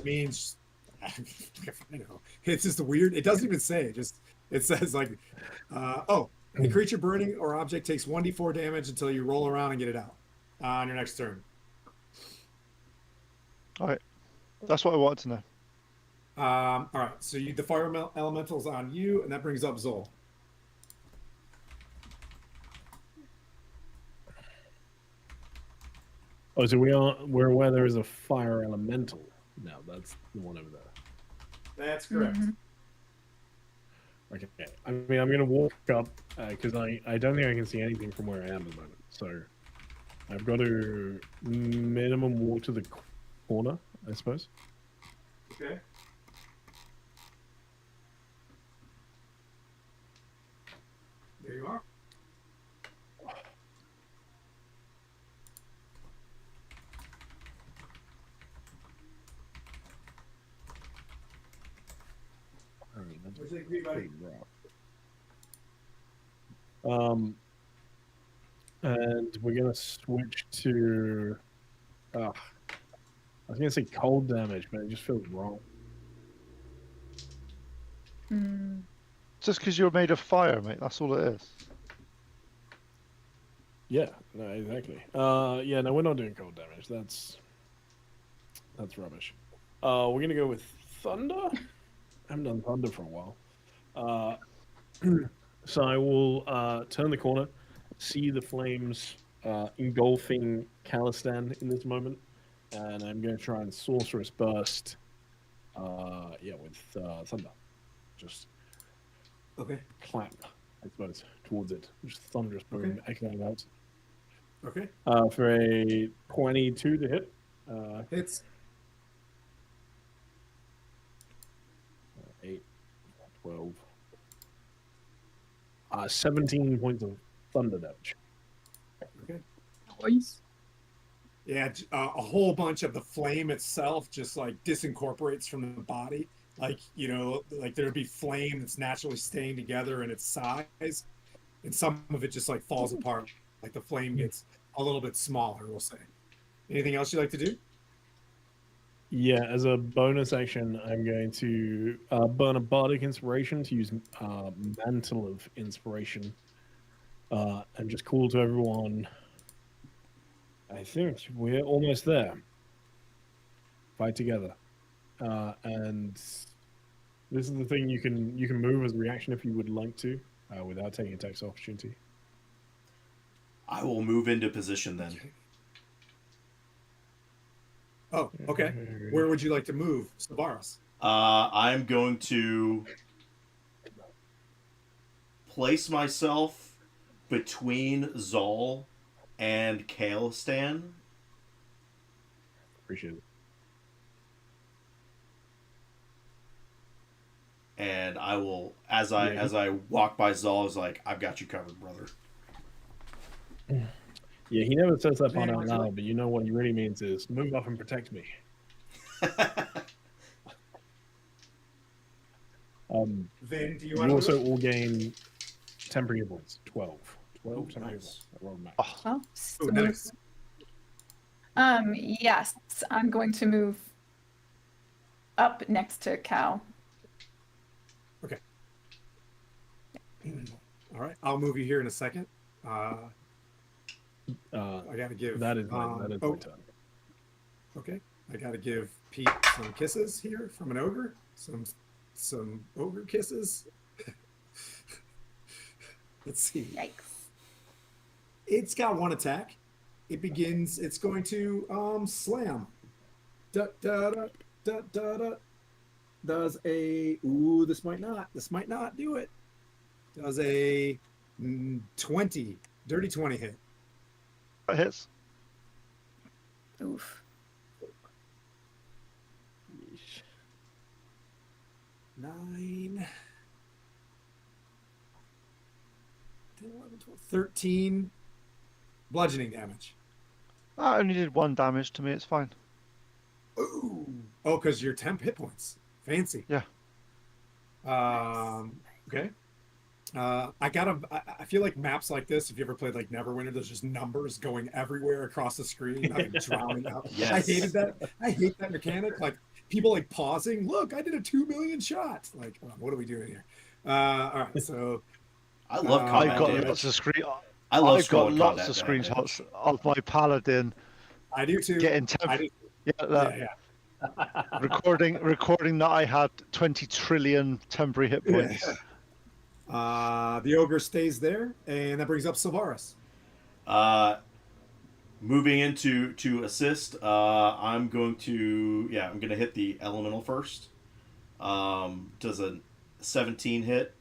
means? I know it's just weird. It doesn't even say. It says like, a creature burning or object takes 1d4 damage until you roll around and get it out on your next turn. All right. That's what I wanted to know. All right, so the fire elemental's on you, and that brings up Zol. Oh, so we're aware there is a fire elemental. No, that's the one over there. That's correct. Mhm. Okay. I mean, I'm gonna walk up because I don't think I can see anything from where I am at the moment. So I've got to minimum walk to the corner, I suppose. Okay. There you are. That's What's it, buddy? pretty rough. And we're gonna switch to. I was gonna say cold damage, but it just feels wrong. Mm. Just because you're made of fire, mate. That's all it is. Yeah, no, exactly. Yeah, no, we're not doing cold damage. That's rubbish. We're gonna go with thunder. I haven't done thunder for a while. So I will turn the corner, see the flames engulfing Calistan in this moment, and I'm going to try and sorceress burst. With thunder, just Okay. clap, I suppose, towards it. Just thunderous boom echoing out. Okay. For a 22 to hit. Hits. 8, 12. 17 points of thunder damage. Okay. Nice. Yeah, a whole bunch of the flame itself just like disincorporates from the body. Like, you know, like there'd be flame that's naturally staying together in its size, and some of it just like falls apart. Like the flame gets a little bit smaller, we'll say. Anything else you'd like to do? Yeah, as a bonus action, I'm going to burn a bardic inspiration to use Mantle of Inspiration, and just call to everyone. I think we're almost there. Fight together, and this is the thing you can move as a reaction if you would like to, without taking attacks of opportunity. I will move into position then. Oh, okay. Where would you like to move, Savaris? I'm going to place myself between Zol and Kalestan. Appreciate it. And I will, as I walk by Zol, I was like, "I've got you covered, brother." Yeah, he never says that part Man, out would you like- loud, but you know what he really means is move up and protect me. Vin, do you You want also to? all gain temporary hit points. 12. 12 Ooh, temporary hit nice. points. I rolled max. Oh, Well, Oh, so- nice. Yes, I'm going to move up next to Cal. Okay. All right, I'll move you here in a second. I gotta give. That is my turn. Okay, I gotta give Pete some kisses here from an ogre. Some ogre kisses. Let's see. Yikes. It's got one attack. It begins. It's going to slam. Da da da da da da. Does a This might not. This might not do it. Does a 20, dirty 20 hit. that hits. Oof. 9, 10, 11, 12, 13 bludgeoning damage. I only did 1 damage to me. It's fine. Ooh. Oh, because you're temp hit points. Fancy. Yeah. Okay. I feel like maps like this, if you ever played like Neverwinter, there's just numbers going everywhere across the screen, like drowning out. Yes. I hated that. I hate that mechanic. Like people like pausing. Look, I did a 2 million shots. Like, what are we doing here? All right. So I love I've combat I've got damage. lots of screen. I love I've got scrolling lots combat of damage. screenshots of my paladin I do too. getting I 10. do. Yeah, that, Yeah. recording that I had 20 trillion temporary hit points. The ogre stays there, and that brings up Sylvaris. Moving into to assist, I'm going to hit the elemental first. Does a 17 hit?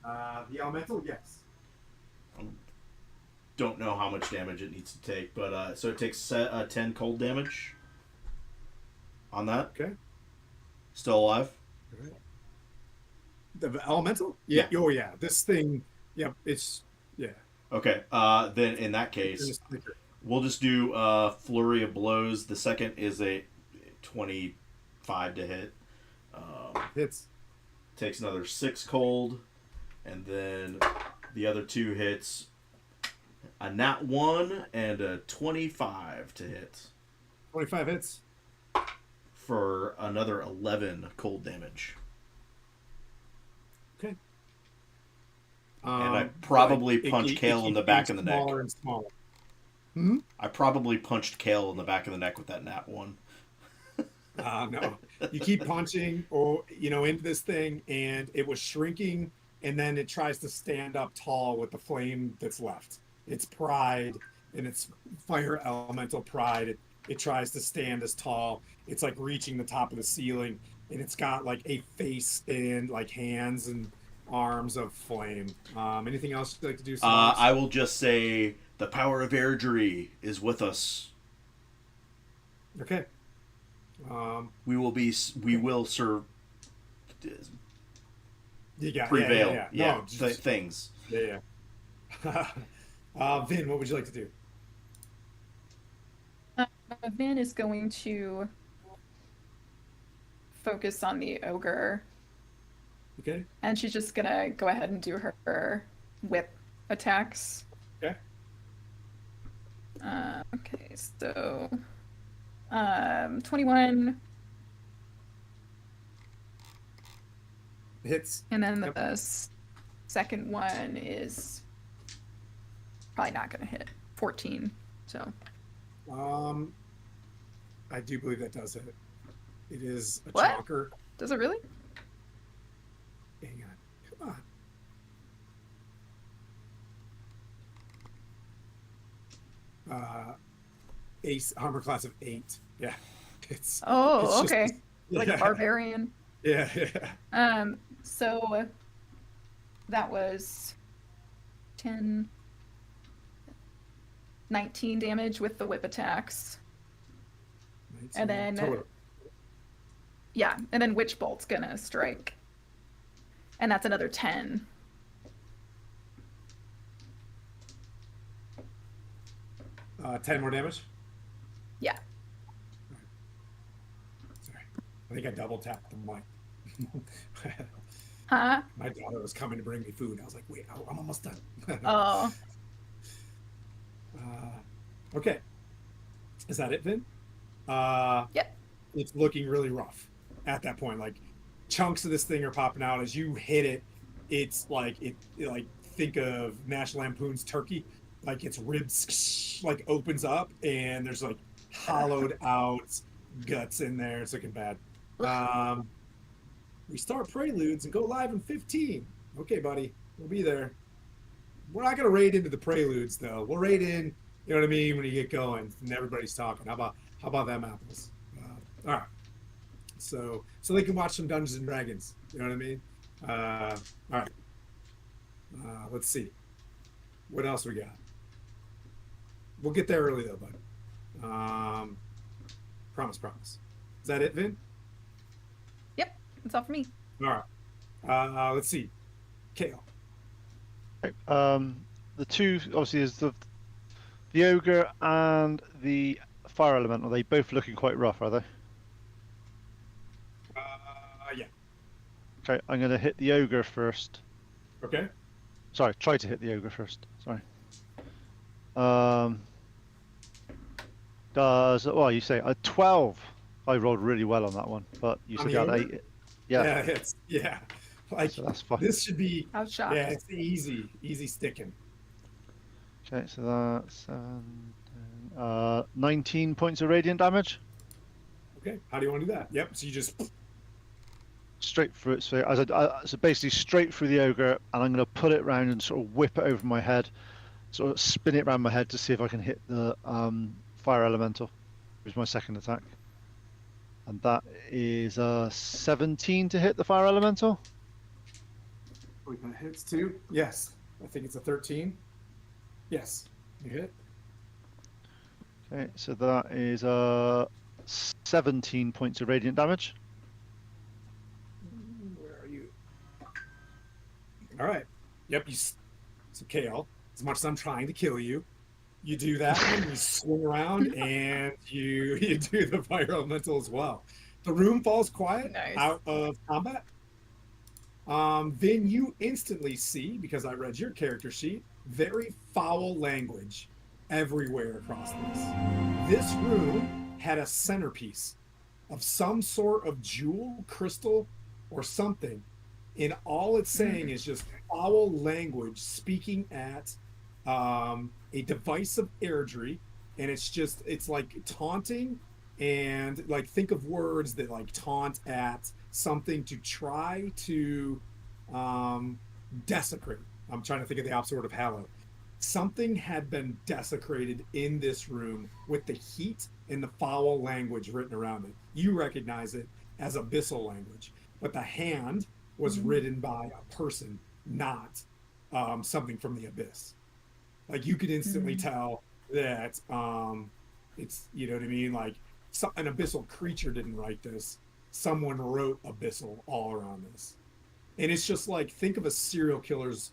The elemental, yes. Don't know how much damage it needs to take, but so it takes 10 cold damage on that. Okay. Still alive. The elemental? Yeah. Yeah. Oh yeah. This thing. Yeah. It's yeah. Okay. Then in that case, we'll just do flurry of blows. The second is a 25 to hit. Hits. Takes another 6 cold, and then the other 2 hits. A nat 1 and a 25 to hit 25 hits. for another 11 cold damage. Okay. And I probably it punched Kale in the back of the neck. Smaller and smaller. Hmm? I probably punched Kale in the back of the neck with that nat 1. No. You keep punching into this thing, and it was shrinking, and then it tries to stand up tall with the flame that's left. Its pride and its fire elemental pride. It tries to stand as tall. It's like reaching the top of the ceiling, and it's got like a face and like hands and arms of flame. Anything else you'd like to do? Silas? I will just say the power of Airdrie is with us. Okay. We will serve. You got Prevail. Yeah. No, Things. Yeah. Vin, what would you like to do? Vin is going to focus on the ogre, Okay. and she's just gonna go ahead and do her whip attacks. Okay. Okay, so 21, Hits. and then Yep. the second one is probably not gonna hit. 14. So I do believe that does hit. It is a What? chonker. does it really? Hang on. Come on. Ace armor class of 8. Yeah. It's Oh, just okay. Like a yeah, barbarian. yeah. So that was 10, 19 damage with the whip attacks. 19 And then total. yeah, and then Witch Bolt's gonna strike. And that's another 10. 10 more damage. Yeah. Sorry, I think I double tapped the mic. Huh? My daughter was coming to bring me food. I was like, wait, I'm almost done. Oh. Okay. Is that it, Vin? Yep. It's looking really rough at that point. Like chunks of this thing are popping out as you hit it. It's like like think of National Lampoon's Turkey. Like its ribs like opens up and there's like hollowed out guts in there. It's looking bad. We start Preludes and go live in 15. Okay, buddy, we'll be there. We're not gonna raid into the Preludes though. We'll raid in, you know what I mean, when you get going and everybody's talking. How about them apples? All right. So they can watch some Dungeons and Dragons. You know what I mean? All right. Let's see. What else we got? We'll get there early though, bud. Promise. Is that it, Vin? Yep. That's all for me. All right. Let's see. Kale. Okay, the two obviously is the ogre and the fire elemental. They both looking quite rough, are they? Yeah. Okay, I'm going to hit the ogre first. Okay. Sorry, try to hit the ogre first. Sorry. Well, you say 12. I rolled really well on that one, but you On said the you had ogre? 8. Yeah, Yeah. Like so that's fine. this should be. I was shocked. Yeah, it's easy sticking. Okay, so that's 19 points of radiant damage. Okay. How do you want to do that? Yep. So you just. Straight through it. So basically straight through the ogre, and I'm going to put it around and sort of whip it over my head, sort of spin it around my head to see if I can hit the fire elemental, which is my second attack. And that is 17 to hit the fire elemental. Oh, that hits too. Yes. I think it's a 13. Yes. You hit. Okay, so that is 17 points of radiant damage. Where are you? All right. Yep. So Kale, as much as I'm trying to kill you, you do that and you swing around and you do the fire elemental as well. The room falls quiet Nice. out of combat. Then you instantly see, because I read your character sheet, very foul language everywhere across this. This room had a centerpiece of some sort of jewel, crystal, or something. And all it's saying is just foul language speaking at a device of airdrie. And it's like taunting and like think of words that like taunt at something to try to desecrate. I'm trying to think of the opposite word of hallow. Something had been desecrated in this room with the heat and the foul language written around it. You recognize it as abyssal language, but the hand was written by a person, not something from the abyss. Like you could instantly tell that it's, you know what I mean? Like an abyssal creature didn't write this. Someone wrote abyssal all around this. And it's just like, think of a serial killer's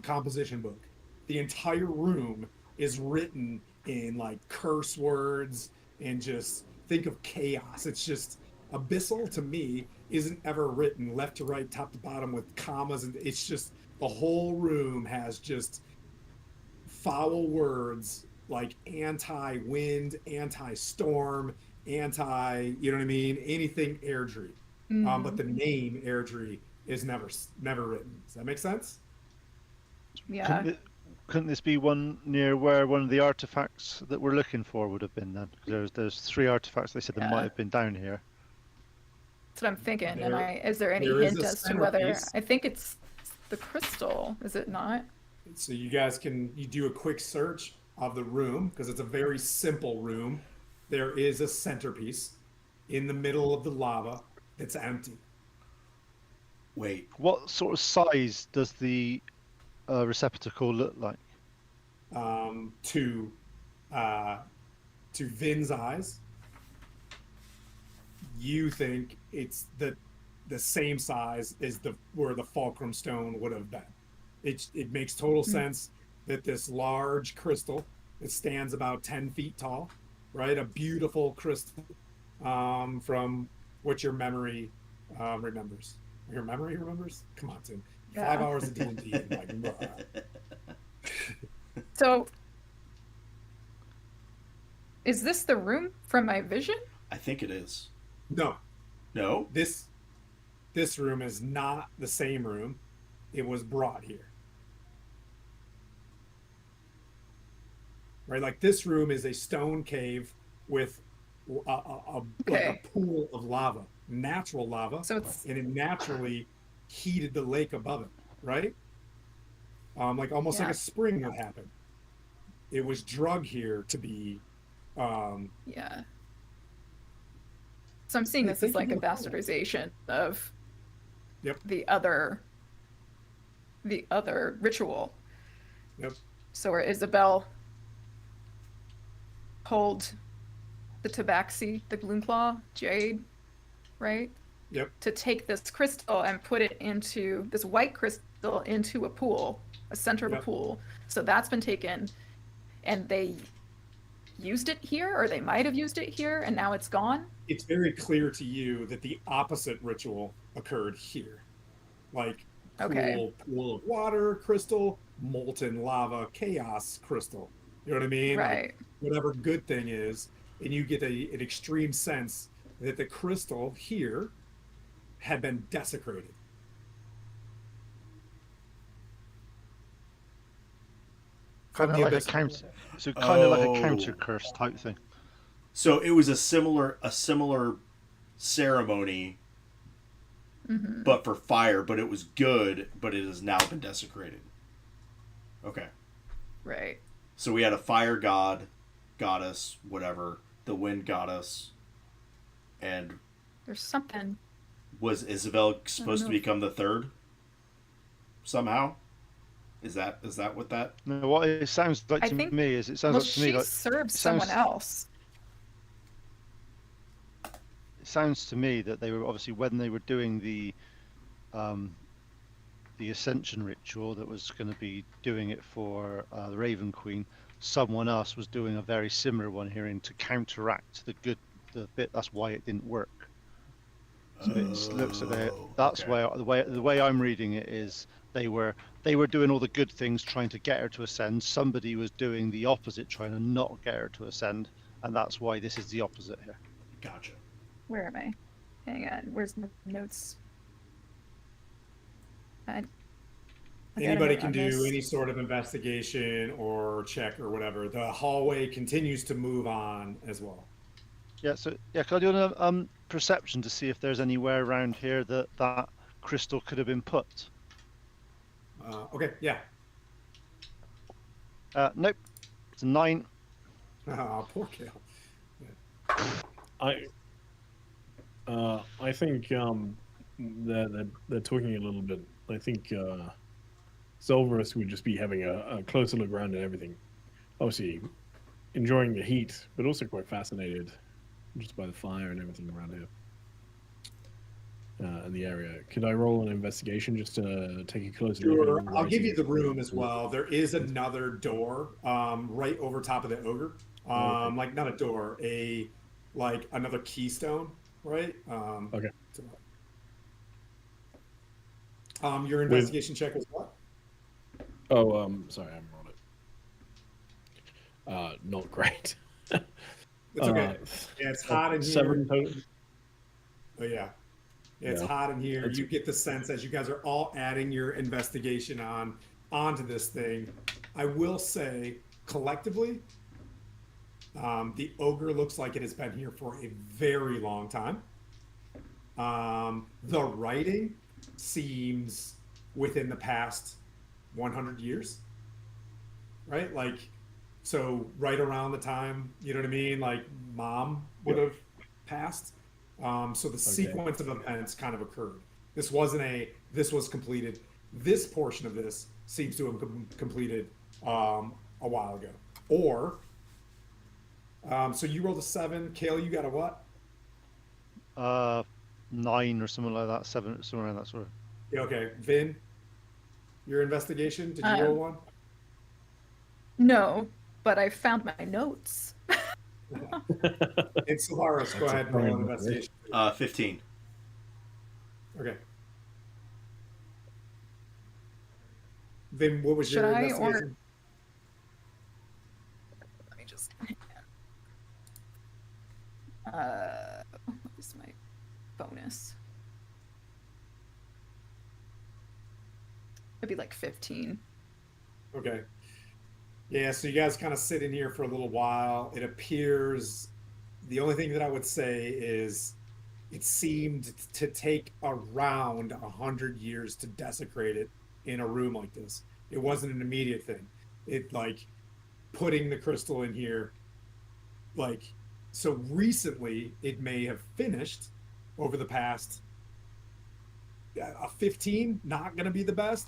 composition book. The entire room is written in like curse words and just think of chaos. It's just abyssal to me isn't ever written left to right, top to bottom with commas. And it's just the whole room has just foul words like anti-wind, anti-storm, you know what I mean? Anything airdrie. But the name airdrie is never written. Does that make sense? Yeah. Couldn't this be one near where one of the artifacts that we're looking for would have been then? There's 3 artifacts they said that might have been down here. That's what I'm thinking. There- Is there any there is hint a as to whether centerpiece. I think it's the crystal, is it not? So you guys you do a quick search of the room because it's a very simple room. There is a centerpiece. in the middle of the lava that's empty. Wait, What sort of size does the receptacle look like? To Vin's eyes, you think it's the same size as where the fulcrum stone would have been. It makes total sense that this large crystal that stands about 10 feet tall, right? A beautiful crystal, from what your memory remembers. Your memory remembers? Come on, Tim. 5 hours of D&D. So, is this the room from my vision? I think it is. No, No? this room is not the same room. It was brought here. Right, like this room is a stone cave with like a pool of lava, natural lava, So it's and it naturally heated the lake above it, right? Like almost like a spring would happen. It was drug here to be. Yeah. So I'm seeing this as like a bastardization of the other ritual. Yep. So where Isabel pulled the tabaxi, the Gloomclaw, Jade, right? Yep. To take this crystal and put it into this white crystal into a pool, a center of a pool. So that's been taken, and they used it here, or they might have used it here, and now it's gone. It's very clear to you that the opposite ritual occurred here, like pool of water crystal, molten lava chaos crystal. You know what I mean? Right. Like whatever good thing is, and you get an extreme sense that the crystal here had been desecrated. Kind of like a counter, so kind of like a counter curse type thing. So it was a similar ceremony, but for fire. But it was good, but it has now been desecrated. Okay. Right. So we had a fire god, goddess, whatever, the wind goddess, and there's something. Was Isabel supposed to become the third? Somehow? Is that what that? No, what it sounds like to me is it sounds like to me like serves someone else. It sounds to me that they were obviously when they were doing the ascension ritual that was going to be doing it for the Raven Queen. Someone else was doing a very similar one here to counteract the bit. That's why it didn't work. So it looks at it. That's why the way I'm reading it is they were doing all the good things trying to get her to ascend. Somebody was doing the opposite, trying to not get her to ascend, and that's why this is the opposite here. Gotcha. Where am I? Hang on. Where's my notes? Anybody can do any sort of investigation or check or whatever. The hallway continues to move on as well. Yeah. So yeah, can I do a perception to see if there's anywhere around here that crystal could have been put? Okay. Yeah. Nope. It's a 9. Oh, poor Kale. I think they're talking a little bit. I think Zolvarus would just be having a closer look around at everything. Obviously, enjoying the heat, but also quite fascinated just by the fire and everything around here in the area. Could I roll an investigation just to take a closer look? Sure. I'll give you the room as well. There is another door right over top of the ogre. Like not a door, like another keystone, right? Okay. Your investigation check was what? Oh, sorry, I haven't rolled it. Not great. It's okay. Yeah, it's hot in here. 7 total. Oh yeah. It's hot in here. You get the sense as you guys are all adding your investigation onto this thing. I will say, collectively, the ogre looks like it has been here for a very long time. The writing seems within the past 100 years, right? Like, so right around the time, you know what I mean? Like mom would have passed. So the sequence of events kind of occurred. This was completed. This portion of this seems to have completed a while ago. Or, so you rolled a 7. Kale, you got a what? 9 or something like that. 7, somewhere around that sort of. Yeah, okay. Vin, your investigation, did you roll one? No, but I found my notes. It's Solaris. Go ahead and roll an investigation. 15. Okay. Vin, what was Should your I, investigation? Let me just. What is my bonus? It'd be like 15. Okay. Yeah, so you guys kind of sit in here for a little while. It appears the only thing that I would say is it seemed to take around 100 years to desecrate it in a room like this. It wasn't an immediate thing. It like putting the crystal in here, like, so recently it may have finished over the past 15, not going to be the best.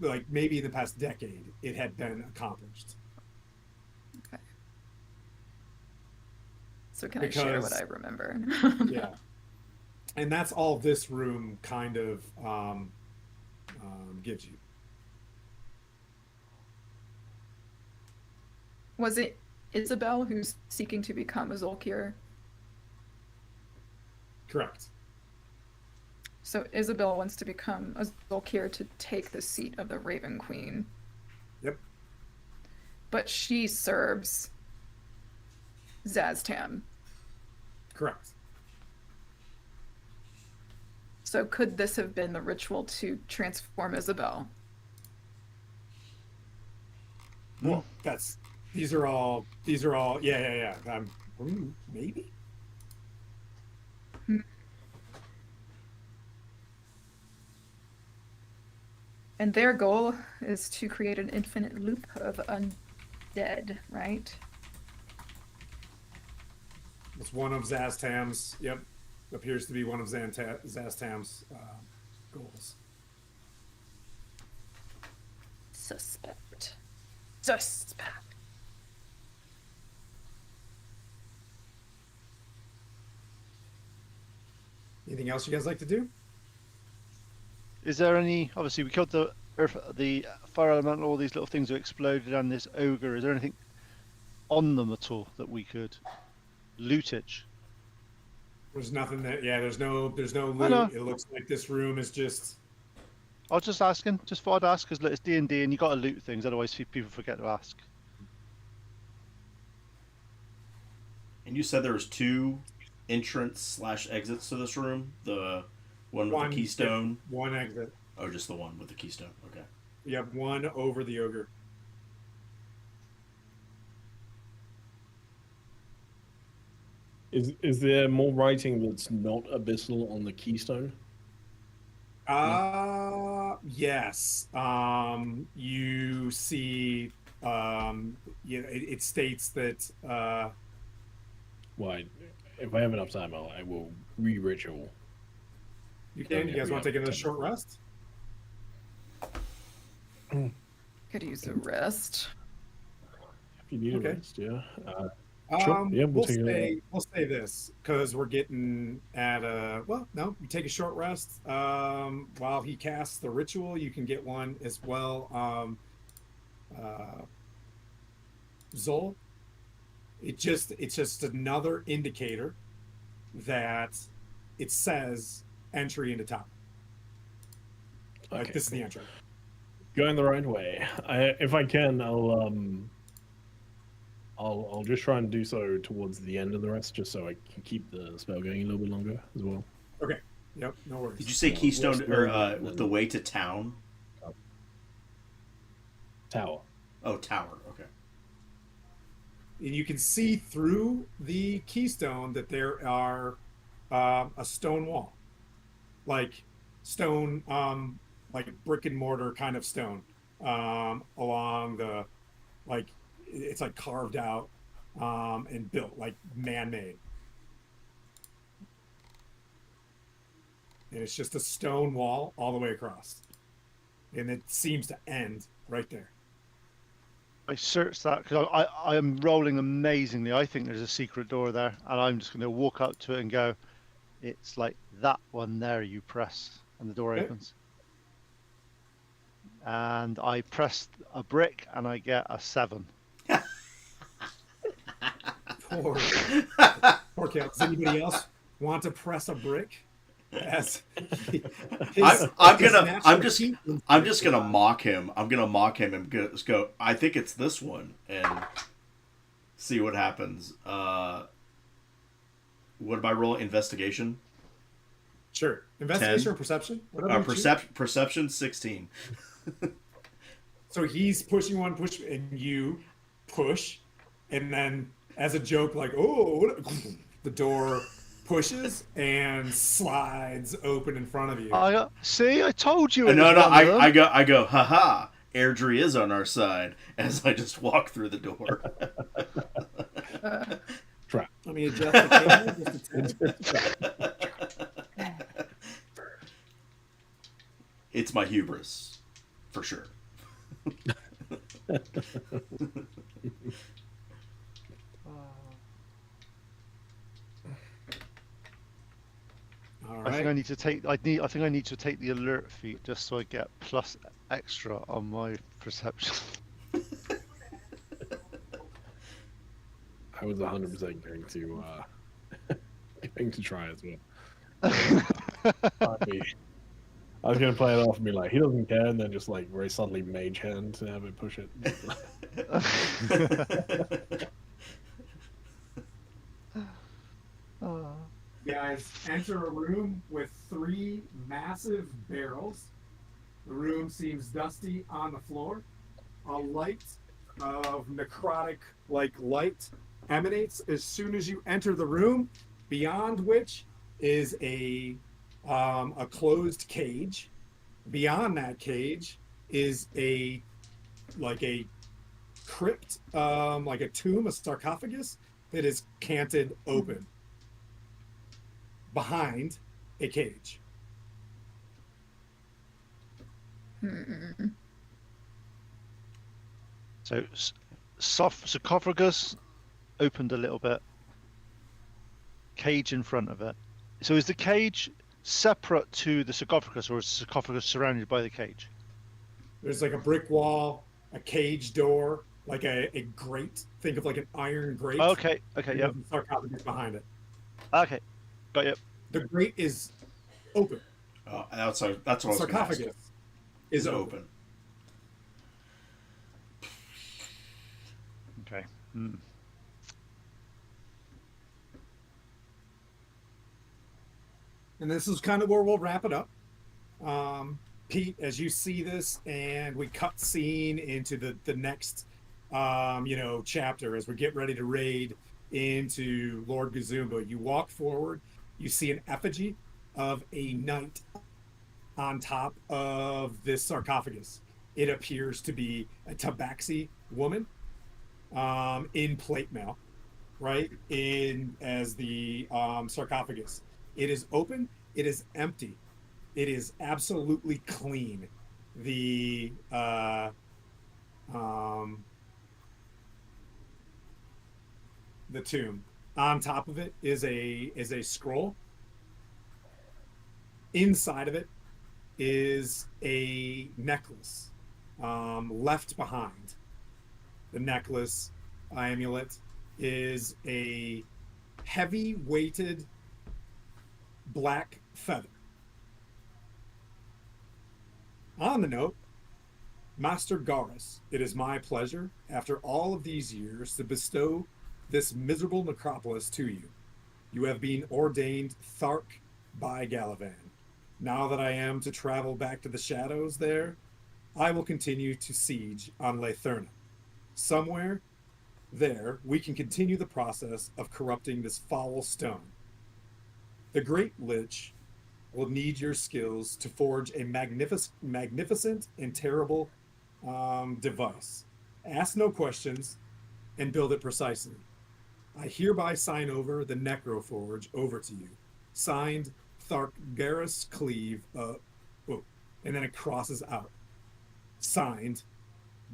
Like maybe in the past decade, it had been accomplished. Okay. So can I share what I remember? Yeah. And that's all this room kind of gives you. Was it Isabel who's seeking to become a Zolkir? Correct. So Isabel wants to become a Zolkir to take the seat of the Raven Queen. Yep. But she serves Zaztam. Correct. So could this have been the ritual to transform Isabel? Well, these are all, yeah. Maybe. And their goal is to create an infinite loop of undead, right? It's one of Zaztam's, yep, appears to be one of Zaztam's goals. Suspect. Anything else you guys like to do? Is there any? Obviously, we killed the earth, the fire elemental, all these little things who exploded, and this ogre. Is there anything on them at all that we could loot it? There's nothing that, yeah, there's no loot. It looks like this room is just. I was just asking, just thought I'd ask, because it's D&D and you got to loot things, otherwise people forget to ask. And you said there was 2 entrance/exits to this room. The one with the keystone. One exit. Oh, just the one with the keystone. Okay. You have one over the ogre. Is there more writing that's not abyssal on the keystone? Yes. You see, it states that, Why, if I have enough time, I will re-ritual. you guys want to take another short rest? Could use a rest. If you need Okay. a rest, yeah. Sure. Yeah, we'll take we'll say this because we're getting at no, you take a short rest while he casts the ritual. You can get one as well. Zol, it's just another indicator that it says entry into town. Like Okay, this is the entry. going the right way. If I can, I'll just try and do so towards the end of the rest, just so I can keep the spell going a little bit longer as well. Okay. Yep. No worries. Did you say keystone or the way to town? Tower. Oh, tower. Okay. And you can see through the keystone that there are a stone wall, like stone, like brick and mortar kind of stone along the, like it's like carved out and built like man-made. and it's just a stone wall all the way across, and it seems to end right there. I searched that because I am rolling amazingly. I think there's a secret door there, and I'm just going to walk up to it and go, it's like that one there you press, and the door Okay. opens. And I pressed a brick, and I get a 7. Poor Cal. Does anybody else want to press a brick? As I'm just gonna mock him. I'm gonna mock him and just go. I think it's this one, and see what happens. What am I rolling? Investigation. Sure. Investigation 10. or perception? Whatever. Perception 16. So he's pushing one push, and you push, and then as a joke, like, oh, the door pushes and slides open in front of you. See, I told you. No, I go, haha, Airdrie is on our side as I just walk through the door. Trap. Let me adjust the camera. It's my hubris, for sure. All I right. think I need to take. I think I need to take the alert feat just so I get plus extra on my perception. I was 100% going to try as well. I was going to play it off and be like, he doesn't care, and then just like very subtly mage hand to have it push it. You guys enter a room with 3 massive barrels. The room seems dusty on the floor. A light of necrotic light emanates as soon as you enter the room, beyond which is a closed cage. Beyond that cage is a crypt, like a tomb, a sarcophagus that is canted open behind a cage. So sarcophagus opened a little bit. Cage in front of it. So is the cage separate to the sarcophagus, or is the sarcophagus surrounded by the cage? There's like a brick wall, a cage door, like a grate. Think of like an iron grate. Okay, yeah. The sarcophagus behind it. Okay, got you. The grate is open. That's what I was going to ask. Sarcophagus is open. Okay. And this is kind of where we'll wrap it up. Pete, as you see this, and we cut scene into the next, chapter as we get ready to raid into Lord Gazumba. You walk forward, you see an effigy of a knight on top of this sarcophagus. It appears to be a tabaxi woman in plate mail, right? As the sarcophagus. It is open. It is empty. It is absolutely clean. The tomb. On top of it is a scroll. Inside of it is a necklace left behind. The necklace amulet is a heavy weighted black feather. On the note, Master Gaurus, it is my pleasure, after all of these years, to bestow this miserable necropolis to you. You have been ordained Thark by Galavan. Now that I am to travel back to the shadows there, I will continue to siege on Latherna. Somewhere there, we can continue the process of corrupting this foul stone. The Great Lich will need your skills to forge a magnificent and terrible device. Ask no questions and build it precisely. I hereby sign over the NecroForge over to you. Signed, Thargeras Cleave, and then it crosses out. Signed,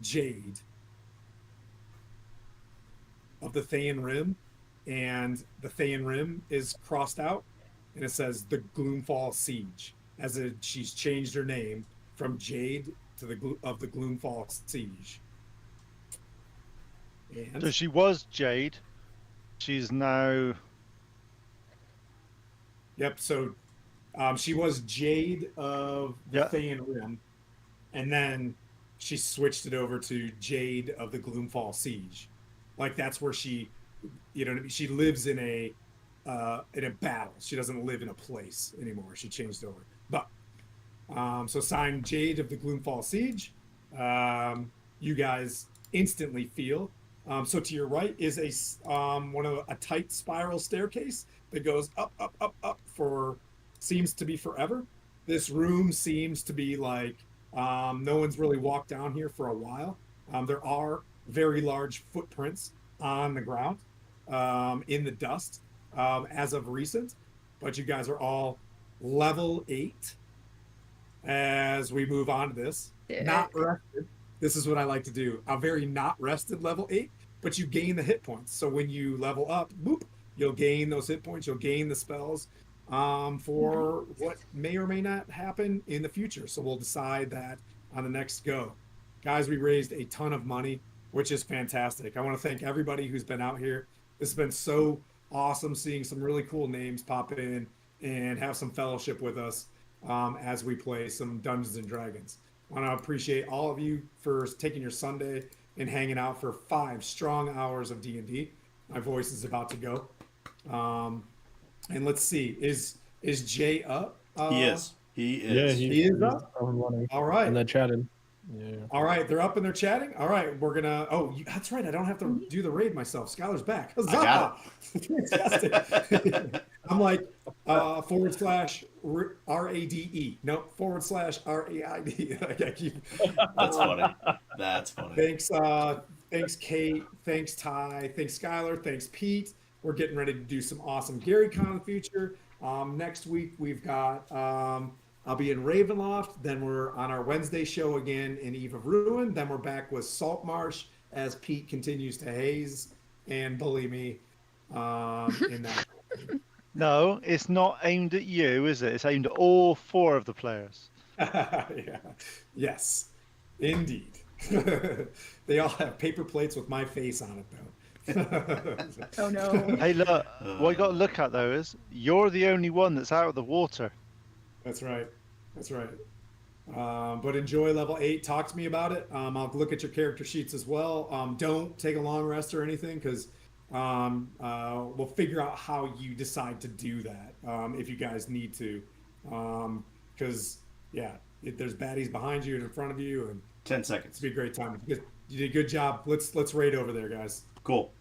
Jade of the Thayan Rim, and the Thayan Rim is crossed out, and it says the Gloomfall Siege, she's changed her name from Jade to the Gloomfall Siege. And So she was Jade. She's now. yep. So she was Jade of the Yeah. Thayan Rim, and then she switched it over to Jade of the Gloomfall Siege. Like that's where she, she lives in a battle. She doesn't live in a place anymore. She changed over. But so signed Jade of the Gloomfall Siege. You guys instantly feel. So to your right is a tight spiral staircase that goes up, up, up, up seems to be forever. This room seems to be like no one's really walked down here for a while. There are very large footprints on the ground in the dust as of recent, but you guys are all level 8 as we move on to this. Not rested. This is what I like to do. A very not rested level 8, but you gain the hit points. So when you level up, boop, you'll gain those hit points. You'll gain the spells for what may or may not happen in the future. So we'll decide that on the next go. Guys, we raised a ton of money, which is fantastic. I want to thank everybody who's been out here. This has been so awesome seeing some really cool names pop in and have some fellowship with us as we play some Dungeons and Dragons. I want to appreciate all of you for taking your Sunday and hanging out for 5 strong hours of D&D. My voice is about to go. And let's see, is Jay up? He is. He is. Yeah, He is up? up and running. All right. And they're chatting. Yeah. All right, they're up and they're chatting. All right, we're gonna. That's right. I don't have to do the raid myself. Skylar's back. Huzzah! I got Fantastic. I'm like / RADE. No, / RAID. I keep. That's funny. That's funny. Thanks, Kate. Thanks, Ty. Thanks, Skylar. Thanks, Pete. We're getting ready to do some awesome GaryCon in the future. Next week we've got. I'll be in Ravenloft. Then we're on our Wednesday show again in Eve of Ruin. Then we're back with Saltmarsh as Pete continues to haze and bully me in that. No, it's not aimed at you, is it? It's aimed at all 4 of the players. Yeah. Yes, indeed. They all have paper plates with my face on it, though. Oh no. Hey, look, what you got to look at, though, is you're the only one that's out of the water. That's right. That's right. But enjoy level 8. Talk to me about it. I'll look at your character sheets as well. Don't take a long rest or anything because we'll figure out how you decide to do that if you guys need to. Because, there's baddies behind you and in front of you. And 10 seconds. It's be a great time. You did a good job. Let's raid over there, guys. Cool.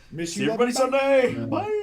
Miss See you. everybody Bye. Sunday. Bye.